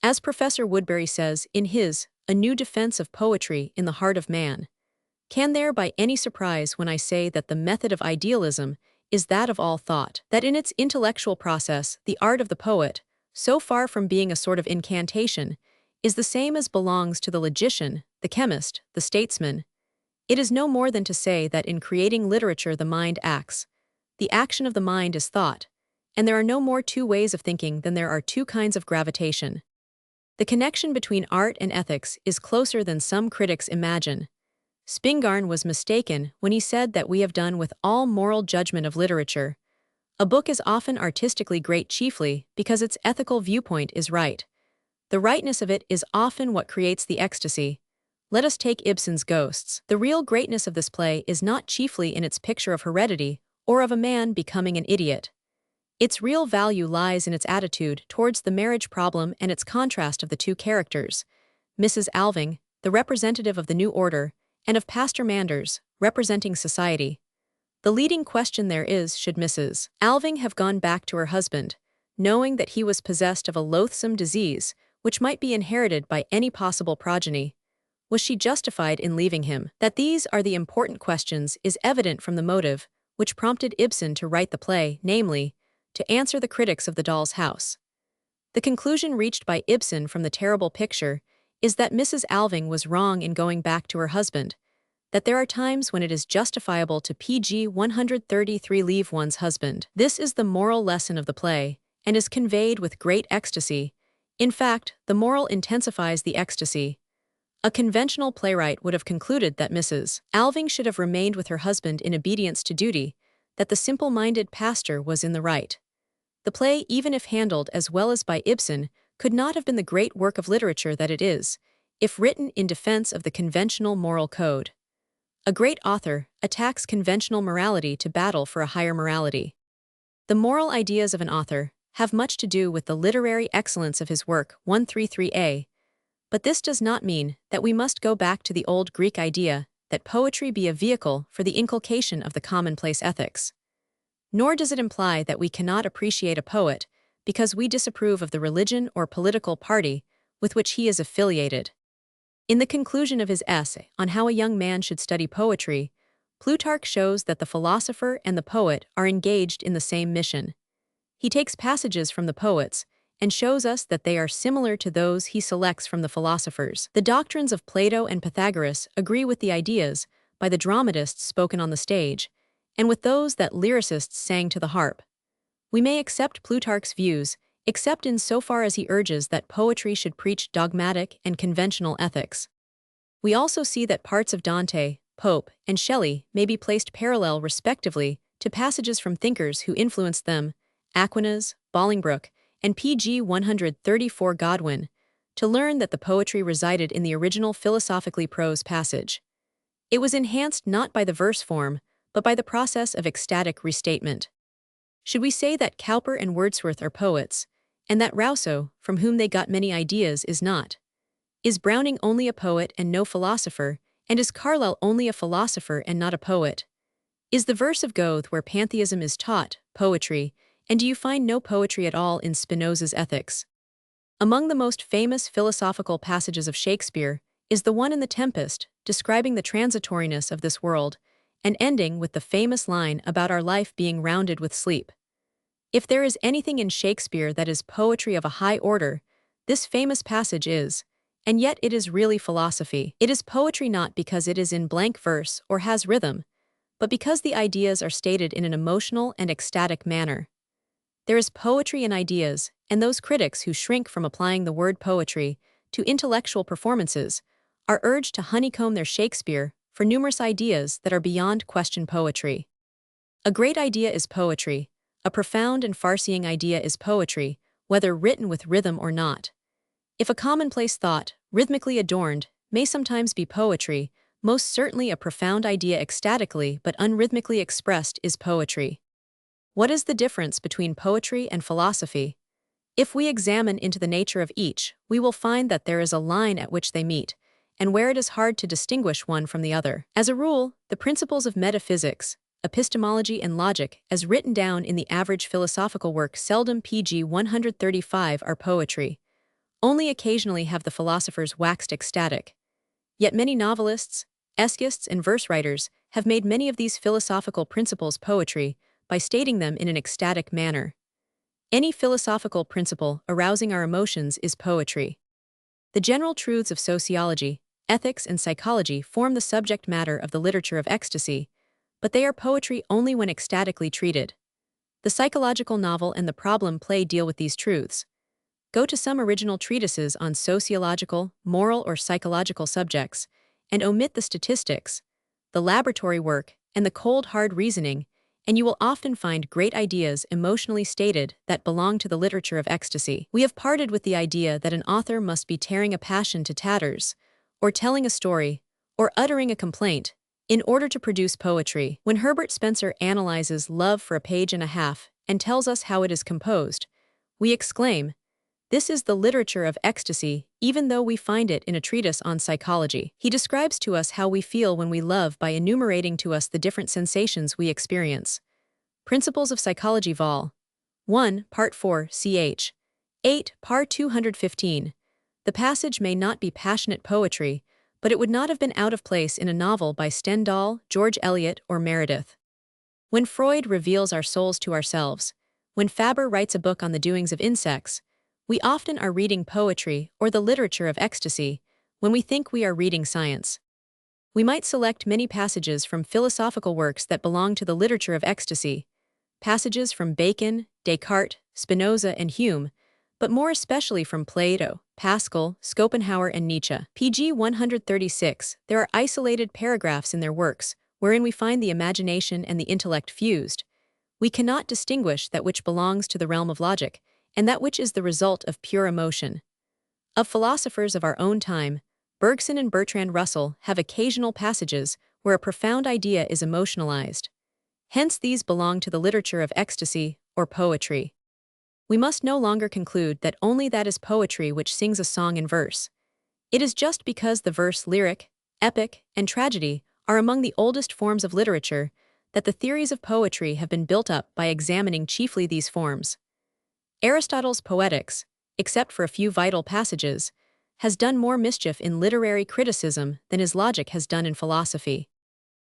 As Professor Woodbury says in his A New Defense of Poetry in the Heart of Man, "Can there by any surprise when I say that the method of idealism is that of all thought, that in its intellectual process the art of the poet, so far from being a sort of incantation, is the same as belongs to the logician, the chemist, the statesman? It is no more than to say that in creating literature the mind acts. The action of the mind is thought, and there are no more two ways of thinking than there are two kinds of gravitation. The connection between art and ethics is closer than some critics imagine. Spingarn was mistaken when he said that we have done with all moral judgment of literature. A book is often artistically great chiefly because its ethical viewpoint is right. The rightness of it is often what creates the ecstasy. Let us take Ibsen's Ghosts. The real greatness of this play is not chiefly in its picture of heredity or of a man becoming an idiot. Its real value lies in its attitude towards the marriage problem and its contrast of the two characters, Mrs. Alving, the representative of the new order, and of Pastor Manders, representing society. The leading question there is, should Mrs. Alving have gone back to her husband, knowing that he was possessed of a loathsome disease which might be inherited by any possible progeny? Was she justified in leaving him? That these are the important questions is evident from the motive which prompted Ibsen to write the play, namely, to answer the critics of The Doll's House. The conclusion reached by Ibsen from the terrible picture is that Mrs. Alving was wrong in going back to her husband, that there are times when it is justifiable to pg 133 leave one's husband. This is the moral lesson of the play, and is conveyed with great ecstasy. In fact, the moral intensifies the ecstasy. A conventional playwright would have concluded that Mrs. Alving should have remained with her husband in obedience to duty, that the simple-minded pastor was in the right. The play, even if handled as well as by Ibsen, could not have been the great work of literature that it is, if written in defense of the conventional moral code. A great author attacks conventional morality to battle for a higher morality. The moral ideas of an author have much to do with the literary excellence of his work 133a, but this does not mean that we must go back to the old Greek idea that poetry be a vehicle for the inculcation of the commonplace ethics. Nor does it imply that we cannot appreciate a poet because we disapprove of the religion or political party with which he is affiliated. In the conclusion of his essay on how a young man should study poetry, Plutarch shows that the philosopher and the poet are engaged in the same mission. He takes passages from the poets and shows us that they are similar to those he selects from the philosophers. The doctrines of Plato and Pythagoras agree with the ideas by the dramatists spoken on the stage, and with those that lyricists sang to the harp. We may accept Plutarch's views, except in so far as he urges that poetry should preach dogmatic and conventional ethics. We also see that parts of Dante, Pope, and Shelley may be placed parallel respectively to passages from thinkers who influenced them, Aquinas, Bolingbroke, and pg 134 Godwin, to learn that the poetry resided in the original philosophically prose passage. It was enhanced not by the verse form, but by the process of ecstatic restatement. Should we say that Cowper and Wordsworth are poets, and that Rousseau, from whom they got many ideas, is not? Is Browning only a poet and no philosopher, and is Carlyle only a philosopher and not a poet? Is the verse of Goethe, where pantheism is taught, poetry, and do you find no poetry at all in Spinoza's Ethics? Among the most famous philosophical passages of Shakespeare is the one in The Tempest, describing the transitoriness of this world, and ending with the famous line about our life being rounded with sleep. If there is anything in Shakespeare that is poetry of a high order, this famous passage is, and yet it is really philosophy. It is poetry not because it is in blank verse or has rhythm, but because the ideas are stated in an emotional and ecstatic manner. There is poetry in ideas, and those critics who shrink from applying the word poetry to intellectual performances are urged to honeycomb their Shakespeare for numerous ideas that are beyond question poetry. A great idea is poetry. A profound and far-seeing idea is poetry, whether written with rhythm or not. If a commonplace thought, rhythmically adorned, may sometimes be poetry, most certainly a profound idea ecstatically but unrhythmically expressed is poetry. What is the difference between poetry and philosophy? If we examine into the nature of each, we will find that there is a line at which they meet, and where it is hard to distinguish one from the other. As a rule, the principles of metaphysics, epistemology and logic, as written down in the average philosophical work seldom pg 135 are poetry. Only occasionally have the philosophers waxed ecstatic. Yet many novelists, essayists and verse writers have made many of these philosophical principles poetry by stating them in an ecstatic manner. Any philosophical principle arousing our emotions is poetry. The general truths of sociology, ethics and psychology form the subject matter of the literature of ecstasy, but they are poetry only when ecstatically treated. The psychological novel and the problem play deal with these truths. Go to some original treatises on sociological, moral, or psychological subjects, and omit the statistics, the laboratory work, and the cold hard reasoning, and you will often find great ideas emotionally stated that belong to the literature of ecstasy. We have parted with the idea that an author must be tearing a passion to tatters, or telling a story, or uttering a complaint, in order to produce poetry. When Herbert Spencer analyzes Love for a page and a half and tells us how it is composed, we exclaim, "This is the literature of ecstasy," even though we find it in a treatise on psychology. He describes to us how we feel when we love by enumerating to us the different sensations we experience. Principles of Psychology Vol. 1, Part 4, ch. 8, Part 215. The passage may not be passionate poetry, but it would not have been out of place in a novel by Stendhal, George Eliot, or Meredith. When Freud reveals our souls to ourselves, when Faber writes a book on the doings of insects, we often are reading poetry or the literature of ecstasy when we think we are reading science. We might select many passages from philosophical works that belong to the literature of ecstasy, passages from Bacon, Descartes, Spinoza, and Hume, but more especially from Plato, Pascal, Schopenhauer, and Nietzsche. pg 136, there are isolated paragraphs in their works, wherein we find the imagination and the intellect fused. We cannot distinguish that which belongs to the realm of logic, and that which is the result of pure emotion. Of philosophers of our own time, Bergson and Bertrand Russell have occasional passages where a profound idea is emotionalized. Hence these belong to the literature of ecstasy or poetry. We must no longer conclude that only that is poetry which sings a song in verse. It is just because the verse lyric, epic, and tragedy are among the oldest forms of literature that the theories of poetry have been built up by examining chiefly these forms. Aristotle's Poetics, except for a few vital passages, has done more mischief in literary criticism than his logic has done in philosophy.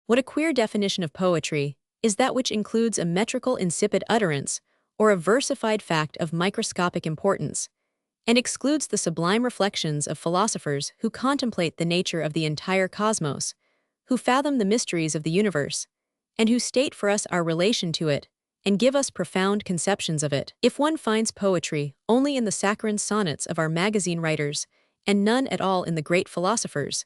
What a queer definition of poetry is that which includes a metrical insipid utterance or a versified fact of microscopic importance, and excludes the sublime reflections of philosophers who contemplate the nature of the entire cosmos, who fathom the mysteries of the universe, and who state for us our relation to it, and give us profound conceptions of it. If one finds poetry only in the saccharine sonnets of our magazine writers, and none at all in the great philosophers,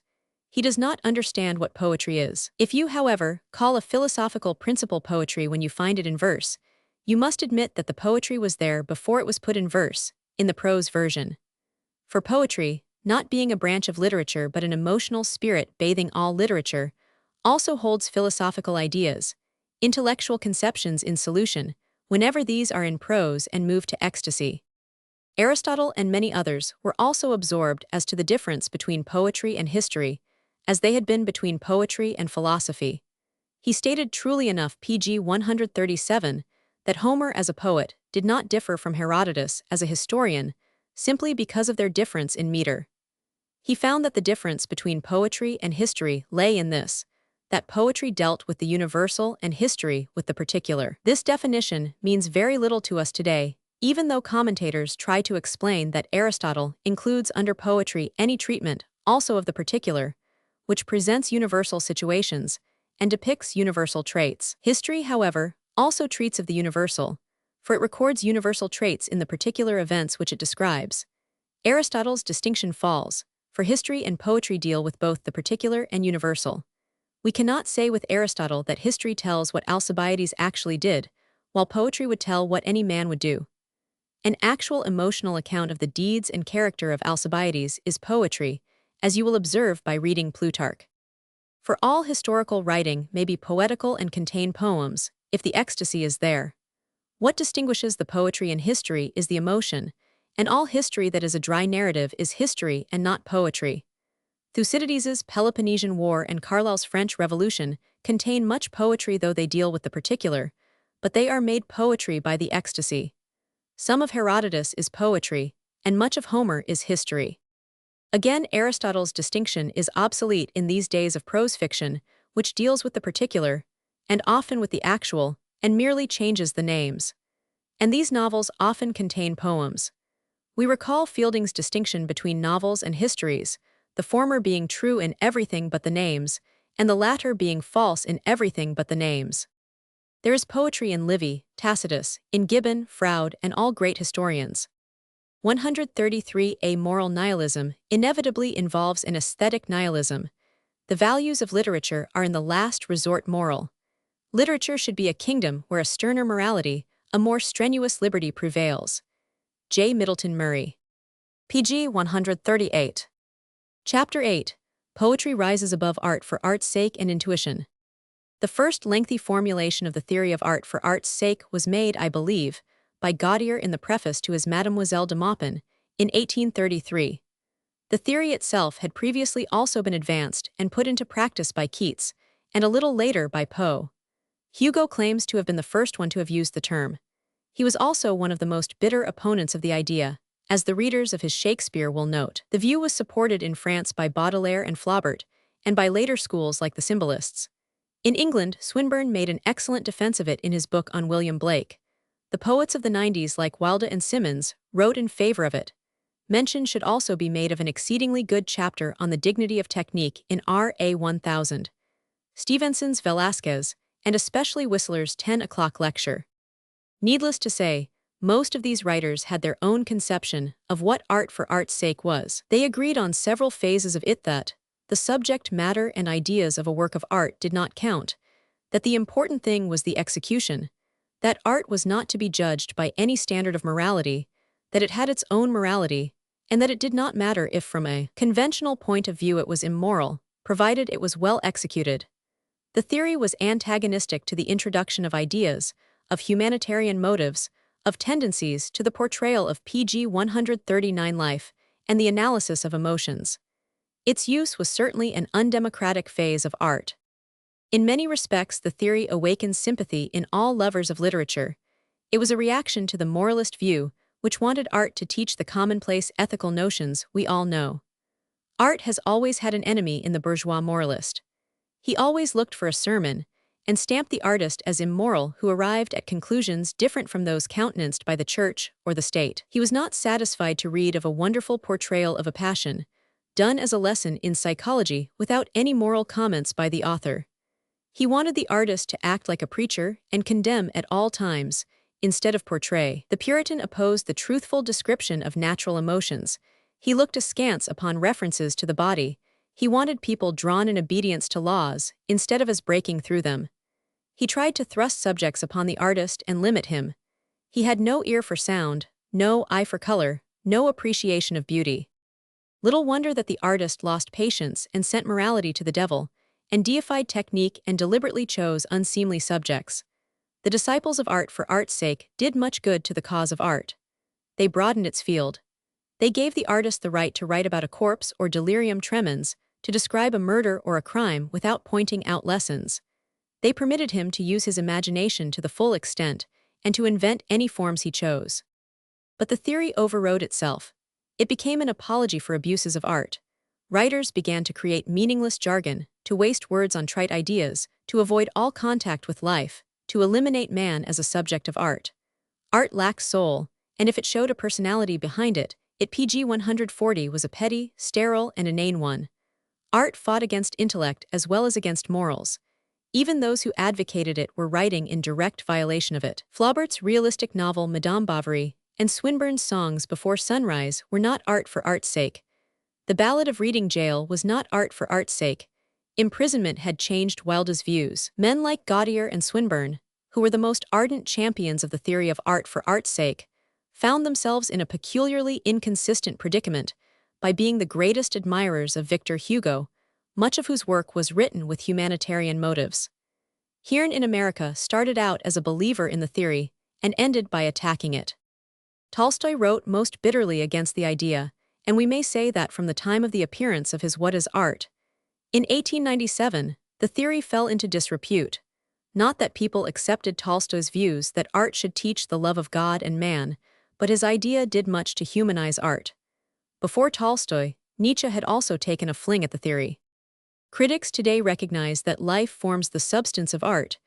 he does not understand what poetry is. If you, however, call a philosophical principle poetry when you find it in verse, you must admit that the poetry was there before it was put in verse, in the prose version. For poetry, not being a branch of literature but an emotional spirit bathing all literature, also holds philosophical ideas, intellectual conceptions in solution, whenever these are in prose and move to ecstasy. Aristotle and many others were also absorbed as to the difference between poetry and history, as they had been between poetry and philosophy. He stated truly enough pg 137 that Homer as a poet did not differ from Herodotus as a historian simply because of their difference in meter. He found that the difference between poetry and history lay in this, that poetry dealt with the universal and history with the particular. This definition means very little to us today, even though commentators try to explain that Aristotle includes under poetry any treatment, also of the particular, which presents universal situations and depicts universal traits. History, however, also treats of the universal, for it records universal traits in the particular events which it describes. Aristotle's distinction falls, for history and poetry deal with both the particular and universal. We cannot say with Aristotle that history tells what Alcibiades actually did, while poetry would tell what any man would do. An actual emotional account of the deeds and character of Alcibiades is poetry, as you will observe by reading Plutarch. For all historical writing may be poetical and contain poems, if the ecstasy is there. What distinguishes the poetry and history is the emotion, and all history that is a dry narrative is history and not poetry. Thucydides's Peloponnesian War and Carlyle's French Revolution contain much poetry though they deal with the particular, but they are made poetry by the ecstasy. Some of Herodotus is poetry, and much of Homer is history. Again, Aristotle's distinction is obsolete in these days of prose fiction, which deals with the particular, and often with the actual, and merely changes the names. And these novels often contain poems. We recall Fielding's distinction between novels and histories, the former being true in everything but the names, and the latter being false in everything but the names. There is poetry in Livy, Tacitus, in Gibbon, Froude, and all great historians. 133. A moral nihilism inevitably involves an aesthetic nihilism. The values of literature are in the last resort moral. Literature should be a kingdom where a sterner morality, a more strenuous liberty prevails. J. Middleton Murray. pg 138. Chapter 8. Poetry rises above art for art's sake and intuition. The first lengthy formulation of the theory of art for art's sake was made, I believe, by Gaudier in the preface to his Mademoiselle de Maupin in 1833. The theory itself had previously also been advanced and put into practice by Keats, and a little later by Poe. Hugo claims to have been the first one to have used the term. He was also one of the most bitter opponents of the idea, as the readers of his Shakespeare will note. The view was supported in France by Baudelaire and Flaubert, and by later schools like the Symbolists. In England, Swinburne made an excellent defense of it in his book on William Blake. The poets of the 90s like Wilde and Symonds wrote in favor of it. Mention should also be made of an exceedingly good chapter on the dignity of technique in R.A. 1000, Stevenson's Velasquez, and especially Whistler's 10 o'clock lecture. Needless to say, most of these writers had their own conception of what art for art's sake was. They agreed on several phases of it: that the subject matter and ideas of a work of art did not count, that the important thing was the execution, that art was not to be judged by any standard of morality, that it had its own morality, and that it did not matter if from a conventional point of view it was immoral, provided it was well executed. The theory was antagonistic to the introduction of ideas, of humanitarian motives, of tendencies to the portrayal of pg 139 life, and the analysis of emotions. Its use was certainly an undemocratic phase of art. In many respects, the theory awakens sympathy in all lovers of literature. It was a reaction to the moralist view, which wanted art to teach the commonplace ethical notions we all know. Art has always had an enemy in the bourgeois moralist. He always looked for a sermon, and stamped the artist as immoral who arrived at conclusions different from those countenanced by the church or the state. He was not satisfied to read of a wonderful portrayal of a passion, done as a lesson in psychology without any moral comments by the author. He wanted the artist to act like a preacher and condemn at all times, instead of portray. The Puritan opposed the truthful description of natural emotions. He looked askance upon references to the body. He wanted people drawn in obedience to laws, instead of as breaking through them. He tried to thrust subjects upon the artist and limit him. He had no ear for sound, no eye for color, no appreciation of beauty. Little wonder that the artist lost patience and sent morality to the devil, and deified technique and deliberately chose unseemly subjects. The disciples of art for art's sake did much good to the cause of art. They broadened its field. They gave the artist the right to write about a corpse or delirium tremens, to describe a murder or a crime without pointing out lessons. They permitted him to use his imagination to the full extent, and to invent any forms he chose. But the theory overrode itself. It became an apology for abuses of art. Writers began to create meaningless jargon, to waste words on trite ideas, to avoid all contact with life, to eliminate man as a subject of art. Art lacked soul, and if it showed a personality behind it, PG 140 was a petty, sterile, and inane one. Art fought against intellect as well as against morals. Even those who advocated it were writing in direct violation of it. Flaubert's realistic novel Madame Bovary and Swinburne's songs Before Sunrise were not art for art's sake. The Ballad of Reading Gaol was not art for art's sake. Imprisonment had changed Wilde's views. Men like Gautier and Swinburne, who were the most ardent champions of the theory of art for art's sake, found themselves in a peculiarly inconsistent predicament by being the greatest admirers of Victor Hugo, much of whose work was written with humanitarian motives. Hearn in America started out as a believer in the theory and ended by attacking it. Tolstoy wrote most bitterly against the idea, and we may say that from the time of the appearance of his What is Art? In 1897, the theory fell into disrepute. Not that people accepted Tolstoy's views that art should teach the love of God and man, but his idea did much to humanize art. Before Tolstoy, Nietzsche had also taken a fling at the theory. Critics today recognize that life forms the substance of art,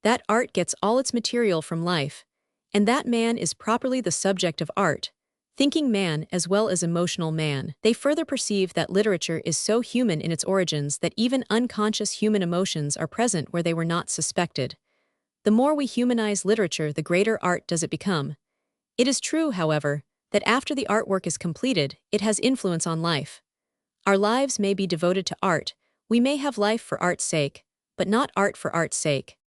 that art gets all its material from life, and that man is properly the subject of art, thinking man as well as emotional man. They further perceive that literature is so human in its origins that even unconscious human emotions are present where they were not suspected. The more we humanize literature, the greater art does it become. It is true, however, that after the artwork is completed, it has influence on life. Our lives may be devoted to art, we may have life for art's sake, but not art for art's sake.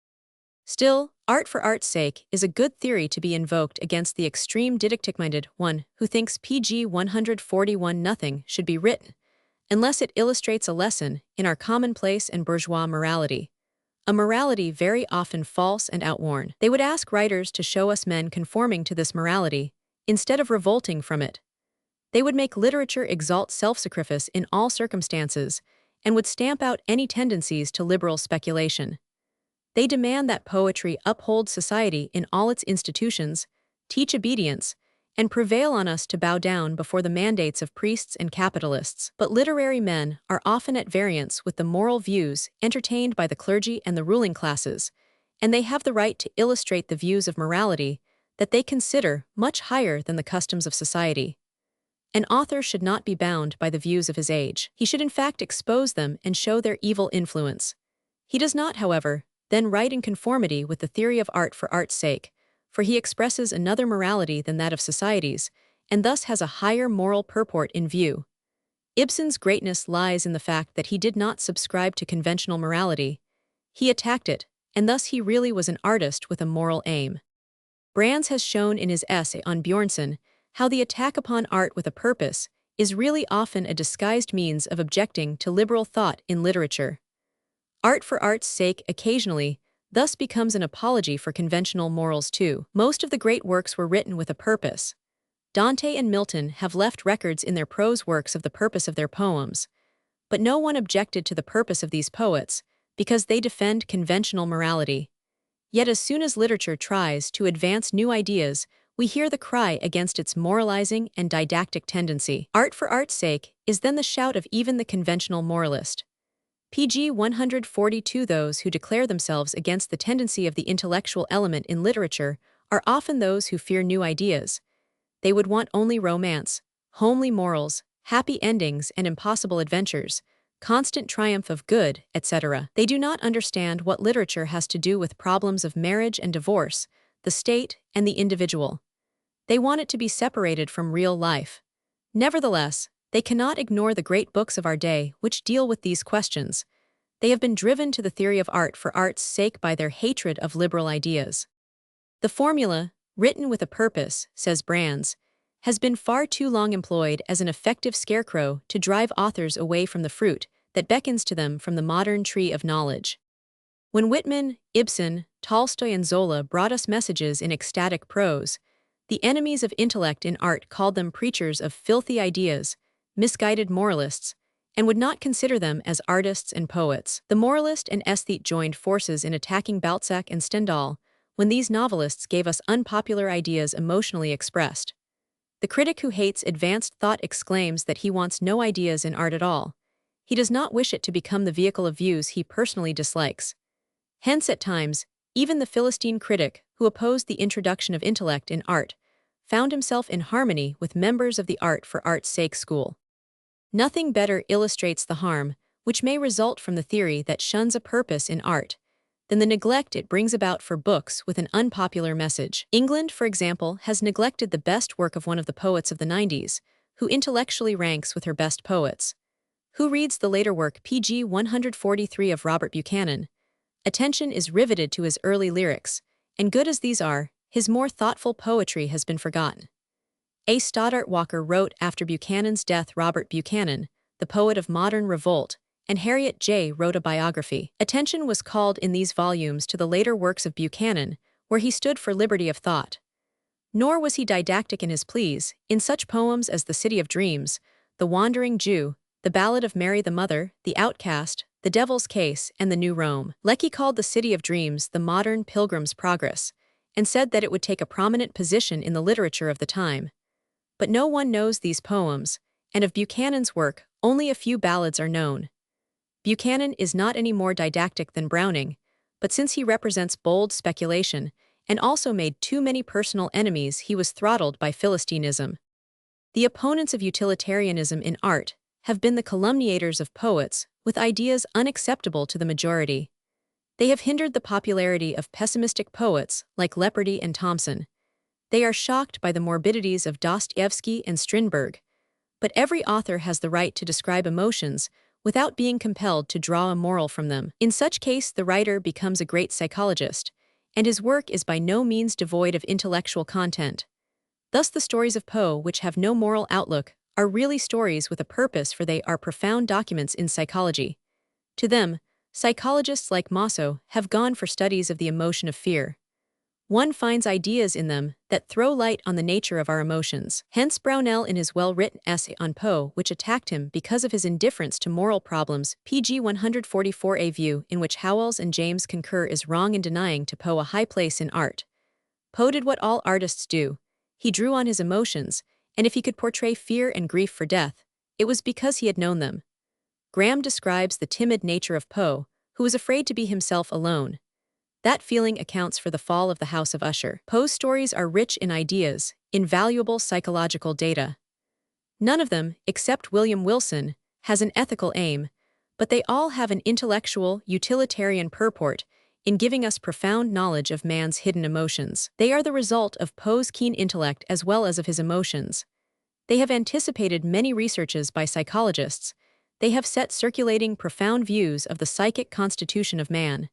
Still, art for art's sake is a good theory to be invoked against the extreme didactic-minded one who thinks PG 141 nothing should be written, unless it illustrates a lesson in our commonplace and bourgeois morality. A morality very often false and outworn. They would ask writers to show us men conforming to this morality, instead of revolting from it. They would make literature exalt self-sacrifice in all circumstances, and would stamp out any tendencies to liberal speculation. They demand that poetry uphold society in all its institutions, teach obedience, and prevail on us to bow down before the mandates of priests and capitalists. But literary men are often at variance with the moral views entertained by the clergy and the ruling classes, and they have the right to illustrate the views of morality that they consider much higher than the customs of society. An author should not be bound by the views of his age. He should in fact expose them and show their evil influence. He does not, however, then write in conformity with the theory of art for art's sake, for he expresses another morality than that of societies, and thus has a higher moral purport in view. Ibsen's greatness lies in the fact that he did not subscribe to conventional morality. He attacked it, and thus he really was an artist with a moral aim. Brands has shown in his essay on Björnson how the attack upon art with a purpose is really often a disguised means of objecting to liberal thought in literature. Art for art's sake occasionally thus becomes an apology for conventional morals too. Most of the great works were written with a purpose. Dante and Milton have left records in their prose works of the purpose of their poems, but no one objected to the purpose of these poets because they defend conventional morality. Yet as soon as literature tries to advance new ideas, we hear the cry against its moralizing and didactic tendency. Art for art's sake is then the shout of even the conventional moralist. Pg 142. Those who declare themselves against the tendency of the intellectual element in literature are often those who fear new ideas. They would want only romance, homely morals, happy endings and impossible adventures, constant triumph of good, etc. They do not understand what literature has to do with problems of marriage and divorce, the state, and the individual. They want it to be separated from real life. Nevertheless, they cannot ignore the great books of our day which deal with these questions. They have been driven to the theory of art for art's sake by their hatred of liberal ideas. The formula, written with a purpose, says Brands, has been far too long employed as an effective scarecrow to drive authors away from the fruit that beckons to them from the modern tree of knowledge. When Whitman, Ibsen, Tolstoy and Zola brought us messages in ecstatic prose, the enemies of intellect in art called them preachers of filthy ideas, misguided moralists, and would not consider them as artists and poets. The moralist and aesthete joined forces in attacking Balzac and Stendhal when these novelists gave us unpopular ideas emotionally expressed. The critic who hates advanced thought exclaims that he wants no ideas in art at all. He does not wish it to become the vehicle of views he personally dislikes. Hence, at times, even the Philistine critic who opposed the introduction of intellect in art found himself in harmony with members of the art for art's sake school. Nothing better illustrates the harm which may result from the theory that shuns a purpose in art than the neglect it brings about for books with an unpopular message. England, for example, has neglected the best work of one of the poets of the 90s, who intellectually ranks with her best poets. Who reads the later work Pg 143 of Robert Buchanan? Attention is riveted to his early lyrics, and good as these are, his more thoughtful poetry has been forgotten. A. Stoddart Walker wrote after Buchanan's death Robert Buchanan, the poet of modern revolt, and Harriet J. wrote a biography. Attention was called in these volumes to the later works of Buchanan, where he stood for liberty of thought. Nor was he didactic in his pleas, in such poems as The City of Dreams, The Wandering Jew, The Ballad of Mary the Mother, The Outcast, The Devil's Case, and The New Rome. Leckie called The City of Dreams the modern Pilgrim's Progress, and said that it would take a prominent position in the literature of the time. But no one knows these poems, and of Buchanan's work, only a few ballads are known. Buchanan is not any more didactic than Browning, but since he represents bold speculation, and also made too many personal enemies, he was throttled by Philistinism. The opponents of utilitarianism in art have been the calumniators of poets with ideas unacceptable to the majority. They have hindered the popularity of pessimistic poets like Leopardi and Thompson. They are shocked by the morbidities of Dostoevsky and Strindberg. But every author has the right to describe emotions without being compelled to draw a moral from them. In such case, the writer becomes a great psychologist, and his work is by no means devoid of intellectual content. Thus the stories of Poe, which have no moral outlook, are really stories with a purpose, for they are profound documents in psychology. To them, psychologists like Mosso have gone for studies of the emotion of fear. One finds ideas in them that throw light on the nature of our emotions. Hence Brownell in his well-written essay on Poe, which attacked him because of his indifference to moral problems, Pg 144. A view in which Howells and James concur is wrong in denying to Poe a high place in art. Poe did what all artists do. He drew on his emotions, and if he could portray fear and grief for death, it was because he had known them. Graham describes the timid nature of Poe, who was afraid to be himself alone. That feeling accounts for the fall of the House of Usher. Poe's stories are rich in ideas, invaluable psychological data. None of them, except William Wilson, has an ethical aim, but they all have an intellectual, utilitarian purport in giving us profound knowledge of man's hidden emotions. They are the result of Poe's keen intellect as well as of his emotions. They have anticipated many researches by psychologists. They have set circulating profound views of the psychic constitution of man.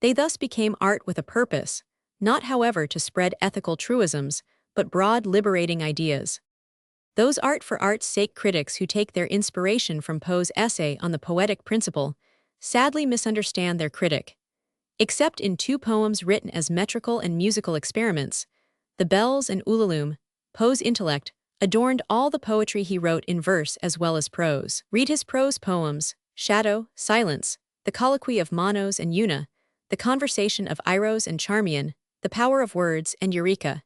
They thus became art with a purpose, not however to spread ethical truisms, but broad liberating ideas. Those art for art's sake critics who take their inspiration from Poe's essay on the poetic principle sadly misunderstand their critic. Except in two poems written as metrical and musical experiments, The Bells and Ulalume, Poe's intellect adorned all the poetry he wrote in verse as well as prose. Read his prose poems, Shadow, Silence, The Colloquy of Manos and Una, The Conversation of Iros and Charmian, The Power of Words, and Eureka.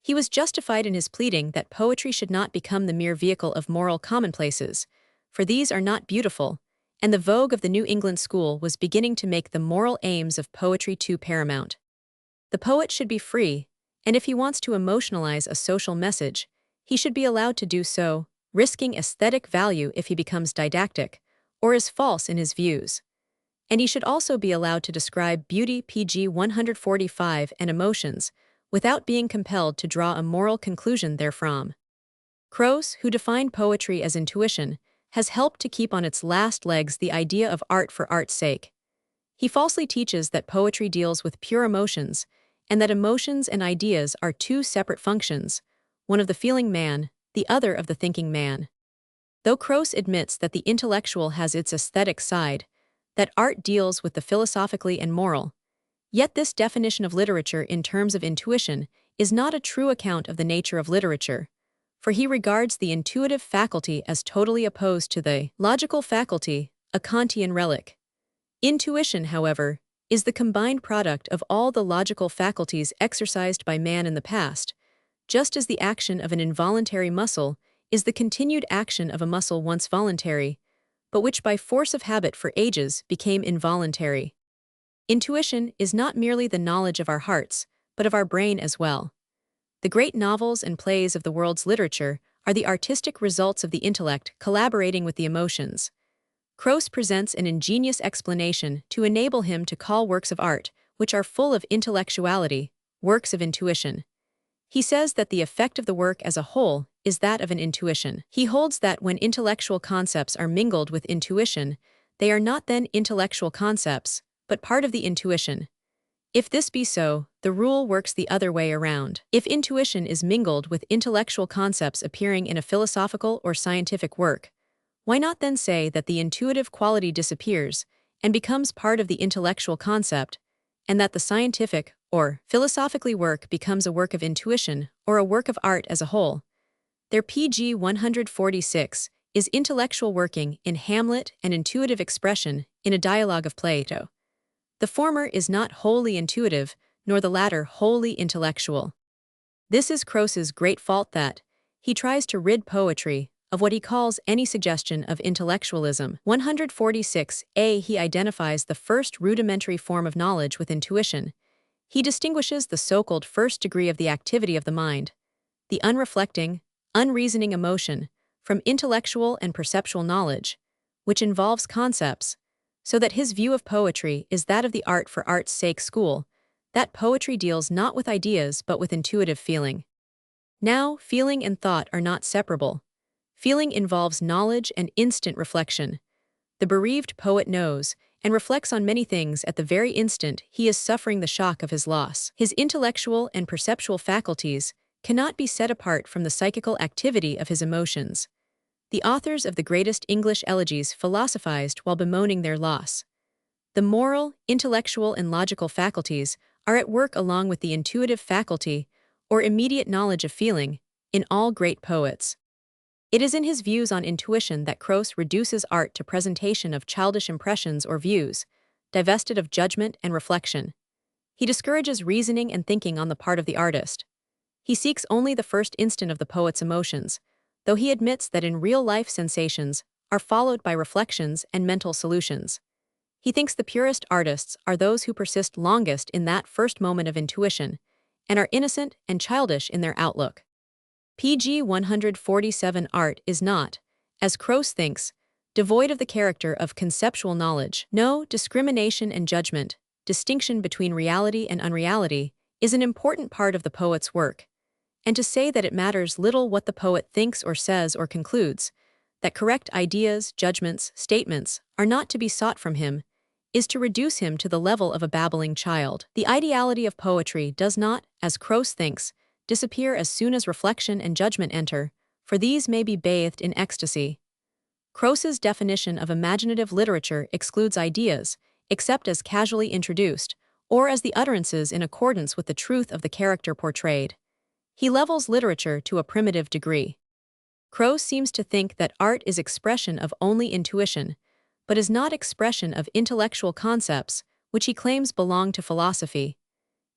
He was justified in his pleading that poetry should not become the mere vehicle of moral commonplaces, for these are not beautiful, and the vogue of the New England school was beginning to make the moral aims of poetry too paramount. The poet should be free, and if he wants to emotionalize a social message, he should be allowed to do so, risking aesthetic value if he becomes didactic, or is false in his views. And he should also be allowed to describe beauty pg 145 and emotions, without being compelled to draw a moral conclusion therefrom. Croce, who defined poetry as intuition, has helped to keep on its last legs the idea of art for art's sake. He falsely teaches that poetry deals with pure emotions, and that emotions and ideas are two separate functions, one of the feeling man, the other of the thinking man. Though Croce admits that the intellectual has its aesthetic side, that art deals with the philosophically and moral, yet this definition of literature in terms of intuition is not a true account of the nature of literature, for he regards the intuitive faculty as totally opposed to the logical faculty, a Kantian relic. Intuition, however, is the combined product of all the logical faculties exercised by man in the past, just as the action of an involuntary muscle is the continued action of a muscle once voluntary, but which by force of habit for ages became involuntary. Intuition is not merely the knowledge of our hearts, but of our brain as well. The great novels and plays of the world's literature are the artistic results of the intellect collaborating with the emotions. Croce presents an ingenious explanation to enable him to call works of art, which are full of intellectuality, works of intuition. He says that the effect of the work as a whole is that of an intuition. He holds that when intellectual concepts are mingled with intuition, they are not then intellectual concepts, but part of the intuition. If this be so, the rule works the other way around. If intuition is mingled with intellectual concepts appearing in a philosophical or scientific work, why not then say that the intuitive quality disappears and becomes part of the intellectual concept, and that the scientific or philosophically work becomes a work of intuition or a work of art as a whole? Their pg 146 is intellectual working in Hamlet and intuitive expression in a dialogue of Plato. The former is not wholly intuitive, nor the latter wholly intellectual. This is Croce's great fault, that he tries to rid poetry of what he calls any suggestion of intellectualism. 146a. He identifies the first rudimentary form of knowledge with intuition. He distinguishes the so-called first degree of the activity of the mind, the unreflecting, unreasoning emotion, from intellectual and perceptual knowledge, which involves concepts, so that his view of poetry is that of the art for art's sake school, that poetry deals not with ideas but with intuitive feeling. Now, feeling and thought are not separable. Feeling involves knowledge and instant reflection. The bereaved poet knows and reflects on many things at the very instant he is suffering the shock of his loss. His intellectual and perceptual faculties cannot be set apart from the psychical activity of his emotions. The authors of the greatest English elegies philosophized while bemoaning their loss. The moral, intellectual, and logical faculties are at work along with the intuitive faculty, or immediate knowledge of feeling, in all great poets. It is in his views on intuition that Croce reduces art to presentation of childish impressions or views, divested of judgment and reflection. He discourages reasoning and thinking on the part of the artist. He seeks only the first instant of the poet's emotions, though he admits that in real-life sensations are followed by reflections and mental solutions. He thinks the purest artists are those who persist longest in that first moment of intuition, and are innocent and childish in their outlook. pg 147 Art is not, as Croce thinks, devoid of the character of conceptual knowledge. No, discrimination and judgment, distinction between reality and unreality, is an important part of the poet's work. And to say that it matters little what the poet thinks or says or concludes, that correct ideas, judgments, statements are not to be sought from him, is to reduce him to the level of a babbling child. The ideality of poetry does not, as Croce thinks, disappear as soon as reflection and judgment enter, for these may be bathed in ecstasy. Croce's definition of imaginative literature excludes ideas, except as casually introduced, or as the utterances in accordance with the truth of the character portrayed. He levels literature to a primitive degree. Croce seems to think that art is expression of only intuition, but is not expression of intellectual concepts, which he claims belong to philosophy.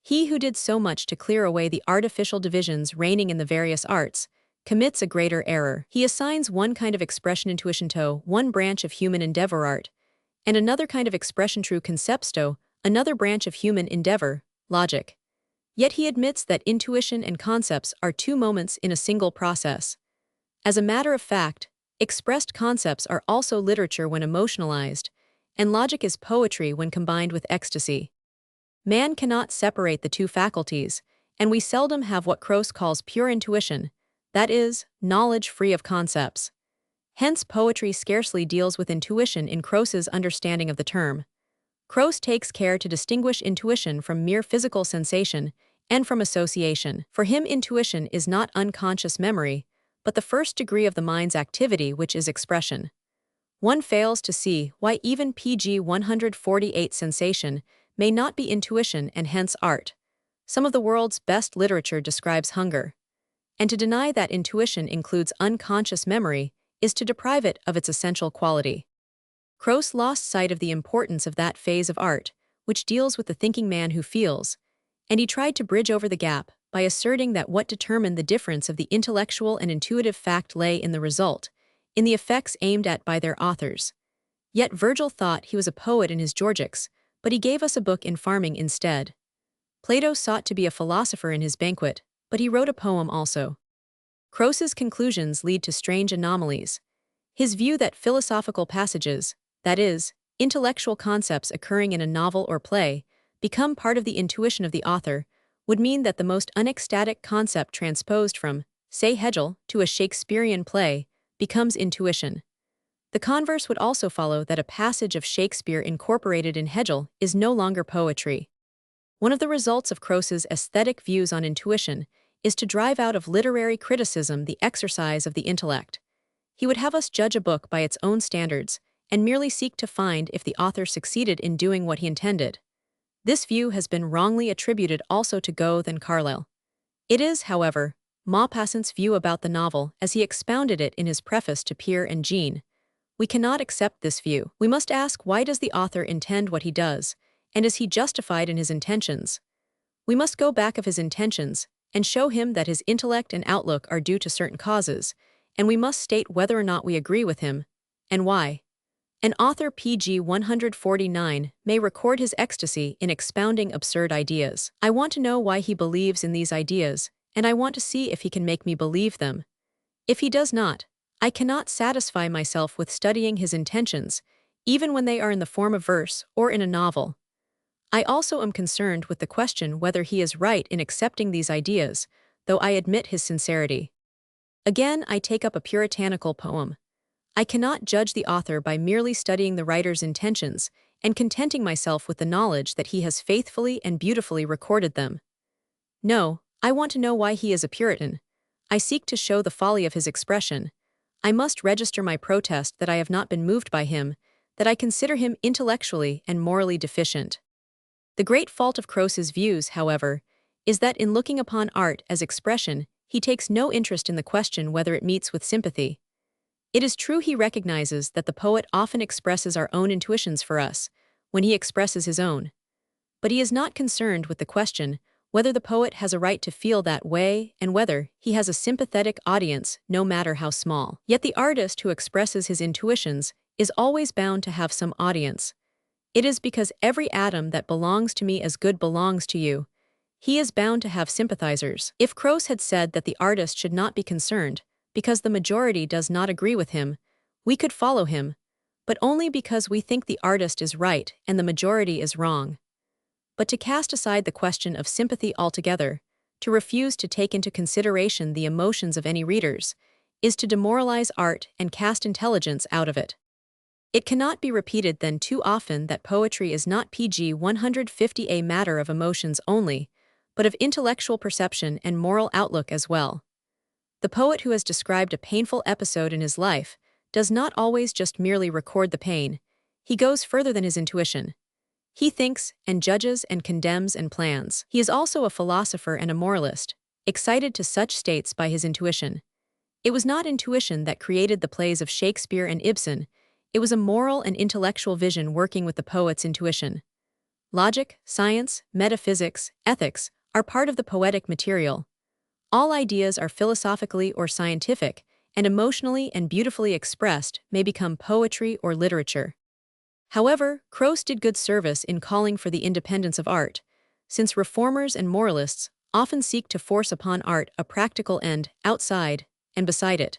He who did so much to clear away the artificial divisions reigning in the various arts commits a greater error. He assigns one kind of expression intuition to one branch of human endeavor art, and another kind of expression true concepts to another branch of human endeavor, logic. Yet he admits that intuition and concepts are two moments in a single process. As a matter of fact, expressed concepts are also literature when emotionalized, and logic is poetry when combined with ecstasy. Man cannot separate the two faculties, and we seldom have what Croce calls pure intuition, that is, knowledge free of concepts. Hence poetry scarcely deals with intuition in Croce's understanding of the term. Croce takes care to distinguish intuition from mere physical sensation and from association. For him, intuition is not unconscious memory, but the first degree of the mind's activity, which is expression. One fails to see why even pg 148 sensation may not be intuition and hence art. Some of the world's best literature describes hunger. And to deny that intuition includes unconscious memory is to deprive it of its essential quality. Croce lost sight of the importance of that phase of art, which deals with the thinking man who feels, and he tried to bridge over the gap by asserting that what determined the difference of the intellectual and intuitive fact lay in the result, in the effects aimed at by their authors. Yet Virgil thought he was a poet in his Georgics, but he gave us a book in farming instead. Plato sought to be a philosopher in his Banquet, but he wrote a poem also. Croce's conclusions lead to strange anomalies. His view that philosophical passages, that is, intellectual concepts occurring in a novel or play, become part of the intuition of the author, would mean that the most unecstatic concept transposed from, say Hegel, to a Shakespearean play, becomes intuition. The converse would also follow that a passage of Shakespeare incorporated in Hegel is no longer poetry. One of the results of Croce's aesthetic views on intuition is to drive out of literary criticism the exercise of the intellect. He would have us judge a book by its own standards and merely seek to find if the author succeeded in doing what he intended. This view has been wrongly attributed also to Goethe and Carlyle. It is, however, Maupassant's view about the novel as he expounded it in his preface to Pierre and Jean. We cannot accept this view. We must ask, why does the author intend what he does, and is he justified in his intentions? We must go back of his intentions and show him that his intellect and outlook are due to certain causes, and we must state whether or not we agree with him, and why. An author pg 149 may record his ecstasy in expounding absurd ideas. I want to know why he believes in these ideas, and I want to see if he can make me believe them. If he does not, I cannot satisfy myself with studying his intentions, even when they are in the form of verse or in a novel. I also am concerned with the question whether he is right in accepting these ideas, though I admit his sincerity. Again, I take up a puritanical poem. I cannot judge the author by merely studying the writer's intentions and contenting myself with the knowledge that he has faithfully and beautifully recorded them. No, I want to know why he is a Puritan. I seek to show the folly of his expression. I must register my protest that I have not been moved by him, that I consider him intellectually and morally deficient. The great fault of Croce's views, however, is that in looking upon art as expression, he takes no interest in the question whether it meets with sympathy. It is true he recognizes that the poet often expresses our own intuitions for us, when he expresses his own. But he is not concerned with the question whether the poet has a right to feel that way and whether he has a sympathetic audience, no matter how small. Yet the artist who expresses his intuitions is always bound to have some audience. It is because every atom that belongs to me as good belongs to you. He is bound to have sympathizers. If Croce had said that the artist should not be concerned, because the majority does not agree with him, we could follow him, but only because we think the artist is right and the majority is wrong. But to cast aside the question of sympathy altogether, to refuse to take into consideration the emotions of any readers, is to demoralize art and cast intelligence out of it. It cannot be repeated then too often that poetry is not pg 150 a matter of emotions only, but of intellectual perception and moral outlook as well. The poet who has described a painful episode in his life does not always just merely record the pain. He goes further than his intuition. He thinks and judges and condemns and plans. He is also a philosopher and a moralist, excited to such states by his intuition. It was not intuition that created the plays of Shakespeare and Ibsen. It was a moral and intellectual vision working with the poet's intuition. Logic, science, metaphysics, ethics are part of the poetic material. All ideas are philosophically or scientific, and emotionally and beautifully expressed may become poetry or literature. However, Croce did good service in calling for the independence of art, since reformers and moralists often seek to force upon art a practical end outside and beside it.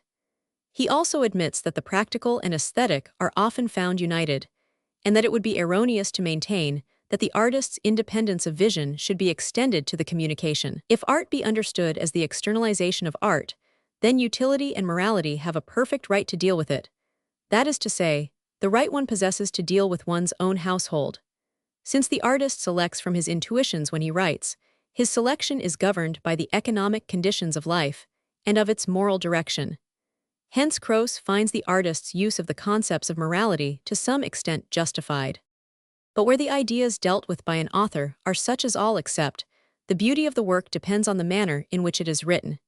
He also admits that the practical and aesthetic are often found united, and that it would be erroneous to maintain that the artist's independence of vision should be extended to the communication. If art be understood as the externalization of art, then utility and morality have a perfect right to deal with it. That is to say, the right one possesses to deal with one's own household. Since the artist selects from his intuitions when he writes, his selection is governed by the economic conditions of life and of its moral direction. Hence, Croce finds the artist's use of the concepts of morality to some extent justified. But where the ideas dealt with by an author are such as all accept, the beauty of the work depends on the manner in which it is written.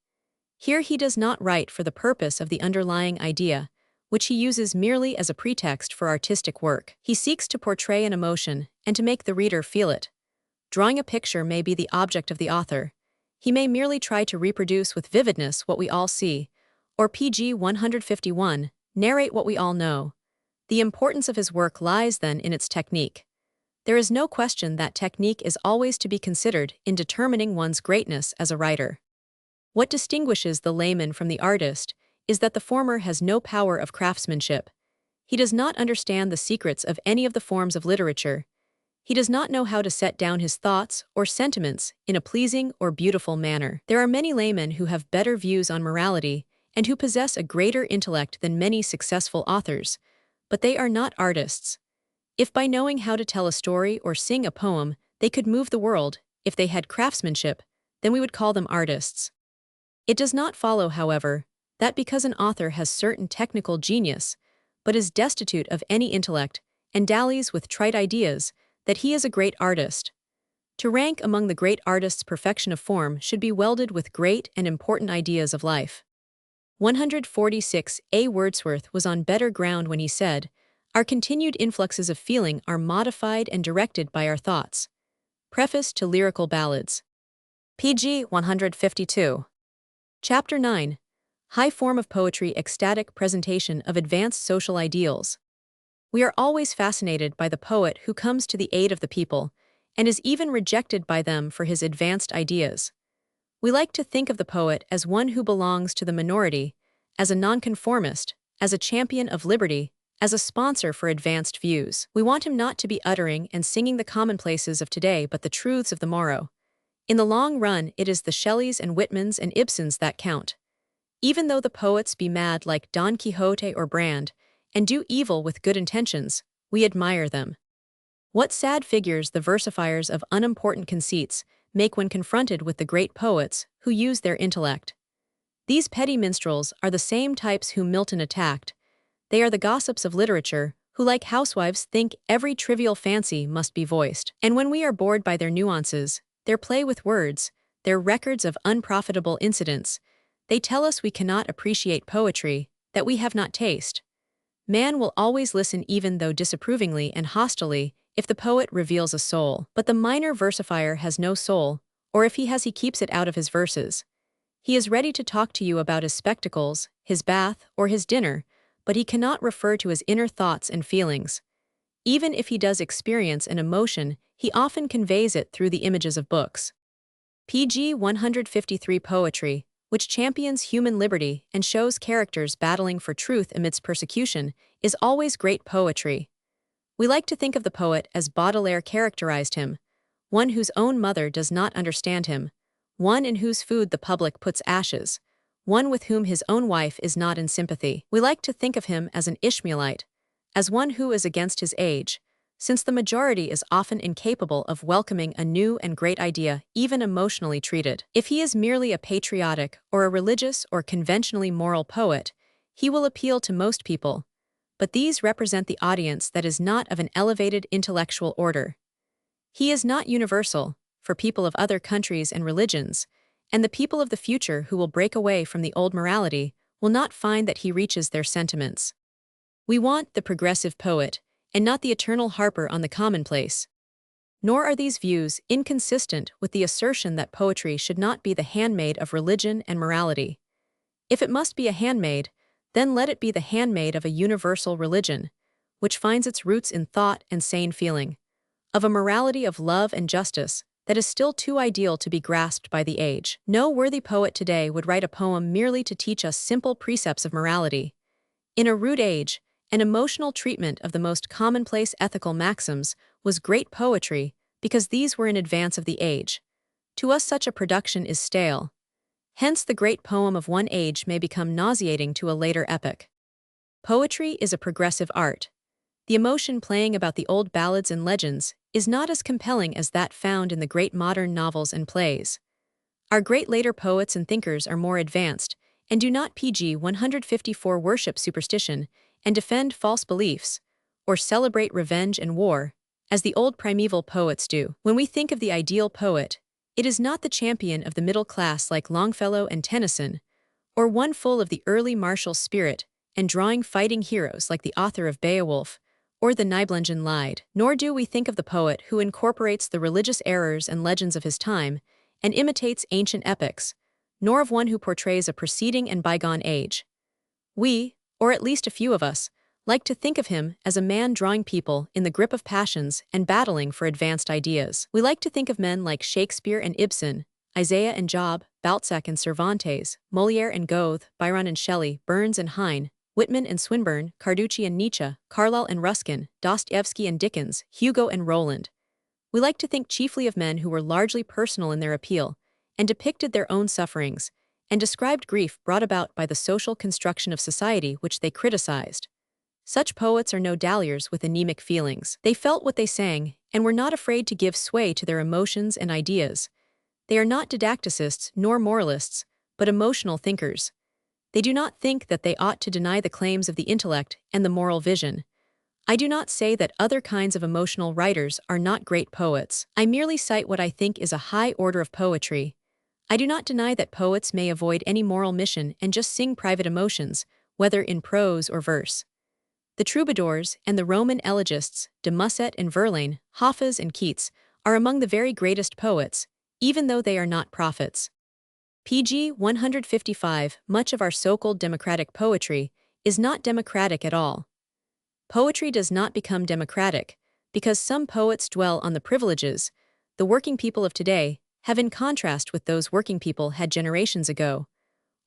Here he does not write for the purpose of the underlying idea, which he uses merely as a pretext for artistic work. He seeks to portray an emotion and to make the reader feel it. Drawing a picture may be the object of the author. He may merely try to reproduce with vividness what we all see, or pg 151, narrate what we all know. The importance of his work lies then in its technique. There is no question that technique is always to be considered in determining one's greatness as a writer. What distinguishes the layman from the artist is that the former has no power of craftsmanship. He does not understand the secrets of any of the forms of literature. He does not know how to set down his thoughts or sentiments in a pleasing or beautiful manner. There are many laymen who have better views on morality and who possess a greater intellect than many successful authors, but they are not artists. If by knowing how to tell a story or sing a poem, they could move the world, if they had craftsmanship, then we would call them artists. It does not follow, however, that because an author has certain technical genius, but is destitute of any intellect and dallies with trite ideas, that he is a great artist. To rank among the great artists' perfection of form should be welded with great and important ideas of life. 146. A. Wordsworth was on better ground when he said, "Our continued influxes of feeling are modified and directed by our thoughts." Preface to Lyrical Ballads. pg 152. Chapter 9. High form of poetry, ecstatic presentation of advanced social ideals. We are always fascinated by the poet who comes to the aid of the people, and is even rejected by them for his advanced ideas. We like to think of the poet as one who belongs to the minority, as a nonconformist, as a champion of liberty, as a sponsor for advanced views. We want him not to be uttering and singing the commonplaces of today but the truths of the morrow. In the long run, it is the Shelleys and Whitmans and Ibsens that count. Even though the poets be mad like Don Quixote or Brand, and do evil with good intentions, we admire them. What sad figures the versifiers of unimportant conceits make when confronted with the great poets who use their intellect. These petty minstrels are the same types whom Milton attacked. They are the gossips of literature, who like housewives think every trivial fancy must be voiced. And when we are bored by their nuances, their play with words, their records of unprofitable incidents, they tell us we cannot appreciate poetry, that we have not taste. Man will always listen even though disapprovingly and hostilely if the poet reveals a soul. But the minor versifier has no soul, or if he has, he keeps it out of his verses. He is ready to talk to you about his spectacles, his bath, or his dinner, but he cannot refer to his inner thoughts and feelings. Even if he does experience an emotion, he often conveys it through the images of books. pg 153. Poetry, which champions human liberty and shows characters battling for truth amidst persecution, is always great poetry. We like to think of the poet as Baudelaire characterized him, one whose own mother does not understand him, one in whose food the public puts ashes, one with whom his own wife is not in sympathy. We like to think of him as an Ishmaelite, as one who is against his age, since the majority is often incapable of welcoming a new and great idea, even emotionally treated. If he is merely a patriotic or a religious or conventionally moral poet, he will appeal to most people, but these represent the audience that is not of an elevated intellectual order. He is not universal, for people of other countries and religions, and the people of the future who will break away from the old morality will not find that he reaches their sentiments. We want the progressive poet, and not the eternal harper on the commonplace. Nor are these views inconsistent with the assertion that poetry should not be the handmaid of religion and morality. If it must be a handmaid, then let it be the handmaid of a universal religion, which finds its roots in thought and sane feeling, of a morality of love and justice that is still too ideal to be grasped by the age. No worthy poet today would write a poem merely to teach us simple precepts of morality. In a rude age, an emotional treatment of the most commonplace ethical maxims was great poetry because these were in advance of the age. To us such a production is stale. Hence the great poem of one age may become nauseating to a later epoch. Poetry is a progressive art. The emotion playing about the old ballads and legends is not as compelling as that found in the great modern novels and plays. Our great later poets and thinkers are more advanced and do not pg 154 worship superstition and defend false beliefs, or celebrate revenge and war, as the old primeval poets do. When we think of the ideal poet, it is not the champion of the middle class like Longfellow and Tennyson, or one full of the early martial spirit and drawing fighting heroes like the author of Beowulf or the Nibelungen Lied. Nor do we think of the poet who incorporates the religious errors and legends of his time and imitates ancient epics, nor of one who portrays a preceding and bygone age. We, or at least a few of us, like to think of him as a man drawing people in the grip of passions and battling for advanced ideas. We like to think of men like Shakespeare and Ibsen, Isaiah and Job, Balzac and Cervantes, Molière and Goethe, Byron and Shelley, Burns and Heine, Whitman and Swinburne, Carducci and Nietzsche, Carlyle and Ruskin, Dostoevsky and Dickens, Hugo and Roland. We like to think chiefly of men who were largely personal in their appeal, and depicted their own sufferings, and described grief brought about by the social construction of society which they criticized. Such poets are no dalliers with anemic feelings. They felt what they sang, and were not afraid to give sway to their emotions and ideas. They are not didacticists nor moralists, but emotional thinkers. They do not think that they ought to deny the claims of the intellect and the moral vision. I do not say that other kinds of emotional writers are not great poets. I merely cite what I think is a high order of poetry. I do not deny that poets may avoid any moral mission and just sing private emotions, whether in prose or verse. The troubadours and the Roman elegists, de Musset and Verlaine, Hafez and Keats, are among the very greatest poets, even though they are not prophets. pg 155, much of our so-called democratic poetry is not democratic at all. Poetry does not become democratic because some poets dwell on the privileges the working people of today have in contrast with those working people had generations ago,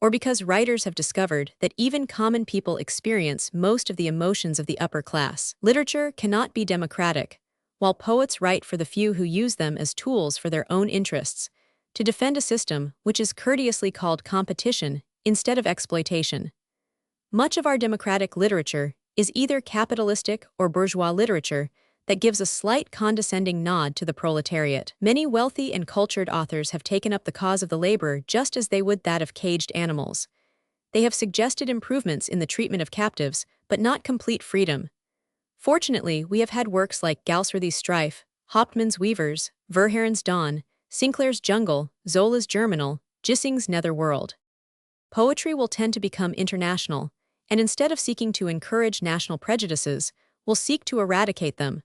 or because writers have discovered that even common people experience most of the emotions of the upper class. Literature cannot be democratic, while poets write for the few who use them as tools for their own interests, to defend a system which is courteously called competition instead of exploitation. Much of our democratic literature is either capitalistic or bourgeois literature that gives a slight condescending nod to the proletariat. Many wealthy and cultured authors have taken up the cause of the laborer just as they would that of caged animals. They have suggested improvements in the treatment of captives, but not complete freedom. Fortunately, we have had works like Galsworthy's Strife, Hauptmann's Weavers, Verhaaren's Dawn, Sinclair's Jungle, Zola's Germinal, Gissing's Netherworld. Poetry will tend to become international, and instead of seeking to encourage national prejudices, will seek to eradicate them.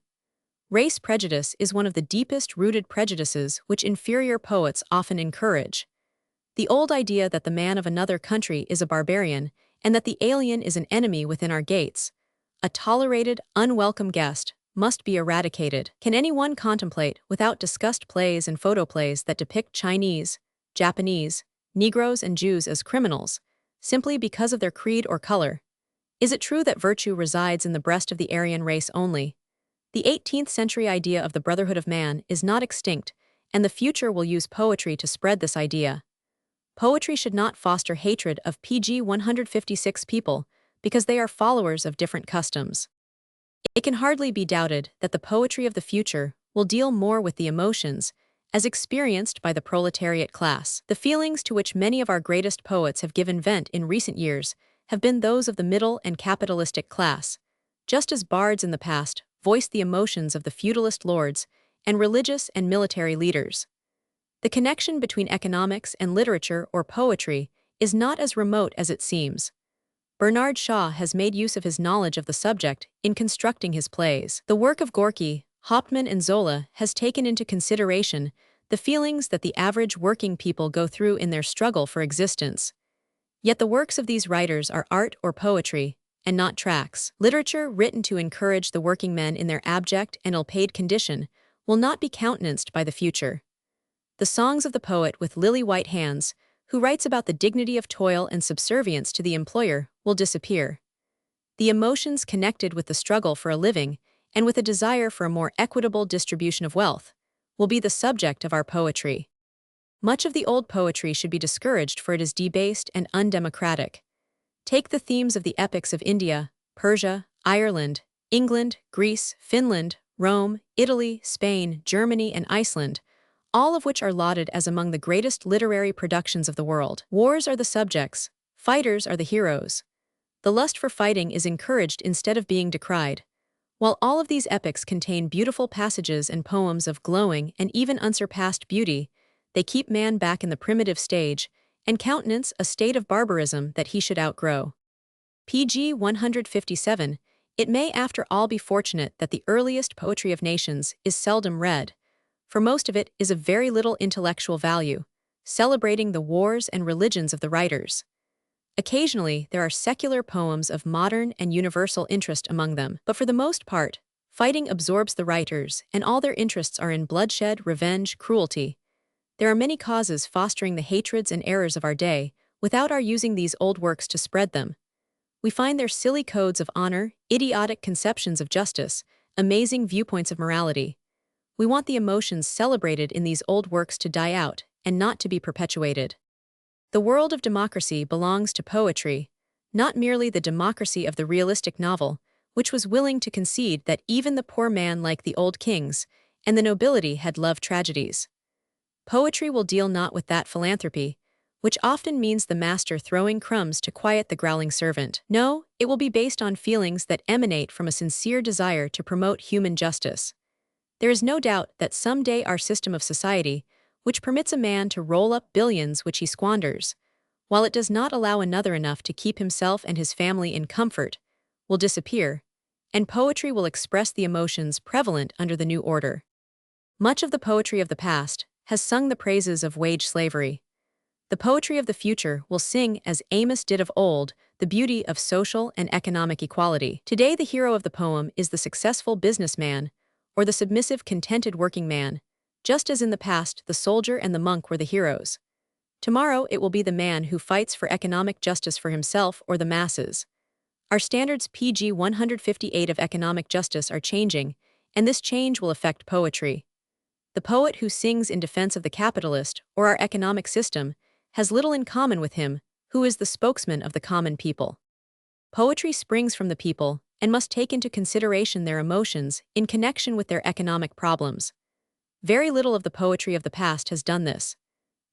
Race prejudice is one of the deepest-rooted prejudices which inferior poets often encourage. The old idea that the man of another country is a barbarian and that the alien is an enemy within our gates, a tolerated, unwelcome guest, must be eradicated. Can anyone contemplate without disgust plays and photoplays that depict Chinese, Japanese, Negroes and Jews as criminals, simply because of their creed or color? Is it true that virtue resides in the breast of the Aryan race only? The 18th century idea of the brotherhood of man is not extinct, and the future will use poetry to spread this idea. Poetry should not foster hatred of pg 156 people because they are followers of different customs. It can hardly be doubted that the poetry of the future will deal more with the emotions, as experienced by the proletariat class. The feelings to which many of our greatest poets have given vent in recent years have been those of the middle and capitalistic class, just as bards in the past voiced the emotions of the feudalist lords and religious and military leaders. The connection between economics and literature or poetry is not as remote as it seems. Bernard Shaw has made use of his knowledge of the subject in constructing his plays. The work of Gorky, Hauptmann and Zola has taken into consideration the feelings that the average working people go through in their struggle for existence. Yet the works of these writers are art or poetry, and not tracts. Literature written to encourage the working men in their abject and ill-paid condition will not be countenanced by the future. The songs of the poet with lily-white hands, who writes about the dignity of toil and subservience to the employer, will disappear. The emotions connected with the struggle for a living and with a desire for a more equitable distribution of wealth will be the subject of our poetry. Much of the old poetry should be discouraged, for it is debased and undemocratic. Take the themes of the epics of India, Persia, Ireland, England, Greece, Finland, Rome, Italy, Spain, Germany, and Iceland, all of which are lauded as among the greatest literary productions of the world. Wars are the subjects, fighters are the heroes. The lust for fighting is encouraged instead of being decried. While all of these epics contain beautiful passages and poems of glowing and even unsurpassed beauty, they keep man back in the primitive stage and countenance a state of barbarism that he should outgrow. Pg 157. It may after all be fortunate that the earliest poetry of nations is seldom read, for most of it is of very little intellectual value, celebrating the wars and religions of the writers. Occasionally, there are secular poems of modern and universal interest among them, but for the most part, fighting absorbs the writers, and all their interests are in bloodshed, revenge, cruelty. There are many causes fostering the hatreds and errors of our day, without our using these old works to spread them. We find their silly codes of honor, idiotic conceptions of justice, amazing viewpoints of morality. We want the emotions celebrated in these old works to die out, and not to be perpetuated. The world of democracy belongs to poetry, not merely the democracy of the realistic novel, which was willing to concede that even the poor man liked the old kings, and the nobility had loved tragedies. Poetry will deal not with that philanthropy, which often means the master throwing crumbs to quiet the growling servant. No, it will be based on feelings that emanate from a sincere desire to promote human justice. There is no doubt that someday our system of society, which permits a man to roll up billions which he squanders, while it does not allow another enough to keep himself and his family in comfort, will disappear, and poetry will express the emotions prevalent under the new order. Much of the poetry of the past has sung the praises of wage slavery. The poetry of the future will sing, as Amos did of old, the beauty of social and economic equality. Today the hero of the poem is the successful businessman, or the submissive, contented working man, just as in the past the soldier and the monk were the heroes. Tomorrow it will be the man who fights for economic justice for himself or the masses. Our standards Pg 158 of economic justice are changing, and this change will affect poetry. The poet who sings in defense of the capitalist or our economic system has little in common with him who is the spokesman of the common people. Poetry springs from the people and must take into consideration their emotions in connection with their economic problems. Very little of the poetry of the past has done this.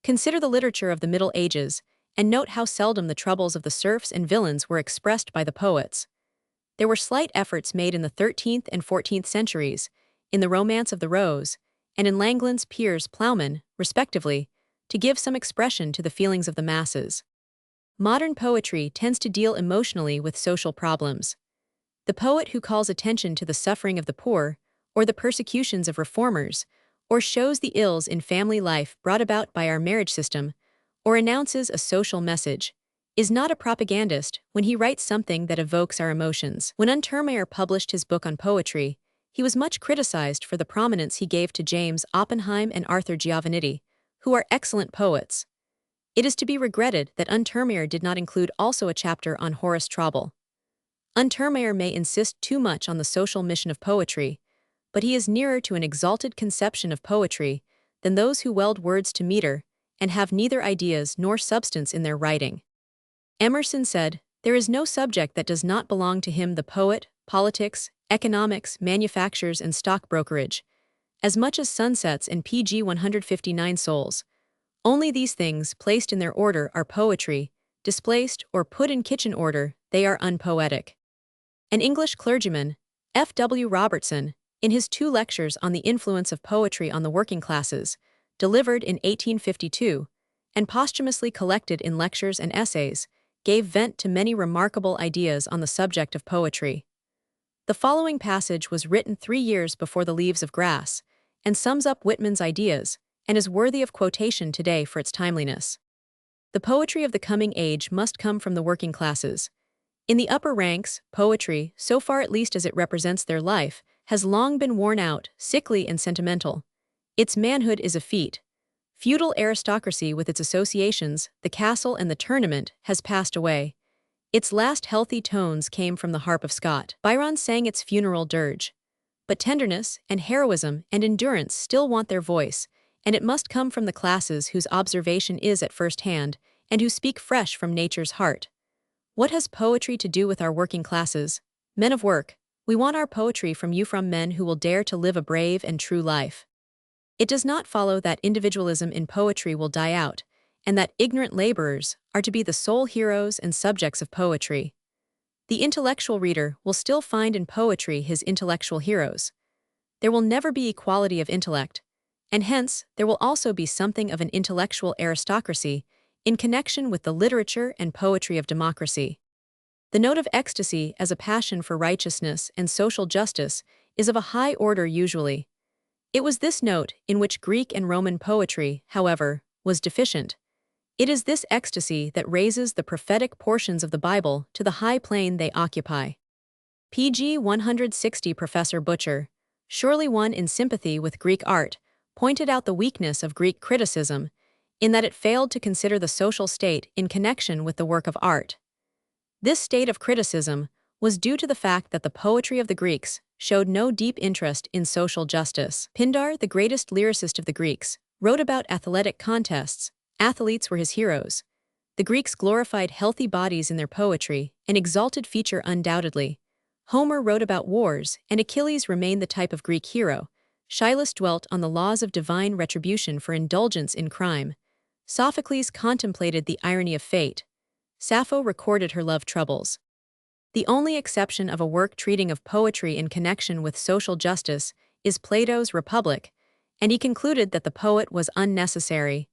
Consider the literature of the Middle Ages, and note how seldom the troubles of the serfs and villains were expressed by the poets. There were slight efforts made in the 13th and 14th centuries, in the Romance of the Rose, and in Langland's Piers Plowman, respectively, to give some expression to the feelings of the masses. Modern poetry tends to deal emotionally with social problems. The poet who calls attention to the suffering of the poor, or the persecutions of reformers, or shows the ills in family life brought about by our marriage system, or announces a social message, is not a propagandist when he writes something that evokes our emotions. When Untermeyer published his book on poetry, he was much criticized for the prominence he gave to James Oppenheim and Arthur Giovannitti, who are excellent poets. It is to be regretted that Untermeyer did not include also a chapter on Horace Traubel. Untermeyer may insist too much on the social mission of poetry, but he is nearer to an exalted conception of poetry than those who weld words to meter and have neither ideas nor substance in their writing. Emerson said, "There is no subject that does not belong to him, the poet, politics, economics, manufactures, and stock brokerage, as much as sunsets and PG 159 souls. Only these things, placed in their order, are poetry; displaced or put in kitchen order, they are unpoetic. An English clergyman, F. W. Robertson, in his 2 lectures on the influence of poetry on the working classes, delivered in 1852, and posthumously collected in lectures and essays, gave vent to many remarkable ideas on the subject of poetry. The following passage was written 3 years before The Leaves of Grass, and sums up Whitman's ideas, and is worthy of quotation today for its timeliness. The poetry of the coming age must come from the working classes. In the upper ranks, poetry, so far at least as it represents their life, has long been worn out, sickly and sentimental. Its manhood is effete. Feudal aristocracy with its associations, the castle and the tournament, has passed away. Its last healthy tones came from the harp of Scott. Byron sang its funeral dirge. But tenderness and heroism and endurance still want their voice, and it must come from the classes whose observation is at first hand, and who speak fresh from nature's heart. What has poetry to do with our working classes? Men of work, we want our poetry from you, from men who will dare to live a brave and true life. It does not follow that individualism in poetry will die out, and that ignorant laborers are to be the sole heroes and subjects of poetry. The intellectual reader will still find in poetry his intellectual heroes. There will never be equality of intellect, and hence there will also be something of an intellectual aristocracy in connection with the literature and poetry of democracy. The note of ecstasy as a passion for righteousness and social justice is of a high order usually. It was this note in which Greek and Roman poetry, however, was deficient. It is this ecstasy that raises the prophetic portions of the Bible to the high plane they occupy. PG 160 Professor Butcher, surely one in sympathy with Greek art, pointed out the weakness of Greek criticism, in that it failed to consider the social state in connection with the work of art. This state of criticism was due to the fact that the poetry of the Greeks showed no deep interest in social justice. Pindar, the greatest lyricist of the Greeks, wrote about athletic contests. Athletes were his heroes. The Greeks glorified healthy bodies in their poetry, an exalted feature undoubtedly. Homer wrote about wars, and Achilles remained the type of Greek hero. Shelley dwelt on the laws of divine retribution for indulgence in crime. Sophocles contemplated the irony of fate. Sappho recorded her love troubles. The only exception of a work treating of poetry in connection with social justice is Plato's Republic, and he concluded that the poet was unnecessary.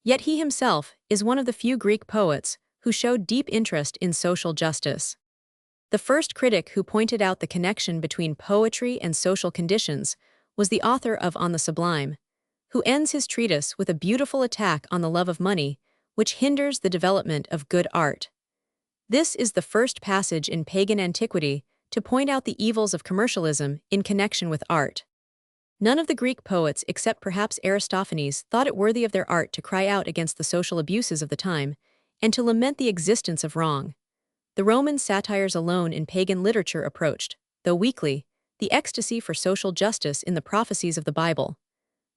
Yet he himself is one of the few Greek poets who showed deep interest in social justice. The first critic who pointed out the connection between poetry and social conditions was the author of On the Sublime, who ends his treatise with a beautiful attack on the love of money, which hinders the development of good art. This is the first passage in pagan antiquity to point out the evils of commercialism in connection with art. None of the Greek poets, except perhaps Aristophanes, thought it worthy of their art to cry out against the social abuses of the time and to lament the existence of wrong. The Roman satires alone in pagan literature approached, though weakly, the ecstasy for social justice in the prophecies of the Bible.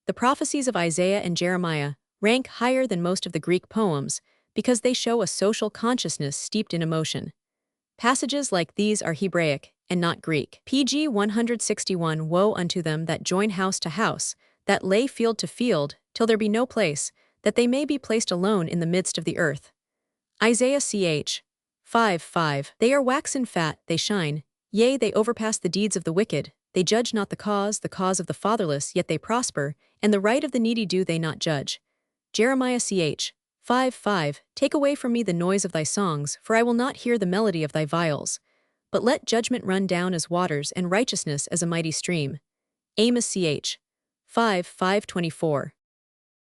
The prophecies of Isaiah and Jeremiah rank higher than most of the Greek poems because they show a social consciousness steeped in emotion. Passages like these are Hebraic and not Greek. PG 161 Woe unto them that join house to house, that lay field to field, till there be no place, that they may be placed alone in the midst of the earth. Isaiah ch. 5:5 They are waxen fat, they shine, yea, they overpass the deeds of the wicked, they judge not the cause of the fatherless, yet they prosper, and the right of the needy do they not judge. Jeremiah ch. 5:5 Take away from me the noise of thy songs, for I will not hear the melody of thy viols. But let judgment run down as waters and righteousness as a mighty stream. Amos ch. 5:24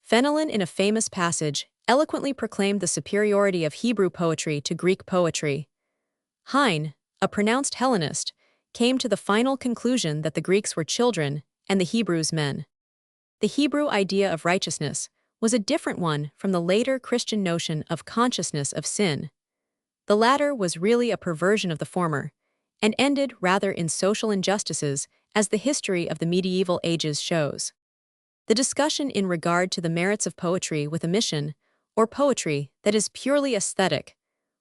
Fenelon, in a famous passage, eloquently proclaimed the superiority of Hebrew poetry to Greek poetry. Heine, a pronounced Hellenist, came to the final conclusion that the Greeks were children and the Hebrews men. The Hebrew idea of righteousness was a different one from the later Christian notion of consciousness of sin. The latter was really a perversion of the former, and ended rather in social injustices, as the history of the medieval ages shows. The discussion in regard to the merits of poetry with a mission, or poetry that is purely aesthetic,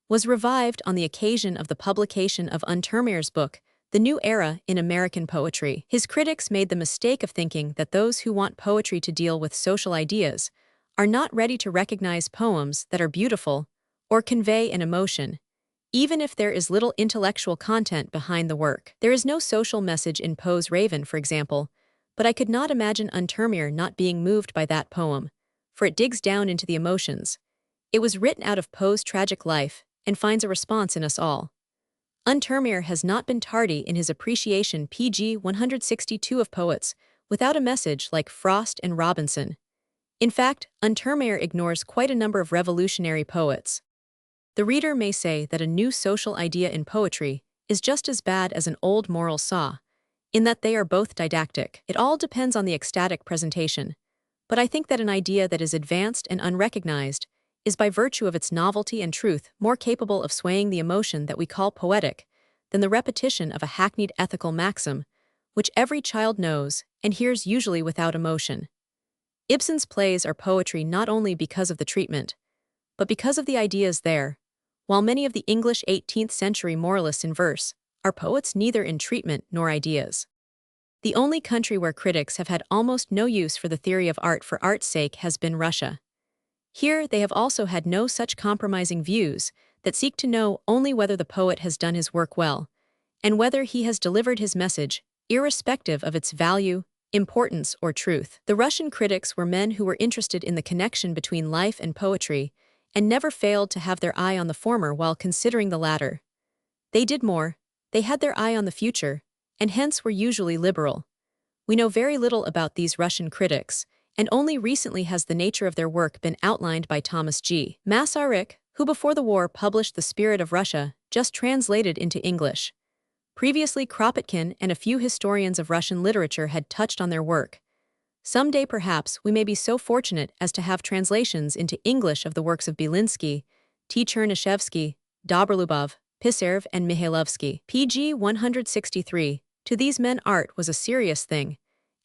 was revived on the occasion of the publication of Untermeyer's book, The New Era in American Poetry. His critics made the mistake of thinking that those who want poetry to deal with social ideas are not ready to recognize poems that are beautiful or convey an emotion, even if there is little intellectual content behind the work. There is no social message in Poe's Raven, for example, but I could not imagine Untermeyer not being moved by that poem, for it digs down into the emotions. It was written out of Poe's tragic life and finds a response in us all. Untermeyer has not been tardy in his appreciation pg 162 of poets without a message like Frost and Robinson. In fact, Untermeyer ignores quite a number of revolutionary poets. The reader may say that a new social idea in poetry is just as bad as an old moral saw, in that they are both didactic. It all depends on the ecstatic presentation. But I think that an idea that is advanced and unrecognized is by virtue of its novelty and truth more capable of swaying the emotion that we call poetic than the repetition of a hackneyed ethical maxim, which every child knows and hears usually without emotion. Ibsen's plays are poetry not only because of the treatment, but because of the ideas there, while many of the English 18th century moralists in verse are poets neither in treatment nor ideas. The only country where critics have had almost no use for the theory of art for art's sake has been Russia. Here they have also had no such compromising views that seek to know only whether the poet has done his work well, and whether he has delivered his message, irrespective of its value, importance, or truth. The Russian critics were men who were interested in the connection between life and poetry, and never failed to have their eye on the former while considering the latter. They did more, they had their eye on the future, and hence were usually liberal. We know very little about these Russian critics, and only recently has the nature of their work been outlined by Thomas G. Masaryk, who before the war published The Spirit of Russia, just translated into English. Previously Kropotkin and a few historians of Russian literature had touched on their work. Someday perhaps we may be so fortunate as to have translations into English of the works of Belinsky, T. Chernyshevsky, Dobrolubov, Pisarev and Mihailovsky. pg 163. To these men art was a serious thing,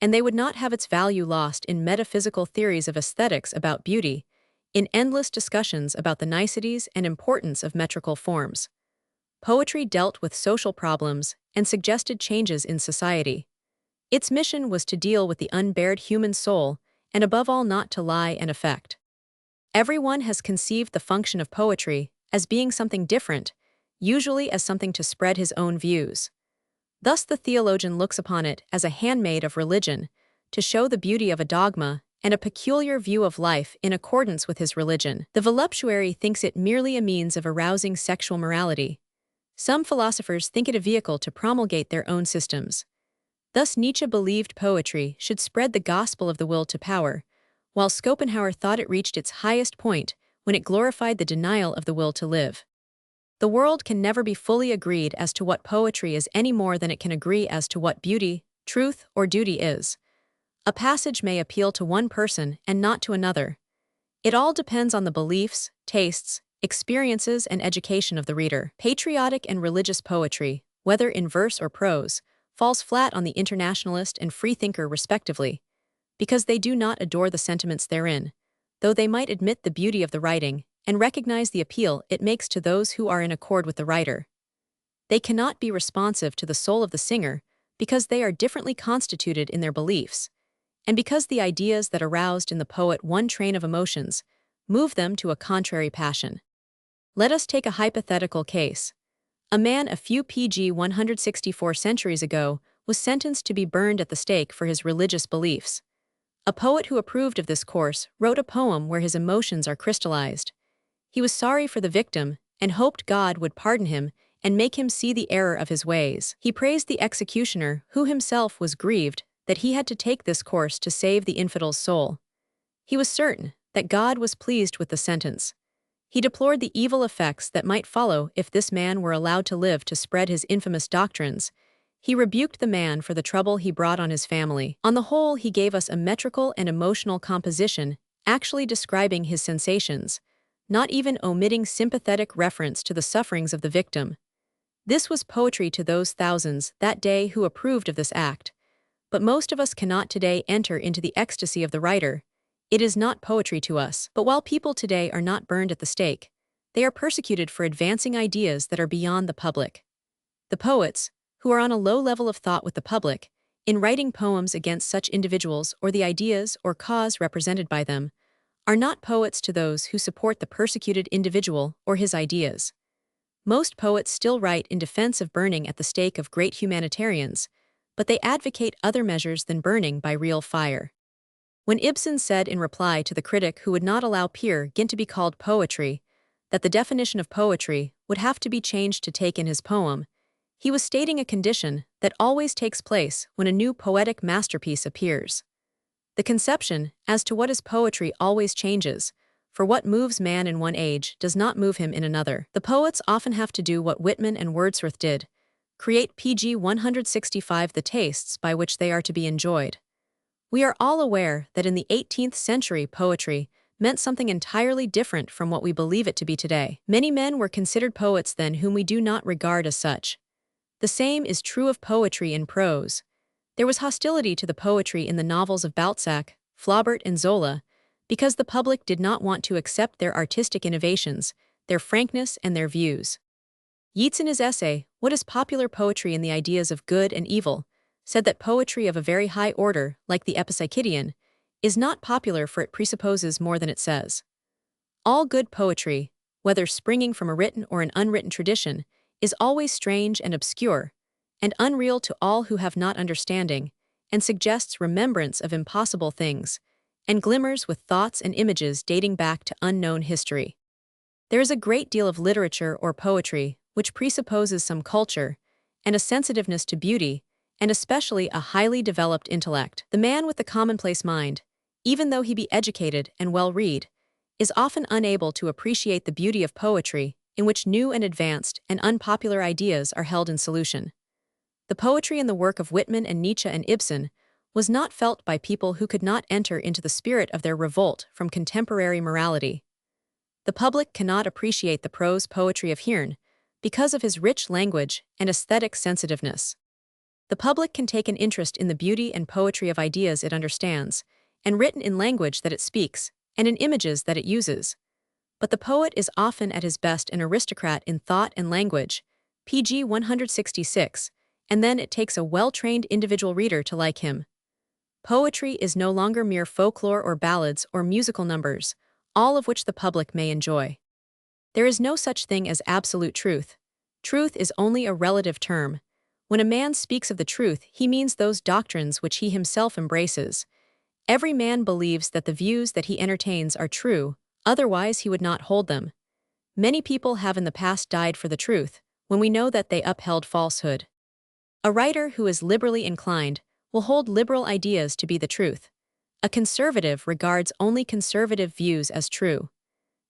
and they would not have its value lost in metaphysical theories of aesthetics about beauty, in endless discussions about the niceties and importance of metrical forms. Poetry dealt with social problems and suggested changes in society. Its mission was to deal with the unbared human soul, and above all not to lie and affect. Everyone has conceived the function of poetry as being something different, usually as something to spread his own views. Thus the theologian looks upon it as a handmaid of religion, to show the beauty of a dogma and a peculiar view of life in accordance with his religion. The voluptuary thinks it merely a means of arousing sexual morality. Some philosophers think it a vehicle to promulgate their own systems. Thus Nietzsche believed poetry should spread the gospel of the will to power, while Schopenhauer thought it reached its highest point when it glorified the denial of the will to live. The world can never be fully agreed as to what poetry is any more than it can agree as to what beauty, truth, or duty is. A passage may appeal to one person and not to another. It all depends on the beliefs, tastes, experiences, and education of the reader. Patriotic and religious poetry, whether in verse or prose, falls flat on the internationalist and freethinker respectively, because they do not adore the sentiments therein, though they might admit the beauty of the writing and recognize the appeal it makes to those who are in accord with the writer. They cannot be responsive to the soul of the singer because they are differently constituted in their beliefs, and because the ideas that aroused in the poet one train of emotions move them to a contrary passion. Let us take a hypothetical case. A man a few pg 164 centuries ago was sentenced to be burned at the stake for his religious beliefs. A poet who approved of this course wrote a poem where his emotions are crystallized. He was sorry for the victim and hoped God would pardon him and make him see the error of his ways. He praised the executioner, who himself was grieved that he had to take this course to save the infidel's soul. He was certain that God was pleased with the sentence. He deplored the evil effects that might follow if this man were allowed to live to spread his infamous doctrines. He rebuked the man for the trouble he brought on his family. On the whole, he gave us a metrical and emotional composition, actually describing his sensations, not even omitting sympathetic reference to the sufferings of the victim. This was poetry to those thousands that day who approved of this act. But most of us cannot today enter into the ecstasy of the writer. It is not poetry to us. But while people today are not burned at the stake, they are persecuted for advancing ideas that are beyond the public. The poets, who are on a low level of thought with the public, in writing poems against such individuals or the ideas or cause represented by them, are not poets to those who support the persecuted individual or his ideas. Most poets still write in defense of burning at the stake of great humanitarians, but they advocate other measures than burning by real fire. When Ibsen said in reply to the critic who would not allow Peer Gynt to be called poetry, that the definition of poetry would have to be changed to take in his poem, he was stating a condition that always takes place when a new poetic masterpiece appears. The conception as to what is poetry always changes, for what moves man in one age does not move him in another. The poets often have to do what Whitman and Wordsworth did, create pg 165 the tastes by which they are to be enjoyed. We are all aware that in the 18th century poetry meant something entirely different from what we believe it to be today. Many men were considered poets then whom we do not regard as such. The same is true of poetry in prose. There was hostility to the poetry in the novels of Balzac, Flaubert, and Zola, because the public did not want to accept their artistic innovations, their frankness, and their views. Yeats in his essay, What is Popular Poetry in the Ideas of Good and Evil, said that poetry of a very high order, like the Epipsychidion, is not popular for it presupposes more than it says. All good poetry, whether springing from a written or an unwritten tradition, is always strange and obscure, and unreal to all who have not understanding, and suggests remembrance of impossible things, and glimmers with thoughts and images dating back to unknown history. There is a great deal of literature or poetry which presupposes some culture, and a sensitiveness to beauty, and especially a highly developed intellect. The man with the commonplace mind, even though he be educated and well-read, is often unable to appreciate the beauty of poetry in which new and advanced and unpopular ideas are held in solution. The poetry in the work of Whitman and Nietzsche and Ibsen was not felt by people who could not enter into the spirit of their revolt from contemporary morality. The public cannot appreciate the prose poetry of Hearn because of his rich language and aesthetic sensitiveness. The public can take an interest in the beauty and poetry of ideas it understands, and written in language that it speaks, and in images that it uses. But the poet is often at his best an aristocrat in thought and language, pg 166, and then it takes a well-trained individual reader to like him. Poetry is no longer mere folklore or ballads or musical numbers, all of which the public may enjoy. There is no such thing as absolute truth. Truth is only a relative term. When a man speaks of the truth, he means those doctrines which he himself embraces. Every man believes that the views that he entertains are true, otherwise he would not hold them. Many people have in the past died for the truth, when we know that they upheld falsehood. A writer who is liberally inclined will hold liberal ideas to be the truth. A conservative regards only conservative views as true.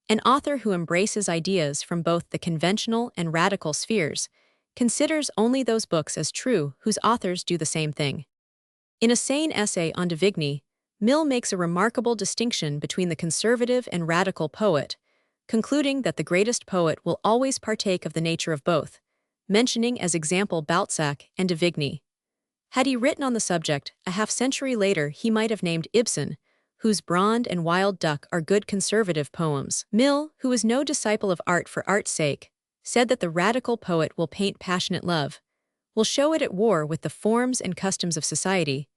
An author who embraces ideas from both the conventional and radical spheres considers only those books as true whose authors do the same thing. In a sane essay on de Vigny, Mill makes a remarkable distinction between the conservative and radical poet, concluding that the greatest poet will always partake of the nature of both, mentioning as example Balzac and de Vigny. Had he written on the subject a half-century later, he might have named Ibsen, whose Brand and Wild Duck are good conservative poems. Mill, who is no disciple of art for art's sake, said that the radical poet will paint passionate love, will show it at war with the forms and customs of society,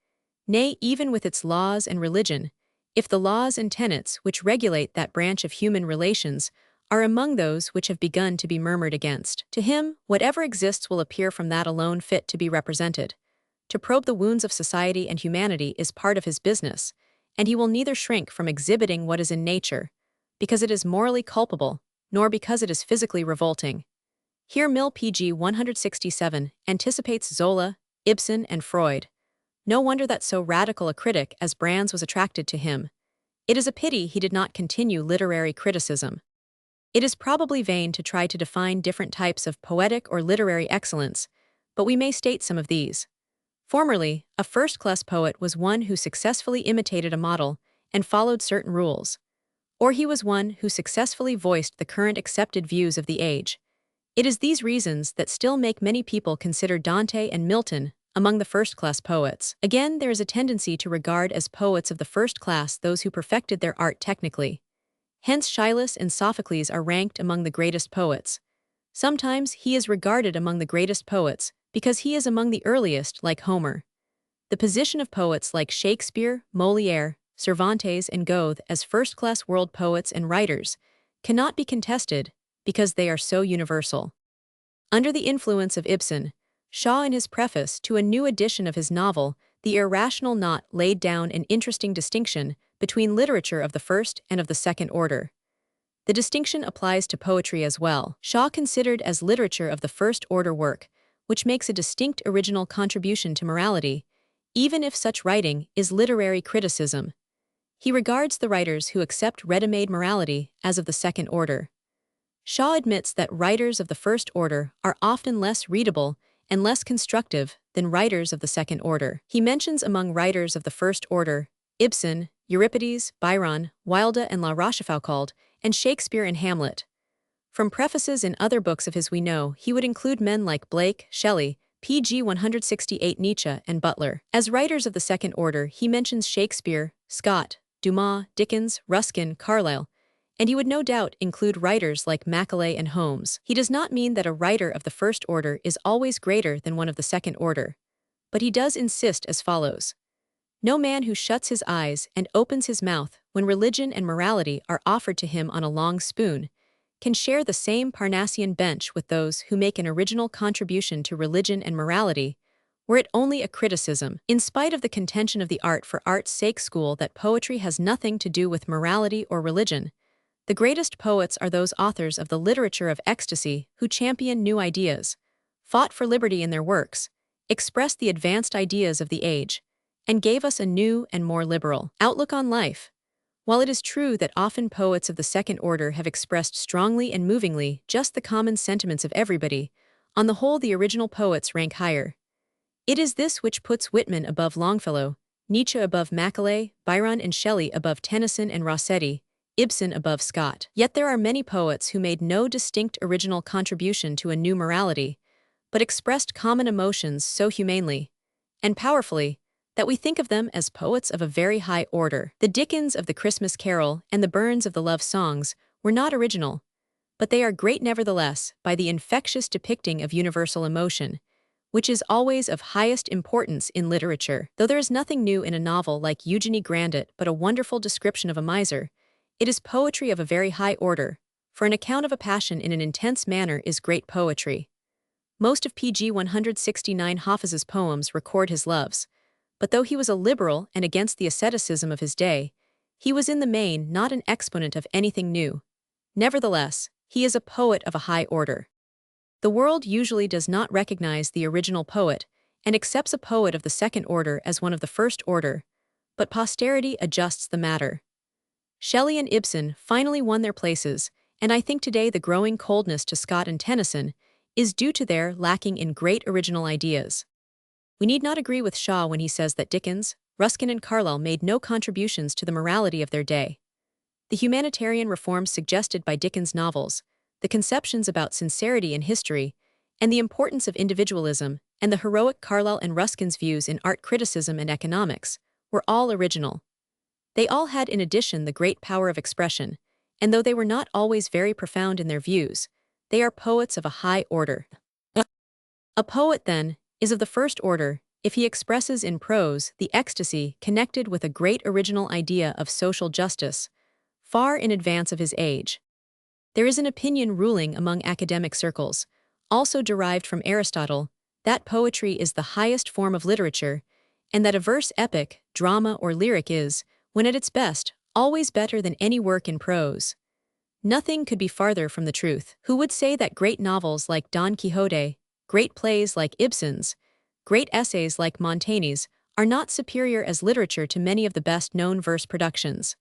nay, even with its laws and religion, if the laws and tenets which regulate that branch of human relations are among those which have begun to be murmured against. To him, whatever exists will appear from that alone fit to be represented. To probe the wounds of society and humanity is part of his business, and he will neither shrink from exhibiting what is in nature, because it is morally culpable, nor because it is physically revolting. Here Mill pg 167 anticipates Zola, Ibsen, and Freud. No wonder that so radical a critic as Brands was attracted to him. It is a pity he did not continue literary criticism. It is probably vain to try to define different types of poetic or literary excellence, but we may state some of these. Formerly, a first-class poet was one who successfully imitated a model and followed certain rules. Or he was one who successfully voiced the current accepted views of the age. It is these reasons that still make many people consider Dante and Milton among the first-class poets. Again, there is a tendency to regard as poets of the first class those who perfected their art technically. Hence Shelley and Sophocles are ranked among the greatest poets. Sometimes he is regarded among the greatest poets because he is among the earliest, like Homer. The position of poets like Shakespeare, Molière, Cervantes, and Goethe as first-class world poets and writers cannot be contested because they are so universal. Under the influence of Ibsen, Shaw in his preface to a new edition of his novel, The Irrational Knot, laid down an interesting distinction between literature of the first and of the second order. The distinction applies to poetry as well. Shaw considered as literature of the first order work, which makes a distinct original contribution to morality, even if such writing is literary criticism. He regards the writers who accept ready-made morality as of the second order. Shaw admits that writers of the first order are often less readable and less constructive than writers of the second order. He mentions among writers of the first order Ibsen, Euripides, Byron, Wilde and La Rochefoucauld, and Shakespeare and Hamlet. From prefaces in other books of his we know he would include men like Blake, Shelley, pg 168 Nietzsche, and Butler. As writers of the second order, he mentions Shakespeare, Scott, Dumas, Dickens, Ruskin, Carlyle, and he would no doubt include writers like Macaulay and Holmes. He does not mean that a writer of the first order is always greater than one of the second order, but he does insist as follows. No man who shuts his eyes and opens his mouth when religion and morality are offered to him on a long spoon can share the same Parnassian bench with those who make an original contribution to religion and morality, were it only a criticism. In spite of the contention of the art for art's sake school that poetry has nothing to do with morality or religion, the greatest poets are those authors of the literature of ecstasy who champion new ideas, fought for liberty in their works, expressed the advanced ideas of the age, and gave us a new and more liberal outlook on life. While it is true that often poets of the second order have expressed strongly and movingly just the common sentiments of everybody, on the whole the original poets rank higher. It is this which puts Whitman above Longfellow, Nietzsche above Macaulay, Byron and Shelley above Tennyson and Rossetti, Ibsen above Scott. Yet there are many poets who made no distinct original contribution to a new morality, but expressed common emotions so humanely and powerfully that we think of them as poets of a very high order. The Dickens of the Christmas Carol and the Burns of the love songs were not original, but they are great nevertheless by the infectious depicting of universal emotion, which is always of highest importance in literature. Though there is nothing new in a novel like Eugenie Grandit but a wonderful description of a miser, it is poetry of a very high order, for an account of a passion in an intense manner is great poetry. Most of pg 169 Hafiz's poems record his loves, but though he was a liberal and against the asceticism of his day, he was in the main not an exponent of anything new. Nevertheless, he is a poet of a high order. The world usually does not recognize the original poet and accepts a poet of the second order as one of the first order, but posterity adjusts the matter. Shelley and Ibsen finally won their places, and I think today the growing coldness to Scott and Tennyson is due to their lacking in great original ideas. We need not agree with Shaw when he says that Dickens, Ruskin and Carlyle made no contributions to the morality of their day. The humanitarian reforms suggested by Dickens' novels, the conceptions about sincerity in history, and the importance of individualism, and the heroic Carlyle and Ruskin's views in art criticism and economics, were all original. They all had in addition the great power of expression, and though they were not always very profound in their views, they are poets of a high order. A poet, then, is of the first order if he expresses in prose the ecstasy connected with a great original idea of social justice, far in advance of his age. There is an opinion ruling among academic circles, also derived from Aristotle, that poetry is the highest form of literature, and that a verse epic, drama, or lyric is, when at its best, always better than any work in prose. Nothing could be farther from the truth. Who would say that great novels like Don Quixote, great plays like Ibsen's, great essays like Montaigne's, are not superior as literature to many of the best-known verse productions?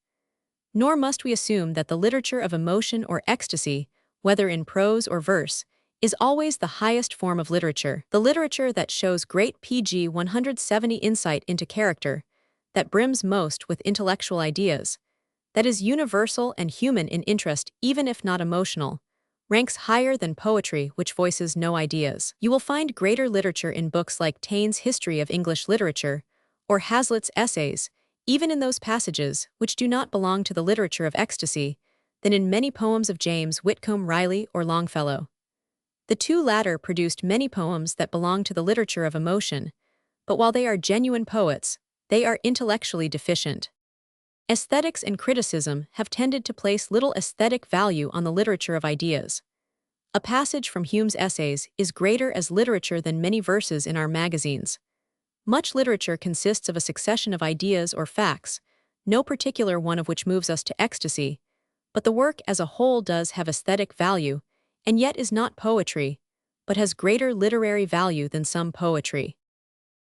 Nor must we assume that the literature of emotion or ecstasy, whether in prose or verse, is always the highest form of literature. The literature that shows great pg 170 insight into character, that brims most with intellectual ideas, that is universal and human in interest even if not emotional, ranks higher than poetry which voices no ideas. You will find greater literature in books like Taine's History of English Literature, or Hazlitt's Essays, even in those passages which do not belong to the literature of ecstasy, than in many poems of James Whitcomb Riley or Longfellow. The two latter produced many poems that belong to the literature of emotion, but while they are genuine poets, they are intellectually deficient. Aesthetics and criticism have tended to place little aesthetic value on the literature of ideas. A passage from Hume's essays is greater as literature than many verses in our magazines. Much literature consists of a succession of ideas or facts, no particular one of which moves us to ecstasy, but the work as a whole does have aesthetic value, and yet is not poetry, but has greater literary value than some poetry.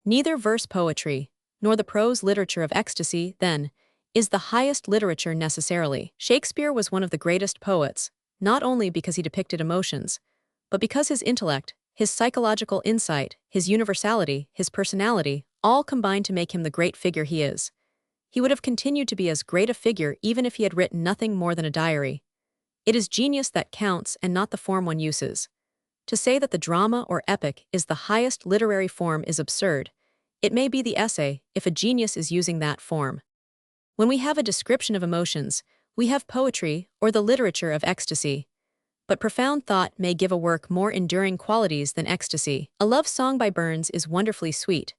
Neither verse poetry, nor the prose literature of ecstasy, then, is the highest literature necessarily. Shakespeare was one of the greatest poets, not only because he depicted emotions, but because his intellect, his psychological insight, his universality, his personality, all combined to make him the great figure he is. He would have continued to be as great a figure even if he had written nothing more than a diary. It is genius that counts and not the form one uses. To say that the drama or epic is the highest literary form is absurd. It may be the essay, if a genius is using that form. When we have a description of emotions, we have poetry or the literature of ecstasy. But profound thought may give a work more enduring qualities than ecstasy. A love song by Burns is wonderfully sweet,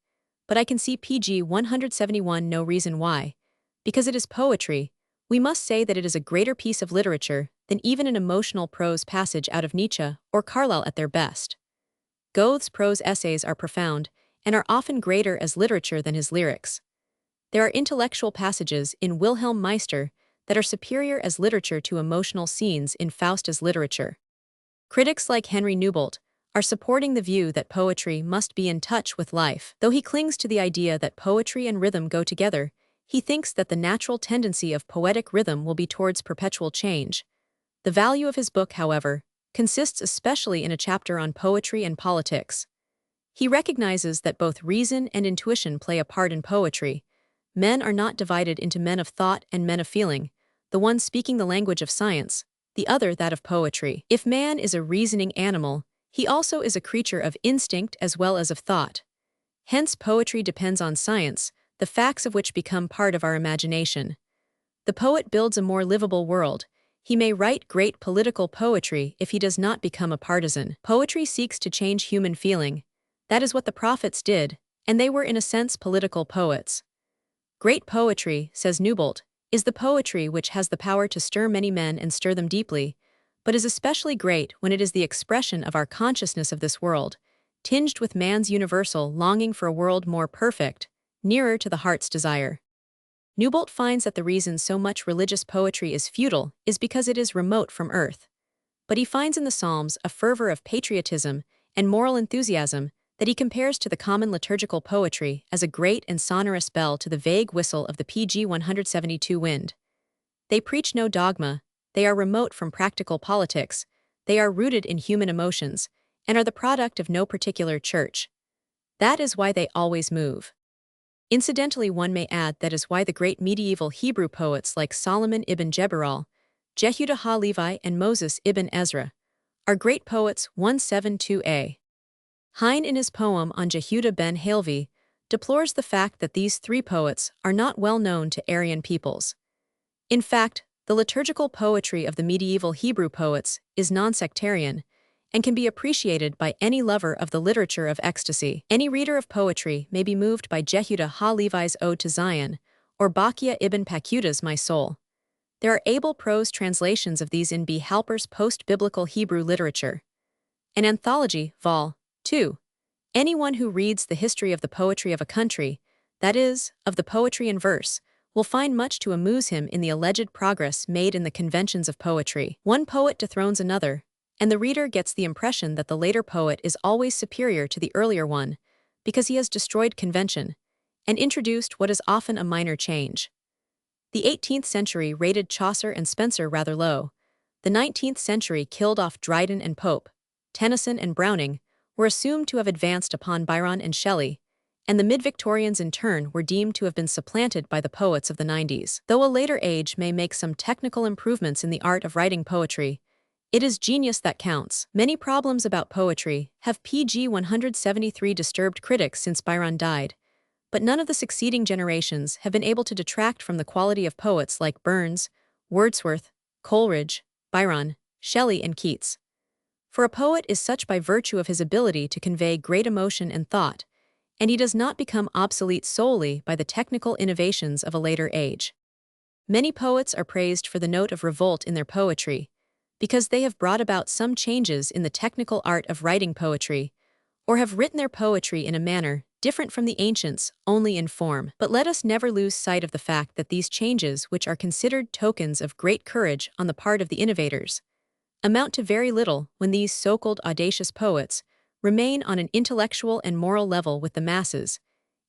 but I can see pg 171 no reason why. Because it is poetry, we must say that it is a greater piece of literature than even an emotional prose passage out of Nietzsche or Carlyle at their best. Goethe's prose essays are profound and are often greater as literature than his lyrics. There are intellectual passages in Wilhelm Meister that are superior as literature to emotional scenes in Faust as literature. Critics like Henry Newbolt are supporting the view that poetry must be in touch with life. Though he clings to the idea that poetry and rhythm go together, he thinks that the natural tendency of poetic rhythm will be towards perpetual change. The value of his book, however, consists especially in a chapter on poetry and politics. He recognizes that both reason and intuition play a part in poetry. Men are not divided into men of thought and men of feeling, the one speaking the language of science, the other that of poetry. If man is a reasoning animal, he also is a creature of instinct as well as of thought. Hence poetry depends on science, the facts of which become part of our imagination. The poet builds a more livable world. He may write great political poetry if he does not become a partisan. Poetry seeks to change human feeling. That is what the prophets did, and they were in a sense political poets. Great poetry, says Newbolt, is the poetry which has the power to stir many men and stir them deeply, but is especially great when it is the expression of our consciousness of this world, tinged with man's universal longing for a world more perfect, nearer to the heart's desire. Newbolt finds that the reason so much religious poetry is futile is because it is remote from earth. But he finds in the Psalms a fervor of patriotism and moral enthusiasm that he compares to the common liturgical poetry as a great and sonorous bell to the vague whistle of the pg 172 wind. They preach no dogma, they are remote from practical politics, they are rooted in human emotions, and are the product of no particular church. That is why they always move. Incidentally, one may add that is why the great medieval Hebrew poets like Solomon ibn Jeberal, Jehudah ha-Levi, and Moses ibn Ezra are great poets. 172a. Heine, in his poem on Jehudah ben Halvi, deplores the fact that these three poets are not well known to Aryan peoples. In fact, the liturgical poetry of the medieval Hebrew poets is non-sectarian and can be appreciated by any lover of the literature of ecstasy. Any reader of poetry may be moved by Jehudah ha-Levi's Ode to Zion or Bakia ibn Pakuta's My Soul. There are able prose translations of these in B. Halper's post-biblical Hebrew literature. An anthology, Vol. 2. Anyone who reads the history of the poetry of a country, that is, of the poetry in verse, will find much to amuse him in the alleged progress made in the conventions of poetry. One poet dethrones another, and the reader gets the impression that the later poet is always superior to the earlier one, because he has destroyed convention, and introduced what is often a minor change. The 18th century rated Chaucer and Spenser rather low. The 19th century killed off Dryden and Pope. Tennyson and Browning were assumed to have advanced upon Byron and Shelley, and the mid-Victorians in turn were deemed to have been supplanted by the poets of the 90s. Though a later age may make some technical improvements in the art of writing poetry, it is genius that counts. Many problems about poetry have pg 173 disturbed critics since Byron died, but none of the succeeding generations have been able to detract from the quality of poets like Burns, Wordsworth, Coleridge, Byron, Shelley, and Keats. For a poet is such by virtue of his ability to convey great emotion and thought, and he does not become obsolete solely by the technical innovations of a later age. Many poets are praised for the note of revolt in their poetry, because they have brought about some changes in the technical art of writing poetry, or have written their poetry in a manner different from the ancients only in form. But let us never lose sight of the fact that these changes, which are considered tokens of great courage on the part of the innovators, amount to very little when these so-called audacious poets remain on an intellectual and moral level with the masses,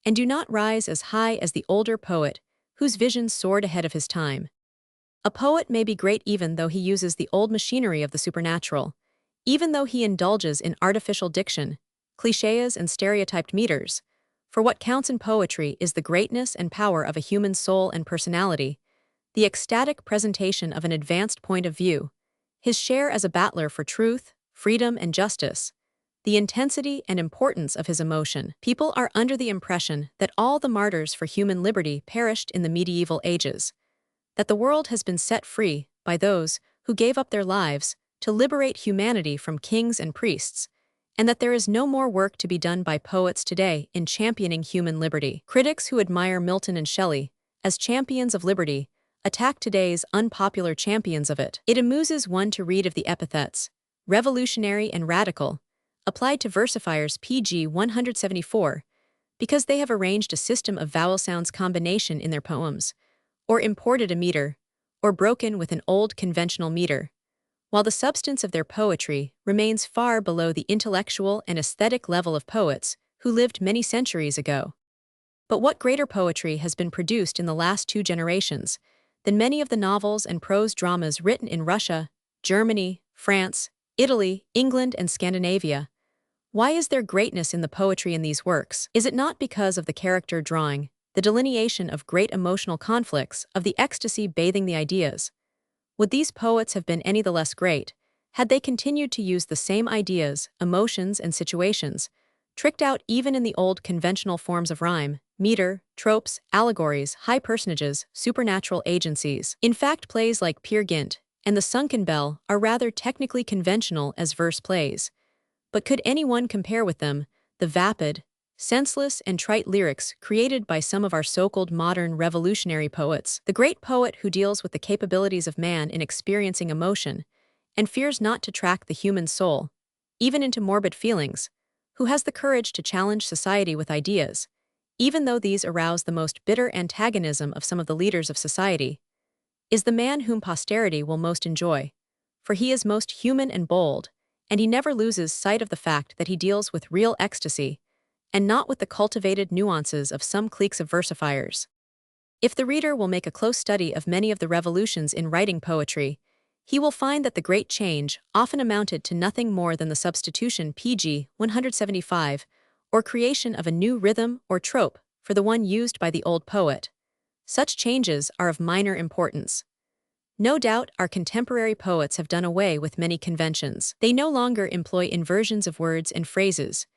and do not rise as high as the older poet whose visions soared ahead of his time. A poet may be great even though he uses the old machinery of the supernatural, even though he indulges in artificial diction, clichés and stereotyped meters, for what counts in poetry is the greatness and power of a human soul and personality, the ecstatic presentation of an advanced point of view, his share as a battler for truth, freedom, and justice, the intensity and importance of his emotion. People are under the impression that all the martyrs for human liberty perished in the medieval ages, that the world has been set free by those who gave up their lives to liberate humanity from kings and priests, and that there is no more work to be done by poets today in championing human liberty. Critics who admire Milton and Shelley as champions of liberty attack today's unpopular champions of it. It amuses one to read of the epithets, revolutionary and radical, applied to versifiers pg 174, because they have arranged a system of vowel sounds combination in their poems, or imported a meter, or broken with an old conventional meter, while the substance of their poetry remains far below the intellectual and aesthetic level of poets who lived many centuries ago. But what greater poetry has been produced in the last 2 generations than many of the novels and prose dramas written in Russia, Germany, France, Italy, England, and Scandinavia? Why is there greatness in the poetry in these works? Is it not because of the character drawing, the delineation of great emotional conflicts, of the ecstasy bathing the ideas? Would these poets have been any the less great had they continued to use the same ideas, emotions, and situations, tricked out even in the old conventional forms of rhyme, meter, tropes, allegories, high personages, supernatural agencies? In fact, plays like Peer Gynt and The Sunken Bell are rather technically conventional as verse plays. But could anyone compare with them the vapid, senseless, and trite lyrics created by some of our so-called modern revolutionary poets? The great poet who deals with the capabilities of man in experiencing emotion and fears not to track the human soul, even into morbid feelings, who has the courage to challenge society with ideas, even though these arouse the most bitter antagonism of some of the leaders of society, is the man whom posterity will most enjoy, for he is most human and bold, and he never loses sight of the fact that he deals with real ecstasy, and not with the cultivated nuances of some cliques of versifiers. If the reader will make a close study of many of the revolutions in writing poetry, he will find that the great change often amounted to nothing more than the substitution pg 175, or creation of a new rhythm or trope for the one used by the old poet. Such changes are of minor importance. No doubt our contemporary poets have done away with many conventions. They no longer employ inversions of words and phrases,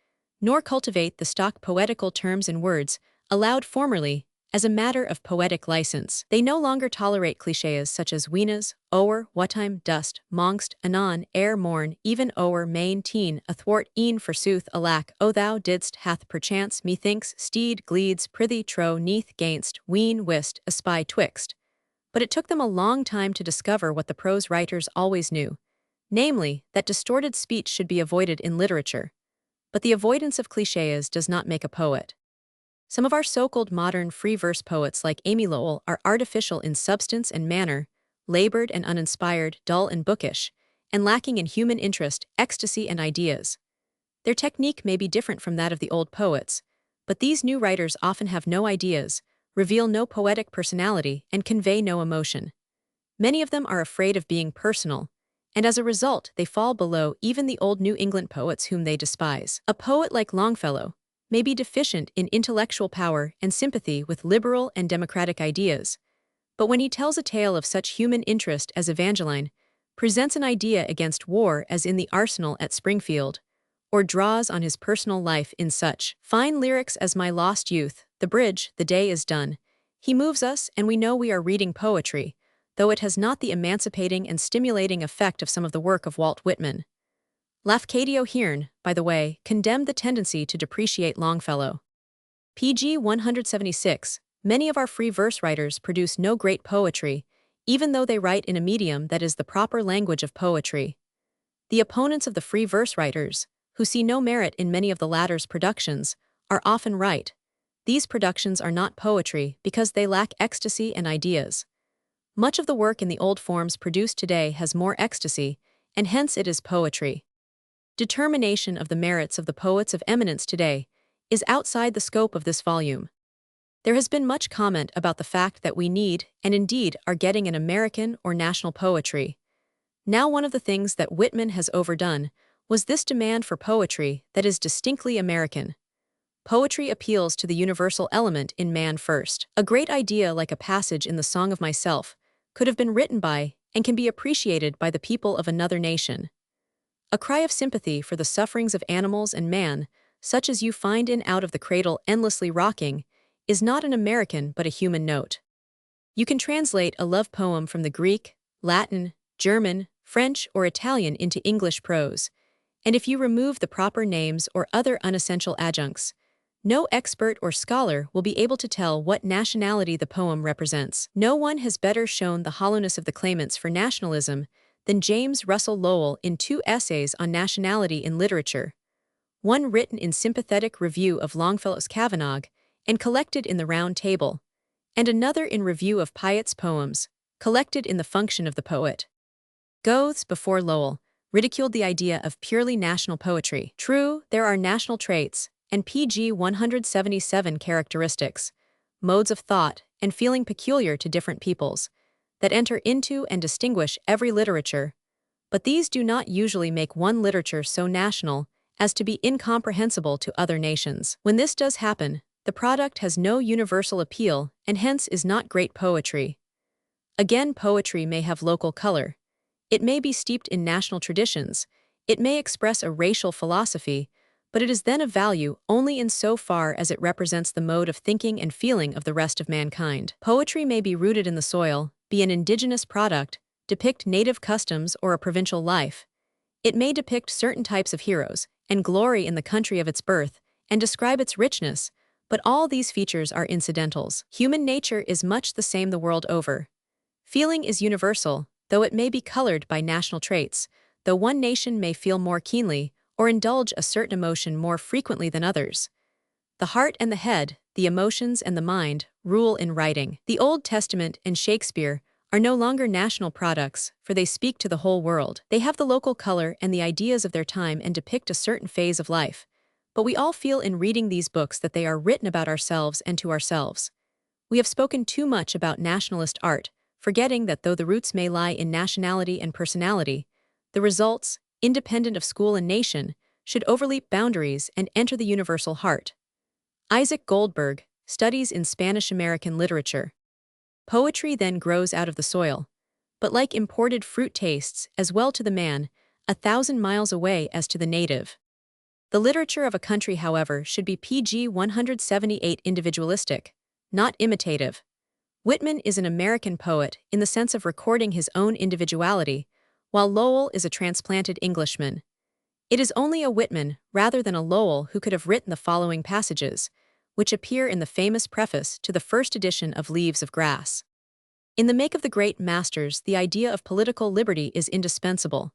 nor cultivate the stock poetical terms and words allowed formerly as a matter of poetic license. They no longer tolerate clichés such as weenas, ower, whattime, dust, mongst, anon, ere morn, even ower, main, teen, athwart, een, forsooth, alack, o thou didst, hath perchance, methinks, steed, gleeds, prithee, tro, neath, gainst, ween, wist, espy, twixt. But it took them a long time to discover what the prose writers always knew, namely, that distorted speech should be avoided in literature. But the avoidance of clichés does not make a poet. Some of our so-called modern free verse poets like Amy Lowell are artificial in substance and manner, labored and uninspired, dull and bookish, and lacking in human interest, ecstasy, and ideas. Their technique may be different from that of the old poets, but these new writers often have no ideas, reveal no poetic personality, and convey no emotion. Many of them are afraid of being personal, and as a result they fall below even the old New England poets whom they despise. A poet like Longfellow may be deficient in intellectual power and sympathy with liberal and democratic ideas, but when he tells a tale of such human interest as Evangeline, presents an idea against war as in the Arsenal at Springfield, or draws on his personal life in such fine lyrics as My Lost Youth, The Bridge, The Day Is Done, he moves us and we know we are reading poetry, though it has not the emancipating and stimulating effect of some of the work of Walt Whitman. Lafcadio Hearn, by the way, condemned the tendency to depreciate Longfellow. pg 176, many of our free verse writers produce no great poetry, even though they write in a medium that is the proper language of poetry. The opponents of the free verse writers, who see no merit in many of the latter's productions, are often right. These productions are not poetry because they lack ecstasy and ideas. Much of the work in the old forms produced today has more ecstasy, and hence it is poetry. Determination of the merits of the poets of eminence today is outside the scope of this volume. There has been much comment about the fact that we need, and indeed are getting, an American or national poetry. Now, one of the things that Whitman has overdone was this demand for poetry that is distinctly American. Poetry appeals to the universal element in man first. A great idea, like a passage in the Song of Myself, could have been written by and can be appreciated by the people of another nation. A cry of sympathy for the sufferings of animals and man, such as you find in Out of the Cradle Endlessly Rocking, is not an American but a human note. You can translate a love poem from the Greek, Latin, German, French, or Italian into English prose, and if you remove the proper names or other unessential adjuncts, no expert or scholar will be able to tell what nationality the poem represents. No one has better shown the hollowness of the claimants for nationalism than James Russell Lowell in two essays on nationality in literature, one written in sympathetic review of Longfellow's Cavanagh and collected in the Round Table, and another in review of Piatt's poems, collected in The Function of the Poet. Goethe, before Lowell, ridiculed the idea of purely national poetry. True, there are national traits, and pg 177 characteristics, modes of thought and feeling peculiar to different peoples, that enter into and distinguish every literature, but these do not usually make one literature so national as to be incomprehensible to other nations. When this does happen, the product has no universal appeal and hence is not great poetry. Again, poetry may have local color. It may be steeped in national traditions. It may express a racial philosophy, but it is then of value only in so far as it represents the mode of thinking and feeling of the rest of mankind. Poetry may be rooted in the soil, be an indigenous product, depict native customs or a provincial life. It may depict certain types of heroes, and glory in the country of its birth, and describe its richness, but all these features are incidentals. Human nature is much the same the world over. Feeling is universal, though it may be colored by national traits, though one nation may feel more keenly, or indulge a certain emotion more frequently than others. The heart and the head, the emotions and the mind, rule in writing. The Old Testament and Shakespeare are no longer national products, for they speak to the whole world. They have the local color and the ideas of their time and depict a certain phase of life. But we all feel in reading these books that they are written about ourselves and to ourselves. We have spoken too much about nationalist art, forgetting that though the roots may lie in nationality and personality, the results, independent of school and nation, should overleap boundaries and enter the universal heart. Isaac Goldberg, Studies in Spanish-American Literature. Poetry then grows out of the soil, but like imported fruit tastes as well to the man, 1,000 miles away as to the native. The literature of a country, however, should be pg 178 individualistic, not imitative. Whitman is an American poet in the sense of recording his own individuality, while Lowell is a transplanted Englishman. It is only a Whitman, rather than a Lowell, who could have written the following passages, which appear in the famous preface to the first edition of Leaves of Grass. In the make of the great masters, the idea of political liberty is indispensable.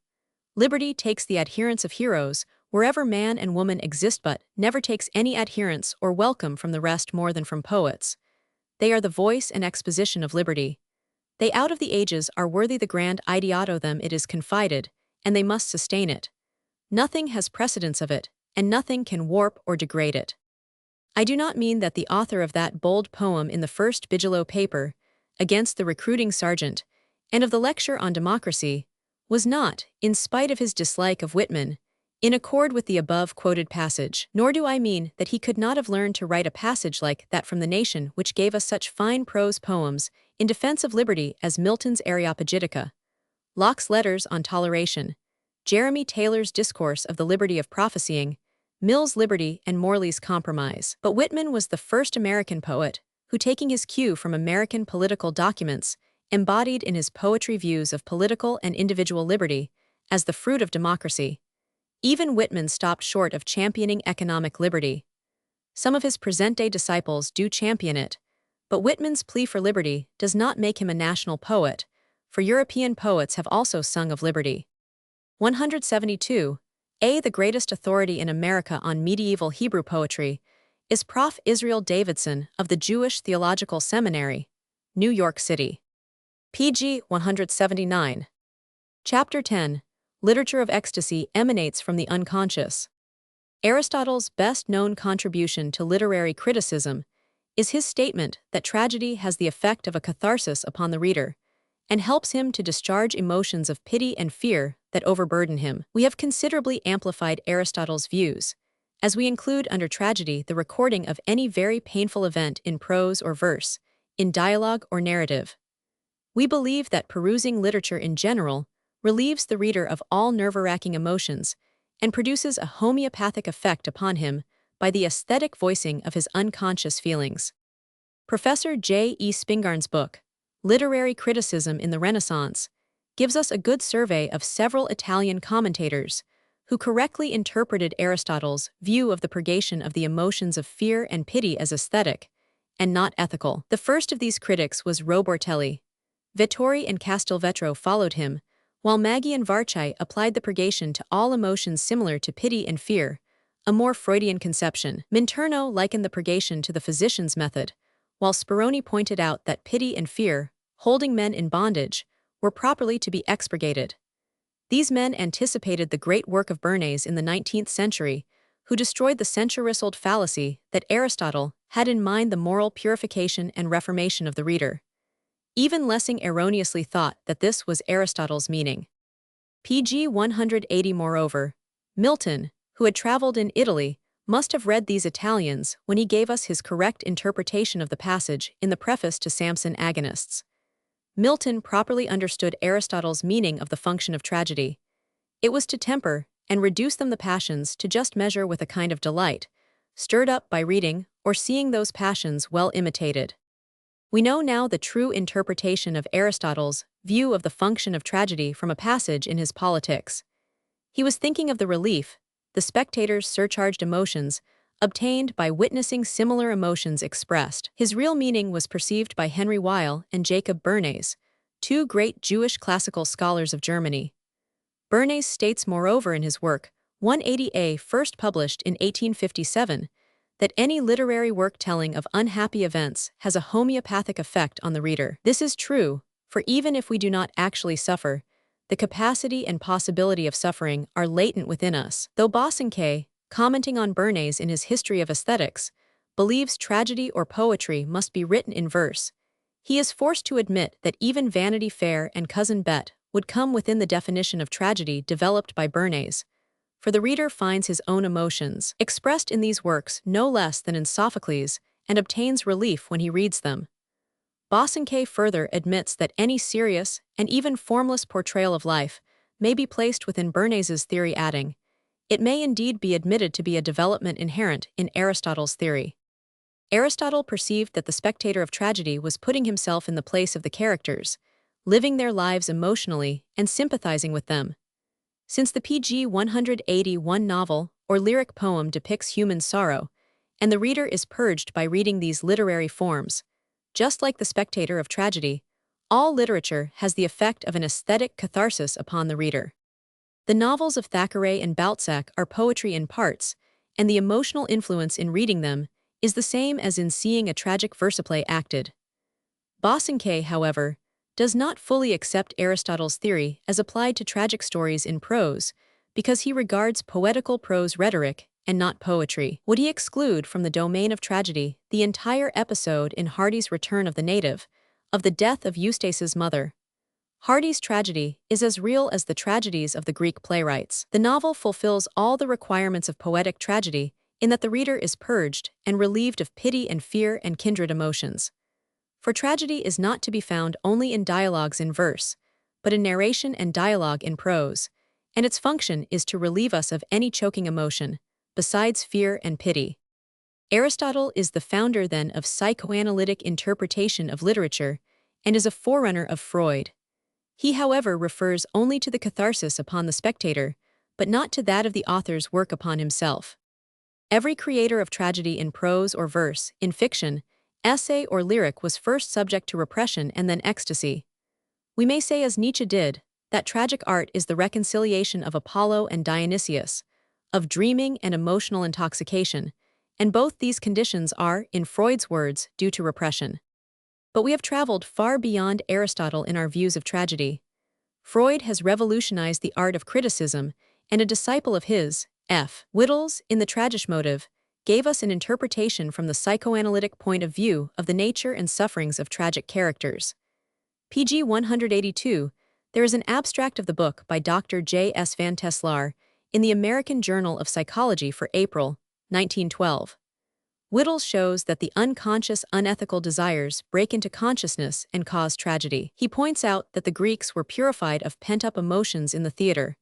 Liberty takes the adherence of heroes, wherever man and woman exist, but never takes any adherence or welcome from the rest more than from poets. They are the voice and exposition of liberty. They out of the ages are worthy the grand ideato them it is confided, and they must sustain it. Nothing has precedence of it, and nothing can warp or degrade it. I do not mean that the author of that bold poem in the first Bigelow paper, Against the Recruiting Sergeant, and of the lecture on democracy, was not, in spite of his dislike of Whitman, in accord with the above-quoted passage. Nor do I mean that he could not have learned to write a passage like that from The Nation, which gave us such fine prose poems in defense of liberty as Milton's Areopagitica, Locke's Letters on Toleration, Jeremy Taylor's Discourse of the Liberty of Prophesying, Mill's Liberty, and Morley's Compromise. But Whitman was the first American poet who, taking his cue from American political documents, embodied in his poetry views of political and individual liberty as the fruit of democracy. Even Whitman stopped short of championing economic liberty. Some of his present-day disciples do champion it, but Whitman's plea for liberty does not make him a national poet, for European poets have also sung of liberty. 172. The greatest authority in America on medieval Hebrew poetry is Prof. Israel Davidson of the Jewish Theological Seminary, New York City. pg 179. Chapter 10. Literature of Ecstasy emanates from the unconscious. Aristotle's best-known contribution to literary criticism is his statement that tragedy has the effect of a catharsis upon the reader, and helps him to discharge emotions of pity and fear that overburden him. We have considerably amplified Aristotle's views, as we include under tragedy the recording of any very painful event in prose or verse, in dialogue or narrative. We believe that perusing literature in general relieves the reader of all nerve-wracking emotions and produces a homeopathic effect upon him by the aesthetic voicing of his unconscious feelings. Professor J. E. Spingarn's book, Literary Criticism in the Renaissance, gives us a good survey of several Italian commentators who correctly interpreted Aristotle's view of the purgation of the emotions of fear and pity as aesthetic, and not ethical. The first of these critics was Robertelli. Vettori and Castelvetro followed him, while Maggi and Varchi applied the purgation to all emotions similar to pity and fear, a more Freudian conception. Minturno likened the purgation to the physician's method, while Speroni pointed out that pity and fear, holding men in bondage, were properly to be expurgated. These men anticipated the great work of Bernays in the 19th century, who destroyed the centuries-old fallacy that Aristotle had in mind the moral purification and reformation of the reader. Even Lessing erroneously thought that this was Aristotle's meaning. pg 180. Moreover, Milton, who had traveled in Italy, must have read these Italians when he gave us his correct interpretation of the passage in the preface to Samson Agonists. Milton properly understood Aristotle's meaning of the function of tragedy. It was to temper and reduce them the passions to just measure with a kind of delight, stirred up by reading or seeing those passions well imitated. We know now the true interpretation of Aristotle's view of the function of tragedy from a passage in his Politics. He was thinking of the relief, the spectator's surcharged emotions, obtained by witnessing similar emotions expressed. His real meaning was perceived by Henry Weil and Jacob Bernays, two great Jewish classical scholars of Germany. Bernays states moreover in his work, 180a, first published in 1857, that any literary work telling of unhappy events has a homeopathic effect on the reader. This is true, for even if we do not actually suffer, the capacity and possibility of suffering are latent within us. Though Bosanquet, commenting on Bernays in his History of Aesthetics, believes tragedy or poetry must be written in verse, he is forced to admit that even Vanity Fair and Cousin Bet would come within the definition of tragedy developed by Bernays, for the reader finds his own emotions expressed in these works no less than in Sophocles and obtains relief when he reads them. Bosanquet further admits that any serious and even formless portrayal of life may be placed within Bernays's theory, adding, it may indeed be admitted to be a development inherent in Aristotle's theory. Aristotle perceived that the spectator of tragedy was putting himself in the place of the characters, living their lives emotionally and sympathizing with them. Since the pg 181 novel or lyric poem depicts human sorrow, and the reader is purged by reading these literary forms, just like the spectator of tragedy, all literature has the effect of an aesthetic catharsis upon the reader. The novels of Thackeray and Balzac are poetry in parts, and the emotional influence in reading them is the same as in seeing a tragic versiplay acted. Bosanquet, however, does not fully accept Aristotle's theory as applied to tragic stories in prose, because he regards poetical prose rhetoric and not poetry. Would he exclude from the domain of tragedy the entire episode in Hardy's Return of the Native, of the death of Eustace's mother? Hardy's tragedy is as real as the tragedies of the Greek playwrights. The novel fulfills all the requirements of poetic tragedy in that the reader is purged and relieved of pity and fear and kindred emotions. For tragedy is not to be found only in dialogues in verse, but in narration and dialogue in prose, and its function is to relieve us of any choking emotion, besides fear and pity. Aristotle is the founder then of psychoanalytic interpretation of literature and is a forerunner of Freud. He, however, refers only to the catharsis upon the spectator, but not to that of the author's work upon himself. Every creator of tragedy in prose or verse, in fiction, essay or lyric was first subject to repression and then ecstasy. We may say as Nietzsche did, that tragic art is the reconciliation of Apollo and Dionysius, of dreaming and emotional intoxication, and both these conditions are, in Freud's words, due to repression. But we have traveled far beyond Aristotle in our views of tragedy. Freud has revolutionized the art of criticism, and a disciple of his, F. Wittels, in the tragic motive, gave us an interpretation from the psychoanalytic point of view of the nature and sufferings of tragic characters. Pg 182, there is an abstract of the book by Dr. J. S. Van Teslar in the American Journal of Psychology for April, 1912. Wittels shows that the unconscious, unethical desires break into consciousness and cause tragedy. He points out that the Greeks were purified of pent-up emotions in the theater,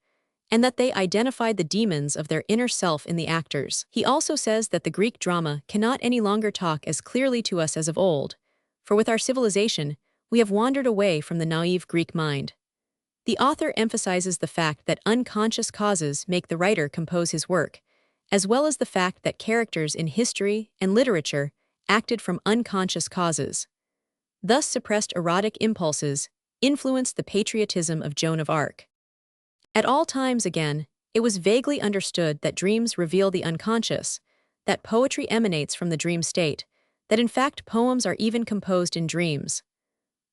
and that they identified the demons of their inner self in the actors. He also says that the Greek drama cannot any longer talk as clearly to us as of old, for with our civilization, we have wandered away from the naive Greek mind. The author emphasizes the fact that unconscious causes make the writer compose his work, as well as the fact that characters in history and literature acted from unconscious causes. Thus suppressed erotic impulses influenced the patriotism of Joan of Arc. At all times, again, it was vaguely understood that dreams reveal the unconscious, that poetry emanates from the dream state, that in fact poems are even composed in dreams.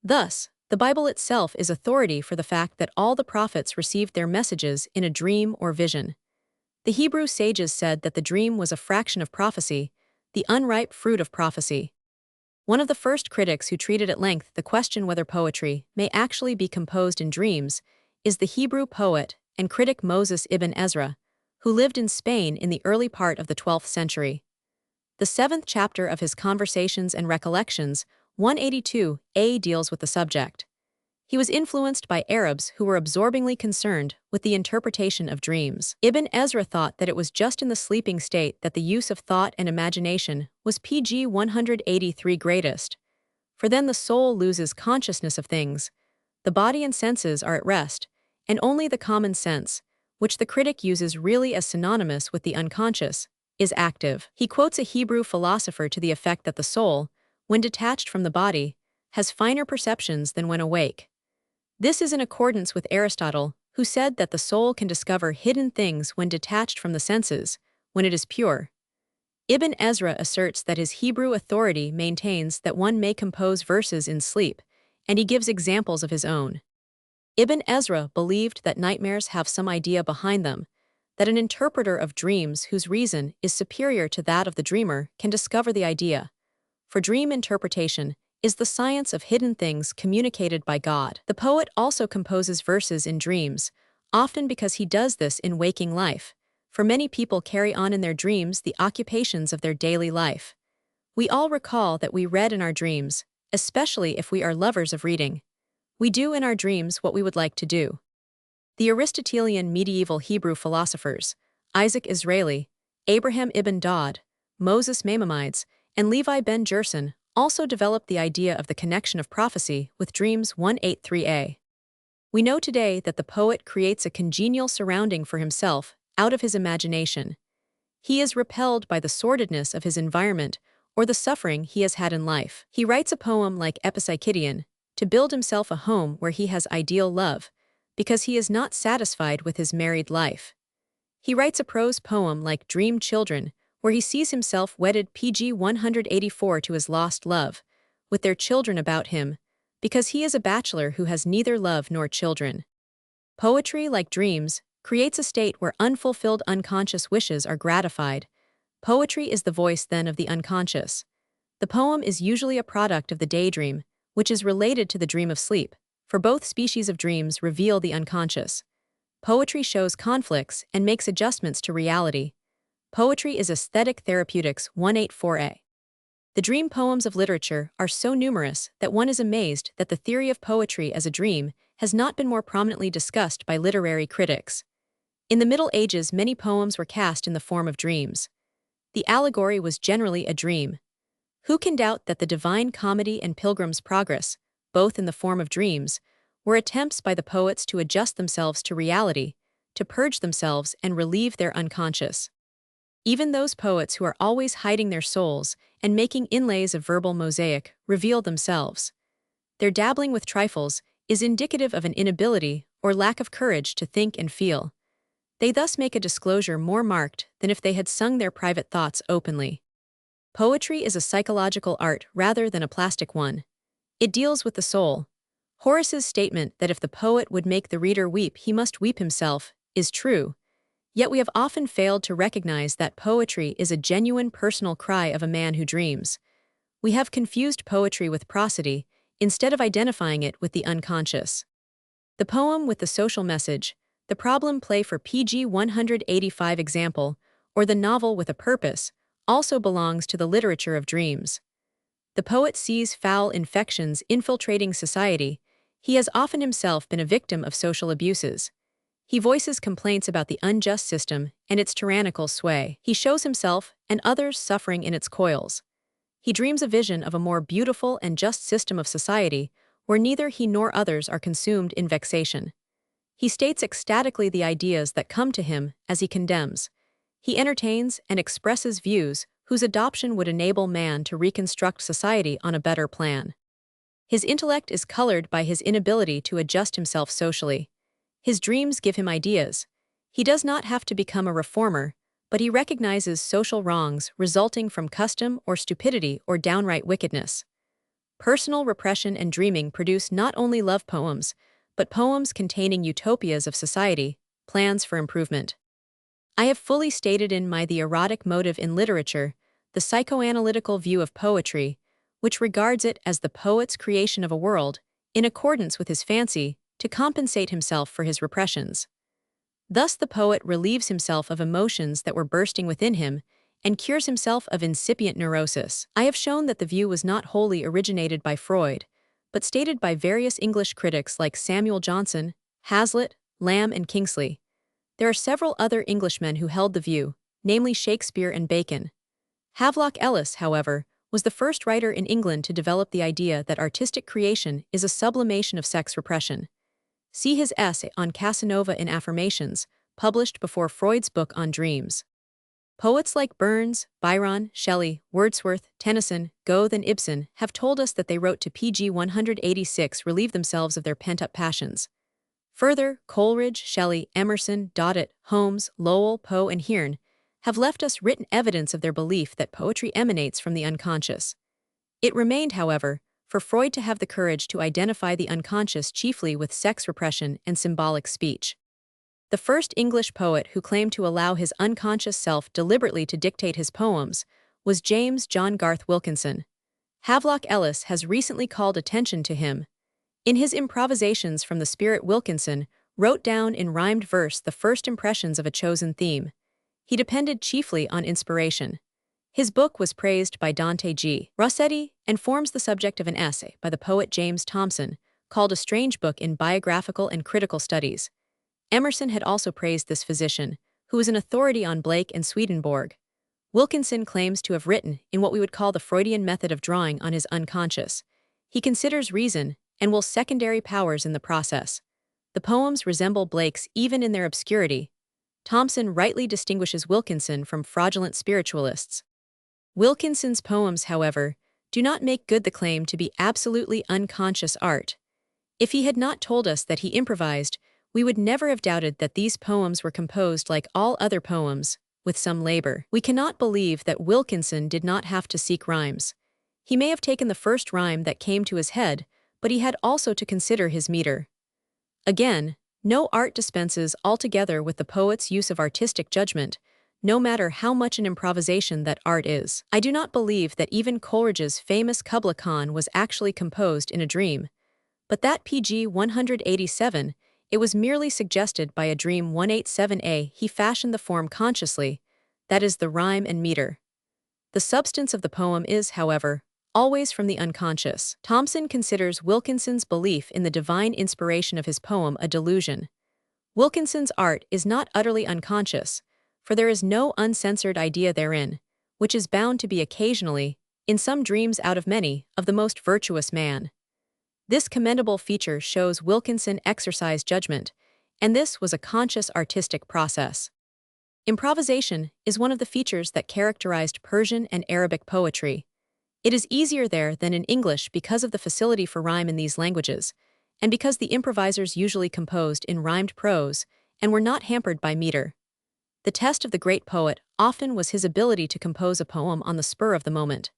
Thus, the Bible itself is authority for the fact that all the prophets received their messages in a dream or vision. The Hebrew sages said that the dream was a fraction of prophecy, the unripe fruit of prophecy. One of the first critics who treated at length the question whether poetry may actually be composed in dreams is the Hebrew poet and critic Moses ibn Ezra, who lived in Spain in the early part of the 12th century. The 7th chapter of his Conversations and Recollections, 182a, deals with the subject. He was influenced by Arabs who were absorbingly concerned with the interpretation of dreams. Ibn Ezra thought that it was just in the sleeping state that the use of thought and imagination was Pg 183 greatest. For then the soul loses consciousness of things, the body and senses are at rest, and only the common sense, which the critic uses really as synonymous with the unconscious, is active. He quotes a Hebrew philosopher to the effect that the soul, when detached from the body, has finer perceptions than when awake. This is in accordance with Aristotle, who said that the soul can discover hidden things when detached from the senses, when it is pure. Ibn Ezra asserts that his Hebrew authority maintains that one may compose verses in sleep, and he gives examples of his own. Ibn Ezra believed that nightmares have some idea behind them, that an interpreter of dreams whose reason is superior to that of the dreamer can discover the idea. For dream interpretation is the science of hidden things communicated by God. The poet also composes verses in dreams, often because he does this in waking life, for many people carry on in their dreams the occupations of their daily life. We all recall that we read in our dreams, especially if we are lovers of reading. We do in our dreams what we would like to do. The Aristotelian medieval Hebrew philosophers, Isaac Israeli, Abraham ibn Dawud, Moses Maimonides, and Levi ben Gerson, also developed the idea of the connection of prophecy with dreams 183a. We know today that the poet creates a congenial surrounding for himself out of his imagination. He is repelled by the sordidness of his environment or the suffering he has had in life. He writes a poem like Epipsychidion to build himself a home where he has ideal love, because he is not satisfied with his married life. He writes a prose poem like Dream Children, where he sees himself wedded Pg 184 to his lost love, with their children about him, because he is a bachelor who has neither love nor children. Poetry, like dreams, creates a state where unfulfilled unconscious wishes are gratified. Poetry is the voice then of the unconscious. The poem is usually a product of the daydream, which is related to the dream of sleep, for both species of dreams reveal the unconscious. Poetry shows conflicts and makes adjustments to reality. Poetry is aesthetic therapeutics 184a. The dream poems of literature are so numerous that one is amazed that the theory of poetry as a dream has not been more prominently discussed by literary critics. In the Middle Ages, many poems were cast in the form of dreams. The allegory was generally a dream. Who can doubt that the Divine Comedy and Pilgrim's Progress, both in the form of dreams, were attempts by the poets to adjust themselves to reality, to purge themselves and relieve their unconscious. Even those poets who are always hiding their souls and making inlays of verbal mosaic reveal themselves. Their dabbling with trifles is indicative of an inability or lack of courage to think and feel. They thus make a disclosure more marked than if they had sung their private thoughts openly. Poetry is a psychological art rather than a plastic one. It deals with the soul. Horace's statement that if the poet would make the reader weep, he must weep himself, is true. Yet we have often failed to recognize that poetry is a genuine personal cry of a man who dreams. We have confused poetry with prosody, instead of identifying it with the unconscious. The poem with the social message, the problem play for pg 185 example, or the novel with a purpose, also belongs to the literature of dreams. The poet sees foul infections infiltrating society. He has often himself been a victim of social abuses. He voices complaints about the unjust system and its tyrannical sway. He shows himself and others suffering in its coils. He dreams a vision of a more beautiful and just system of society where neither he nor others are consumed in vexation. He states ecstatically the ideas that come to him as he condemns. He entertains and expresses views whose adoption would enable man to reconstruct society on a better plan. His intellect is colored by his inability to adjust himself socially. His dreams give him ideas. He does not have to become a reformer, but he recognizes social wrongs resulting from custom or stupidity or downright wickedness. Personal repression and dreaming produce not only love poems, but poems containing utopias of society, plans for improvement. I have fully stated in my The Erotic Motive in Literature, the psychoanalytical view of poetry, which regards it as the poet's creation of a world, in accordance with his fancy, to compensate himself for his repressions. Thus the poet relieves himself of emotions that were bursting within him and cures himself of incipient neurosis. I have shown that the view was not wholly originated by Freud, but stated by various English critics like Samuel Johnson, Hazlitt, Lamb, and Kingsley. There are several other Englishmen who held the view, namely Shakespeare and Bacon. Havelock Ellis, however, was the first writer in England to develop the idea that artistic creation is a sublimation of sex repression. See his essay on Casanova in Affirmations, published before Freud's book on dreams. Poets like Burns, Byron, Shelley, Wordsworth, Tennyson, Goethe, and Ibsen have told us that they wrote to pg 186 relieve themselves of their pent-up passions. Further, Coleridge, Shelley, Emerson, Daudet, Holmes, Lowell, Poe, and Hearn have left us written evidence of their belief that poetry emanates from the unconscious. It remained, however, for Freud to have the courage to identify the unconscious chiefly with sex repression and symbolic speech. The first English poet who claimed to allow his unconscious self deliberately to dictate his poems was James John Garth Wilkinson. Havelock Ellis has recently called attention to him. In his Improvisations from the Spirit, Wilkinson wrote down in rhymed verse the first impressions of a chosen theme. He depended chiefly on inspiration. His book was praised by Dante G. Rossetti and forms the subject of an essay by the poet James Thomson, called A Strange Book in Biographical and Critical Studies. Emerson had also praised this physician, who was an authority on Blake and Swedenborg. Wilkinson claims to have written in what we would call the Freudian method of drawing on his unconscious. He considers reason and will secondary powers in the process. The poems resemble Blake's even in their obscurity. Thomson rightly distinguishes Wilkinson from fraudulent spiritualists. Wilkinson's poems, however, do not make good the claim to be absolutely unconscious art. If he had not told us that he improvised, we would never have doubted that these poems were composed like all other poems, with some labor. We cannot believe that Wilkinson did not have to seek rhymes. He may have taken the first rhyme that came to his head, but he had also to consider his meter. Again, no art dispenses altogether with the poet's use of artistic judgment, no matter how much an improvisation that art is. I do not believe that even Coleridge's famous Kubla Khan was actually composed in a dream, but that pg 187, it was merely suggested by a dream 187a. He fashioned the form consciously, that is the rhyme and meter. The substance of the poem is, however, always from the unconscious. Thomson considers Wilkinson's belief in the divine inspiration of his poem a delusion. Wilkinson's art is not utterly unconscious, for there is no uncensored idea therein, which is bound to be occasionally, in some dreams out of many, of the most virtuous man. This commendable feature shows Wilkinson exercise judgment, and this was a conscious artistic process. Improvisation is one of the features that characterized Persian and Arabic poetry. It is easier there than in English because of the facility for rhyme in these languages, and because the improvisers usually composed in rhymed prose and were not hampered by meter. The test of the great poet often was his ability to compose a poem on the spur of the moment.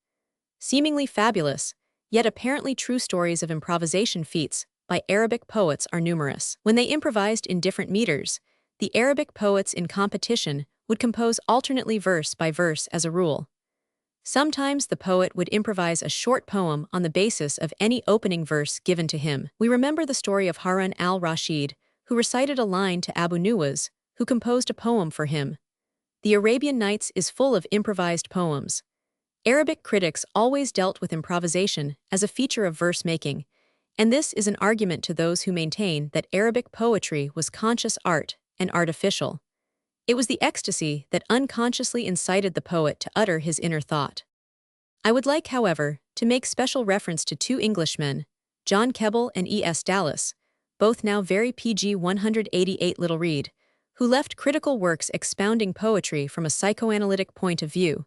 Seemingly fabulous, yet apparently true stories of improvisation feats by Arabic poets are numerous. When they improvised in different meters, the Arabic poets in competition would compose alternately verse by verse as a rule. Sometimes the poet would improvise a short poem on the basis of any opening verse given to him. We remember the story of Harun al-Rashid, who recited a line to Abu Nuwas, who composed a poem for him. The Arabian Nights is full of improvised poems. Arabic critics always dealt with improvisation as a feature of verse-making, and this is an argument to those who maintain that Arabic poetry was conscious art and artificial. It was the ecstasy that unconsciously incited the poet to utter his inner thought. I would like, however, to make special reference to two Englishmen, John Keble and E.S. Dallas, both now very PG 188 little read, who left critical works expounding poetry from a psychoanalytic point of view.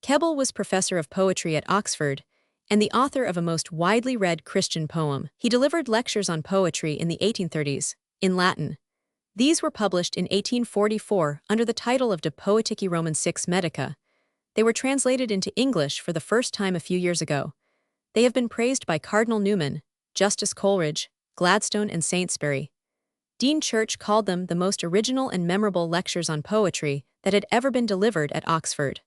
Keble was professor of poetry at Oxford and the author of a most widely read Christian poem. He delivered lectures on poetry in the 1830s, in Latin. These were published in 1844 under the title of De Poetici Roman 6 Medica. They were translated into English for the first time a few years ago. They have been praised by Cardinal Newman, Justice Coleridge, Gladstone, and Saintsbury. Dean Church called them the most original and memorable lectures on poetry that had ever been delivered at Oxford.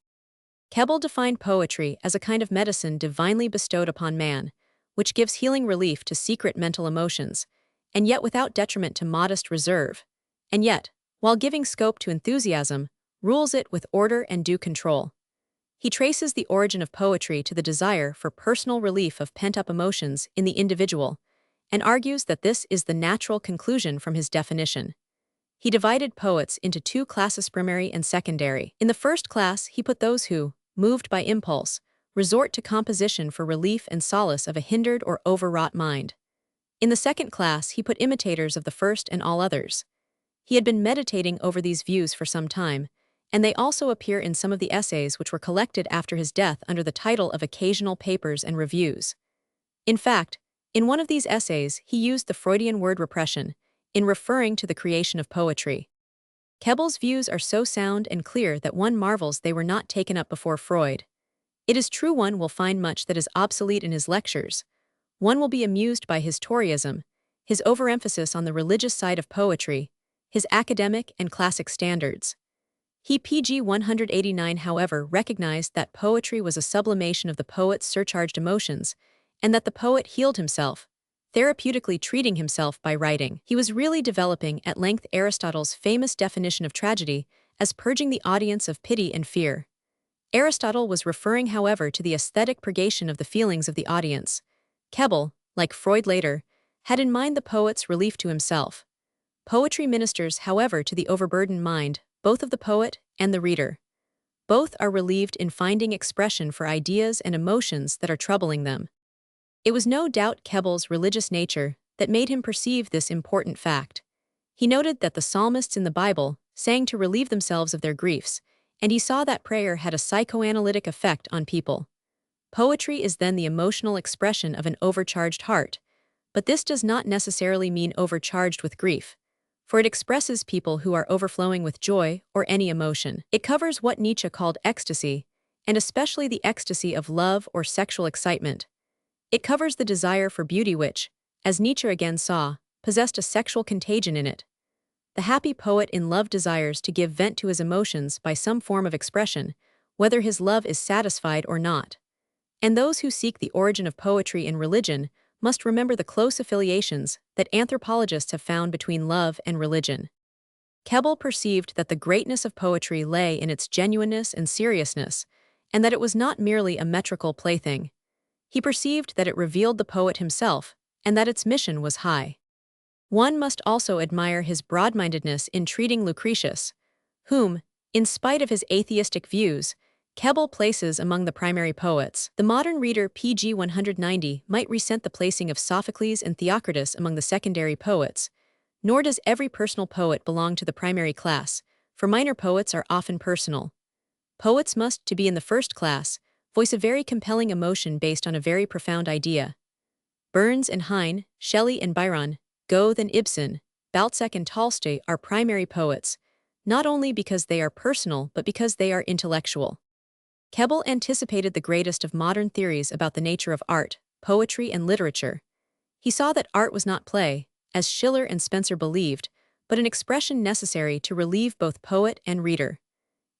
Keble defined poetry as a kind of medicine divinely bestowed upon man, which gives healing relief to secret mental emotions, and yet without detriment to modest reserve, and yet, while giving scope to enthusiasm, rules it with order and due control. He traces the origin of poetry to the desire for personal relief of pent-up emotions in the individual, and argues that this is the natural conclusion from his definition. He divided poets into two classes, primary and secondary. In the first class, he put those who, moved by impulse, resort to composition for relief and solace of a hindered or overwrought mind. In the second class, he put imitators of the first and all others. He had been meditating over these views for some time, and they also appear in some of the essays which were collected after his death under the title of Occasional Papers and Reviews. In fact, in one of these essays, he used the Freudian word repression in referring to the creation of poetry. Keble's views are so sound and clear that one marvels they were not taken up before Freud. It is true one will find much that is obsolete in his lectures. One will be amused by his Toryism, his overemphasis on the religious side of poetry, his academic and classic standards. He PG 189, however, recognized that poetry was a sublimation of the poet's surcharged emotions, and that the poet healed himself, therapeutically treating himself by writing. He was really developing at length Aristotle's famous definition of tragedy as purging the audience of pity and fear. Aristotle was referring, however, to the aesthetic purgation of the feelings of the audience. Keble, like Freud later, had in mind the poet's relief to himself. Poetry ministers, however, to the overburdened mind, both of the poet and the reader. Both are relieved in finding expression for ideas and emotions that are troubling them. It was no doubt Keble's religious nature that made him perceive this important fact. He noted that the psalmists in the Bible sang to relieve themselves of their griefs, and he saw that prayer had a psychoanalytic effect on people. Poetry is then the emotional expression of an overcharged heart, but this does not necessarily mean overcharged with grief, for it expresses people who are overflowing with joy or any emotion. It covers what Nietzsche called ecstasy, and especially the ecstasy of love or sexual excitement. It covers the desire for beauty which, as Nietzsche again saw, possessed a sexual contagion in it. The happy poet in love desires to give vent to his emotions by some form of expression, whether his love is satisfied or not. And those who seek the origin of poetry in religion must remember the close affiliations that anthropologists have found between love and religion. Keble perceived that the greatness of poetry lay in its genuineness and seriousness, and that it was not merely a metrical plaything. He perceived that it revealed the poet himself, and that its mission was high. One must also admire his broad-mindedness in treating Lucretius, whom, in spite of his atheistic views, Keble places among the primary poets. The modern reader PG 190 might resent the placing of Sophocles and Theocritus among the secondary poets, Nor does every personal poet belong to the primary class, for minor poets are often personal. Poets must, to be in the first class, voice a very compelling emotion based on a very profound idea. Burns and Heine, Shelley and Byron, Goethe and Ibsen, Balzac and Tolstoy are primary poets, not only because they are personal but because they are intellectual. Keble anticipated the greatest of modern theories about the nature of art, poetry, and literature. He saw that art was not play, as Schiller and Spencer believed, but an expression necessary to relieve both poet and reader.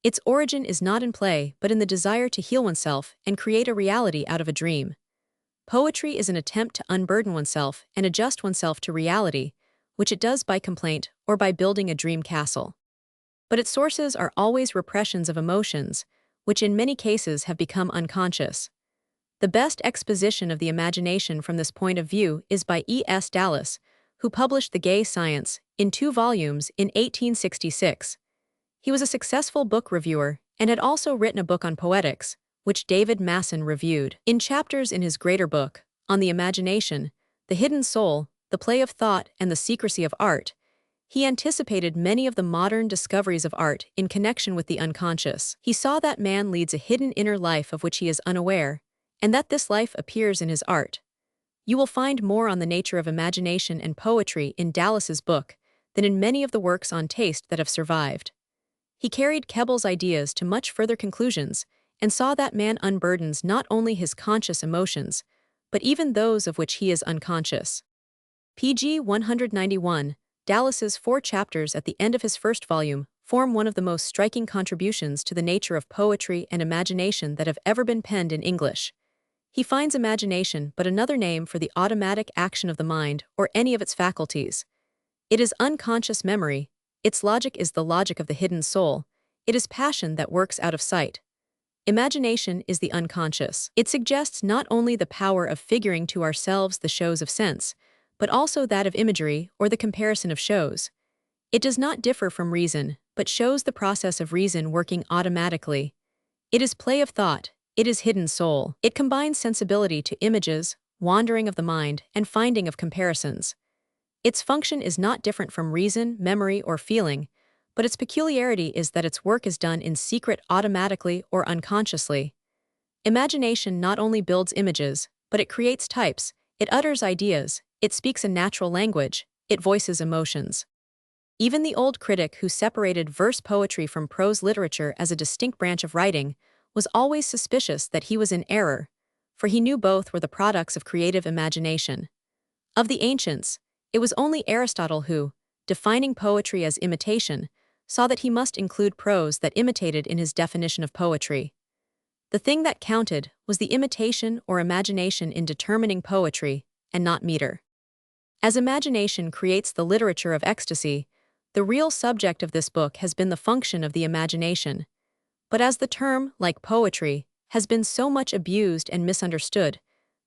Its origin is not in play but in the desire to heal oneself and create a reality out of a dream. Poetry is an attempt to unburden oneself and adjust oneself to reality, which it does by complaint or by building a dream castle. But its sources are always repressions of emotions, which in many cases have become unconscious. The best exposition of the imagination from this point of view is by E.S. Dallas, who published The Gay Science in 2 volumes in 1866. He was a successful book reviewer and had also written a book on poetics, which David Masson reviewed. In chapters in his greater book, On the Imagination, the Hidden Soul, the Play of Thought, and the Secrecy of Art, he anticipated many of the modern discoveries of art in connection with the unconscious. He saw that man leads a hidden inner life of which he is unaware, and that this life appears in his art. You will find more on the nature of imagination and poetry in Dallas's book than in many of the works on taste that have survived. He carried Keble's ideas to much further conclusions and saw that man unburdens not only his conscious emotions, but even those of which he is unconscious. Pg 191, Dallas's 4 chapters at the end of his first volume form one of the most striking contributions to the nature of poetry and imagination that have ever been penned in English. He finds imagination but another name for the automatic action of the mind or any of its faculties. It is unconscious memory, its logic is the logic of the hidden soul, it is passion that works out of sight. Imagination is the unconscious. It suggests not only the power of figuring to ourselves the shows of sense, but also that of imagery or the comparison of shows. It does not differ from reason, but shows the process of reason working automatically. It is play of thought, it is hidden soul. It combines sensibility to images, wandering of the mind, and finding of comparisons. Its function is not different from reason, memory, or feeling, but its peculiarity is that its work is done in secret automatically or unconsciously. Imagination not only builds images, but it creates types, it utters ideas, it speaks a natural language, it voices emotions. Even the old critic who separated verse poetry from prose literature as a distinct branch of writing was always suspicious that he was in error, for he knew both were the products of creative imagination. Of the ancients, it was only Aristotle who, defining poetry as imitation, saw that he must include prose that imitated in his definition of poetry. The thing that counted was the imitation or imagination in determining poetry, and not meter. As imagination creates the literature of ecstasy, the real subject of this book has been the function of the imagination. But as the term, like poetry, has been so much abused and misunderstood,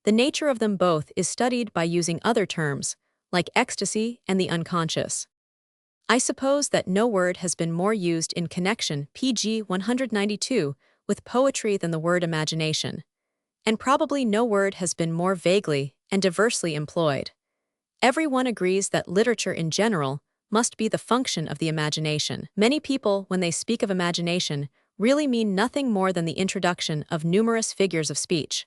the nature of them both is studied by using other terms, like ecstasy and the unconscious. I suppose that no word has been more used in connection Pg 192 with poetry than the word imagination, and probably no word has been more vaguely and diversely employed. Everyone agrees that literature in general must be the function of the imagination. Many people, when they speak of imagination, really mean nothing more than the introduction of numerous figures of speech.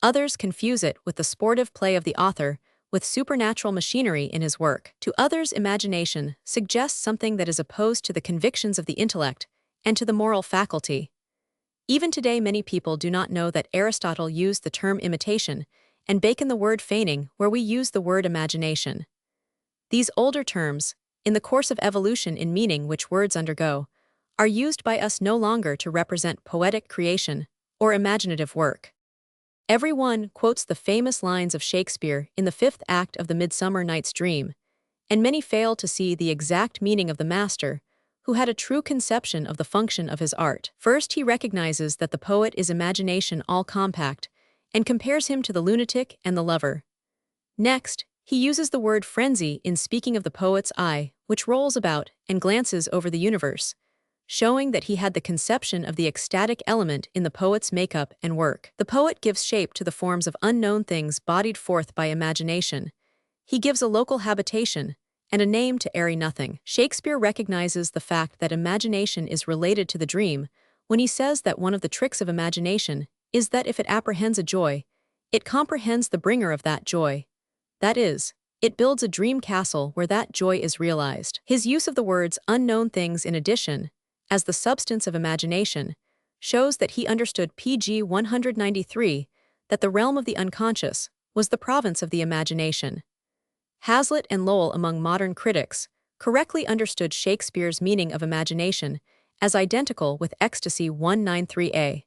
Others confuse it with the sportive play of the author with supernatural machinery in his work. To others, imagination suggests something that is opposed to the convictions of the intellect and to the moral faculty. Even today, many people do not know that Aristotle used the term imitation and Bacon the word feigning where we use the word imagination. These older terms, in the course of evolution in meaning which words undergo, are used by us no longer to represent poetic creation or imaginative work. Everyone quotes the famous lines of Shakespeare in the 5th act of the Midsummer Night's Dream, and many fail to see the exact meaning of the master, who had a true conception of the function of his art. First, he recognizes that the poet is imagination all compact, and compares him to the lunatic and the lover. Next, he uses the word frenzy in speaking of the poet's eye, which rolls about and glances over the universe, showing that he had the conception of the ecstatic element in the poet's makeup and work. The poet gives shape to the forms of unknown things bodied forth by imagination. He gives a local habitation, and a name to airy nothing. Shakespeare recognizes the fact that imagination is related to the dream when he says that one of the tricks of imagination is that if it apprehends a joy, it comprehends the bringer of that joy. That is, it builds a dream castle where that joy is realized. His use of the words unknown things in addition, as the substance of imagination, shows that he understood pg 193, that the realm of the unconscious was the province of the imagination. Hazlitt and Lowell, among modern critics, correctly understood Shakespeare's meaning of imagination as identical with Ecstasy 193a.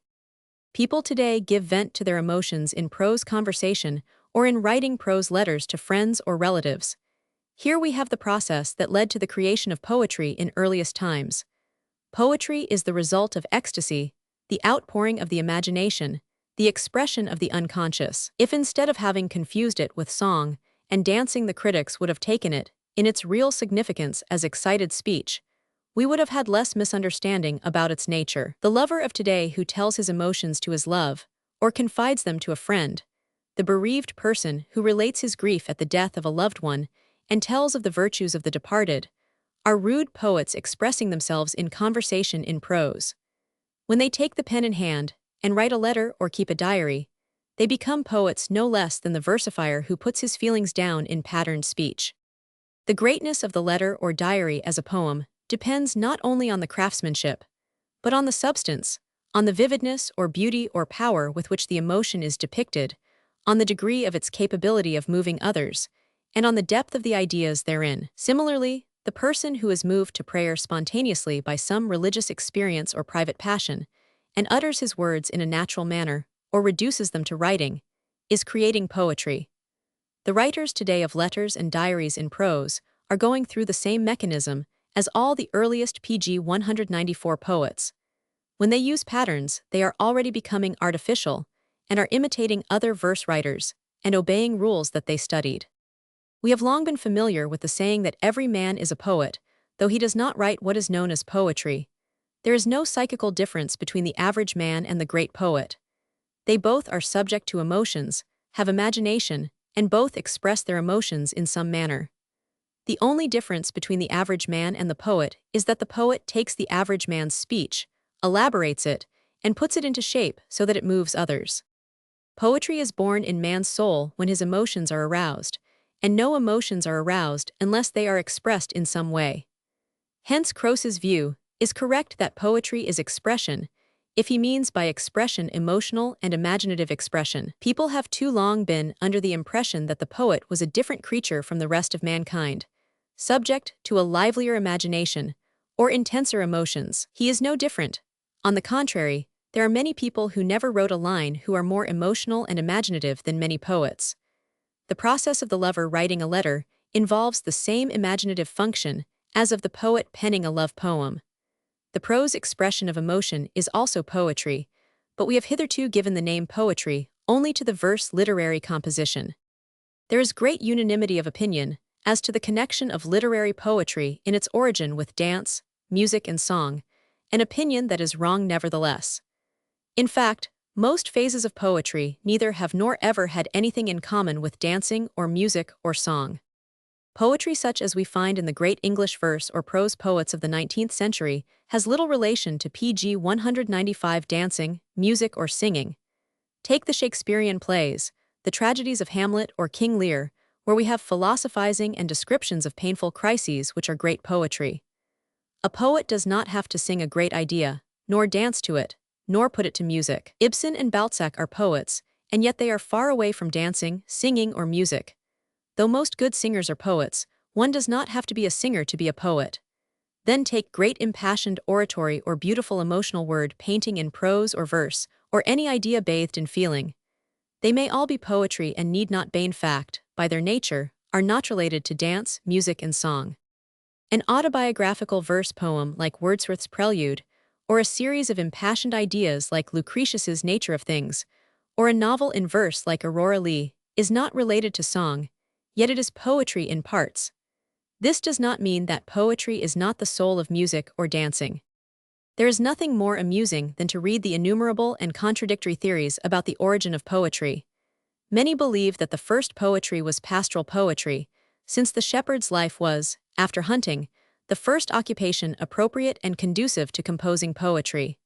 People today give vent to their emotions in prose conversation or in writing prose letters to friends or relatives. Here we have the process that led to the creation of poetry in earliest times. Poetry is the result of ecstasy, the outpouring of the imagination, the expression of the unconscious. If instead of having confused it with song and dancing, the critics would have taken it, in its real significance, as excited speech, we would have had less misunderstanding about its nature. The lover of today who tells his emotions to his love, or confides them to a friend, the bereaved person who relates his grief at the death of a loved one and tells of the virtues of the departed, are rude poets expressing themselves in conversation in prose. When they take the pen in hand and write a letter or keep a diary, they become poets no less than the versifier who puts his feelings down in patterned speech. The greatness of the letter or diary as a poem depends not only on the craftsmanship, but on the substance, on the vividness or beauty or power with which the emotion is depicted, on the degree of its capability of moving others, and on the depth of the ideas therein. Similarly, the person who is moved to prayer spontaneously by some religious experience or private passion, and utters his words in a natural manner, or reduces them to writing, is creating poetry. The writers today of letters and diaries in prose are going through the same mechanism as all the earliest pg 194 poets. When they use patterns, they are already becoming artificial and are imitating other verse writers and obeying rules that they studied. We have long been familiar with the saying that every man is a poet, though he does not write what is known as poetry. There is no psychical difference between the average man and the great poet. They both are subject to emotions, have imagination, and both express their emotions in some manner. The only difference between the average man and the poet is that the poet takes the average man's speech, elaborates it, and puts it into shape so that it moves others. Poetry is born in man's soul when his emotions are aroused, and no emotions are aroused unless they are expressed in some way. Hence Croce's view is correct that poetry is expression, if he means by expression emotional and imaginative expression. People have too long been under the impression that the poet was a different creature from the rest of mankind, subject to a livelier imagination or intenser emotions. He is no different. On the contrary, there are many people who never wrote a line who are more emotional and imaginative than many poets. The process of the lover writing a letter involves the same imaginative function as of the poet penning a love poem. The prose expression of emotion is also poetry, but we have hitherto given the name poetry only to the verse literary composition. There is great unanimity of opinion as to the connection of literary poetry in its origin with dance, music, and song, an opinion that is wrong nevertheless. In fact, most phases of poetry neither have nor ever had anything in common with dancing or music or song. Poetry such as we find in the great English verse or prose poets of the 19th century has little relation to pg 195 dancing, music, or singing. Take the Shakespearean plays, the tragedies of Hamlet or King Lear, where we have philosophizing and descriptions of painful crises which are great poetry. A poet does not have to sing a great idea, nor dance to it, nor put it to music. Ibsen and Balzac are poets, and yet they are far away from dancing, singing, or music. Though most good singers are poets, one does not have to be a singer to be a poet. Then take great impassioned oratory or beautiful emotional word painting in prose or verse, or any idea bathed in feeling. They may all be poetry and need not be, in fact, by their nature, are not related to dance, music, and song. An autobiographical verse poem like Wordsworth's Prelude, or a series of impassioned ideas like Lucretius's Nature of Things, or a novel in verse like Aurora Leigh, is not related to song, yet it is poetry in parts. This does not mean that poetry is not the soul of music or dancing. There is nothing more amusing than to read the innumerable and contradictory theories about the origin of poetry. Many believe that the first poetry was pastoral poetry, since the shepherd's life was, after hunting, the first occupation appropriate and conducive to composing poetry.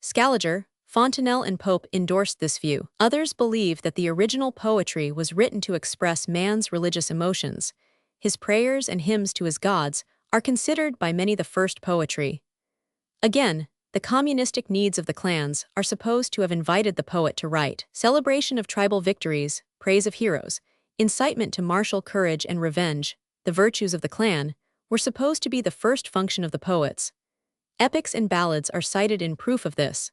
Scaliger, Fontenelle and Pope endorsed this view. Others believe that the original poetry was written to express man's religious emotions. His prayers and hymns to his gods are considered by many the first poetry. Again, the communistic needs of the clans are supposed to have invited the poet to write. Celebration of tribal victories, praise of heroes, incitement to martial courage and revenge, the virtues of the clan, were supposed to be the first function of the poets. Epics and ballads are cited in proof of this.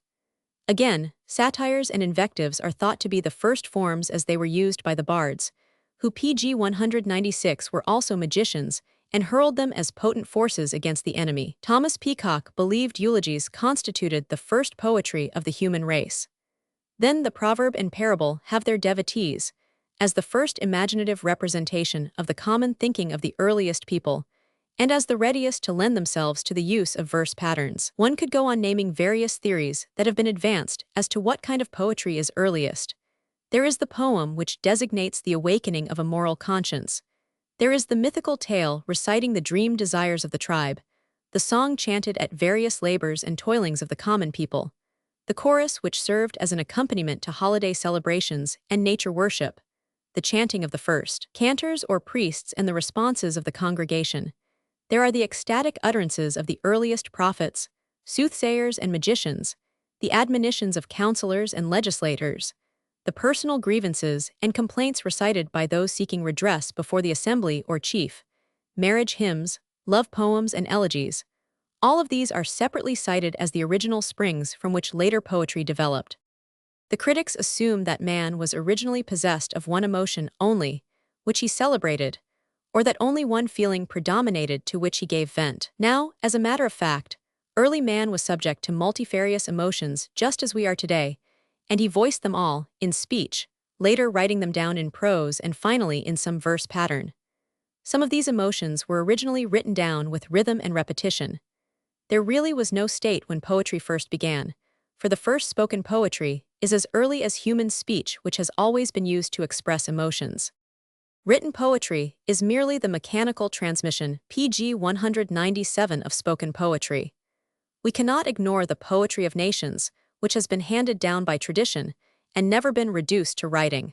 Again, satires and invectives are thought to be the first forms as they were used by the bards, who pg 196 were also magicians and hurled them as potent forces against the enemy. Thomas Peacock believed eulogies constituted the first poetry of the human race. Then the proverb and parable have their devotees, as the first imaginative representation of the common thinking of the earliest people, and as the readiest to lend themselves to the use of verse patterns. One could go on naming various theories that have been advanced as to what kind of poetry is earliest. There is the poem which designates the awakening of a moral conscience. There is the mythical tale reciting the dream desires of the tribe, the song chanted at various labors and toilings of the common people, the chorus which served as an accompaniment to holiday celebrations and nature worship, the chanting of the first cantors or priests and the responses of the congregation. There are the ecstatic utterances of the earliest prophets, soothsayers and magicians, the admonitions of counselors and legislators, the personal grievances and complaints recited by those seeking redress before the assembly or chief, marriage hymns, love poems and elegies. All of these are separately cited as the original springs from which later poetry developed. The critics assume that man was originally possessed of one emotion only, which he celebrated, or that only one feeling predominated to which he gave vent. Now, as a matter of fact, early man was subject to multifarious emotions just as we are today, and he voiced them all in speech, later writing them down in prose and finally in some verse pattern. Some of these emotions were originally written down with rhythm and repetition. There really was no state when poetry first began, for the first spoken poetry is as early as human speech, which has always been used to express emotions. Written poetry is merely the mechanical transmission pg 197 of spoken poetry. We cannot ignore the poetry of nations, which has been handed down by tradition and never been reduced to writing.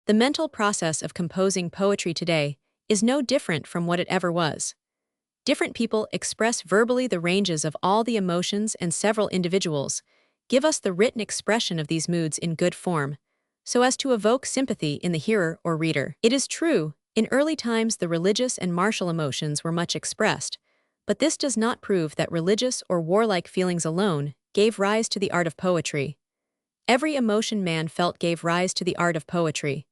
The mental process of composing poetry today is no different from what it ever was. Different people express verbally the ranges of all the emotions, and several individuals give us the written expression of these moods in good form, so as to evoke sympathy in the hearer or reader. It is true, in early times the religious and martial emotions were much expressed, but this does not prove that religious or warlike feelings alone gave rise to the art of poetry. Every emotion man felt gave rise to the art of poetry.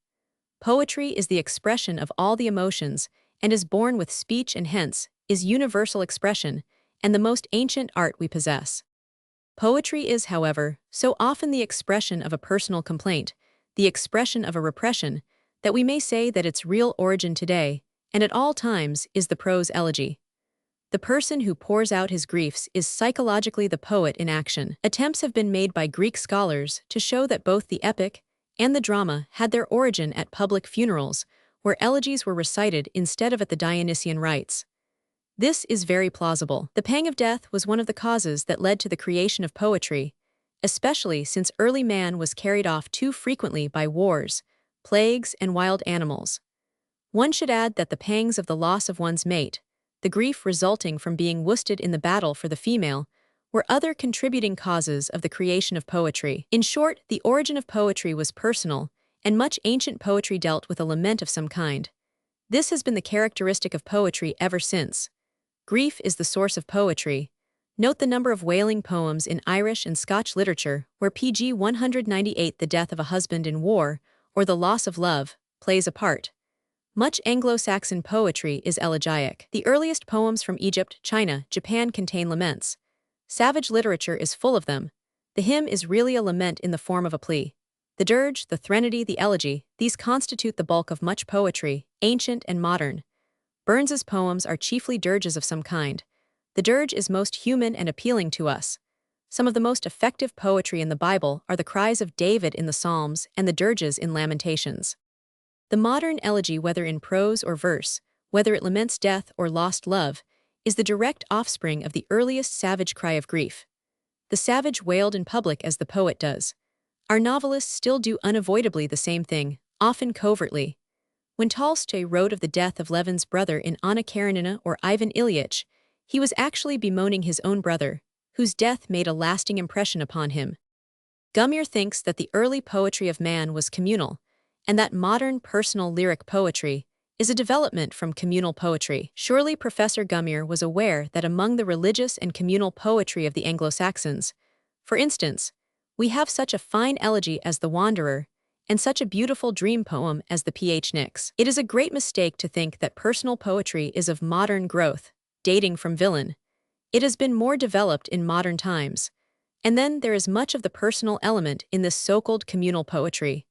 Poetry is the expression of all the emotions and is born with speech, and hence is universal expression and the most ancient art we possess. Poetry is, however, so often the expression of a personal complaint, the expression of a repression, that we may say that its real origin today, and at all times, is the prose elegy. The person who pours out his griefs is psychologically the poet in action. Attempts have been made by Greek scholars to show that both the epic and the drama had their origin at public funerals, where elegies were recited instead of at the Dionysian rites. This is very plausible. The pang of death was one of the causes that led to the creation of poetry, especially since early man was carried off too frequently by wars, plagues, and wild animals. One should add that the pangs of the loss of one's mate, the grief resulting from being worsted in the battle for the female, were other contributing causes of the creation of poetry. In short, the origin of poetry was personal, and much ancient poetry dealt with a lament of some kind. This has been the characteristic of poetry ever since. Grief is the source of poetry. Note the number of wailing poems in Irish and Scotch literature, where pg 198 the death of a husband in war, or the loss of love, plays a part. Much Anglo-Saxon poetry is elegiac. The earliest poems from Egypt, China, Japan contain laments. Savage literature is full of them. The hymn is really a lament in the form of a plea. The dirge, the threnody, the elegy, these constitute the bulk of much poetry, ancient and modern. Burns's poems are chiefly dirges of some kind. The dirge is most human and appealing to us. Some of the most effective poetry in the Bible are the cries of David in the Psalms and the dirges in Lamentations. The modern elegy, whether in prose or verse, whether it laments death or lost love, is the direct offspring of the earliest savage cry of grief. The savage wailed in public as the poet does. Our novelists still do unavoidably the same thing, often covertly. When Tolstoy wrote of the death of Levin's brother in Anna Karenina or Ivan Ilyich, he was actually bemoaning his own brother, whose death made a lasting impression upon him. Gummere thinks that the early poetry of man was communal, and that modern personal lyric poetry is a development from communal poetry. Surely Professor Gummere was aware that among the religious and communal poetry of the Anglo-Saxons, for instance, we have such a fine elegy as The Wanderer, and such a beautiful dream poem as the Phnix. It is a great mistake to think that personal poetry is of modern growth, dating from Villon. It has been more developed in modern times. And then there is much of the personal element in this so-called communal poetry.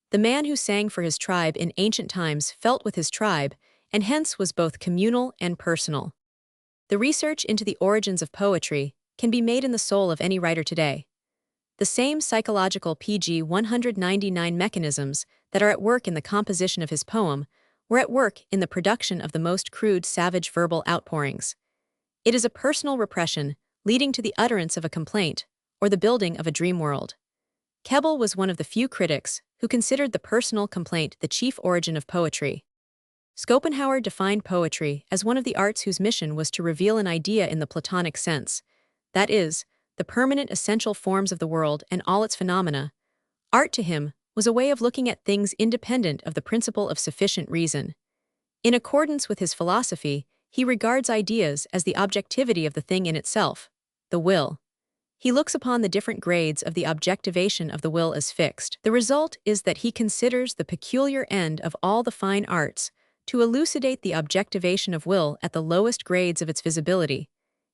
The man who sang for his tribe in ancient times felt with his tribe, and hence was both communal and personal. The research into the origins of poetry can be made in the soul of any writer today. The same psychological PG 199 mechanisms that are at work in the composition of his poem were at work in the production of the most crude savage verbal outpourings. It is a personal repression leading to the utterance of a complaint or the building of a dream world. Keble was one of the few critics who considered the personal complaint the chief origin of poetry. Schopenhauer defined poetry as one of the arts whose mission was to reveal an idea in the Platonic sense, that is, the permanent essential forms of the world and all its phenomena. Art to him was a way of looking at things independent of the principle of sufficient reason. In accordance with his philosophy, he regards ideas as the objectivity of the thing in itself, the will. He looks upon the different grades of the objectivation of the will as fixed. The result is that he considers the peculiar end of all the fine arts to elucidate the objectivation of will at the lowest grades of its visibility,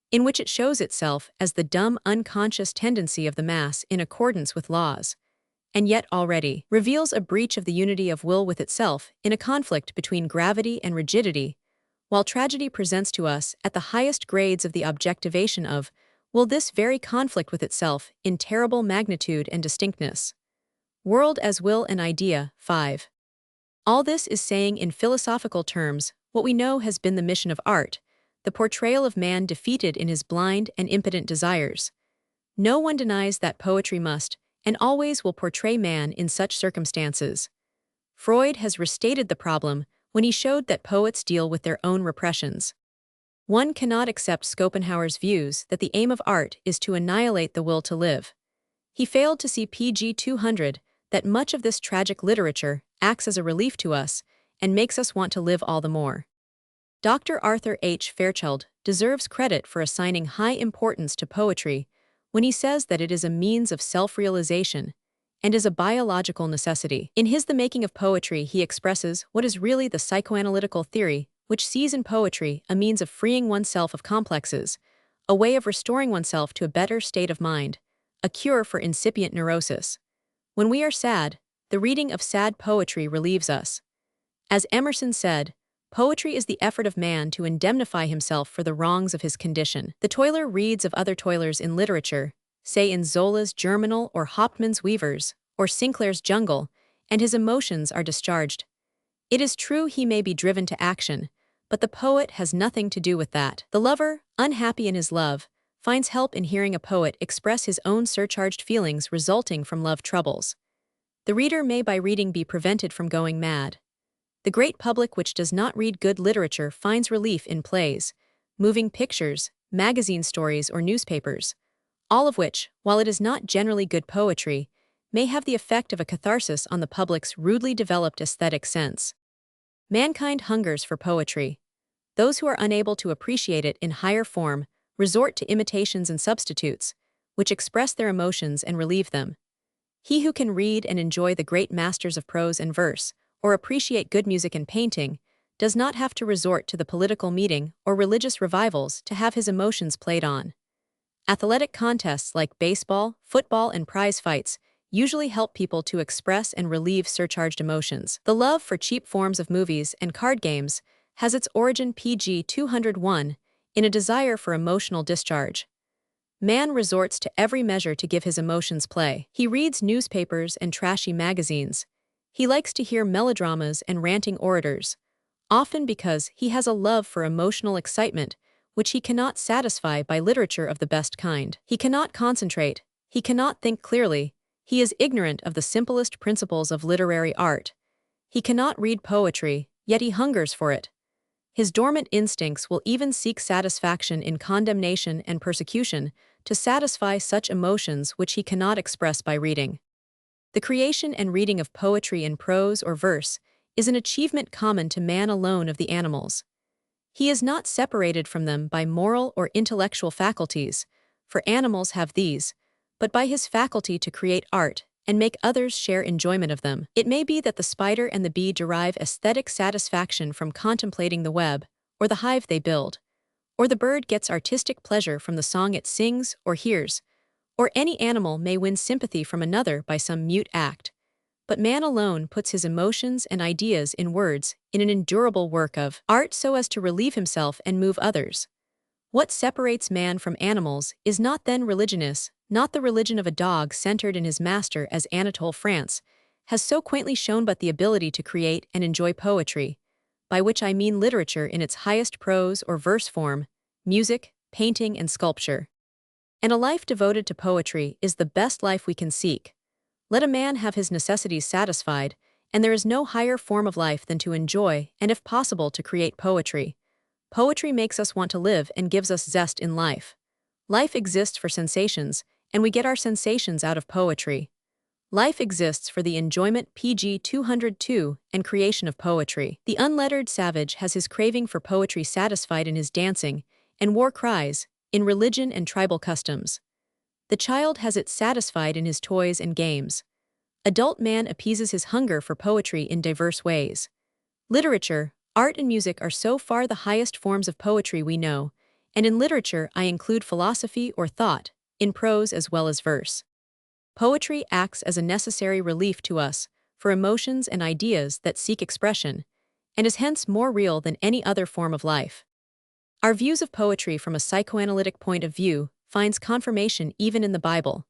in which it shows itself as the dumb unconscious tendency of the mass in accordance with laws, and yet already reveals a breach of the unity of will with itself in a conflict between gravity and rigidity, while tragedy presents to us at the highest grades of the objectivation of will this very conflict with itself in terrible magnitude and distinctness. World as will and idea, 5. All this is saying in philosophical terms what we know has been the mission of art, the portrayal of man defeated in his blind and impotent desires. No one denies that poetry must, and always will portray man in such circumstances. Freud has restated the problem when he showed that poets deal with their own repressions. One cannot accept Schopenhauer's views that the aim of art is to annihilate the will to live. He failed to see PG 200 that much of this tragic literature acts as a relief to us and makes us want to live all the more. Dr. Arthur H. Fairchild deserves credit for assigning high importance to poetry when he says that it is a means of self-realization and is a biological necessity. In his The Making of Poetry, he expresses what is really the psychoanalytical theory which sees in poetry a means of freeing oneself of complexes, a way of restoring oneself to a better state of mind, a cure for incipient neurosis. When we are sad, the reading of sad poetry relieves us. As Emerson said, poetry is the effort of man to indemnify himself for the wrongs of his condition. The toiler reads of other toilers in literature, say in Zola's Germinal or Hauptmann's Weavers, or Sinclair's Jungle, and his emotions are discharged. It is true he may be driven to action, but the poet has nothing to do with that. The lover, unhappy in his love, finds help in hearing a poet express his own surcharged feelings resulting from love troubles. The reader may by reading be prevented from going mad. The great public which does not read good literature finds relief in plays, moving pictures, magazine stories, or newspapers, all of which, while it is not generally good poetry, may have the effect of a catharsis on the public's rudely developed aesthetic sense. Mankind hungers for poetry. Those who are unable to appreciate it in higher form resort to imitations and substitutes, which express their emotions and relieve them. He who can read and enjoy the great masters of prose and verse, or appreciate good music and painting, does not have to resort to the political meeting or religious revivals to have his emotions played on. Athletic contests like baseball, football, and prize fights usually help people to express and relieve surcharged emotions. The love for cheap forms of movies and card games has its origin PG 201 in a desire for emotional discharge. Man resorts to every measure to give his emotions play. He reads newspapers and trashy magazines. He likes to hear melodramas and ranting orators, often because he has a love for emotional excitement, which he cannot satisfy by literature of the best kind. He cannot concentrate, he cannot think clearly, he is ignorant of the simplest principles of literary art. He cannot read poetry, yet he hungers for it. His dormant instincts will even seek satisfaction in condemnation and persecution to satisfy such emotions which he cannot express by reading. The creation and reading of poetry in prose or verse is an achievement common to man alone of the animals. He is not separated from them by moral or intellectual faculties, for animals have these, but by his faculty to create art and make others share enjoyment of them. It may be that the spider and the bee derive aesthetic satisfaction from contemplating the web or the hive they build, or the bird gets artistic pleasure from the song it sings or hears, or any animal may win sympathy from another by some mute act. But man alone puts his emotions and ideas in words in an endurable work of art so as to relieve himself and move others. What separates man from animals is not then religionous, not the religion of a dog centered in his master, as Anatole France has so quaintly shown, but the ability to create and enjoy poetry, by which I mean literature in its highest prose or verse form, music, painting, and sculpture. And a life devoted to poetry is the best life we can seek. Let a man have his necessities satisfied, and there is no higher form of life than to enjoy and, if possible, to create poetry. Poetry makes us want to live and gives us zest in life. Life exists for sensations, and we get our sensations out of poetry. Life exists for the enjoyment, pg 202, and creation of poetry. The unlettered savage has his craving for poetry satisfied in his dancing and war cries, in religion and tribal customs. The child has it satisfied in his toys and games. Adult man appeases his hunger for poetry in diverse ways. Literature, art, and music are so far the highest forms of poetry we know, and in literature I include philosophy or thought, in prose as well as verse. Poetry acts as a necessary relief to us for emotions and ideas that seek expression, and is hence more real than any other form of life. Our views of poetry from a psychoanalytic point of view finds confirmation even in the Bible.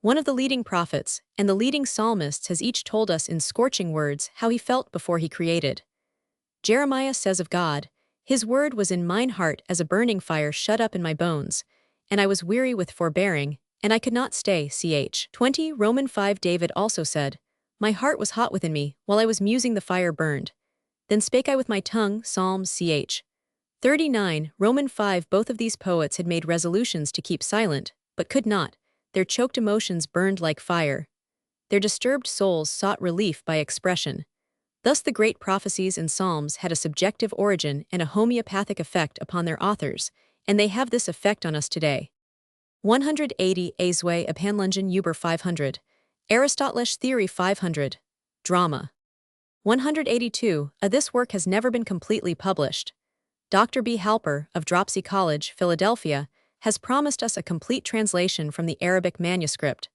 One of the leading prophets and the leading psalmists has each told us in scorching words how he felt before he created. Jeremiah says of God, "His word was in mine heart as a burning fire shut up in my bones, and I was weary with forbearing, and I could not stay." Ch. 20 Romans 5 David also said, "My heart was hot within me, while I was musing the fire burned. Then spake I with my tongue." Psalms ch. 39 Romans 5 Both of these poets had made resolutions to keep silent, but could not. Their choked emotions burned like fire. Their disturbed souls sought relief by expression. Thus the great prophecies and psalms had a subjective origin and a homeopathic effect upon their authors, and they have this effect on us today. 180 Azwe Abhandlungen über 500. Aristoteles Theory 500. Drama. 182. This work has never been completely published. Dr. B. Halper, of Dropsy College, Philadelphia, has promised us a complete translation from the Arabic manuscript.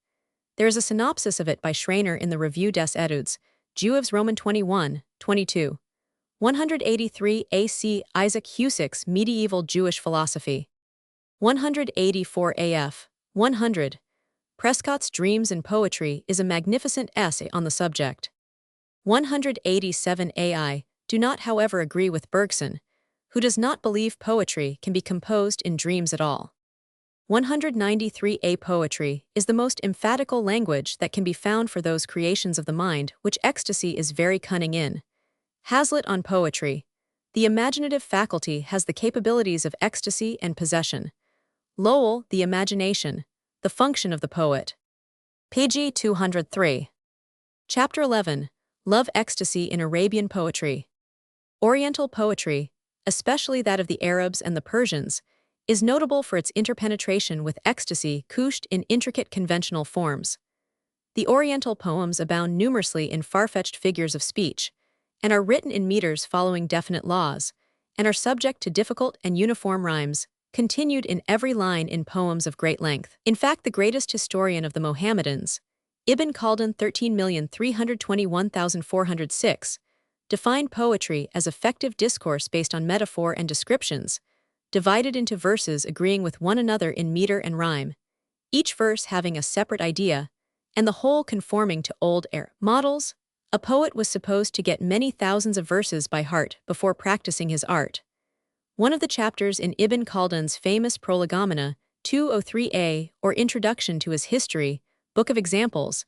There is a synopsis of it by Schreiner in the Revue des Etudes, Juifs Roman 21, 22. 183 AC Isaac Husik's Medieval Jewish Philosophy. 184 AF. 100. Prescott's Dreams and Poetry is a magnificent essay on the subject. 187 AI. Do not, however, agree with Bergson, who does not believe poetry can be composed in dreams at all. 193a Poetry is the most emphatical language that can be found for those creations of the mind which ecstasy is very cunning in. Hazlitt on Poetry. The imaginative faculty has the capabilities of ecstasy and possession. Lowell, The Imagination, the function of the poet. Pg 203. Chapter 11. Love Ecstasy in Arabian Poetry. Oriental poetry, especially that of the Arabs and the Persians, is notable for its interpenetration with ecstasy couched in intricate conventional forms. The Oriental poems abound numerously in far-fetched figures of speech, and are written in meters following definite laws, and are subject to difficult and uniform rhymes, continued in every line in poems of great length. In fact, the greatest historian of the Mohammedans, Ibn Khaldun 13,321,406, defined poetry as effective discourse based on metaphor and descriptions, divided into verses agreeing with one another in meter and rhyme, each verse having a separate idea, and the whole conforming to old air models A poet was supposed to get many thousands of verses by heart before practicing his art. One of the chapters in Ibn Khaldun's famous Prolegomena, 203a, or Introduction to his History, Book of Examples,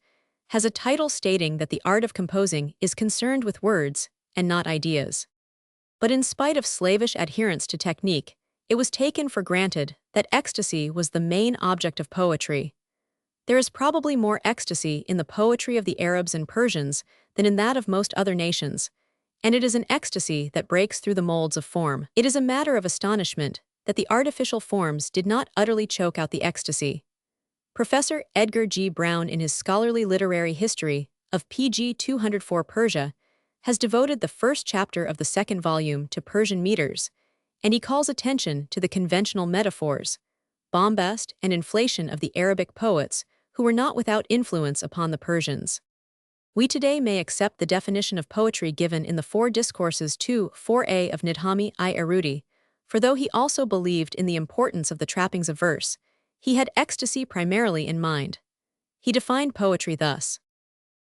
has a title stating that the art of composing is concerned with words and not ideas. But in spite of slavish adherence to technique, it was taken for granted that ecstasy was the main object of poetry. There is probably more ecstasy in the poetry of the Arabs and Persians than in that of most other nations, and it is an ecstasy that breaks through the molds of form. It is a matter of astonishment that the artificial forms did not utterly choke out the ecstasy. Professor Edgar G. Brown, in his scholarly literary history of pg 204 Persia, has devoted the first chapter of the second volume to Persian meters, and he calls attention to the conventional metaphors, bombast, and inflation of the Arabic poets who were not without influence upon the Persians. We today may accept the definition of poetry given in the four discourses 2:4a of Nidhami-i Arudi, for though he also believed in the importance of the trappings of verse, he had ecstasy primarily in mind. He defined poetry thus: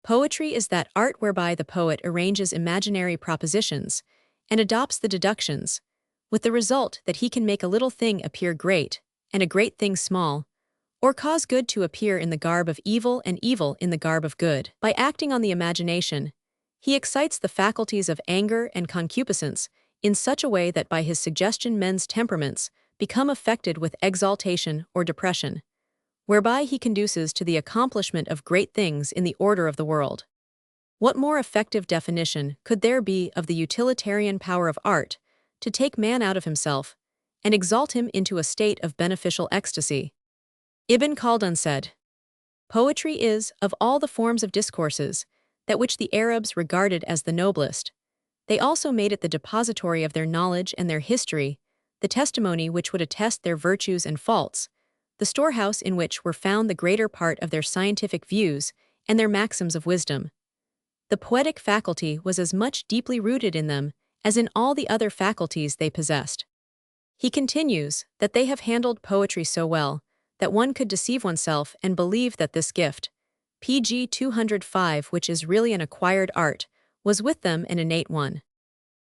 poetry is that art whereby the poet arranges imaginary propositions and adopts the deductions, with the result that he can make a little thing appear great and a great thing small, or cause good to appear in the garb of evil and evil in the garb of good. By acting on the imagination, he excites the faculties of anger and concupiscence in such a way that by his suggestion men's temperaments become affected with exaltation or depression, whereby he conduces to the accomplishment of great things in the order of the world. What more effective definition could there be of the utilitarian power of art to take man out of himself and exalt him into a state of beneficial ecstasy? Ibn Khaldun said, "Poetry is, of all the forms of discourses, that which the Arabs regarded as the noblest. They also made it the depository of their knowledge and their history, the testimony which would attest their virtues and faults, the storehouse in which were found the greater part of their scientific views and their maxims of wisdom. The poetic faculty was as much deeply rooted in them as in all the other faculties they possessed." He continues that they have handled poetry so well that one could deceive oneself and believe that this gift, pg 205, which is really an acquired art, was with them an innate one.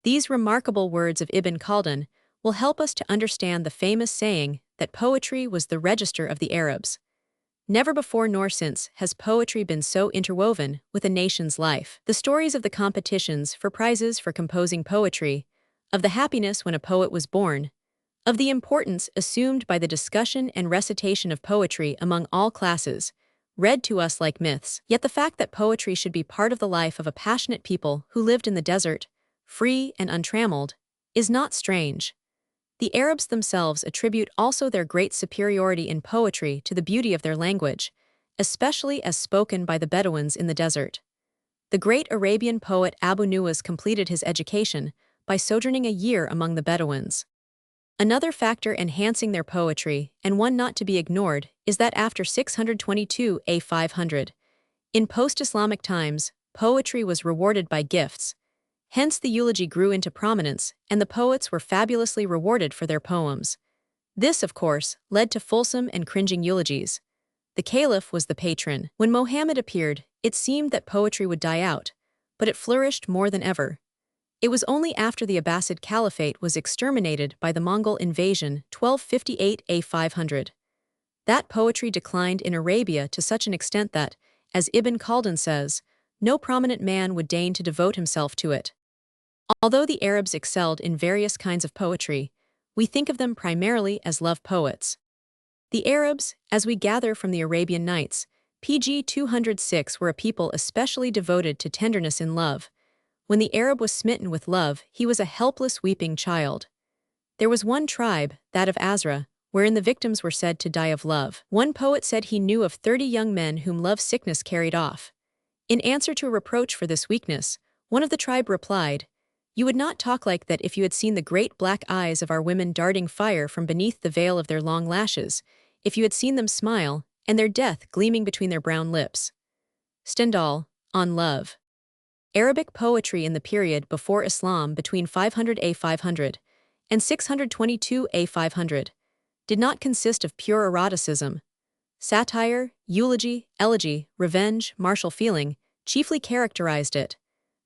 These remarkable words of Ibn Khaldun will help us to understand the famous saying that poetry was the register of the Arabs. Never before nor since has poetry been so interwoven with a nation's life. The stories of the competitions for prizes for composing poetry, of the happiness when a poet was born, of the importance assumed by the discussion and recitation of poetry among all classes, read to us like myths. Yet the fact that poetry should be part of the life of a passionate people who lived in the desert, free and untrammeled, is not strange. The Arabs themselves attribute also their great superiority in poetry to the beauty of their language, especially as spoken by the Bedouins in the desert. The great Arabian poet Abu Nuwas completed his education by sojourning a year among the Bedouins. Another factor enhancing their poetry, and one not to be ignored, is that after 622 a 500, in post-Islamic times, poetry was rewarded by gifts. Hence the eulogy grew into prominence, and the poets were fabulously rewarded for their poems. This, of course, led to fulsome and cringing eulogies. The caliph was the patron. When Mohammed appeared, it seemed that poetry would die out, but it flourished more than ever. It was only after the Abbasid Caliphate was exterminated by the Mongol invasion 1258 a 500 that poetry declined in Arabia to such an extent that, as Ibn Khaldun says, no prominent man would deign to devote himself to it. Although the Arabs excelled in various kinds of poetry, we think of them primarily as love poets. The Arabs, as we gather from the Arabian Nights, pg 206, were a people especially devoted to tenderness in love. When the Arab was smitten with love, he was a helpless weeping child. There was one tribe, that of Azra, wherein the victims were said to die of love. One poet said he knew of 30 young men whom love sickness carried off. In answer to a reproach for this weakness, one of the tribe replied, "You would not talk like that if you had seen the great black eyes of our women darting fire from beneath the veil of their long lashes, if you had seen them smile, and their death gleaming between their brown lips." Stendhal, on Love. Arabic poetry in the period before Islam between 500 a 500 and 622 a 500 did not consist of pure eroticism. Satire, eulogy, elegy, revenge, martial feeling, chiefly characterized it.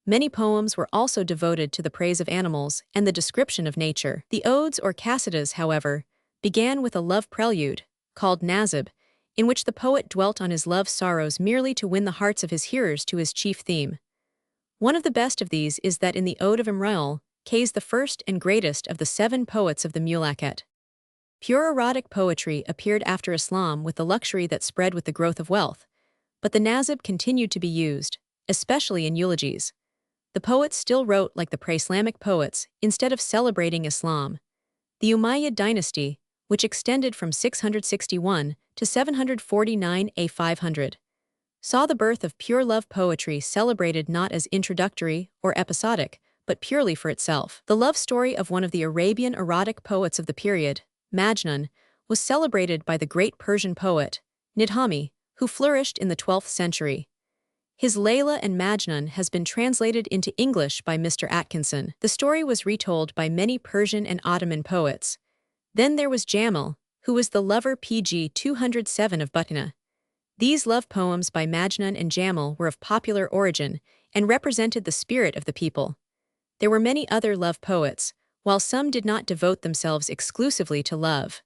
Many poems were also devoted to the praise of animals and the description of nature. The odes or qasidas, however, began with a love prelude, called nazib, in which the poet dwelt on his love sorrows merely to win the hearts of his hearers to his chief theme. One of the best of these is that in the Ode of Imrael, K's the first and greatest of the 7 poets of the Mulaket. Pure erotic poetry appeared after Islam with the luxury that spread with the growth of wealth, but the nazib continued to be used, especially in eulogies. The poets still wrote like the pre-Islamic poets instead of celebrating Islam. The Umayyad dynasty, which extended from 661 to 749 A 500, saw the birth of pure love poetry celebrated not as introductory or episodic, but purely for itself. The love story of one of the Arabian erotic poets of the period, Majnun, was celebrated by the great Persian poet, Nidhami, who flourished in the 12th century. His Layla and Majnun has been translated into English by Mr. Atkinson. The story was retold by many Persian and Ottoman poets. Then there was Jamil, who was the lover pg 207 of Butna. These love poems by Majnun and Jamil were of popular origin and represented the spirit of the people. There were many other love poets, while some did not devote themselves exclusively to love.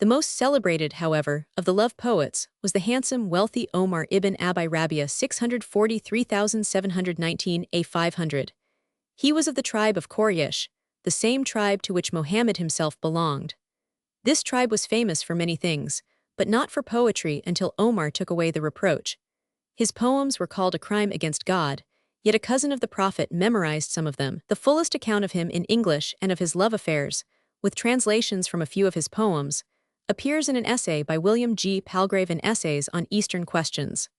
The most celebrated, however, of the love poets was the handsome, wealthy Omar ibn Abi Rabia 643,719 A 500. He was of the tribe of Quraysh, the same tribe to which Muhammad himself belonged. This tribe was famous for many things, but not for poetry until Omar took away the reproach. His poems were called a crime against God, yet a cousin of the Prophet memorized some of them. The fullest account of him in English and of his love affairs, with translations from a few of his poems, appears in an essay by William G. Palgrave in Essays on Eastern Questions.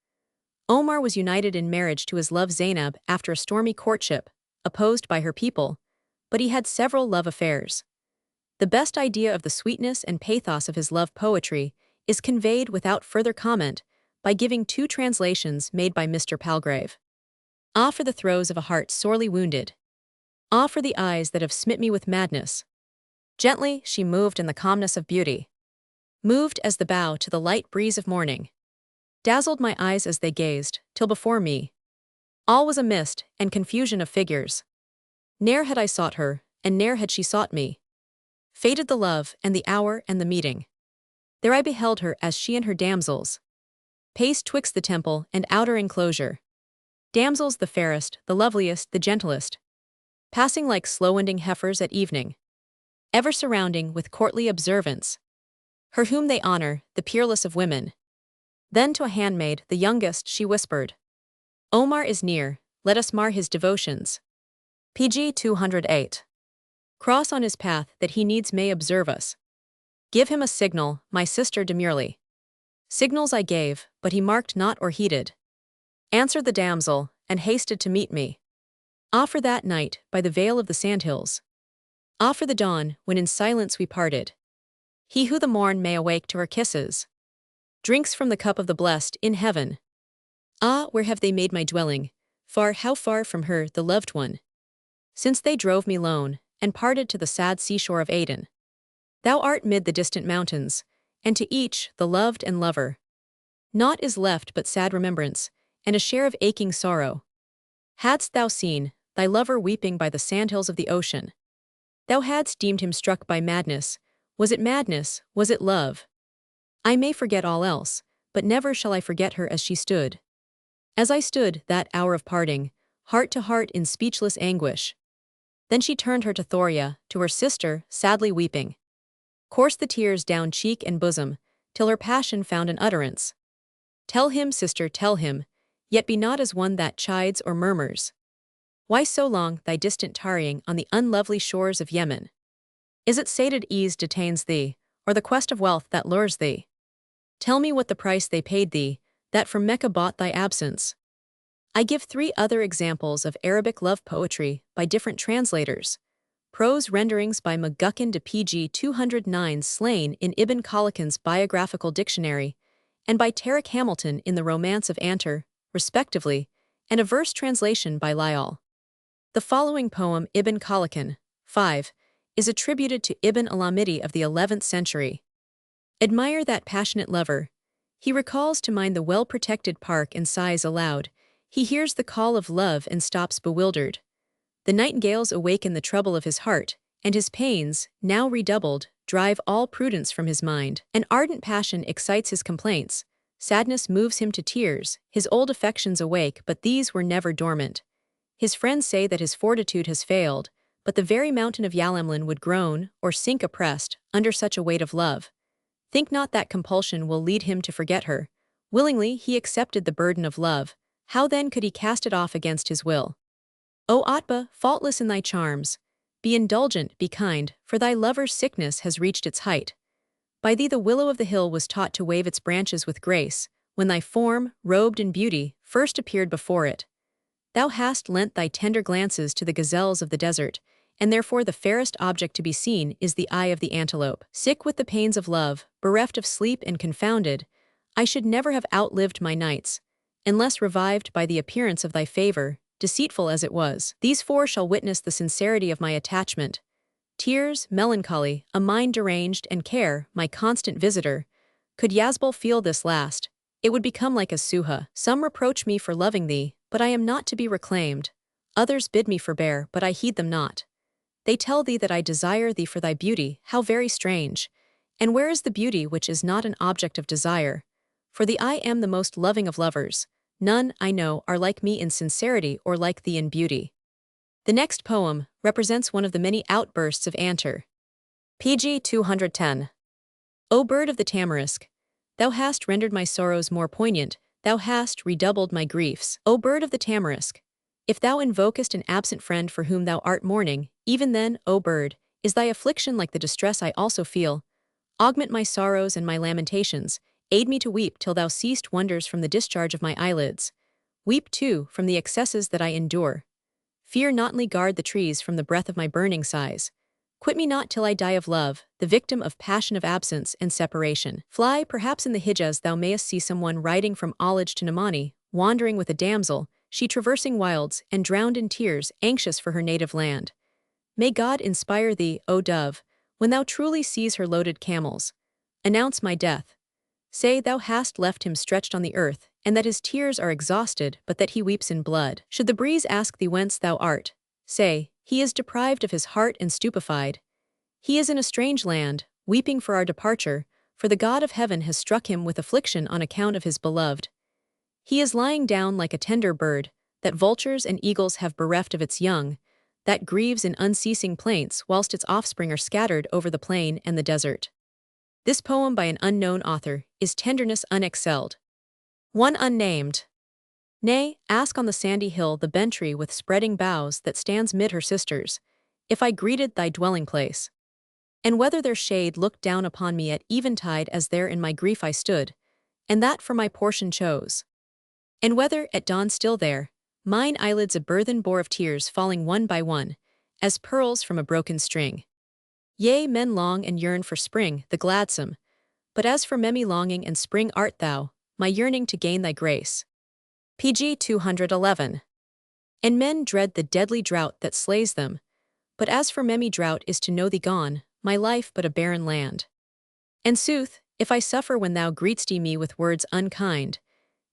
Omar was united in marriage to his love Zainab after a stormy courtship, opposed by her people, but he had several love affairs. The best idea of the sweetness and pathos of his love poetry is conveyed without further comment by giving 2 translations made by Mr. Palgrave. Ah, for the throes of a heart sorely wounded. Ah, for the eyes that have smit me with madness. Gently she moved in the calmness of beauty. Moved as the bough to the light breeze of morning. Dazzled my eyes as they gazed, till before me all was a mist and confusion of figures. Ne'er had I sought her, and ne'er had she sought me. Faded the love, and the hour, and the meeting. There I beheld her as she and her damsels paced twixt the temple and outer enclosure. Damsels the fairest, the loveliest, the gentlest, passing like slow-winding heifers at evening, ever surrounding with courtly observance her whom they honor, the peerless of women. Then to a handmaid, the youngest, she whispered, Omar is near, let us mar his devotions. PG 208. Cross on his path that he needs may observe us. Give him a signal, my sister demurely. Signals I gave, but he marked not or heeded. Answered the damsel, and hasted to meet me. Ah, for that night, by the vale of the sandhills. Ah, for the dawn, when in silence we parted. He who the morn may awake to her kisses drinks from the cup of the blessed in heaven. Ah, where have they made my dwelling? Far, how far from her, the loved one? Since they drove me lone, and parted to the sad seashore of Aden. Thou art mid the distant mountains, and to each, the loved and lover, naught is left but sad remembrance, and a share of aching sorrow. Hadst thou seen thy lover weeping by the sandhills of the ocean, thou hadst deemed him struck by madness. Was it madness, was it love? I may forget all else, but never shall I forget her as she stood. As I stood, that hour of parting, heart to heart in speechless anguish. Then she turned her to Thoria, to her sister, sadly weeping. Coursed the tears down cheek and bosom, till her passion found an utterance. Tell him, sister, tell him, yet be not as one that chides or murmurs. Why so long thy distant tarrying on the unlovely shores of Yemen? Is it sated ease detains thee, or the quest of wealth that lures thee? Tell me what the price they paid thee, that from Mecca bought thy absence. I give 3 other examples of Arabic love poetry by different translators. Prose renderings by McGuckin de PG 209 slain in Ibn Khaldun's Biographical Dictionary, and by Tarek Hamilton in the Romance of Antar, respectively, and a verse translation by Lyall. The following poem, Ibn Khaldun, 5, is attributed to Ibn al-Amidi of the 11th century. Admire that passionate lover. He recalls to mind the well-protected park and sighs aloud. He hears the call of love and stops bewildered. The nightingales awaken the trouble of his heart, and his pains, now redoubled, drive all prudence from his mind. An ardent passion excites his complaints, sadness moves him to tears, his old affections awake, but these were never dormant. His friends say that his fortitude has failed, but the very mountain of Yalamlan would groan, or sink oppressed, under such a weight of love. Think not that compulsion will lead him to forget her. Willingly he accepted the burden of love, how then could he cast it off against his will? O Atba, faultless in thy charms, be indulgent, be kind, for thy lover's sickness has reached its height. By thee the willow of the hill was taught to wave its branches with grace, when thy form, robed in beauty, first appeared before it. Thou hast lent thy tender glances to the gazelles of the desert, and therefore the fairest object to be seen is the eye of the antelope. Sick with the pains of love, bereft of sleep and confounded, I should never have outlived my nights, unless revived by the appearance of thy favor, deceitful as it was. These four shall witness the sincerity of my attachment. Tears, melancholy, a mind deranged, and care, my constant visitor. Could Yazbel feel this last, it would become like a suha. Some reproach me for loving thee, but I am not to be reclaimed. Others bid me forbear, but I heed them not. They tell thee that I desire thee for thy beauty, how very strange. And where is the beauty which is not an object of desire? For thee I am the most loving of lovers. None, I know, are like me in sincerity or like thee in beauty. The next poem represents one of the many outbursts of Anter. PG 210. O bird of the tamarisk, thou hast rendered my sorrows more poignant, thou hast redoubled my griefs. O bird of the tamarisk, if thou invokest an absent friend for whom thou art mourning, even then, O bird, is thy affliction like the distress I also feel. Augment my sorrows and my lamentations, aid me to weep till thou seest wonders from the discharge of my eyelids. Weep, too, from the excesses that I endure. Fear notly guard the trees from the breath of my burning sighs. Quit me not till I die of love, the victim of passion of absence and separation. Fly, perhaps in the Hijaz thou mayest see someone riding from Alaj to Namani, wandering with a damsel, she traversing wilds, and drowned in tears, anxious for her native land. May God inspire thee, O dove, when thou truly sees her loaded camels. Announce my death. Say thou hast left him stretched on the earth, and that his tears are exhausted, but that he weeps in blood. Should the breeze ask thee whence thou art, say, he is deprived of his heart and stupefied. He is in a strange land, weeping for our departure, for the God of heaven has struck him with affliction on account of his beloved. He is lying down like a tender bird, that vultures and eagles have bereft of its young, that grieves in unceasing plaints whilst its offspring are scattered over the plain and the desert. This poem by an unknown author is tenderness unexcelled. One unnamed. Nay, ask on the sandy hill the bentry with spreading boughs that stands mid her sisters, if I greeted thy dwelling place. And whether their shade looked down upon me at eventide as there in my grief I stood, and that for my portion chose. And whether, at dawn still there, mine eyelids a burthen bore of tears falling one by one, as pearls from a broken string. Yea, men long and yearn for spring, the gladsome, but as for me longing and spring art thou, my yearning to gain thy grace. PG 211. And men dread the deadly drought that slays them, but as for me drought is to know thee gone, my life but a barren land. And sooth, if I suffer when thou greet'st me with words unkind,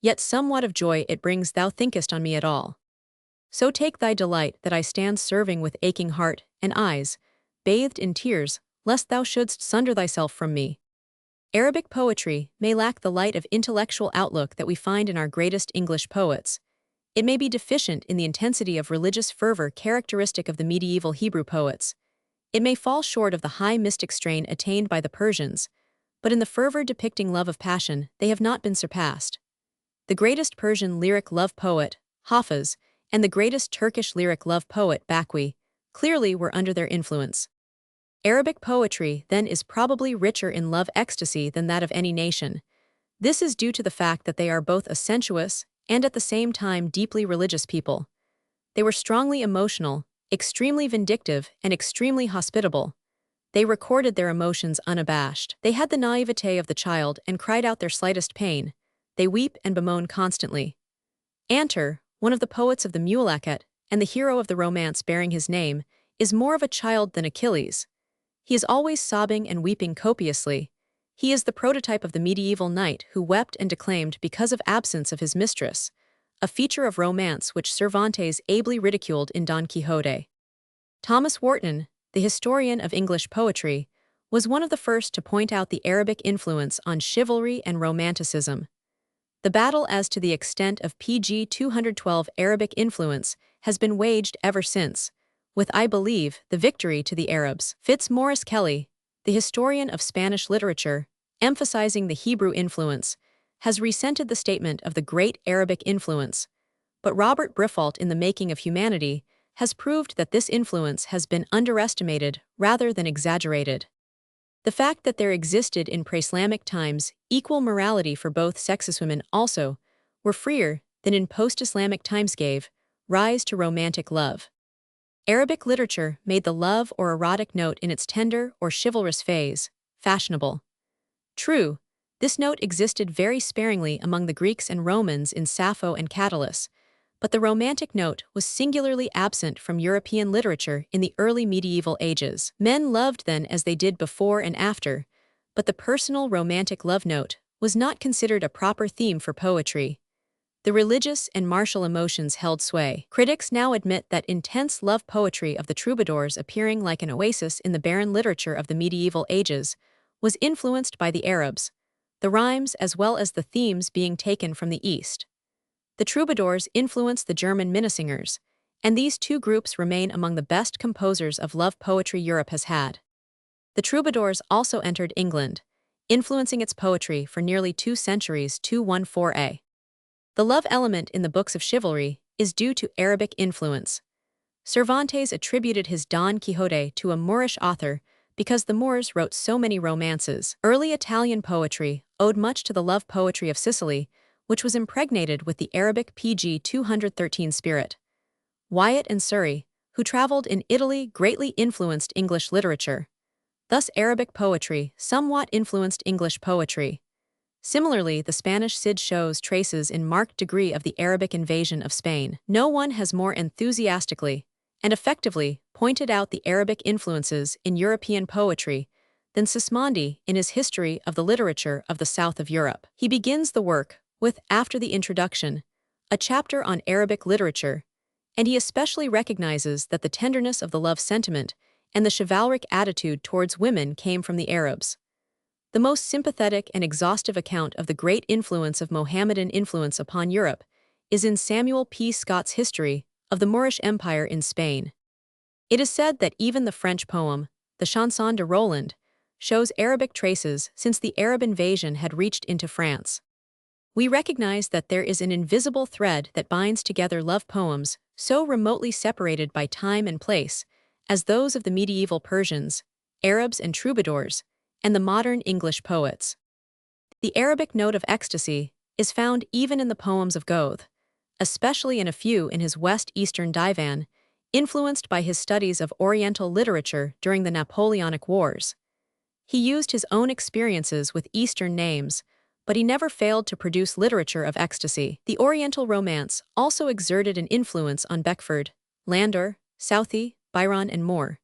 yet somewhat of joy it brings thou thinkest on me at all. So take thy delight that I stand serving with aching heart and eyes, bathed in tears, lest thou shouldst sunder thyself from me. Arabic poetry may lack the light of intellectual outlook that we find in our greatest English poets. It may be deficient in the intensity of religious fervor characteristic of the medieval Hebrew poets. It may fall short of the high mystic strain attained by the Persians, but in the fervor depicting love of passion, they have not been surpassed. The greatest Persian lyric love poet, Hafez, and the greatest Turkish lyric love poet, Bakwi, clearly were under their influence. Arabic poetry, then, is probably richer in love ecstasy than that of any nation. This is due to the fact that they are both a sensuous and at the same time deeply religious people. They were strongly emotional, extremely vindictive, and extremely hospitable. They recorded their emotions unabashed. They had the naivete of the child and cried out their slightest pain. They weep and bemoan constantly. Anter, one of the poets of the Mu'allaqat, and the hero of the romance bearing his name, is more of a child than Achilles. He is always sobbing and weeping copiously. He is the prototype of the medieval knight who wept and declaimed because of absence of his mistress, a feature of romance which Cervantes ably ridiculed in Don Quixote. Thomas Warton, the historian of English poetry, was one of the first to point out the Arabic influence on chivalry and romanticism. The battle as to the extent of pg 212 Arabic influence has been waged ever since, with, I believe, the victory to the Arabs. Fitzmaurice Kelly, the historian of Spanish literature, emphasizing the Hebrew influence, has resented the statement of the great Arabic influence, but Robert Briffault in The Making of Humanity has proved that this influence has been underestimated rather than exaggerated. The fact that there existed in pre-Islamic times equal morality for both sexes, women also were freer than in post-Islamic times, gave rise to romantic love. Arabic literature made the love or erotic note in its tender or chivalrous phase fashionable. True, this note existed very sparingly among the Greeks and Romans in Sappho and Catullus, but the romantic note was singularly absent from European literature in the early medieval ages. Men loved then as they did before and after, but the personal romantic love note was not considered a proper theme for poetry. The religious and martial emotions held sway. Critics now admit that intense love poetry of the troubadours, appearing like an oasis in the barren literature of the medieval ages, was influenced by the Arabs, the rhymes as well as the themes being taken from the East. The troubadours influenced the German Minnesingers, and these two groups remain among the best composers of love poetry Europe has had. The troubadours also entered England, influencing its poetry for nearly 2 centuries. 214a. The love element in the books of chivalry is due to Arabic influence. Cervantes attributed his Don Quixote to a Moorish author because the Moors wrote so many romances. Early Italian poetry owed much to the love poetry of Sicily, which was impregnated with the Arabic pg 213 spirit. Wyatt and Surrey, who traveled in Italy, greatly influenced English literature. Thus Arabic poetry somewhat influenced English poetry. Similarly, the Spanish Cid shows traces in marked degree of the Arabic invasion of Spain. No one has more enthusiastically and effectively pointed out the Arabic influences in European poetry than Sismondi in his History of the Literature of the South of Europe. He begins the work with, after the introduction, a chapter on Arabic literature, and he especially recognizes that the tenderness of the love sentiment and the chivalric attitude towards women came from the Arabs. The most sympathetic and exhaustive account of the great influence of Mohammedan influence upon Europe is in Samuel P. Scott's History of the Moorish Empire in Spain. It is said that even the French poem, the Chanson de Roland, shows Arabic traces since the Arab invasion had reached into France. We recognize that there is an invisible thread that binds together love poems so remotely separated by time and place as those of the medieval Persians, Arabs and troubadours, and the modern English poets. The Arabic note of ecstasy is found even in the poems of Goethe, especially in a few in his West-Eastern divan, influenced by his studies of Oriental literature during the Napoleonic Wars. He used his own experiences with Eastern names, but he never failed to produce literature of ecstasy. The Oriental romance also exerted an influence on Beckford, Landor, Southey, Byron, and more.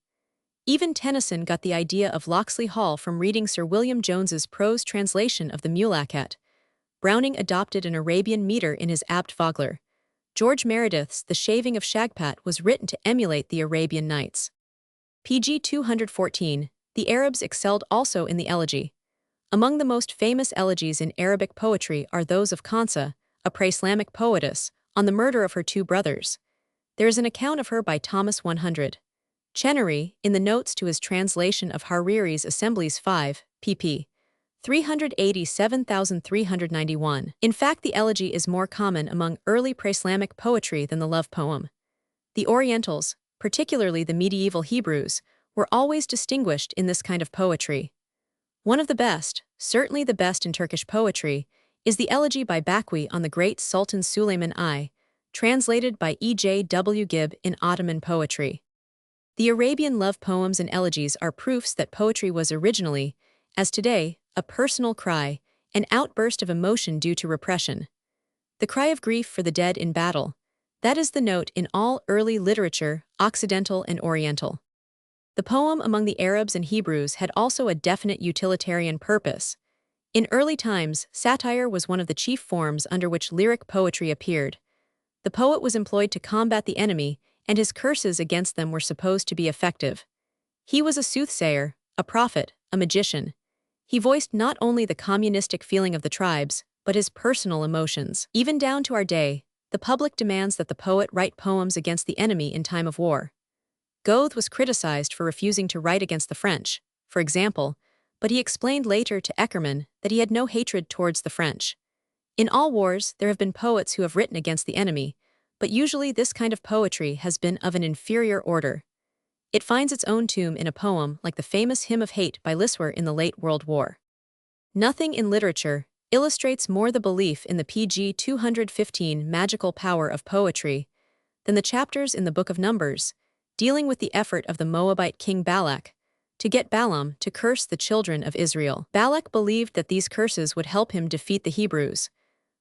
Even Tennyson got the idea of Locksley Hall from reading Sir William Jones's prose translation of the Mullacat. Browning adopted an Arabian meter in his Abt Vogler. George Meredith's The Shaving of Shagpat was written to emulate the Arabian Nights. pg 214, the Arabs excelled also in the elegy. Among the most famous elegies in Arabic poetry are those of Kansa, a pre-Islamic poetess, on the murder of her 2 brothers. There is an account of her by Thomas 100. Chenery, in the notes to his translation of Hariri's Assemblies 5, pp. 387,391. In fact, the elegy is more common among early pre-Islamic poetry than the love poem. The Orientals, particularly the medieval Hebrews, were always distinguished in this kind of poetry. One of the best, certainly the best in Turkish poetry, is the elegy by Bakwi on the great Sultan Suleiman I, translated by E.J.W. Gibb in Ottoman Poetry. The Arabian love poems and elegies are proofs that poetry was originally, as today, a personal cry, an outburst of emotion due to repression. The cry of grief for the dead in battle, that is the note in all early literature, Occidental and Oriental. The poem among the Arabs and Hebrews had also a definite utilitarian purpose. In early times, satire was one of the chief forms under which lyric poetry appeared. The poet was employed to combat the enemy, and his curses against them were supposed to be effective. He was a soothsayer, a prophet, a magician. He voiced not only the communistic feeling of the tribes, but his personal emotions. Even down to our day, the public demands that the poet write poems against the enemy in time of war. Goethe was criticized for refusing to write against the French, for example, but he explained later to Eckermann that he had no hatred towards the French. In all wars, there have been poets who have written against the enemy, but usually this kind of poetry has been of an inferior order. It finds its own tomb in a poem like the famous Hymn of Hate by Liswer in the late World War. Nothing in literature illustrates more the belief in the pg 215 magical power of poetry than the chapters in the Book of Numbers, dealing with the effort of the Moabite king Balak to get Balaam to curse the children of Israel. Balak believed that these curses would help him defeat the Hebrews,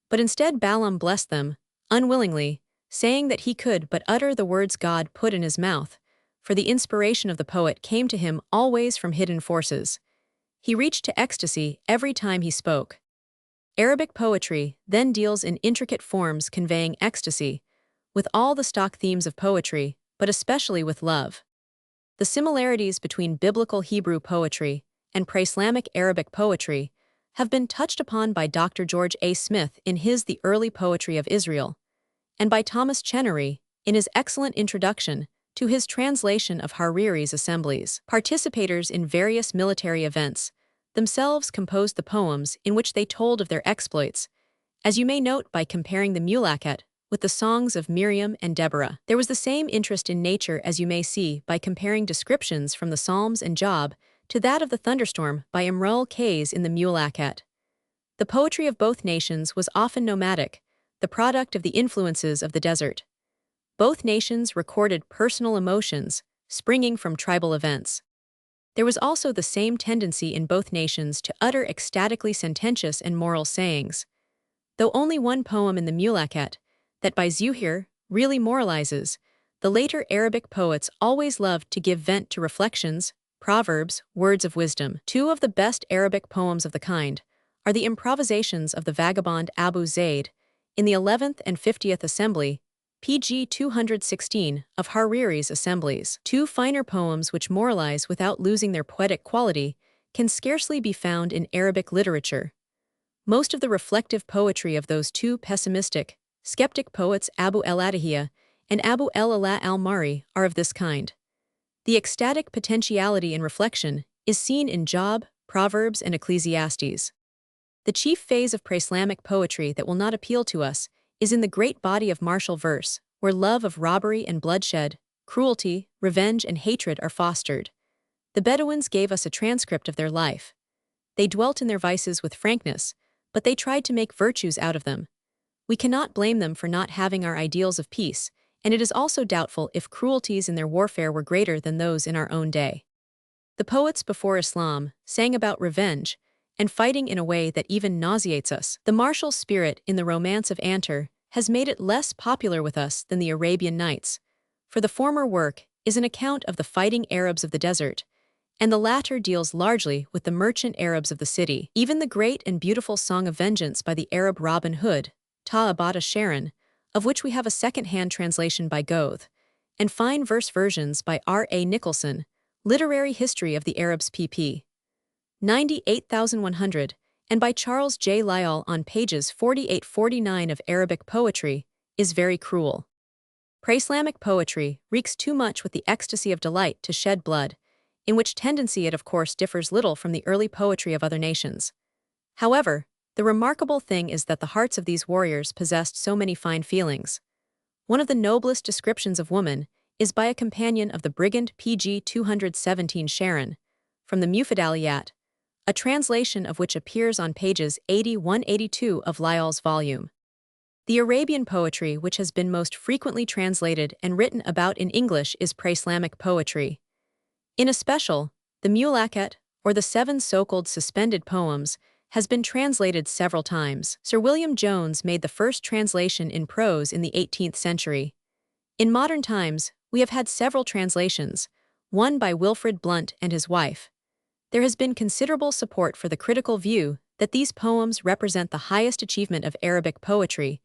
but instead Balaam blessed them, unwillingly, saying that he could but utter the words God put in his mouth, for the inspiration of the poet came to him always from hidden forces. He reached to ecstasy every time he spoke. Arabic poetry then deals in intricate forms conveying ecstasy, with all the stock themes of poetry, but especially with love. The similarities between biblical Hebrew poetry and pre-Islamic Arabic poetry have been touched upon by Dr. George A. Smith in his The Early Poetry of Israel, and by Thomas Chenery in his excellent introduction to his translation of Hariri's Assemblies. Participators in various military events themselves composed the poems in which they told of their exploits, as you may note by comparing the Mulakat with the songs of Miriam and Deborah. There was the same interest in nature as you may see by comparing descriptions from the Psalms and Job to that of the thunderstorm by Imrul Kayes in the Mulakat. The poetry of both nations was often nomadic, the product of the influences of the desert. Both nations recorded personal emotions, springing from tribal events. There was also the same tendency in both nations to utter ecstatically sententious and moral sayings. Though only one poem in the Mulakat, that by Zuhair, really moralizes, the later Arabic poets always loved to give vent to reflections, proverbs, words of wisdom. Two of the best Arabic poems of the kind are the improvisations of the vagabond Abu Zayd in the 11th and 50th Assembly, pg 216, of Hariri's Assemblies. Two finer poems which moralize without losing their poetic quality can scarcely be found in Arabic literature. Most of the reflective poetry of those two pessimistic, skeptic poets Abu el-Adahiyya and Abu el-Ala al-Mari are of this kind. The ecstatic potentiality in reflection is seen in Job, Proverbs, and Ecclesiastes. The chief phase of pre-Islamic poetry that will not appeal to us is in the great body of martial verse, where love of robbery and bloodshed, cruelty, revenge, and hatred are fostered. The Bedouins gave us a transcript of their life. They dwelt in their vices with frankness, but they tried to make virtues out of them. We cannot blame them for not having our ideals of peace, and it is also doubtful if cruelties in their warfare were greater than those in our own day. The poets before Islam sang about revenge and fighting in a way that even nauseates us. The martial spirit in the Romance of Antar has made it less popular with us than the Arabian Nights, for the former work is an account of the fighting Arabs of the desert, and the latter deals largely with the merchant Arabs of the city. Even the great and beautiful Song of Vengeance by the Arab Robin Hood, Ta Abata Sharon, of which we have a second-hand translation by Goethe, and fine verse versions by R. A. Nicholson, Literary History of the Arabs pp. 98,100, and by Charles J. Lyall on pages 48-49 of Arabic poetry, is very cruel. Pre-Islamic poetry reeks too much with the ecstasy of delight to shed blood, in which tendency it of course differs little from the early poetry of other nations. However, the remarkable thing is that the hearts of these warriors possessed so many fine feelings. One of the noblest descriptions of woman is by a companion of the brigand pg 217 Sharon, from the Mufadaliyat, a translation of which appears on pages 81-82 of Lyall's volume. The Arabian poetry which has been most frequently translated and written about in English is pre-Islamic poetry. In especial, the Mulakat, or the seven so-called suspended poems, has been translated several times. Sir William Jones made the first translation in prose in the 18th century. In modern times, we have had several translations, one by Wilfrid Blunt and his wife. There has been considerable support for the critical view that these poems represent the highest achievement of Arabic poetry,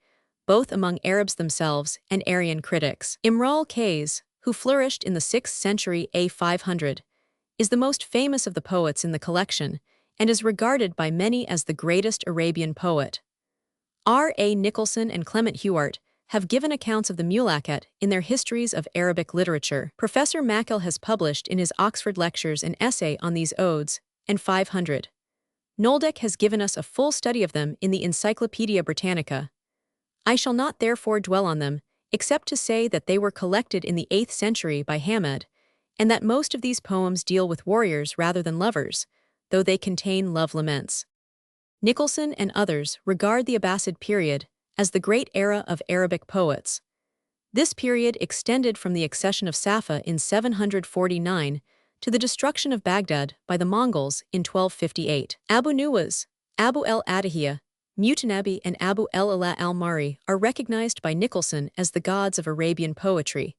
both among Arabs themselves and Aryan critics. Imral Kayes, who flourished in the 6th century A500, is the most famous of the poets in the collection and is regarded by many as the greatest Arabian poet. R. A. Nicholson and Clement Huart have given accounts of the Mulakat in their histories of Arabic literature. Professor Mackell has published in his Oxford Lectures an essay on these odes, and 500. Noldeck has given us a full study of them in the Encyclopaedia Britannica. I shall not therefore dwell on them, except to say that they were collected in the 8th century by Hamed, and that most of these poems deal with warriors rather than lovers, though they contain love laments. Nicholson and others regard the Abbasid period as the great era of Arabic poets. This period extended from the accession of Safa in 749 to the destruction of Baghdad by the Mongols in 1258. Abu Nuwas, Abu el-Adahiyah, Mutanabi and Abu el-Ala al-Mari are recognized by Nicholson as the gods of Arabian poetry,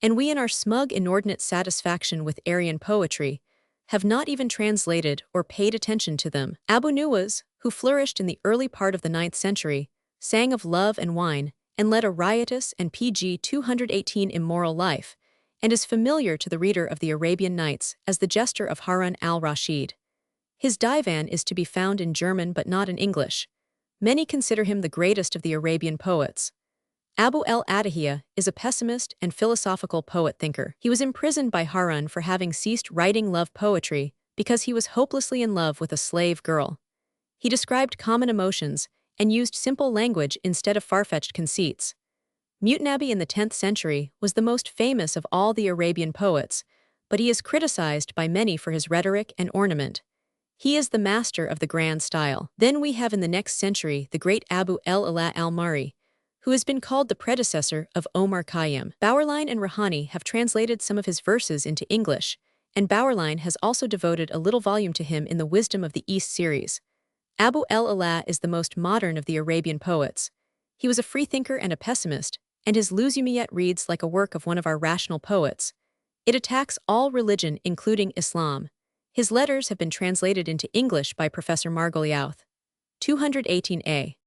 and we in our smug inordinate satisfaction with Aryan poetry have not even translated or paid attention to them. Abu Nuwas, who flourished in the early part of the 9th century, sang of love and wine, and led a riotous and pg 218 immoral life, and is familiar to the reader of the Arabian Nights as the jester of Harun al-Rashid. His divan is to be found in German but not in English. Many consider him the greatest of the Arabian poets. Abu el-Adahiyah is a pessimist and philosophical poet-thinker. He was imprisoned by Harun for having ceased writing love poetry because he was hopelessly in love with a slave girl. He described common emotions and used simple language instead of far-fetched conceits. Mutanabi in the 10th century was the most famous of all the Arabian poets, but he is criticized by many for his rhetoric and ornament. He is the master of the grand style. Then we have in the next century the great Abu el-Ala al-Mari, who has been called the predecessor of Omar Khayyam. Bauerlein and Rahani have translated some of his verses into English, and Bauerlein has also devoted a little volume to him in the Wisdom of the East series. Abu el-Ala is the most modern of the Arabian poets. He was a freethinker and a pessimist, and his Luzumiyat reads like a work of one of our rational poets. It attacks all religion, including Islam. His letters have been translated into English by Professor Margoliouth. 218a.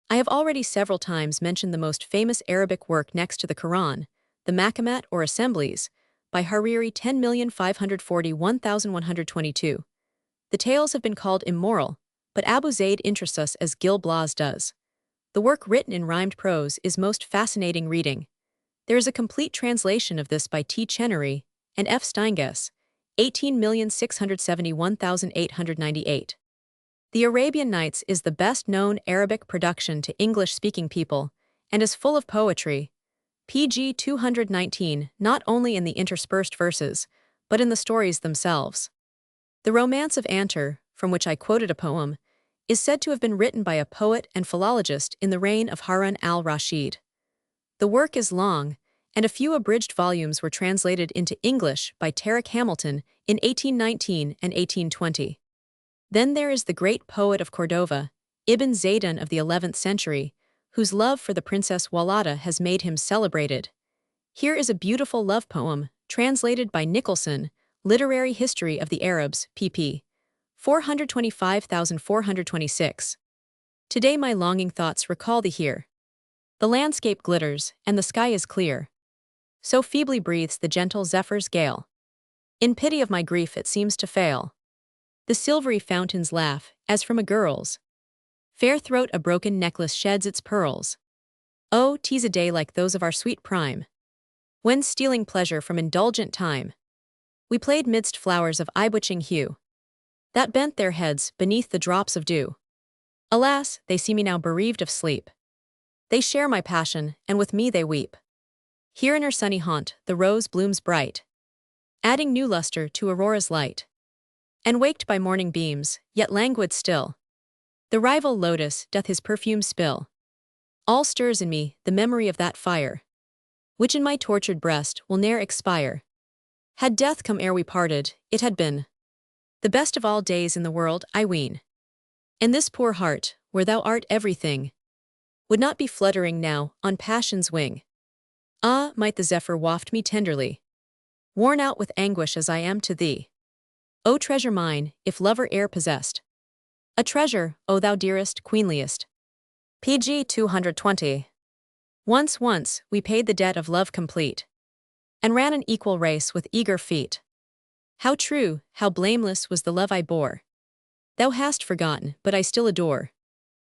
I have already several times mentioned the most famous Arabic work next to the Quran, the Maqamat or Assemblies, by Hariri 10,541,122. The tales have been called immoral, but Abu Zayd interests us as Gil Blas does. The work written in rhymed prose is most fascinating reading. There is a complete translation of this by T. Chenery and F. Steinges, 18,671,898. The Arabian Nights is the best-known Arabic production to English-speaking people and is full of poetry. pg 219, not only in the interspersed verses, but in the stories themselves. The Romance of Antar, from which I quoted a poem, is said to have been written by a poet and philologist in the reign of Harun al-Rashid. The work is long, and a few abridged volumes were translated into English by Tarek Hamilton in 1819 and 1820. Then there is the great poet of Cordova, Ibn Zaydan of the 11th century, whose love for the Princess Walada has made him celebrated. Here is a beautiful love poem, translated by Nicholson, Literary History of the Arabs, pp. 425,426. Today my longing thoughts recall thee here. The landscape glitters, and the sky is clear. So feebly breathes the gentle zephyr's gale. In pity of my grief it seems to fail. The silvery fountains laugh, as from a girl's fair throat a broken necklace sheds its pearls. Oh, 'tis a day like those of our sweet prime, when, stealing pleasure from indulgent time, we played midst flowers of eye-bewitching hue, that bent their heads beneath the drops of dew. Alas, they see me now bereaved of sleep. They share my passion, and with me they weep. Here in her sunny haunt the rose blooms bright, adding new luster to Aurora's light. And waked by morning beams, yet languid still, the rival lotus doth his perfume spill. All stirs in me the memory of that fire, which in my tortured breast will ne'er expire. Had death come ere we parted, it had been the best of all days in the world, I ween. And this poor heart, where thou art everything, would not be fluttering now on passion's wing. Ah, might the zephyr waft me tenderly, worn out with anguish as I am to thee. O treasure mine, if lover e'er possessed a treasure, O thou dearest, queenliest. pg 220. Once, we paid the debt of love complete, and ran an equal race with eager feet. How true, how blameless was the love I bore. Thou hast forgotten, but I still adore.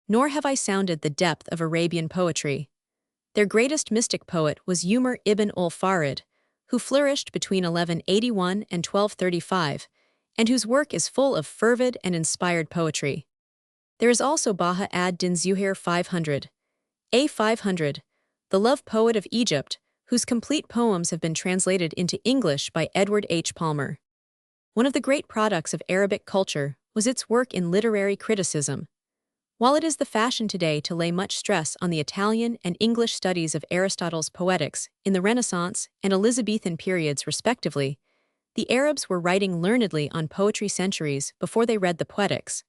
Nor have I sounded the depth of Arabian poetry. Their greatest mystic poet was Umar ibn al-Farid, who flourished between 1181 and 1235, and whose work is full of fervid and inspired poetry. There is also Baha ad-Din Zuhair 500, A 500, the love poet of Egypt, whose complete poems have been translated into English by Edward H. Palmer. One of the great products of Arabic culture was its work in literary criticism. While it is the fashion today to lay much stress on the Italian and English studies of Aristotle's poetics in the Renaissance and Elizabethan periods respectively, the Arabs were writing learnedly on poetry centuries before they read the Poetics.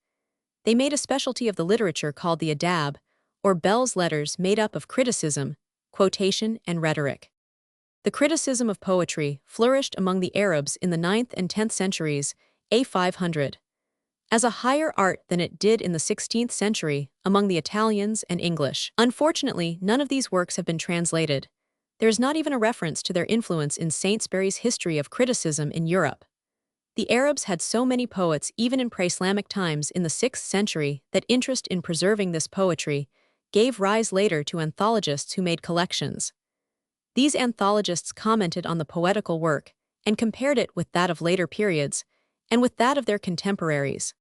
They made a specialty of the literature called the adab, or belles letters made up of criticism, quotation, and rhetoric. The criticism of poetry flourished among the Arabs in the 9th and 10th centuries, A 500. As a higher art than it did in the 16th century among the Italians and English. Unfortunately, none of these works have been translated. There is not even a reference to their influence in Saintsbury's History of Criticism in Europe. The Arabs had so many poets even in pre-Islamic times in the 6th century that interest in preserving this poetry gave rise later to anthologists who made collections. These anthologists commented on the poetical work and compared it with that of later periods, and with that of their contemporaries.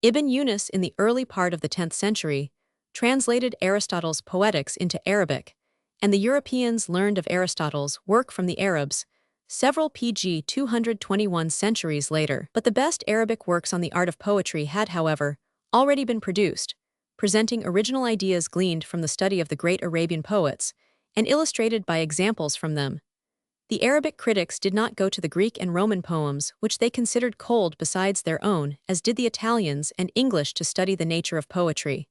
Ibn Yunus in the early part of the 10th century translated Aristotle's Poetics into Arabic, and the Europeans learned of Aristotle's work from the Arabs, several PG 221 centuries later. But the best Arabic works on the art of poetry had, however, already been produced, presenting original ideas gleaned from the study of the great Arabian poets, and illustrated by examples from them. The Arabic critics did not go to the Greek and Roman poems, which they considered cold besides their own, as did the Italians and English to study the nature of poetry.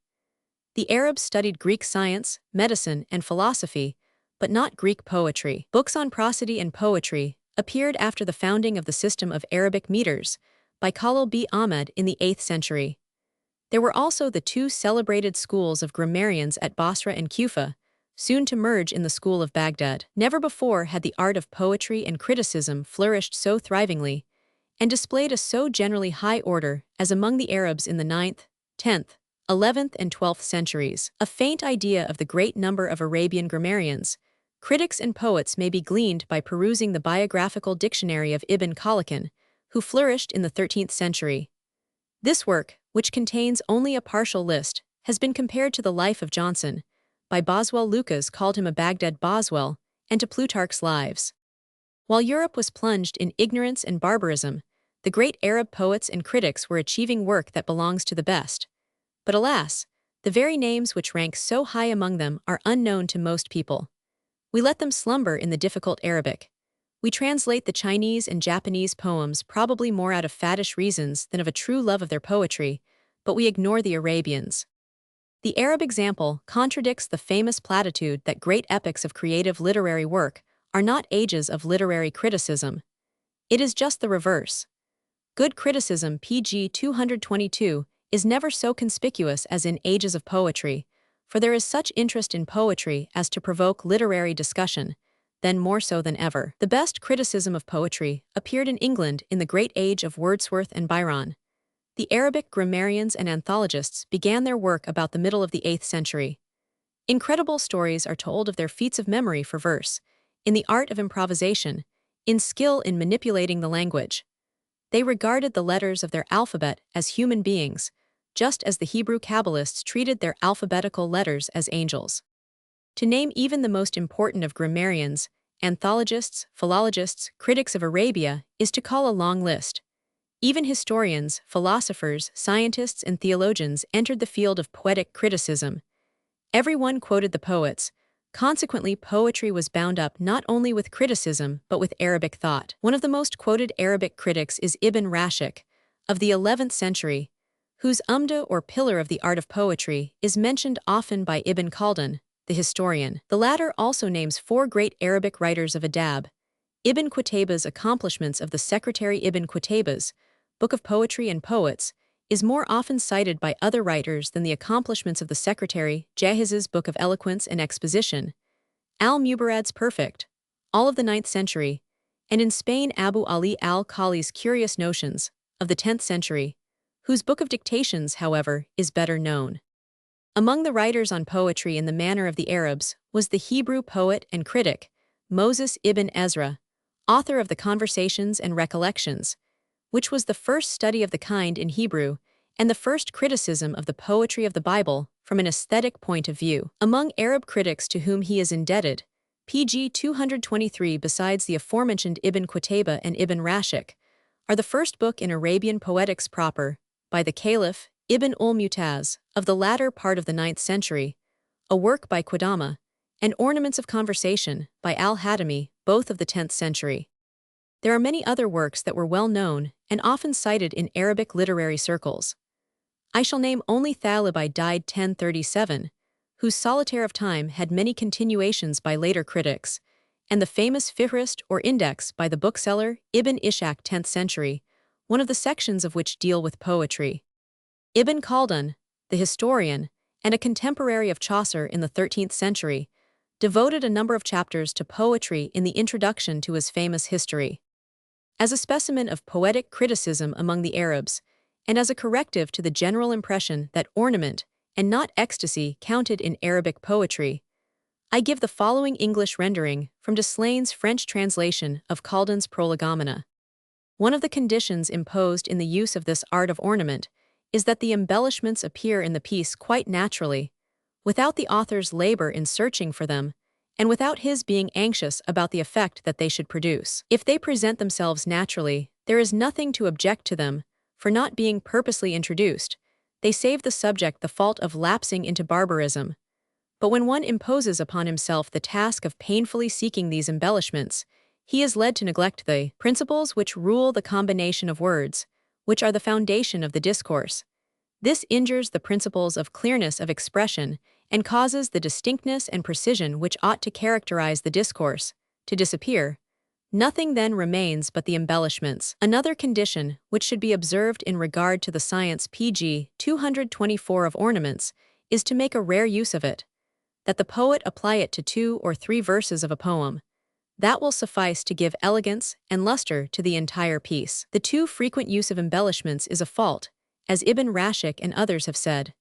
The Arabs studied Greek science, medicine, and philosophy, but not Greek poetry. Books on prosody and poetry appeared after the founding of the system of Arabic meters by Khalil B. Ahmed in the 8th century. There were also the two celebrated schools of grammarians at Basra and Kufa, soon to merge in the school of Baghdad. Never before had the art of poetry and criticism flourished so thrivingly, and displayed a so generally high order as among the Arabs in the 9th, 10th, 11th, and 12th centuries. A faint idea of the great number of Arabian grammarians, critics, and poets may be gleaned by perusing the biographical dictionary of Ibn Khaldun, who flourished in the 13th century. This work, which contains only a partial list, has been compared to the Life of Johnson, by Boswell. Lucas called him a Baghdad Boswell, and to Plutarch's Lives. While Europe was plunged in ignorance and barbarism, the great Arab poets and critics were achieving work that belongs to the best. But alas, the very names which rank so high among them are unknown to most people. We let them slumber in the difficult Arabic. We translate the Chinese and Japanese poems probably more out of faddish reasons than of a true love of their poetry, but we ignore the Arabians. The Arab example contradicts the famous platitude that great epics of creative literary work are not ages of literary criticism. It is just the reverse. Good criticism, pg 222, is never so conspicuous as in ages of poetry, for there is such interest in poetry as to provoke literary discussion, then more so than ever. The best criticism of poetry appeared in England in the great age of Wordsworth and Byron. The Arabic grammarians and anthologists began their work about the middle of the 8th century. Incredible stories are told of their feats of memory for verse, in the art of improvisation, in skill in manipulating the language. They regarded the letters of their alphabet as human beings, just as the Hebrew Kabbalists treated their alphabetical letters as angels. To name even the most important of grammarians, anthologists, philologists, critics of Arabia is to call a long list. Even historians, philosophers, scientists, and theologians entered the field of poetic criticism. Everyone quoted the poets. Consequently, poetry was bound up not only with criticism but with Arabic thought. One of the most quoted Arabic critics is Ibn Rashid, of the 11th century, whose umda or pillar of the art of poetry is mentioned often by Ibn Khaldun, the historian. The latter also names 4 great Arabic writers of adab. Ibn Qutayba's accomplishments of the Secretary Ibn Qutayba's Book of Poetry and Poets is more often cited by other writers than the accomplishments of the Secretary Jahiz's Book of Eloquence and Exposition, Al-Mubarad's Perfect, all of the 9th century, and in Spain Abu Ali al-Khali's Curious Notions, of the 10th century, whose Book of Dictations, however, is better known. Among the writers on poetry in the manner of the Arabs was the Hebrew poet and critic, Moses ibn Ezra, author of the Conversations and Recollections, which was the first study of the kind in Hebrew and the first criticism of the poetry of the Bible from an aesthetic point of view. Among Arab critics to whom he is indebted, pg 223 besides the aforementioned Ibn Qutayba and Ibn Rashid, are the first book in Arabian poetics proper, by the Caliph Ibn ul-Mutaz, of the latter part of the 9th century, a work by Qudama, and Ornaments of Conversation, by al-Hatami, both of the 10th century. There are many other works that were well known and often cited in Arabic literary circles. I shall name only Thalibi, died 1037, whose Solitaire of Time had many continuations by later critics, and the famous Fihrist or Index by the bookseller Ibn Ishaq, 10th century, one of the sections of which deal with poetry. Ibn Khaldun, the historian, and a contemporary of Chaucer in the 13th century, devoted a number of chapters to poetry in the introduction to his famous history. As a specimen of poetic criticism among the Arabs, and as a corrective to the general impression that ornament, and not ecstasy, counted in Arabic poetry, I give the following English rendering from Deslane's French translation of Khaldun's Prolegomena. One of the conditions imposed in the use of this art of ornament is that the embellishments appear in the piece quite naturally, without the author's labor in searching for them, and without his being anxious about the effect that they should produce. If they present themselves naturally, there is nothing to object to them, for not being purposely introduced, they save the subject the fault of lapsing into barbarism. But when one imposes upon himself the task of painfully seeking these embellishments, he is led to neglect the principles which rule the combination of words, which are the foundation of the discourse. This injures the principles of clearness of expression and causes the distinctness and precision which ought to characterize the discourse to disappear. Nothing then remains but the embellishments. Another condition which should be observed in regard to the science pg 224 of ornaments is to make a rare use of it, that the poet apply it to 2 or 3 verses of a poem. That will suffice to give elegance and luster to the entire piece. The too frequent use of embellishments is a fault, as Ibn Rashid and others have said.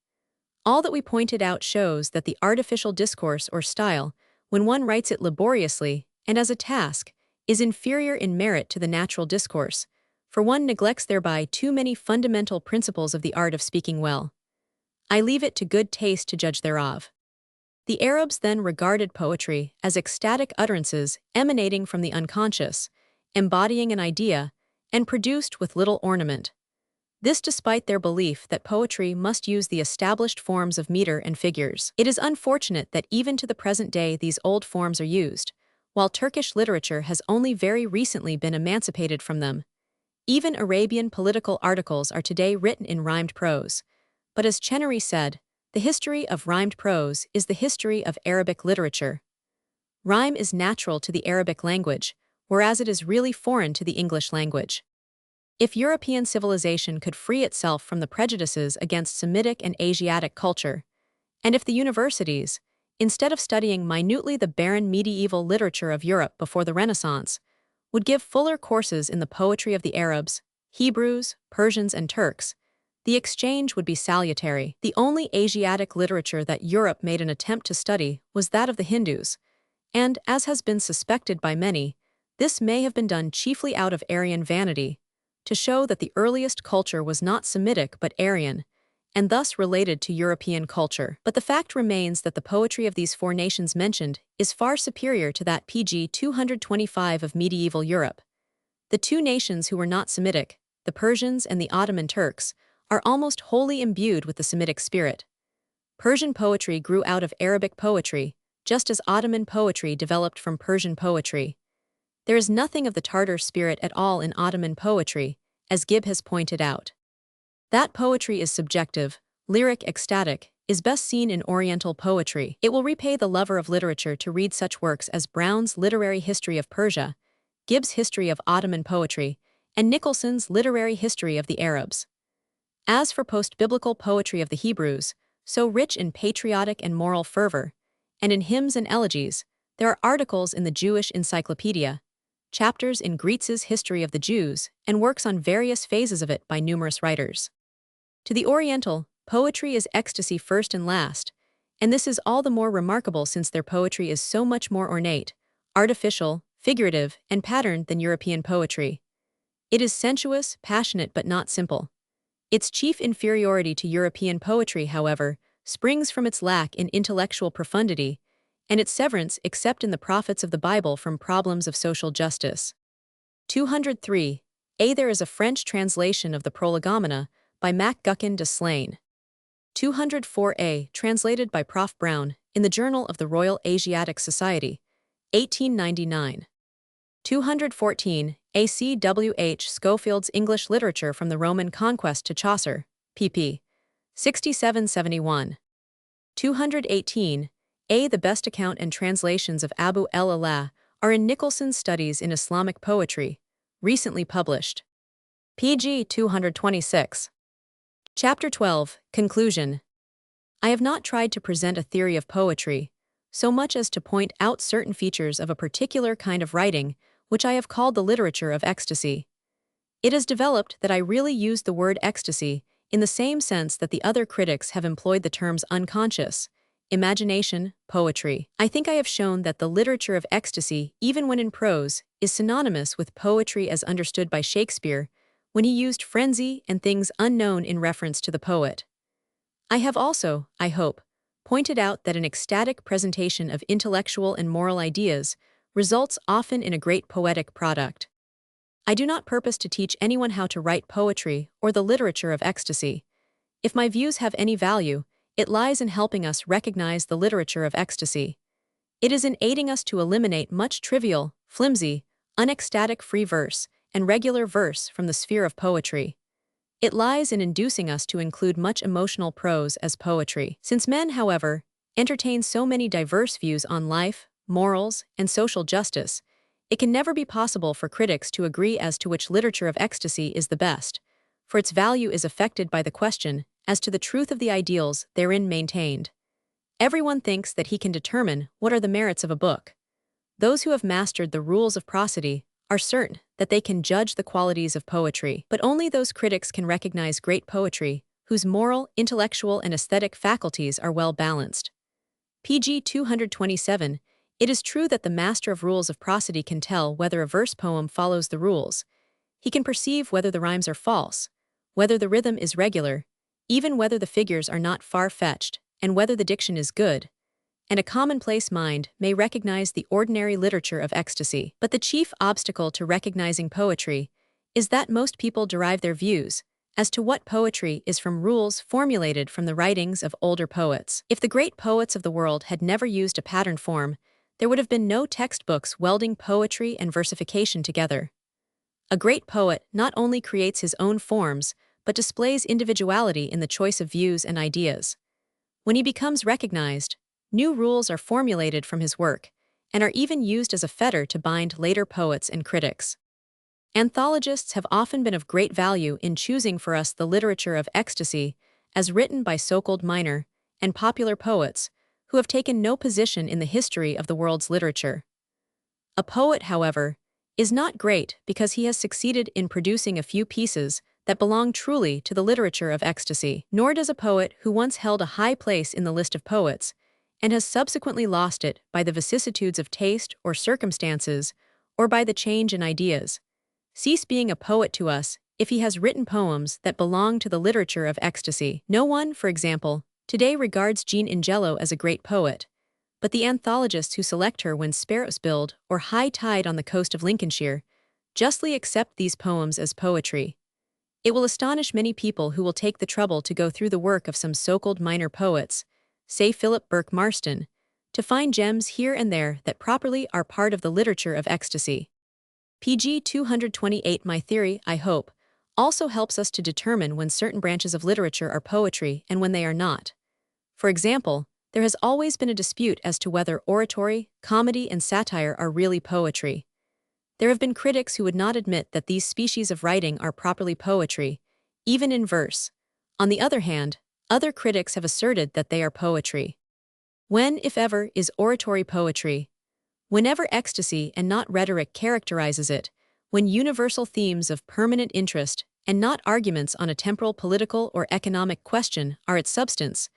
All that we pointed out shows that the artificial discourse or style, when one writes it laboriously and as a task, is inferior in merit to the natural discourse, for one neglects thereby too many fundamental principles of the art of speaking well. I leave it to good taste to judge thereof. The Arabs then regarded poetry as ecstatic utterances emanating from the unconscious, embodying an idea, and produced with little ornament. This despite their belief that poetry must use the established forms of meter and figures. It is unfortunate that even to the present day these old forms are used, while Turkish literature has only very recently been emancipated from them. Even Arabian political articles are today written in rhymed prose. But as Chenery said, the history of rhymed prose is the history of Arabic literature. Rhyme is natural to the Arabic language, whereas it is really foreign to the English language. If European civilization could free itself from the prejudices against Semitic and Asiatic culture, and if the universities, instead of studying minutely the barren medieval literature of Europe before the Renaissance, would give fuller courses in the poetry of the Arabs, Hebrews, Persians, and Turks, the exchange would be salutary. The only Asiatic literature that Europe made an attempt to study was that of the Hindus, and, as has been suspected by many, this may have been done chiefly out of Aryan vanity, to show that the earliest culture was not Semitic but Aryan, and thus related to European culture. But the fact remains that the poetry of these 4 nations mentioned is far superior to that pg 225 of medieval Europe. The 2 nations who were not Semitic, the Persians and the Ottoman Turks, are almost wholly imbued with the Semitic spirit. Persian poetry grew out of Arabic poetry, just as Ottoman poetry developed from Persian poetry. There is nothing of the Tartar spirit at all in Ottoman poetry, as Gibb has pointed out. That poetry is subjective, lyric, ecstatic, is best seen in Oriental poetry. It will repay the lover of literature to read such works as Brown's Literary History of Persia, Gibb's History of Ottoman Poetry, and Nicholson's Literary History of the Arabs. As for post-biblical poetry of the Hebrews, so rich in patriotic and moral fervor, and in hymns and elegies, There are articles in the Jewish Encyclopedia, chapters in Grietz's History of the Jews, and works on various phases of it by numerous writers. To the Oriental, poetry is ecstasy first and last, and this is all the more remarkable since their poetry is so much more ornate, artificial, figurative, and patterned than European poetry. It is sensuous, passionate, but not simple. Its chief inferiority to European poetry, however, springs from its lack in intellectual profundity, and its severance except in the prophets of the Bible from problems of social justice. 203. There is a French translation of the Prolegomena by Mac Gucken de Slain. 204a, translated by Prof. Brown, in the Journal of the Royal Asiatic Society, 1899. 214, A.C. W. H. Schofield's English Literature from the Roman Conquest to Chaucer, pp. 67-71. 218, The best account and translations of Abu el-Ala are in Nicholson's Studies in Islamic Poetry, recently published. pg 226. Chapter 12, Conclusion. I have not tried to present a theory of poetry, so much as to point out certain features of a particular kind of writing, which I have called the literature of ecstasy. It has developed that I really use the word ecstasy in the same sense that the other critics have employed the terms unconscious, imagination, poetry. I think I have shown that the literature of ecstasy, even when in prose, is synonymous with poetry as understood by Shakespeare, when he used frenzy and things unknown in reference to the poet. I have also, I hope, pointed out that an ecstatic presentation of intellectual and moral ideas results often in a great poetic product. I do not purpose to teach anyone how to write poetry or the literature of ecstasy. If my views have any value, it lies in helping us recognize the literature of ecstasy. It is in aiding us to eliminate much trivial, flimsy, unecstatic free verse and regular verse from the sphere of poetry. It lies in inducing us to include much emotional prose as poetry. Since men, however, entertain so many diverse views on life, morals, and social justice, it can never be possible for critics to agree as to which literature of ecstasy is the best, for its value is affected by the question as to the truth of the ideals therein maintained. Everyone thinks that he can determine what are the merits of a book. Those who have mastered the rules of prosody are certain that they can judge the qualities of poetry, but only those critics can recognize great poetry whose moral, intellectual, and aesthetic faculties are well balanced. pg 227. It is true that the master of rules of prosody can tell whether a verse poem follows the rules. He can perceive whether the rhymes are false, whether the rhythm is regular, even whether the figures are not far-fetched, and whether the diction is good. And a commonplace mind may recognize the ordinary literature of ecstasy. But the chief obstacle to recognizing poetry is that most people derive their views as to what poetry is from rules formulated from the writings of older poets. If the great poets of the world had never used a pattern form, there would have been no textbooks welding poetry and versification together. A great poet not only creates his own forms, but displays individuality in the choice of views and ideas. When he becomes recognized, new rules are formulated from his work, and are even used as a fetter to bind later poets and critics. Anthologists have often been of great value in choosing for us the literature of ecstasy as written by so-called minor and popular poets who have taken no position in the history of the world's literature. A poet, however, is not great because he has succeeded in producing a few pieces that belong truly to the literature of ecstasy. Nor does a poet who once held a high place in the list of poets and has subsequently lost it by the vicissitudes of taste or circumstances or by the change in ideas, cease being a poet to us if he has written poems that belong to the literature of ecstasy. No one, for example, today regards Jean Ingello as a great poet, but the anthologists who select her when sparrows build or high tide on the coast of Lincolnshire justly accept these poems as poetry. It will astonish many people who will take the trouble to go through the work of some so-called minor poets, say Philip Burke Marston, to find gems here and there that properly are part of the literature of ecstasy. pg 228. My theory, I hope, also helps us to determine when certain branches of literature are poetry and when they are not. For example, there has always been a dispute as to whether oratory, comedy, and satire are really poetry. There have been critics who would not admit that these species of writing are properly poetry, even in verse. On the other hand, other critics have asserted that they are poetry. When, if ever, is oratory poetry? Whenever ecstasy and not rhetoric characterizes it, when universal themes of permanent interest and not arguments on a temporal, political, or economic question are its substance,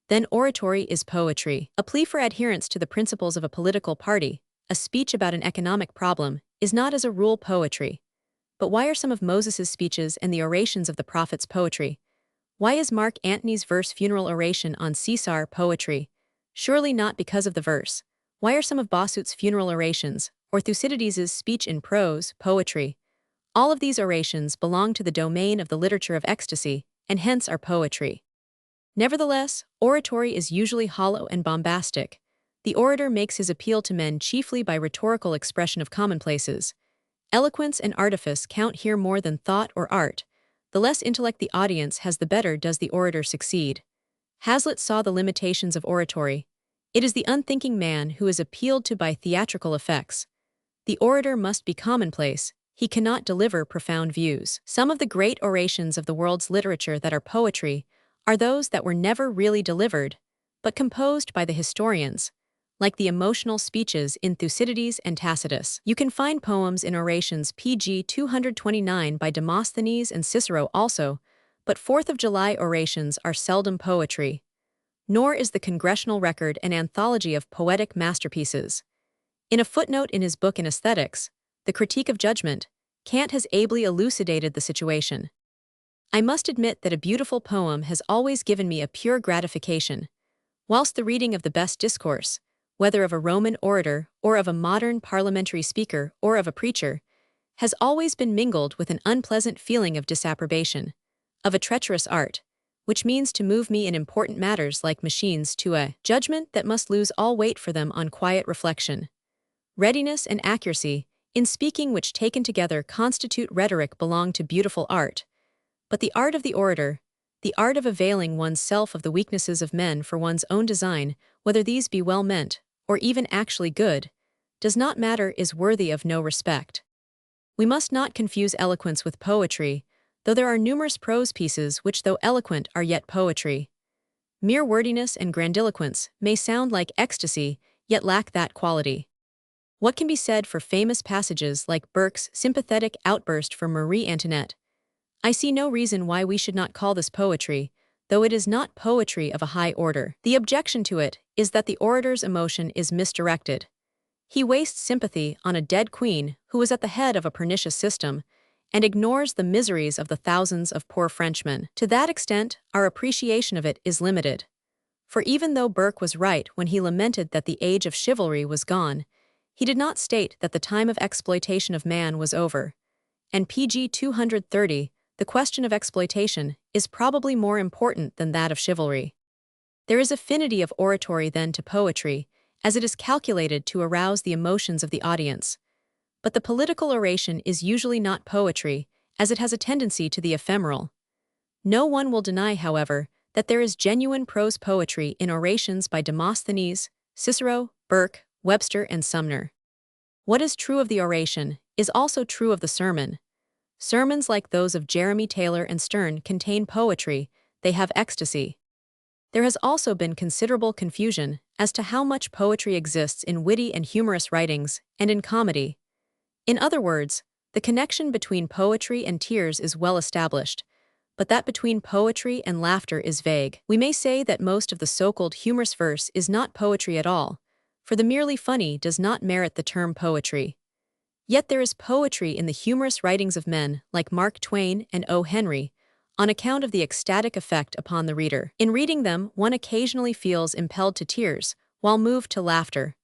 then oratory is poetry. A plea for adherence to the principles of a political party, a speech about an economic problem, is not as a rule poetry. But why are some of Moses's speeches and the orations of the prophets poetry? Why is Mark Antony's verse funeral oration on Caesar poetry? Surely not because of the verse. Why are some of Bossuet's funeral orations, or Thucydides's speech in prose, poetry? All of these orations belong to the domain of the literature of ecstasy, and hence are poetry. Nevertheless, oratory is usually hollow and bombastic. The orator makes his appeal to men chiefly by rhetorical expression of commonplaces. Eloquence and artifice count here more than thought or art. The less intellect the audience has, the better does the orator succeed. Hazlitt saw the limitations of oratory. It is the unthinking man who is appealed to by theatrical effects. The orator must be commonplace. He cannot deliver profound views. Some of the great orations of the world's literature that are poetry are those that were never really delivered, but composed by the historians, like the emotional speeches in Thucydides and Tacitus. You can find poems in orations pg 229 by Demosthenes and Cicero also, but 4th of July orations are seldom poetry. Nor is the Congressional Record an anthology of poetic masterpieces. In a footnote in his book in Aesthetics, The Critique of Judgment, Kant has ably elucidated the situation. I must admit that a beautiful poem has always given me a pure gratification, whilst the reading of the best discourse, whether of a Roman orator or of a modern parliamentary speaker or of a preacher, has always been mingled with an unpleasant feeling of disapprobation, of a treacherous art, which means to move me in important matters like machines to a judgment that must lose all weight for them on quiet reflection. Readiness and accuracy, in speaking which taken together constitute rhetoric, belong to beautiful art. But the art of the orator, the art of availing one's self of the weaknesses of men for one's own design, whether these be well meant, or even actually good, does not matter, is worthy of no respect. We must not confuse eloquence with poetry, though there are numerous prose pieces which, though eloquent, are yet poetry. Mere wordiness and grandiloquence may sound like ecstasy, yet lack that quality. What can be said for famous passages like Burke's sympathetic outburst for Marie Antoinette? I see no reason why we should not call this poetry, though it is not poetry of a high order. The objection to it is that the orator's emotion is misdirected. He wastes sympathy on a dead queen who was at the head of a pernicious system, and ignores the miseries of the thousands of poor Frenchmen. To that extent, our appreciation of it is limited. For even though Burke was right when he lamented that the age of chivalry was gone, he did not state that the time of exploitation of man was over. And pg 230, the question of exploitation, is probably more important than that of chivalry. There is affinity of oratory then to poetry, as it is calculated to arouse the emotions of the audience. But the political oration is usually not poetry, as it has a tendency to the ephemeral. No one will deny, however, that there is genuine prose poetry in orations by Demosthenes, Cicero, Burke, Webster, and Sumner. What is true of the oration is also true of the sermon. Sermons like those of Jeremy Taylor and Sterne contain poetry, they have ecstasy. There has also been considerable confusion as to how much poetry exists in witty and humorous writings and in comedy. In other words, the connection between poetry and tears is well established, but that between poetry and laughter is vague. We may say that most of the so-called humorous verse is not poetry at all, for the merely funny does not merit the term poetry. Yet there is poetry in the humorous writings of men like Mark Twain and O. Henry, on account of the ecstatic effect upon the reader. In reading them, one occasionally feels impelled to tears, while moved to laughter.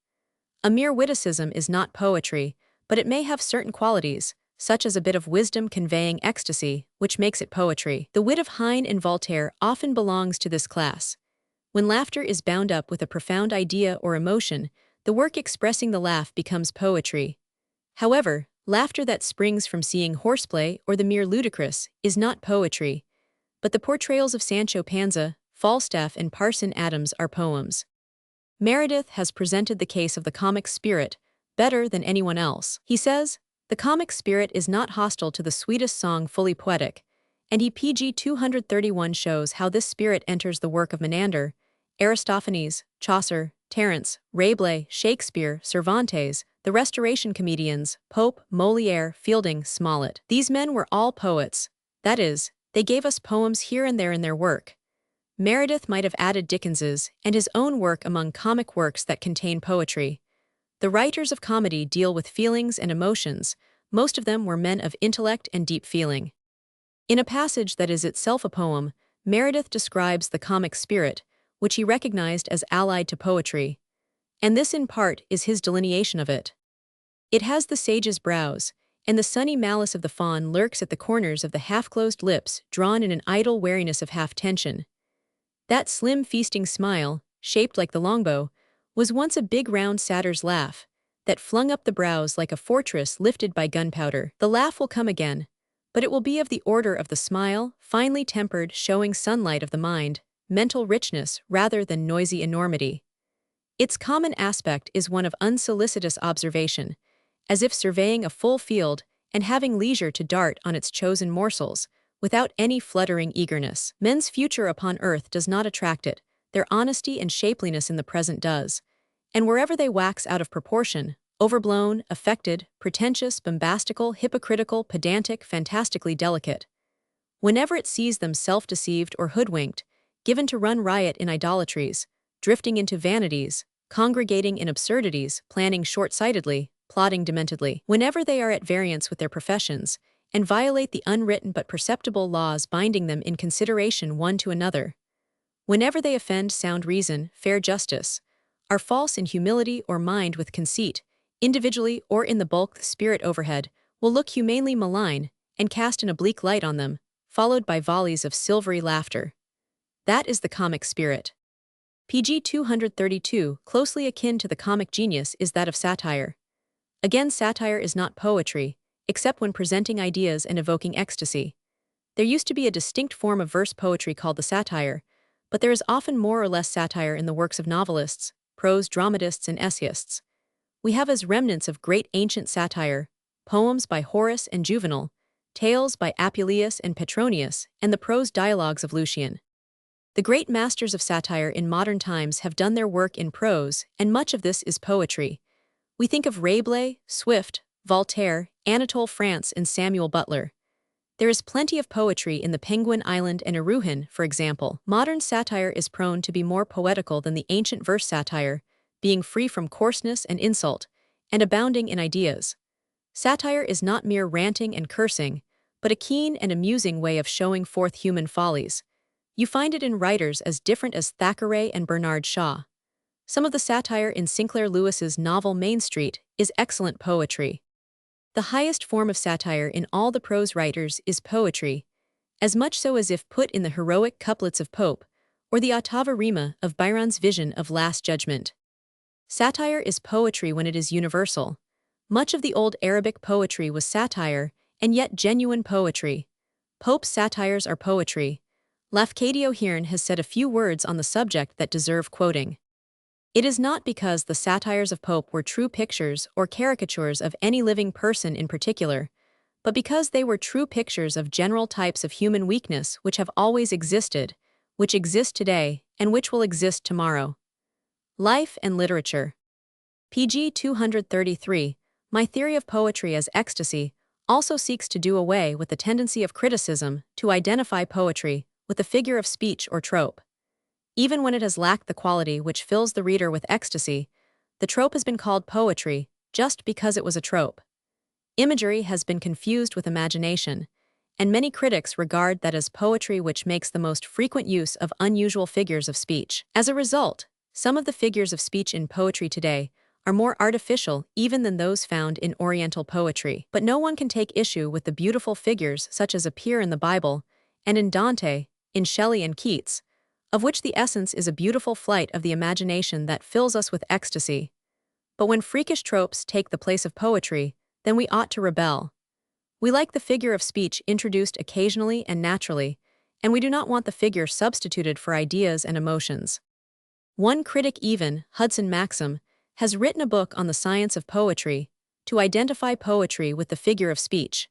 A mere witticism is not poetry, but it may have certain qualities, such as a bit of wisdom conveying ecstasy, which makes it poetry. The wit of Heine and Voltaire often belongs to this class. When laughter is bound up with a profound idea or emotion, the work expressing the laugh becomes poetry. However, laughter that springs from seeing horseplay or the mere ludicrous is not poetry, but the portrayals of Sancho Panza, Falstaff, and Parson Adams are poems. Meredith has presented the case of the comic spirit better than anyone else. He says, the comic spirit is not hostile to the sweetest song fully poetic, and he pg 231 shows how this spirit enters the work of Menander, Aristophanes, Chaucer, Terence, Rabelais, Shakespeare, Cervantes, the Restoration comedians, Pope, Molière, Fielding, Smollett. These men were all poets. That is, they gave us poems here and there in their work. Meredith might have added Dickens's and his own work among comic works that contain poetry. The writers of comedy deal with feelings and emotions. Most of them were men of intellect and deep feeling. In a passage that is itself a poem, Meredith describes the comic spirit, which he recognized as allied to poetry. And this in part is his delineation of it. It has the sage's brows, and the sunny malice of the faun lurks at the corners of the half-closed lips drawn in an idle wariness of half-tension. That slim feasting smile, shaped like the longbow, was once a big round satyr's laugh, that flung up the brows like a fortress lifted by gunpowder. The laugh will come again, but it will be of the order of the smile, finely tempered, showing sunlight of the mind, mental richness rather than noisy enormity. Its common aspect is one of unsolicitous observation, as if surveying a full field and having leisure to dart on its chosen morsels, without any fluttering eagerness. Men's future upon earth does not attract it, their honesty and shapeliness in the present does, and wherever they wax out of proportion, overblown, affected, pretentious, bombastical, hypocritical, pedantic, fantastically delicate, whenever it sees them self-deceived or hoodwinked, given to run riot in idolatries, drifting into vanities, congregating in absurdities, planning short-sightedly, plotting dementedly, whenever they are at variance with their professions, and violate the unwritten but perceptible laws binding them in consideration one to another, whenever they offend sound reason, fair justice, are false in humility or mind with conceit, individually or in the bulk the spirit overhead, will look humanely malign, and cast an oblique light on them, followed by volleys of silvery laughter. That is the comic spirit. PG 232, closely akin to the comic genius, is that of satire. Again, satire is not poetry, except when presenting ideas and evoking ecstasy. There used to be a distinct form of verse poetry called the satire, but there is often more or less satire in the works of novelists, prose dramatists, and essayists. We have as remnants of great ancient satire, poems by Horace and Juvenal, tales by Apuleius and Petronius, and the prose dialogues of Lucian. The great masters of satire in modern times have done their work in prose, and much of this is poetry. We think of Rabelais, Swift, Voltaire, Anatole France, and Samuel Butler. There is plenty of poetry in the Penguin Island and Eruhin, for example. Modern satire is prone to be more poetical than the ancient verse satire, being free from coarseness and insult, and abounding in ideas. Satire is not mere ranting and cursing, but a keen and amusing way of showing forth human follies. You find it in writers as different as Thackeray and Bernard Shaw. Some of the satire in Sinclair Lewis's novel Main Street is excellent poetry. The highest form of satire in all the prose writers is poetry, as much so as if put in the heroic couplets of Pope, or the ottava rima of Byron's vision of Last Judgment. Satire is poetry when it is universal. Much of the old Arabic poetry was satire, and yet genuine poetry. Pope's satires are poetry. Lafcadio Hearn has said a few words on the subject that deserve quoting. It is not because the satires of Pope were true pictures or caricatures of any living person in particular, but because they were true pictures of general types of human weakness which have always existed, which exist today, and which will exist tomorrow. Life and literature. PG 233, My Theory of Poetry as Ecstasy, also seeks to do away with the tendency of criticism to identify poetry with the figure of speech or trope. Even when it has lacked the quality which fills the reader with ecstasy, the trope has been called poetry just because it was a trope. Imagery has been confused with imagination, and many critics regard that as poetry which makes the most frequent use of unusual figures of speech. As a result, some of the figures of speech in poetry today are more artificial even than those found in Oriental poetry. But no one can take issue with the beautiful figures such as appear in the Bible and in Dante, in Shelley and Keats, of which the essence is a beautiful flight of the imagination that fills us with ecstasy. But when freakish tropes take the place of poetry, then we ought to rebel. We like the figure of speech introduced occasionally and naturally, and we do not want the figure substituted for ideas and emotions. One critic even, Hudson Maxim, has written a book on the science of poetry, to identify poetry with the figure of speech.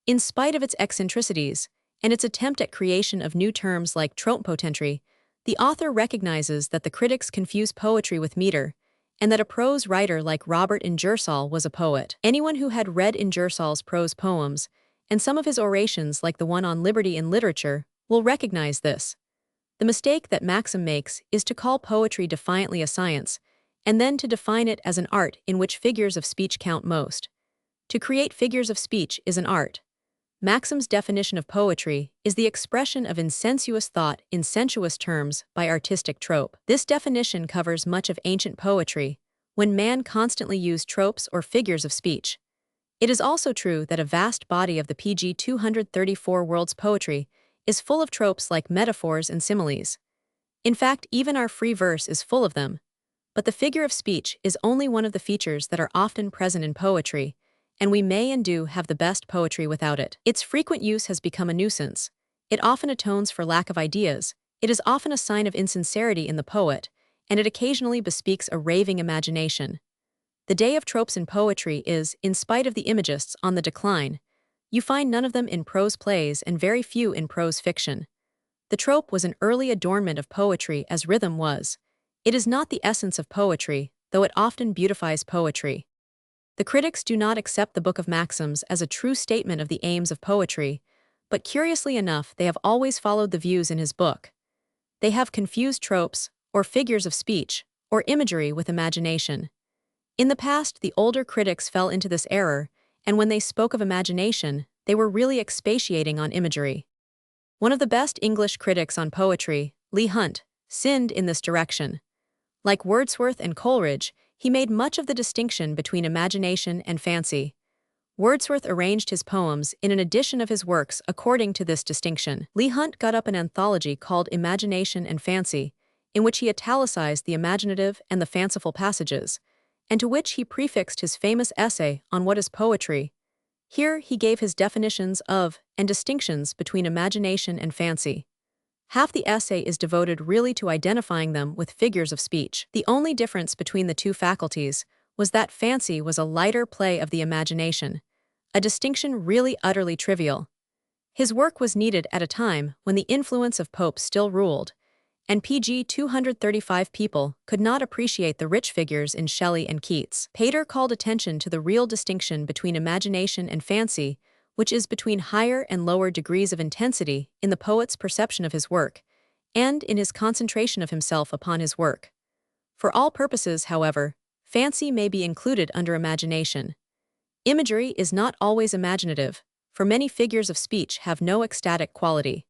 In spite of its eccentricities, and its attempt at creation of new terms like trompotentry, The author recognizes that the critics confuse poetry with meter, and that a prose writer like Robert Ingersoll was a poet. Anyone who had read Ingersoll's prose poems, and some of his orations like the one on liberty in literature, will recognize this. The mistake that Maxim makes is to call poetry defiantly a science, and then to define it as an art in which figures of speech count most. To create figures of speech is an art. Maxim's definition of poetry is the expression of insensuous thought in sensuous terms by artistic trope. This definition covers much of ancient poetry, when man constantly used tropes or figures of speech. It is also true that a vast body of the PG 234 world's poetry is full of tropes like metaphors and similes. In fact, even our free verse is full of them. But the figure of speech is only one of the features that are often present in poetry, and we may and do have the best poetry without it. Its frequent use has become a nuisance. It often atones for lack of ideas, it is often a sign of insincerity in the poet, and it occasionally bespeaks a raving imagination. The day of tropes in poetry is, in spite of the imagists, on the decline. You find none of them in prose plays and very few in prose fiction. The trope was an early adornment of poetry as rhythm was. It is not the essence of poetry, though it often beautifies poetry. The critics do not accept the Book of Maxims as a true statement of the aims of poetry, but curiously enough they have always followed the views in his book. They have confused tropes, or figures of speech, or imagery with imagination. In the past, the older critics fell into this error, and when they spoke of imagination, they were really expatiating on imagery. One of the best English critics on poetry, Leigh Hunt, sinned in this direction. Like Wordsworth and Coleridge, he made much of the distinction between imagination and fancy. Wordsworth arranged his poems in an edition of his works according to this distinction. Leigh Hunt got up an anthology called Imagination and Fancy, in which he italicized the imaginative and the fanciful passages, and to which he prefixed his famous essay on what is poetry. Here he gave his definitions of and distinctions between imagination and fancy. Half the essay is devoted really to identifying them with figures of speech. The only difference between the two faculties was that fancy was a lighter play of the imagination, a distinction really utterly trivial. His work was needed at a time when the influence of Pope still ruled, and PG 235 people could not appreciate the rich figures in Shelley and Keats. Pater called attention to the real distinction between imagination and fancy, which is between higher and lower degrees of intensity in the poet's perception of his work, and in his concentration of himself upon his work. For all purposes, however, fancy may be included under imagination. Imagery is not always imaginative, for many figures of speech have no ecstatic quality.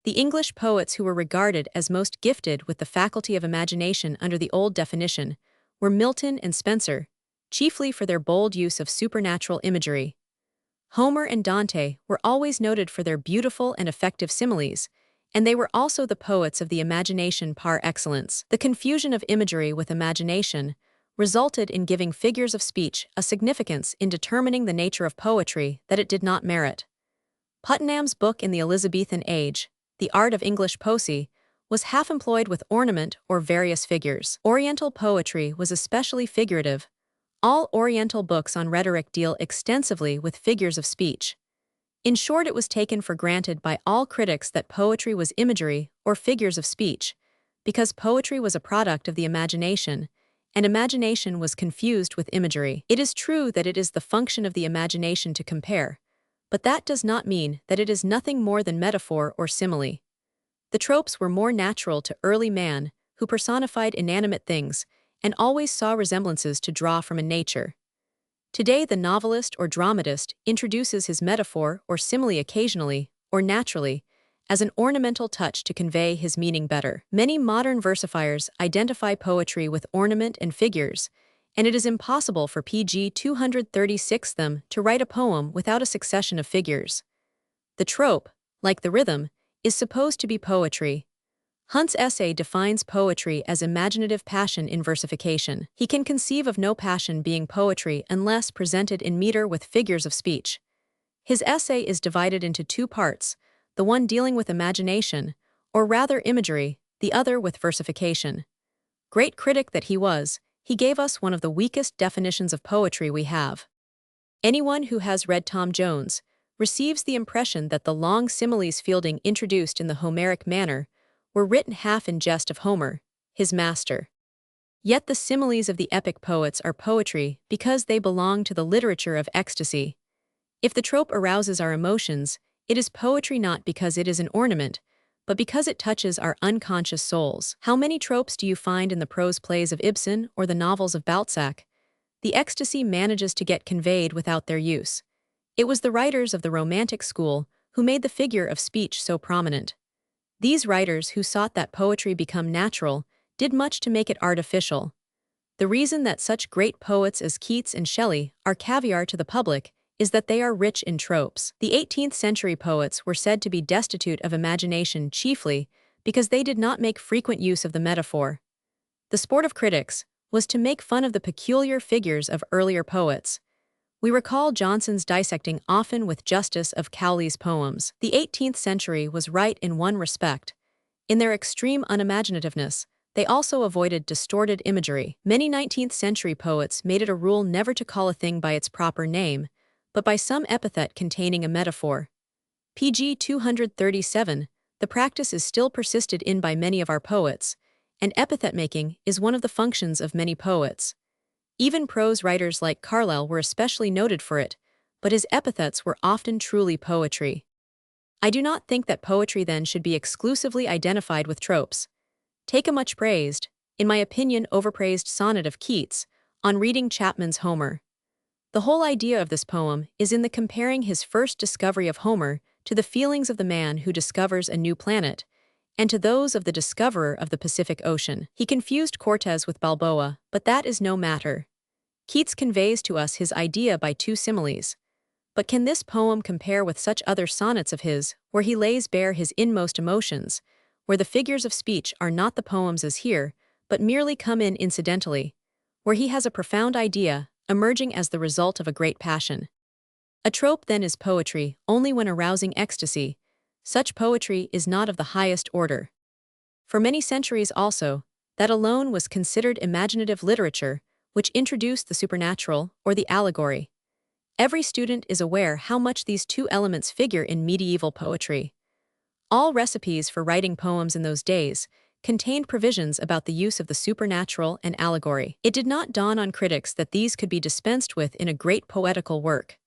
The English poets who were regarded as most gifted with the faculty of imagination under the old definition were Milton and Spenser, chiefly for their bold use of supernatural imagery. Homer and Dante were always noted for their beautiful and effective similes, and they were also the poets of the imagination par excellence. The confusion of imagery with imagination resulted in giving figures of speech a significance in determining the nature of poetry that it did not merit. Putnam's book in the Elizabethan age, The Art of English Poesy, was half employed with ornament or various figures. Oriental poetry was especially figurative. All Oriental books on rhetoric deal extensively with figures of speech. In short, it was taken for granted by all critics that poetry was imagery or figures of speech, because poetry was a product of the imagination, and imagination was confused with imagery. It is true that it is the function of the imagination to compare, but that does not mean that it is nothing more than metaphor or simile. The tropes were more natural to early man, who personified inanimate things, and always saw resemblances to draw from in nature. Today, the novelist or dramatist introduces his metaphor or simile occasionally, or naturally, as an ornamental touch to convey his meaning better. Many modern versifiers identify poetry with ornament and figures, and it is impossible for PG 236 them to write a poem without a succession of figures. The trope, like the rhythm, is supposed to be poetry. Hunt's essay defines poetry as imaginative passion in versification. He can conceive of no passion being poetry unless presented in meter with figures of speech. His essay is divided into two parts, the one dealing with imagination, or rather imagery, the other with versification. Great critic that he was, he gave us one of the weakest definitions of poetry we have. Anyone who has read Tom Jones receives the impression that the long similes Fielding introduced in the Homeric manner were written half in jest of Homer, his master. Yet the similes of the epic poets are poetry because they belong to the literature of ecstasy. If the trope arouses our emotions, it is poetry not because it is an ornament, but because it touches our unconscious souls. How many tropes do you find in the prose plays of Ibsen or the novels of Balzac? The ecstasy manages to get conveyed without their use. It was the writers of the Romantic school who made the figure of speech so prominent. These writers who sought that poetry become natural did much to make it artificial. The reason that such great poets as Keats and Shelley are caviar to the public is that they are rich in tropes. The 18th century poets were said to be destitute of imagination chiefly because they did not make frequent use of the metaphor. The sport of critics was to make fun of the peculiar figures of earlier poets. We recall Johnson's dissecting often with justice of Cowley's poems. The 18th century was right in one respect. In their extreme unimaginativeness, they also avoided distorted imagery. Many 19th century poets made it a rule never to call a thing by its proper name, but by some epithet containing a metaphor. Pg 237, the practice is still persisted in by many of our poets, and epithet-making is one of the functions of many poets. Even prose writers like Carlyle were especially noted for it, but his epithets were often truly poetry. I do not think that poetry then should be exclusively identified with tropes. Take a much praised, in my opinion overpraised sonnet of Keats, on reading Chapman's Homer. The whole idea of this poem is in the comparing his first discovery of Homer to the feelings of the man who discovers a new planet, and to those of the discoverer of the Pacific Ocean. He confused Cortez with Balboa, but that is no matter. Keats conveys to us his idea by two similes. But can this poem compare with such other sonnets of his, where he lays bare his inmost emotions, where the figures of speech are not the poems as here, but merely come in incidentally, where he has a profound idea, emerging as the result of a great passion? A trope then is poetry only when arousing ecstasy. Such poetry is not of the highest order. For many centuries also, that alone was considered imaginative literature, which introduced the supernatural or the allegory. Every student is aware how much these two elements figure in medieval poetry. All recipes for writing poems in those days contained provisions about the use of the supernatural and allegory. It did not dawn on critics that these could be dispensed with in a great poetical work.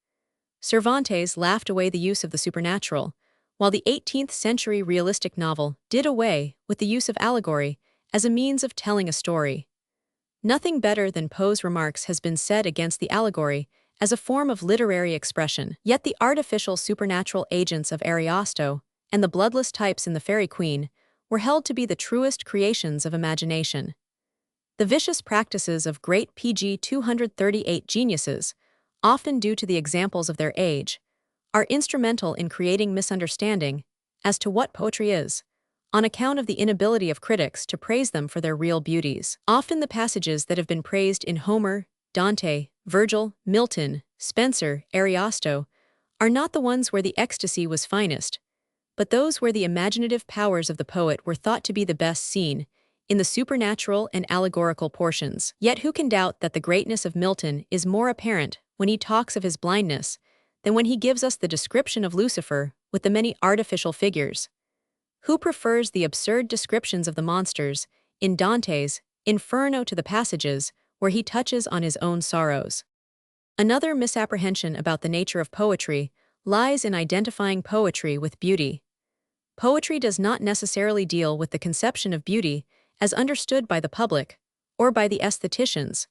Cervantes laughed away the use of the supernatural, while the 18th century realistic novel did away with the use of allegory as a means of telling a story. Nothing better than Poe's remarks has been said against the allegory as a form of literary expression. Yet the artificial supernatural agents of Ariosto and the bloodless types in the Fairy Queen were held to be the truest creations of imagination. The vicious practices of great Pg 238 geniuses, often due to the examples of their age, are instrumental in creating misunderstanding as to what poetry is, on account of the inability of critics to praise them for their real beauties. Often the passages that have been praised in Homer, Dante, Virgil, Milton, Spenser, Ariosto, are not the ones where the ecstasy was finest, but those where the imaginative powers of the poet were thought to be the best seen, in the supernatural and allegorical portions. Yet who can doubt that the greatness of Milton is more apparent when he talks of his blindness than when he gives us the description of Lucifer with the many artificial figures? Who prefers the absurd descriptions of the monsters in Dante's Inferno to the passages where he touches on his own sorrows? Another misapprehension about the nature of poetry lies in identifying poetry with beauty. Poetry does not necessarily deal with the conception of beauty as understood by the public or by the aestheticians,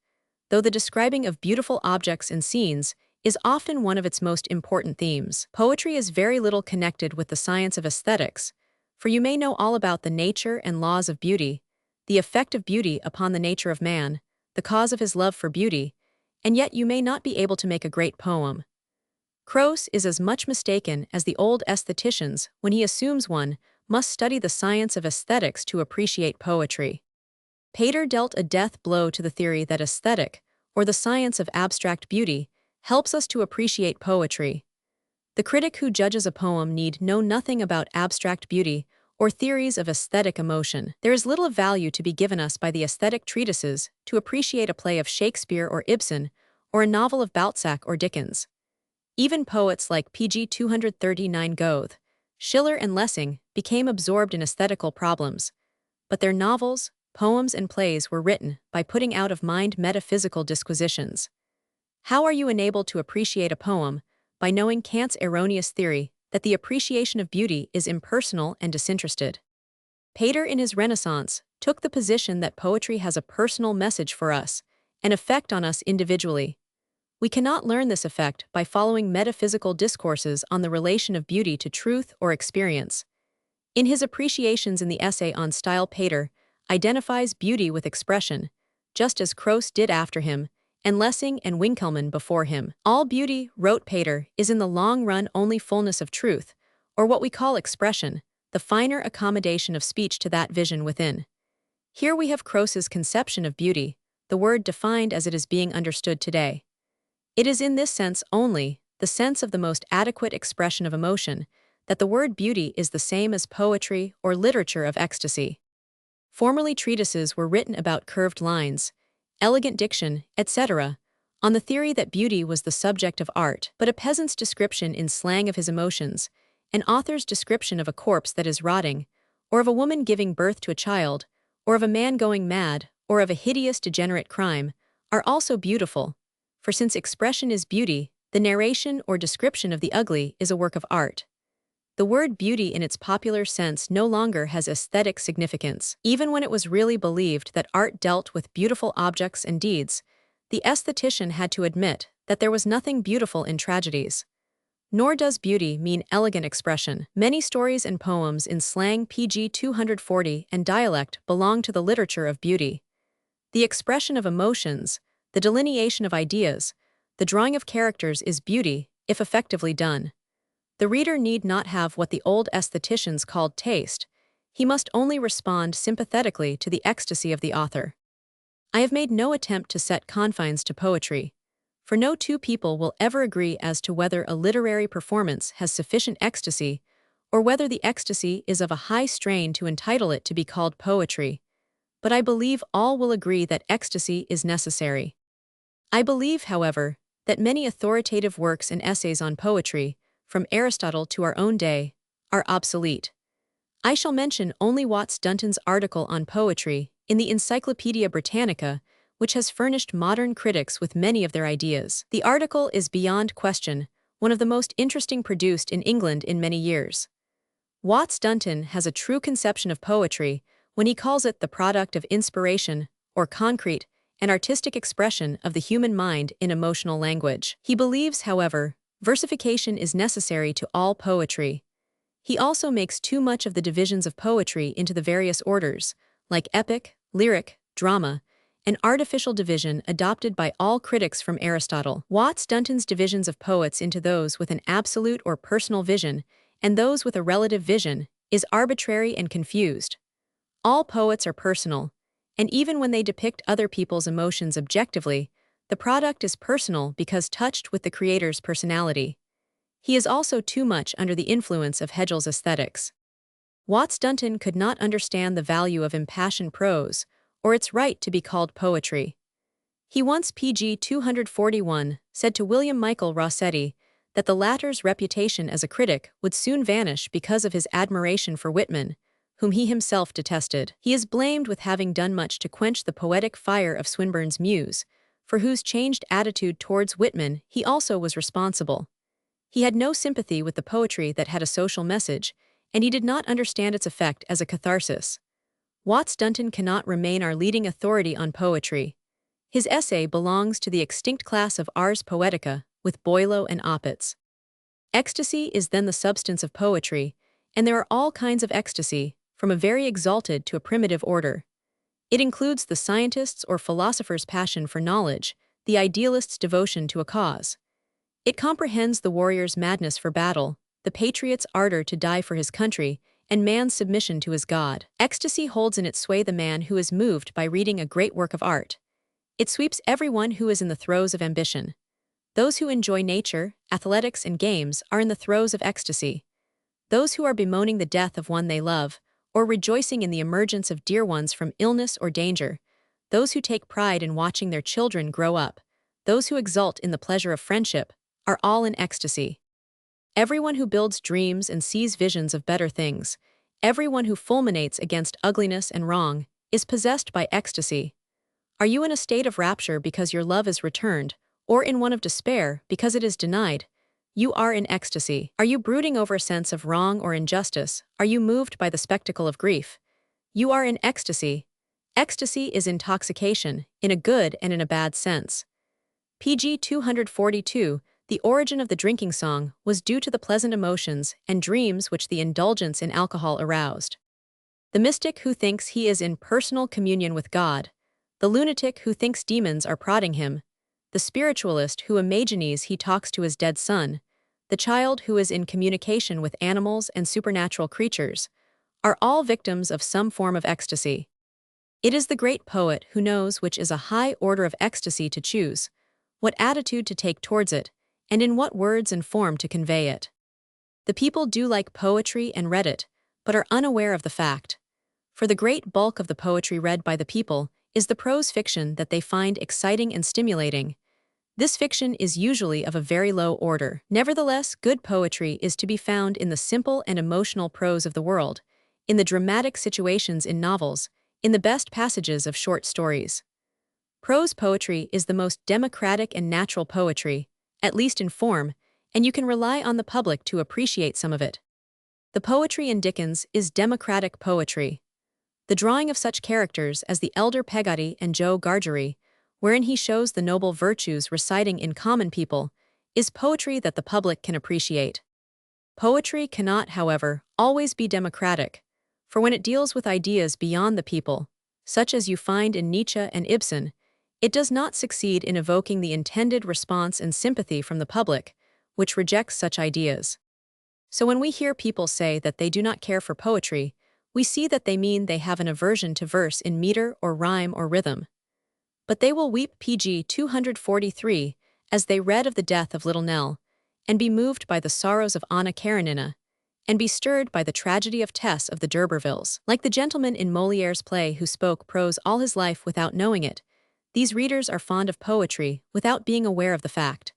though the describing of beautiful objects and scenes is often one of its most important themes. Poetry is very little connected with the science of aesthetics, for you may know all about the nature and laws of beauty, the effect of beauty upon the nature of man, the cause of his love for beauty, and yet you may not be able to make a great poem. Croce is as much mistaken as the old aestheticians when he assumes one must study the science of aesthetics to appreciate poetry. Pater dealt a death blow to the theory that aesthetic, or the science of abstract beauty, helps us to appreciate poetry. The critic who judges a poem need know nothing about abstract beauty or theories of aesthetic emotion. There is little value to be given us by the aesthetic treatises to appreciate a play of Shakespeare or Ibsen, or a novel of Balzac or Dickens. Even poets like Pg 239 Goethe, Schiller and Lessing became absorbed in aesthetical problems, but their novels, poems, and plays were written by putting out of mind metaphysical disquisitions. How are you enabled to appreciate a poem? By knowing Kant's erroneous theory that the appreciation of beauty is impersonal and disinterested. Pater, in his Renaissance, took the position that poetry has a personal message for us, an effect on us individually. We cannot learn this effect by following metaphysical discourses on the relation of beauty to truth or experience. In his appreciations in the essay on style, Pater identifies beauty with expression, just as Croce did after him, and Lessing and Winckelmann before him. All beauty, wrote Pater, is in the long run only fullness of truth, or what we call expression, the finer accommodation of speech to that vision within. Here we have Croce's conception of beauty, the word defined as it is being understood today. It is in this sense only, the sense of the most adequate expression of emotion, that the word beauty is the same as poetry or literature of ecstasy. Formerly treatises were written about curved lines, elegant diction, etc., on the theory that beauty was the subject of art, but a peasant's description in slang of his emotions, an author's description of a corpse that is rotting, or of a woman giving birth to a child, or of a man going mad, or of a hideous degenerate crime, are also beautiful, for since expression is beauty, the narration or description of the ugly is a work of art. The word beauty in its popular sense no longer has aesthetic significance. Even when it was really believed that art dealt with beautiful objects and deeds, the aesthetician had to admit that there was nothing beautiful in tragedies. Nor does beauty mean elegant expression. Many stories and poems in slang, pg 240, and dialect belong to the literature of beauty. The expression of emotions, the delineation of ideas, the drawing of characters is beauty, if effectively done. The reader need not have what the old aestheticians called taste. He must only respond sympathetically to the ecstasy of the author. I have made no attempt to set confines to poetry, for no two people will ever agree as to whether a literary performance has sufficient ecstasy, or whether the ecstasy is of a high strain to entitle it to be called poetry. But I believe all will agree that ecstasy is necessary. I believe, however, that many authoritative works and essays on poetry, from Aristotle to our own day, are obsolete. I shall mention only Watts Dunton's article on poetry in the Encyclopaedia Britannica, which has furnished modern critics with many of their ideas. The article is beyond question one of the most interesting produced in England in many years. Watts Dunton has a true conception of poetry when he calls it the product of inspiration, or concrete, and artistic expression of the human mind in emotional language. He believes, however, versification is necessary to all poetry. He also makes too much of the divisions of poetry into the various orders, like epic, lyric, drama, an artificial division adopted by all critics from Aristotle. Watts Dunton's divisions of poets into those with an absolute or personal vision and those with a relative vision is arbitrary and confused. All poets are personal, and even when they depict other people's emotions objectively, the product is personal because touched with the creator's personality. He is also too much under the influence of Hegel's aesthetics. Watts Dunton could not understand the value of impassioned prose, or its right to be called poetry. He once, pg 241, said to William Michael Rossetti that the latter's reputation as a critic would soon vanish because of his admiration for Whitman, whom he himself detested. He is blamed with having done much to quench the poetic fire of Swinburne's muse, for whose changed attitude towards Whitman he also was responsible. He had no sympathy with the poetry that had a social message, and he did not understand its effect as a catharsis. Watts Dunton cannot remain our leading authority on poetry. His essay belongs to the extinct class of ars poetica, with Boileau and Opitz. Ecstasy is then the substance of poetry, and there are all kinds of ecstasy, from a very exalted to a primitive order. It includes the scientist's or philosopher's passion for knowledge, the idealist's devotion to a cause. It comprehends the warrior's madness for battle, the patriot's ardor to die for his country, and man's submission to his God. Ecstasy holds in its sway the man who is moved by reading a great work of art. It sweeps everyone who is in the throes of ambition. Those who enjoy nature, athletics, and games are in the throes of ecstasy. Those who are bemoaning the death of one they love, or rejoicing in the emergence of dear ones from illness or danger, those who take pride in watching their children grow up, those who exult in the pleasure of friendship, are all in ecstasy. Everyone who builds dreams and sees visions of better things, Everyone who fulminates against ugliness and wrong is possessed by ecstasy. Are you in a state of rapture because your love is returned, or in one of despair because it is denied? You are in ecstasy. Are you brooding over a sense of wrong or injustice? Are you moved by the spectacle of grief? You are in ecstasy. Ecstasy is intoxication, in a good and in a bad sense. pg 242, the origin of the drinking song was due to the pleasant emotions and dreams which the indulgence in alcohol aroused. The mystic who thinks he is in personal communion with God, the lunatic who thinks demons are prodding him, the spiritualist who imagines he talks to his dead son, the child who is in communication with animals and supernatural creatures, are all victims of some form of ecstasy. It is the great poet who knows which is a high order of ecstasy to choose, what attitude to take towards it, and in what words and form to convey it. The people do like poetry and read it, but are unaware of the fact. For the great bulk of the poetry read by the people is the prose fiction that they find exciting and stimulating. This fiction is usually of a very low order. Nevertheless, good poetry is to be found in the simple and emotional prose of the world, in the dramatic situations in novels, in the best passages of short stories. Prose poetry is the most democratic and natural poetry, at least in form, and you can rely on the public to appreciate some of it. The poetry in Dickens is democratic poetry. The drawing of such characters as the elder Peggotty and Joe Gargery, wherein he shows the noble virtues residing in common people, is poetry that the public can appreciate. Poetry cannot, however, always be democratic, for when it deals with ideas beyond the people, such as you find in Nietzsche and Ibsen, it does not succeed in evoking the intended response and sympathy from the public, which rejects such ideas. So when we hear people say that they do not care for poetry, we see that they mean they have an aversion to verse in meter or rhyme or rhythm. But they will weep pg 243 as they read of the death of Little Nell, and be moved by the sorrows of Anna Karenina, and be stirred by the tragedy of Tess of the D'Urbervilles. Like the gentleman in Molière's play who spoke prose all his life without knowing it, these readers are fond of poetry without being aware of the fact.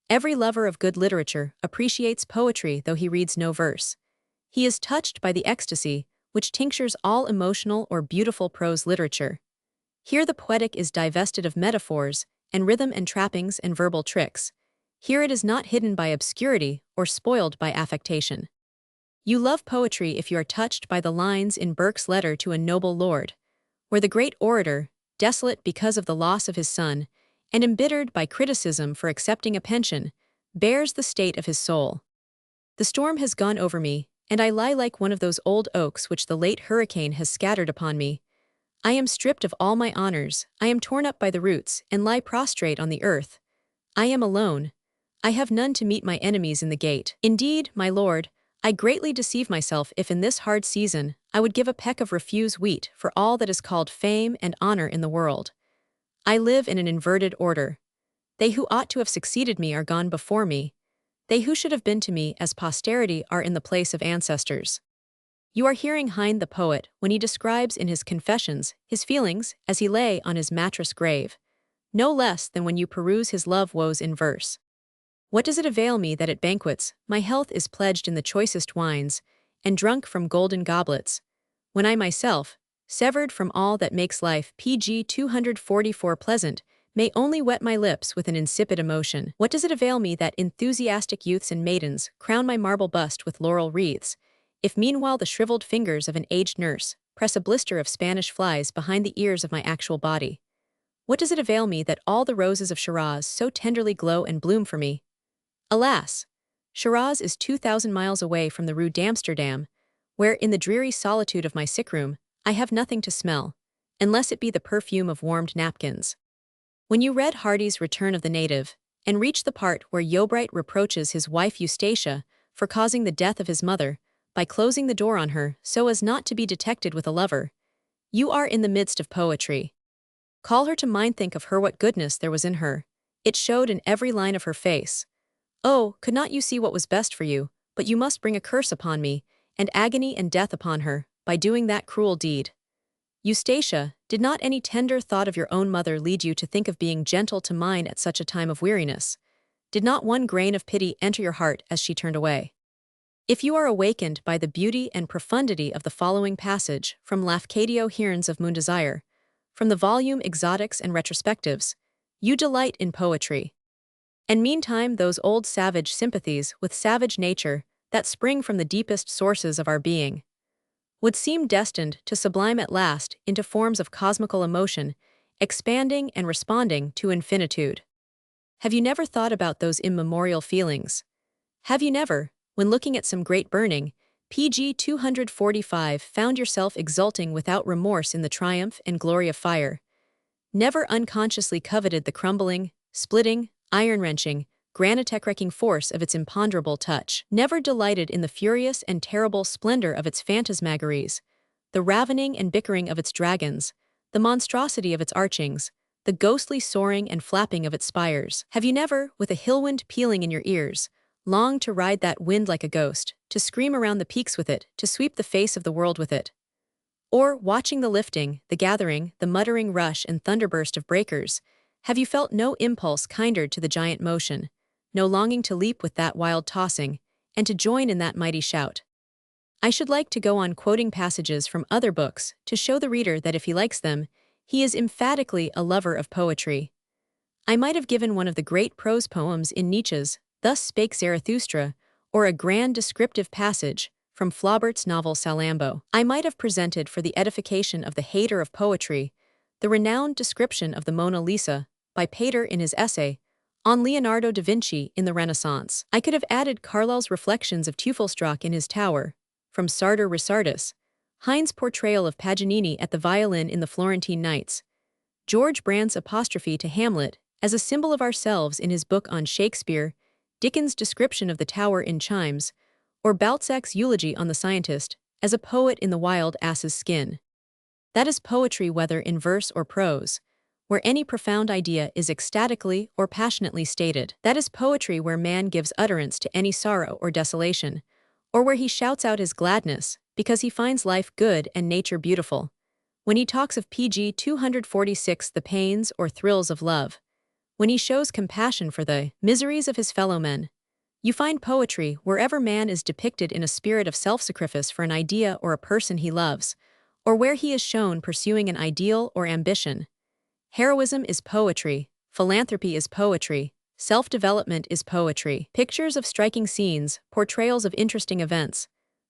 Every lover of good literature appreciates poetry though he reads no verse. He is touched by the ecstasy which tinctures all emotional or beautiful prose literature. Here the poetic is divested of metaphors and rhythm and trappings and verbal tricks. Here it is not hidden by obscurity or spoiled by affectation. You love poetry if you are touched by the lines in Burke's letter to a noble lord, where the great orator, desolate because of the loss of his son, and embittered by criticism for accepting a pension, bears the state of his soul. The storm has gone over me, and I lie like one of those old oaks which the late hurricane has scattered upon me. I am stripped of all my honors, I am torn up by the roots, and lie prostrate on the earth. I am alone. I have none to meet my enemies in the gate. Indeed, my lord, I greatly deceive myself if in this hard season I would give a peck of refuse wheat for all that is called fame and honor in the world. I live in an inverted order. They who ought to have succeeded me are gone before me. They who should have been to me as posterity are in the place of ancestors. You are hearing Heine the poet when he describes in his Confessions his feelings as he lay on his mattress grave, no less than when you peruse his love woes in verse. What does it avail me that at banquets my health is pledged in the choicest wines, and drunk from golden goblets, when I myself, severed from all that makes life pg 244 pleasant, may only wet my lips with an insipid emotion? What does it avail me that enthusiastic youths and maidens crown my marble bust with laurel wreaths, if meanwhile the shriveled fingers of an aged nurse press a blister of Spanish flies behind the ears of my actual body? What does it avail me that all the roses of Shiraz so tenderly glow and bloom for me? Alas! Shiraz is 2,000 miles away from the Rue d'Amsterdam, where, in the dreary solitude of my sick-room, I have nothing to smell, unless it be the perfume of warmed napkins. When you read Hardy's Return of the Native, and reach the part where Yeobright reproaches his wife Eustacia for causing the death of his mother, by closing the door on her so as not to be detected with a lover, you are in the midst of poetry. Call her to mind, think of her what goodness there was in her. It showed in every line of her face. Oh, could not you see what was best for you, but you must bring a curse upon me, and agony and death upon her, by doing that cruel deed. Eustacia, did not any tender thought of your own mother lead you to think of being gentle to mine at such a time of weariness? Did not one grain of pity enter your heart as she turned away? If you are awakened by the beauty and profundity of the following passage from Lafcadio Hearns of Moondesire, from the volume Exotics and Retrospectives, you delight in poetry. And meantime those old savage sympathies with savage nature that spring from the deepest sources of our being would seem destined to sublime at last into forms of cosmical emotion, expanding and responding to infinitude. Have you never thought about those immemorial feelings? Have you never, when looking at some great burning, PG 245, found yourself exulting without remorse in the triumph and glory of fire? Never unconsciously coveted the crumbling, splitting, iron-wrenching, granitech-wrecking force of its imponderable touch? Never delighted in the furious and terrible splendor of its phantasmagories, the ravening and bickering of its dragons, the monstrosity of its archings, the ghostly soaring and flapping of its spires? Have you never, with a hill wind pealing in your ears, longed to ride that wind like a ghost, to scream around the peaks with it, to sweep the face of the world with it? Or, watching the lifting, the gathering, the muttering rush and thunderburst of breakers, have you felt no impulse kinder to the giant motion, no longing to leap with that wild tossing, and to join in that mighty shout? I should like to go on quoting passages from other books to show the reader that if he likes them, he is emphatically a lover of poetry. I might have given one of the great prose poems in Nietzsche's Thus Spake Zarathustra, or a grand descriptive passage from Flaubert's novel Salammbô. I might have presented for the edification of the hater of poetry the renowned description of the Mona Lisa by Pater in his essay on Leonardo da Vinci in the Renaissance. I could have added Carlyle's reflections of Teufelsdrockh in his tower, from Sartor Resartus, Heine's portrayal of Paganini at the violin in the Florentine Nights, George Brand's apostrophe to Hamlet as a symbol of ourselves in his book on Shakespeare, Dickens' description of the tower in Chimes, or Balzac's eulogy on the scientist as a poet in the wild ass's skin. That is poetry whether in verse or prose, where any profound idea is ecstatically or passionately stated. That is poetry where man gives utterance to any sorrow or desolation, or where he shouts out his gladness because he finds life good and nature beautiful. When he talks of PG 246 the pains or thrills of love, when he shows compassion for the miseries of his fellow men, you find poetry wherever man is depicted in a spirit of self-sacrifice for an idea or a person he loves, or where he is shown pursuing an ideal or ambition. Heroism is poetry, philanthropy is poetry, self-development is poetry. Pictures of striking scenes, portrayals of interesting events,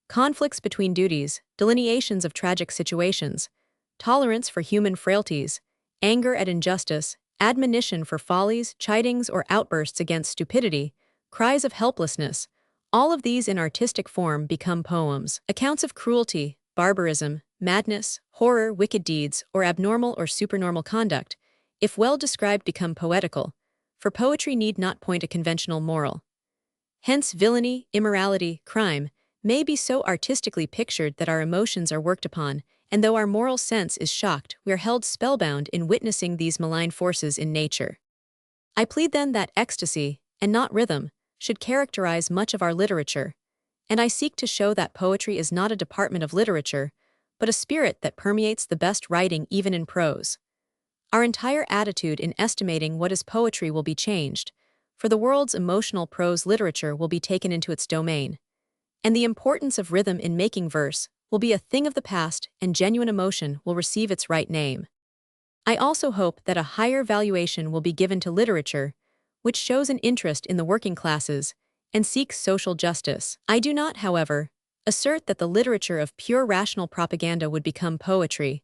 conflicts between duties, delineations of tragic situations, tolerance for human frailties, anger at injustice, admonition for follies, chidings or outbursts against stupidity, cries of helplessness, all of these in artistic form become poems. Accounts of cruelty, barbarism, madness, horror, wicked deeds, or abnormal or supernormal conduct, if well described, become poetical, for poetry need not point a conventional moral. Hence villainy, immorality, crime may be so artistically pictured that our emotions are worked upon, and though our moral sense is shocked, we are held spellbound in witnessing these malign forces in nature. I plead then that ecstasy, and not rhythm, should characterize much of our literature, and I seek to show that poetry is not a department of literature, but a spirit that permeates the best writing even in prose. Our entire attitude in estimating what is poetry will be changed, for the world's emotional prose literature will be taken into its domain, and the importance of rhythm in making verse will be a thing of the past, and genuine emotion will receive its right name. I also hope that a higher valuation will be given to literature, which shows an interest in the working classes and seeks social justice. I do not, however, assert that the literature of pure rational propaganda would become poetry,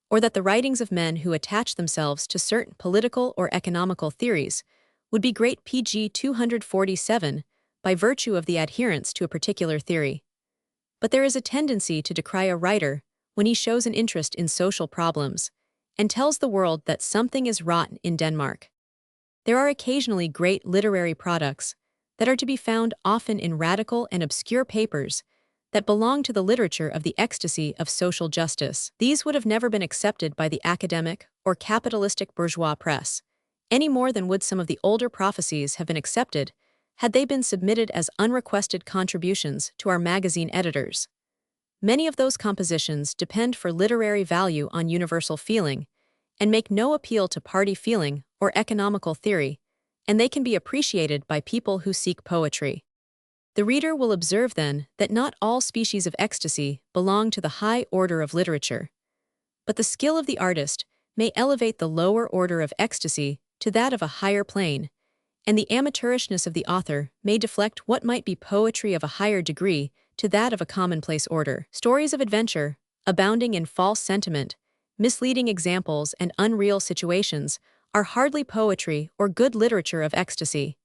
or that the writings of men who attach themselves to certain political or economical theories would be great PG 247 by virtue of the adherence to a particular theory. But there is a tendency to decry a writer when he shows an interest in social problems and tells the world that something is rotten in Denmark. There are occasionally great literary products that are to be found often in radical and obscure papers that belong to the literature of the ecstasy of social justice. These would have never been accepted by the academic or capitalistic bourgeois press, any more than would some of the older prophecies have been accepted had they been submitted as unrequested contributions to our magazine editors. Many of those compositions depend for literary value on universal feeling and make no appeal to party feeling or economical theory, and they can be appreciated by people who seek poetry. The reader will observe then that not all species of ecstasy belong to the high order of literature, but the skill of the artist may elevate the lower order of ecstasy to that of a higher plane, and the amateurishness of the author may deflect what might be poetry of a higher degree to that of a commonplace order. Stories of adventure, abounding in false sentiment, misleading examples, and unreal situations, are hardly poetry or good literature of ecstasy.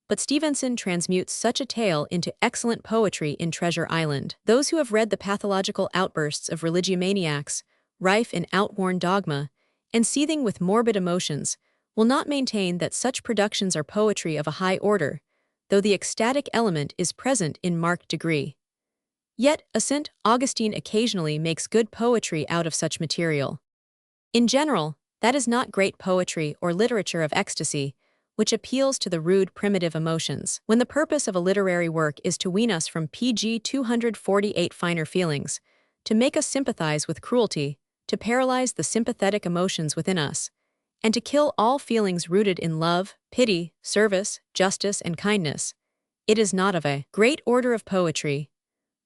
But Stevenson transmutes such a tale into excellent poetry in Treasure Island. Those who have read the pathological outbursts of religiomaniacs, rife in outworn dogma, and seething with morbid emotions, will not maintain that such productions are poetry of a high order, though the ecstatic element is present in marked degree. Yet, a St. Augustine occasionally makes good poetry out of such material. In general, that is not great poetry or literature of ecstasy, which appeals to the rude primitive emotions. When the purpose of a literary work is to wean us from pg 248 finer feelings, to make us sympathize with cruelty, to paralyze the sympathetic emotions within us, and to kill all feelings rooted in love, pity, service, justice, and kindness, it is not of a great order of poetry.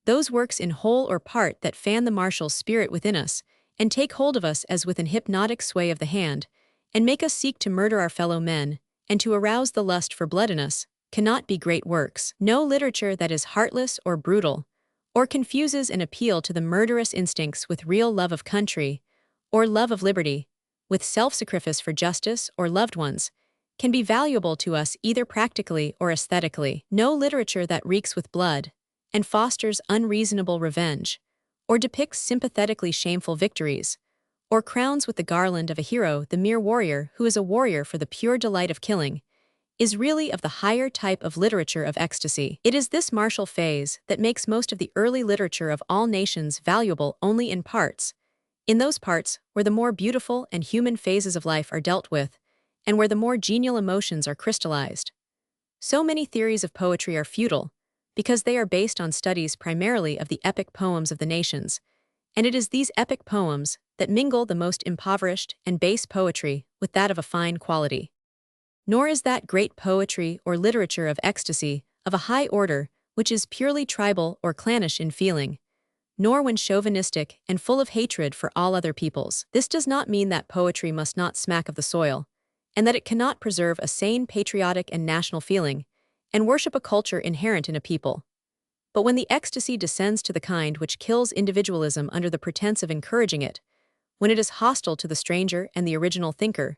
Those works in whole or part that fan the martial spirit within us, and take hold of us as with an hypnotic sway of the hand, and make us seek to murder our fellow men, and to arouse the lust for blood in us, cannot be great works. No literature that is heartless or brutal, or confuses an appeal to the murderous instincts with real love of country, or love of liberty, with self-sacrifice for justice or loved ones, can be valuable to us either practically or aesthetically. No literature that reeks with blood, and fosters unreasonable revenge, or depicts sympathetically shameful victories, or crowns with the garland of a hero the mere warrior who is a warrior for the pure delight of killing, is really of the higher type of literature of ecstasy. It is this martial phase that makes most of the early literature of all nations valuable only in parts, in those parts where the more beautiful and human phases of life are dealt with, and where the more genial emotions are crystallized. So many theories of poetry are futile, because they are based on studies primarily of the epic poems of the nations, and it is these epic poems that mingle the most impoverished and base poetry with that of a fine quality. Nor is that great poetry or literature of ecstasy of a high order which is purely tribal or clannish in feeling, nor when chauvinistic and full of hatred for all other peoples. This does not mean that poetry must not smack of the soil, and that it cannot preserve a sane patriotic and national feeling, and worship a culture inherent in a people. But when the ecstasy descends to the kind which kills individualism under the pretense of encouraging it, when it is hostile to the stranger and the original thinker,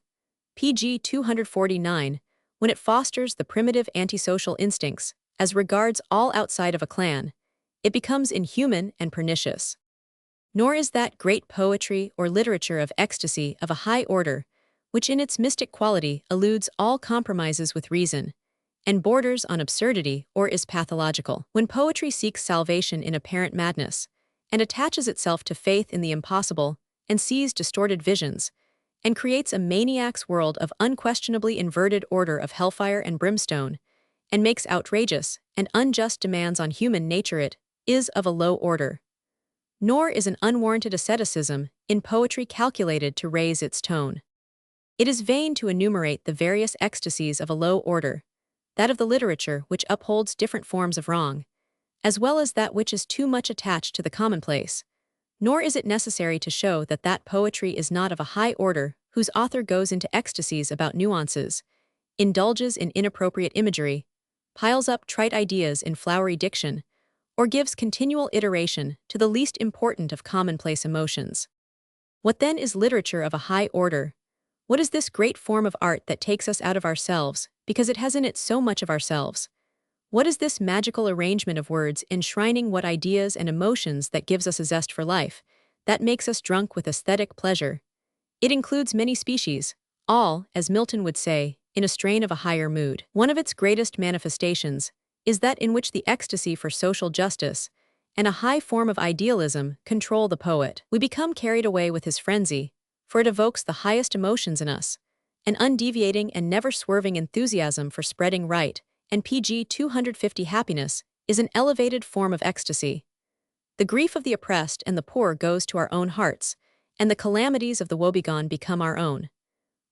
pg 249, when it fosters the primitive antisocial instincts as regards all outside of a clan, it becomes inhuman and pernicious. Nor is that great poetry or literature of ecstasy of a high order, which in its mystic quality eludes all compromises with reason, and borders on absurdity or is pathological. When poetry seeks salvation in apparent madness, and attaches itself to faith in the impossible, and sees distorted visions, and creates a maniac's world of unquestionably inverted order of hellfire and brimstone, and makes outrageous and unjust demands on human nature, it is of a low order. Nor is an unwarranted asceticism in poetry calculated to raise its tone. It is vain to enumerate the various ecstasies of a low order, that of the literature which upholds different forms of wrong, as well as that which is too much attached to the commonplace. Nor is it necessary to show that that poetry is not of a high order whose author goes into ecstasies about nuances, indulges in inappropriate imagery, piles up trite ideas in flowery diction, or gives continual iteration to the least important of commonplace emotions. What then is literature of a high order? What is this great form of art that takes us out of ourselves, because it has in it so much of ourselves? What is this magical arrangement of words enshrining what ideas and emotions that gives us a zest for life, that makes us drunk with aesthetic pleasure? It includes many species, all, as Milton would say, in a strain of a higher mood. One of its greatest manifestations is that in which the ecstasy for social justice and a high form of idealism control the poet. We become carried away with his frenzy, for it evokes the highest emotions in us, an undeviating and never swerving enthusiasm for spreading right, and pg 250 happiness is an elevated form of ecstasy. The grief of the oppressed and the poor goes to our own hearts, and the calamities of the woebegone become our own.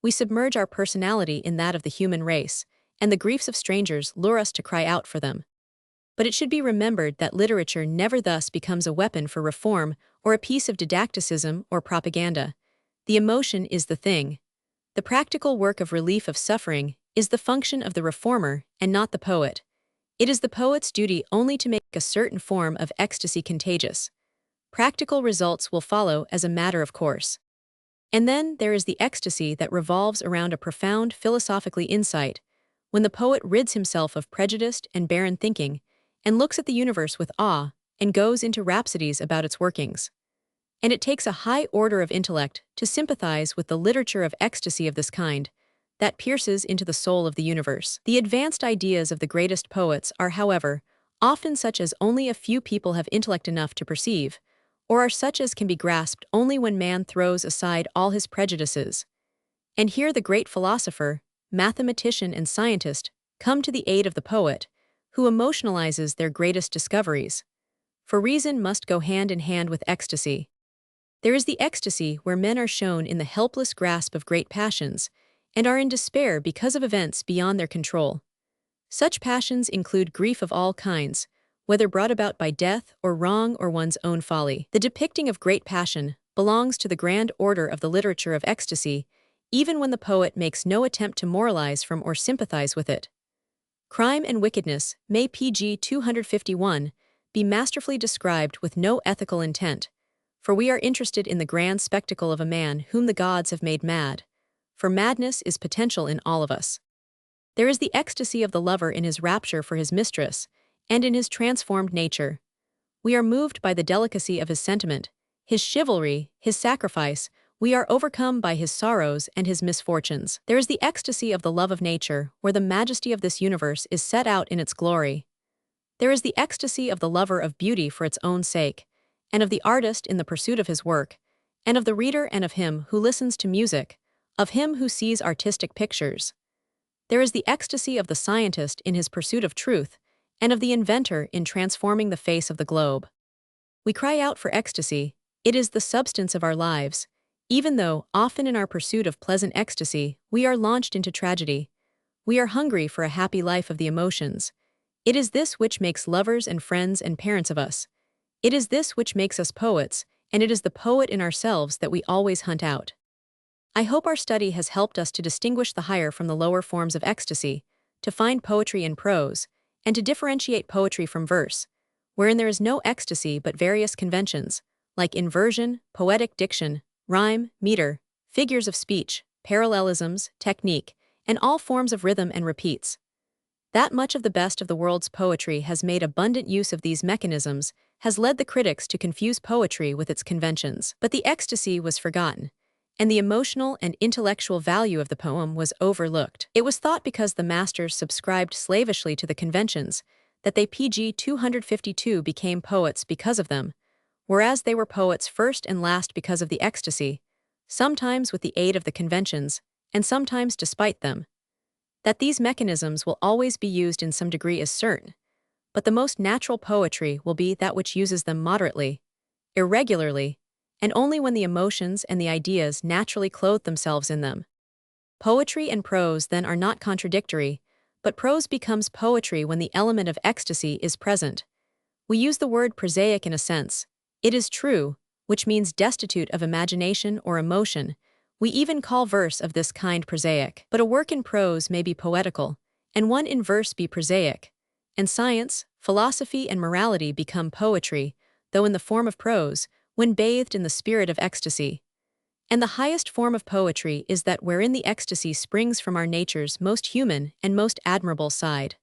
We submerge our personality in that of the human race, and the griefs of strangers lure us to cry out for them. But it should be remembered that literature never thus becomes a weapon for reform or a piece of didacticism or propaganda. The emotion is the thing. The practical work of relief of suffering is the function of the reformer and not the poet. It is the poet's duty only to make a certain form of ecstasy contagious. Practical results will follow as a matter of course. And then there is the ecstasy that revolves around a profound philosophical insight, when the poet rids himself of prejudiced and barren thinking, and looks at the universe with awe, and goes into rhapsodies about its workings. And it takes a high order of intellect to sympathize with the literature of ecstasy of this kind, that pierces into the soul of the universe. The advanced ideas of the greatest poets are, however, often such as only a few people have intellect enough to perceive, or are such as can be grasped only when man throws aside all his prejudices. And here the great philosopher, mathematician and scientist come to the aid of the poet, who emotionalizes their greatest discoveries. For reason must go hand in hand with ecstasy. There is the ecstasy where men are shown in the helpless grasp of great passions, and are in despair because of events beyond their control. Such passions include grief of all kinds, whether brought about by death or wrong or one's own folly. The depicting of great passion belongs to the grand order of the literature of ecstasy, even when the poet makes no attempt to moralize from or sympathize with it. Crime and wickedness may pg 251 be masterfully described with no ethical intent, for we are interested in the grand spectacle of a man whom the gods have made mad, for madness is potential in all of us. There is the ecstasy of the lover in his rapture for his mistress, and in his transformed nature. We are moved by the delicacy of his sentiment, his chivalry, his sacrifice. We are overcome by his sorrows and his misfortunes. There is the ecstasy of the love of nature, where the majesty of this universe is set out in its glory. There is the ecstasy of the lover of beauty for its own sake, and of the artist in the pursuit of his work, and of the reader and of him who listens to music, of him who sees artistic pictures. There is the ecstasy of the scientist in his pursuit of truth, and of the inventor in transforming the face of the globe. We cry out for ecstasy. It is the substance of our lives, even though, often in our pursuit of pleasant ecstasy, we are launched into tragedy. We are hungry for a happy life of the emotions. It is this which makes lovers and friends and parents of us. It is this which makes us poets, and it is the poet in ourselves that we always hunt out. I hope our study has helped us to distinguish the higher from the lower forms of ecstasy, to find poetry in prose, and to differentiate poetry from verse, wherein there is no ecstasy but various conventions, like inversion, poetic diction, rhyme, meter, figures of speech, parallelisms, technique, and all forms of rhythm and repeats. That much of the best of the world's poetry has made abundant use of these mechanisms has led the critics to confuse poetry with its conventions. But the ecstasy was forgotten, and the emotional and intellectual value of the poem was overlooked. It was thought because the masters subscribed slavishly to the conventions that they pg 252 became poets because of them, whereas they were poets first and last because of the ecstasy, sometimes with the aid of the conventions, and sometimes despite them. That these mechanisms will always be used in some degree is certain, but the most natural poetry will be that which uses them moderately, irregularly, and only when the emotions and the ideas naturally clothe themselves in them. Poetry and prose then are not contradictory, but prose becomes poetry when the element of ecstasy is present. We use the word prosaic in a sense. It is true, which means destitute of imagination or emotion. We even call verse of this kind prosaic. But a work in prose may be poetical, and one in verse be prosaic. And science, philosophy, and morality become poetry, though in the form of prose, when bathed in the spirit of ecstasy. And the highest form of poetry is that wherein the ecstasy springs from our nature's most human and most admirable side.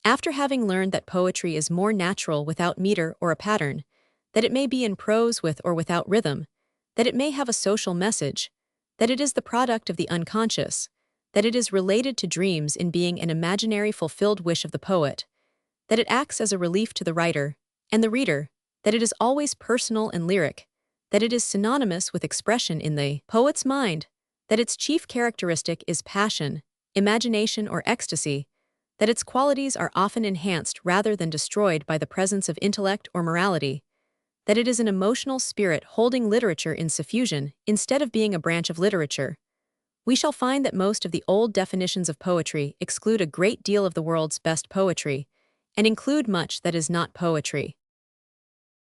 After having learned that poetry is more natural without meter or a pattern, that it may be in prose with or without rhythm, that it may have a social message, that it is the product of the unconscious, that it is related to dreams in being an imaginary fulfilled wish of the poet, that it acts as a relief to the writer and the reader, that it is always personal and lyric, that it is synonymous with expression in the poet's mind, that its chief characteristic is passion, imagination, or ecstasy, that its qualities are often enhanced rather than destroyed by the presence of intellect or morality, that it is an emotional spirit holding literature in suffusion instead of being a branch of literature. We shall find that most of the old definitions of poetry exclude a great deal of the world's best poetry, and include much that is not poetry.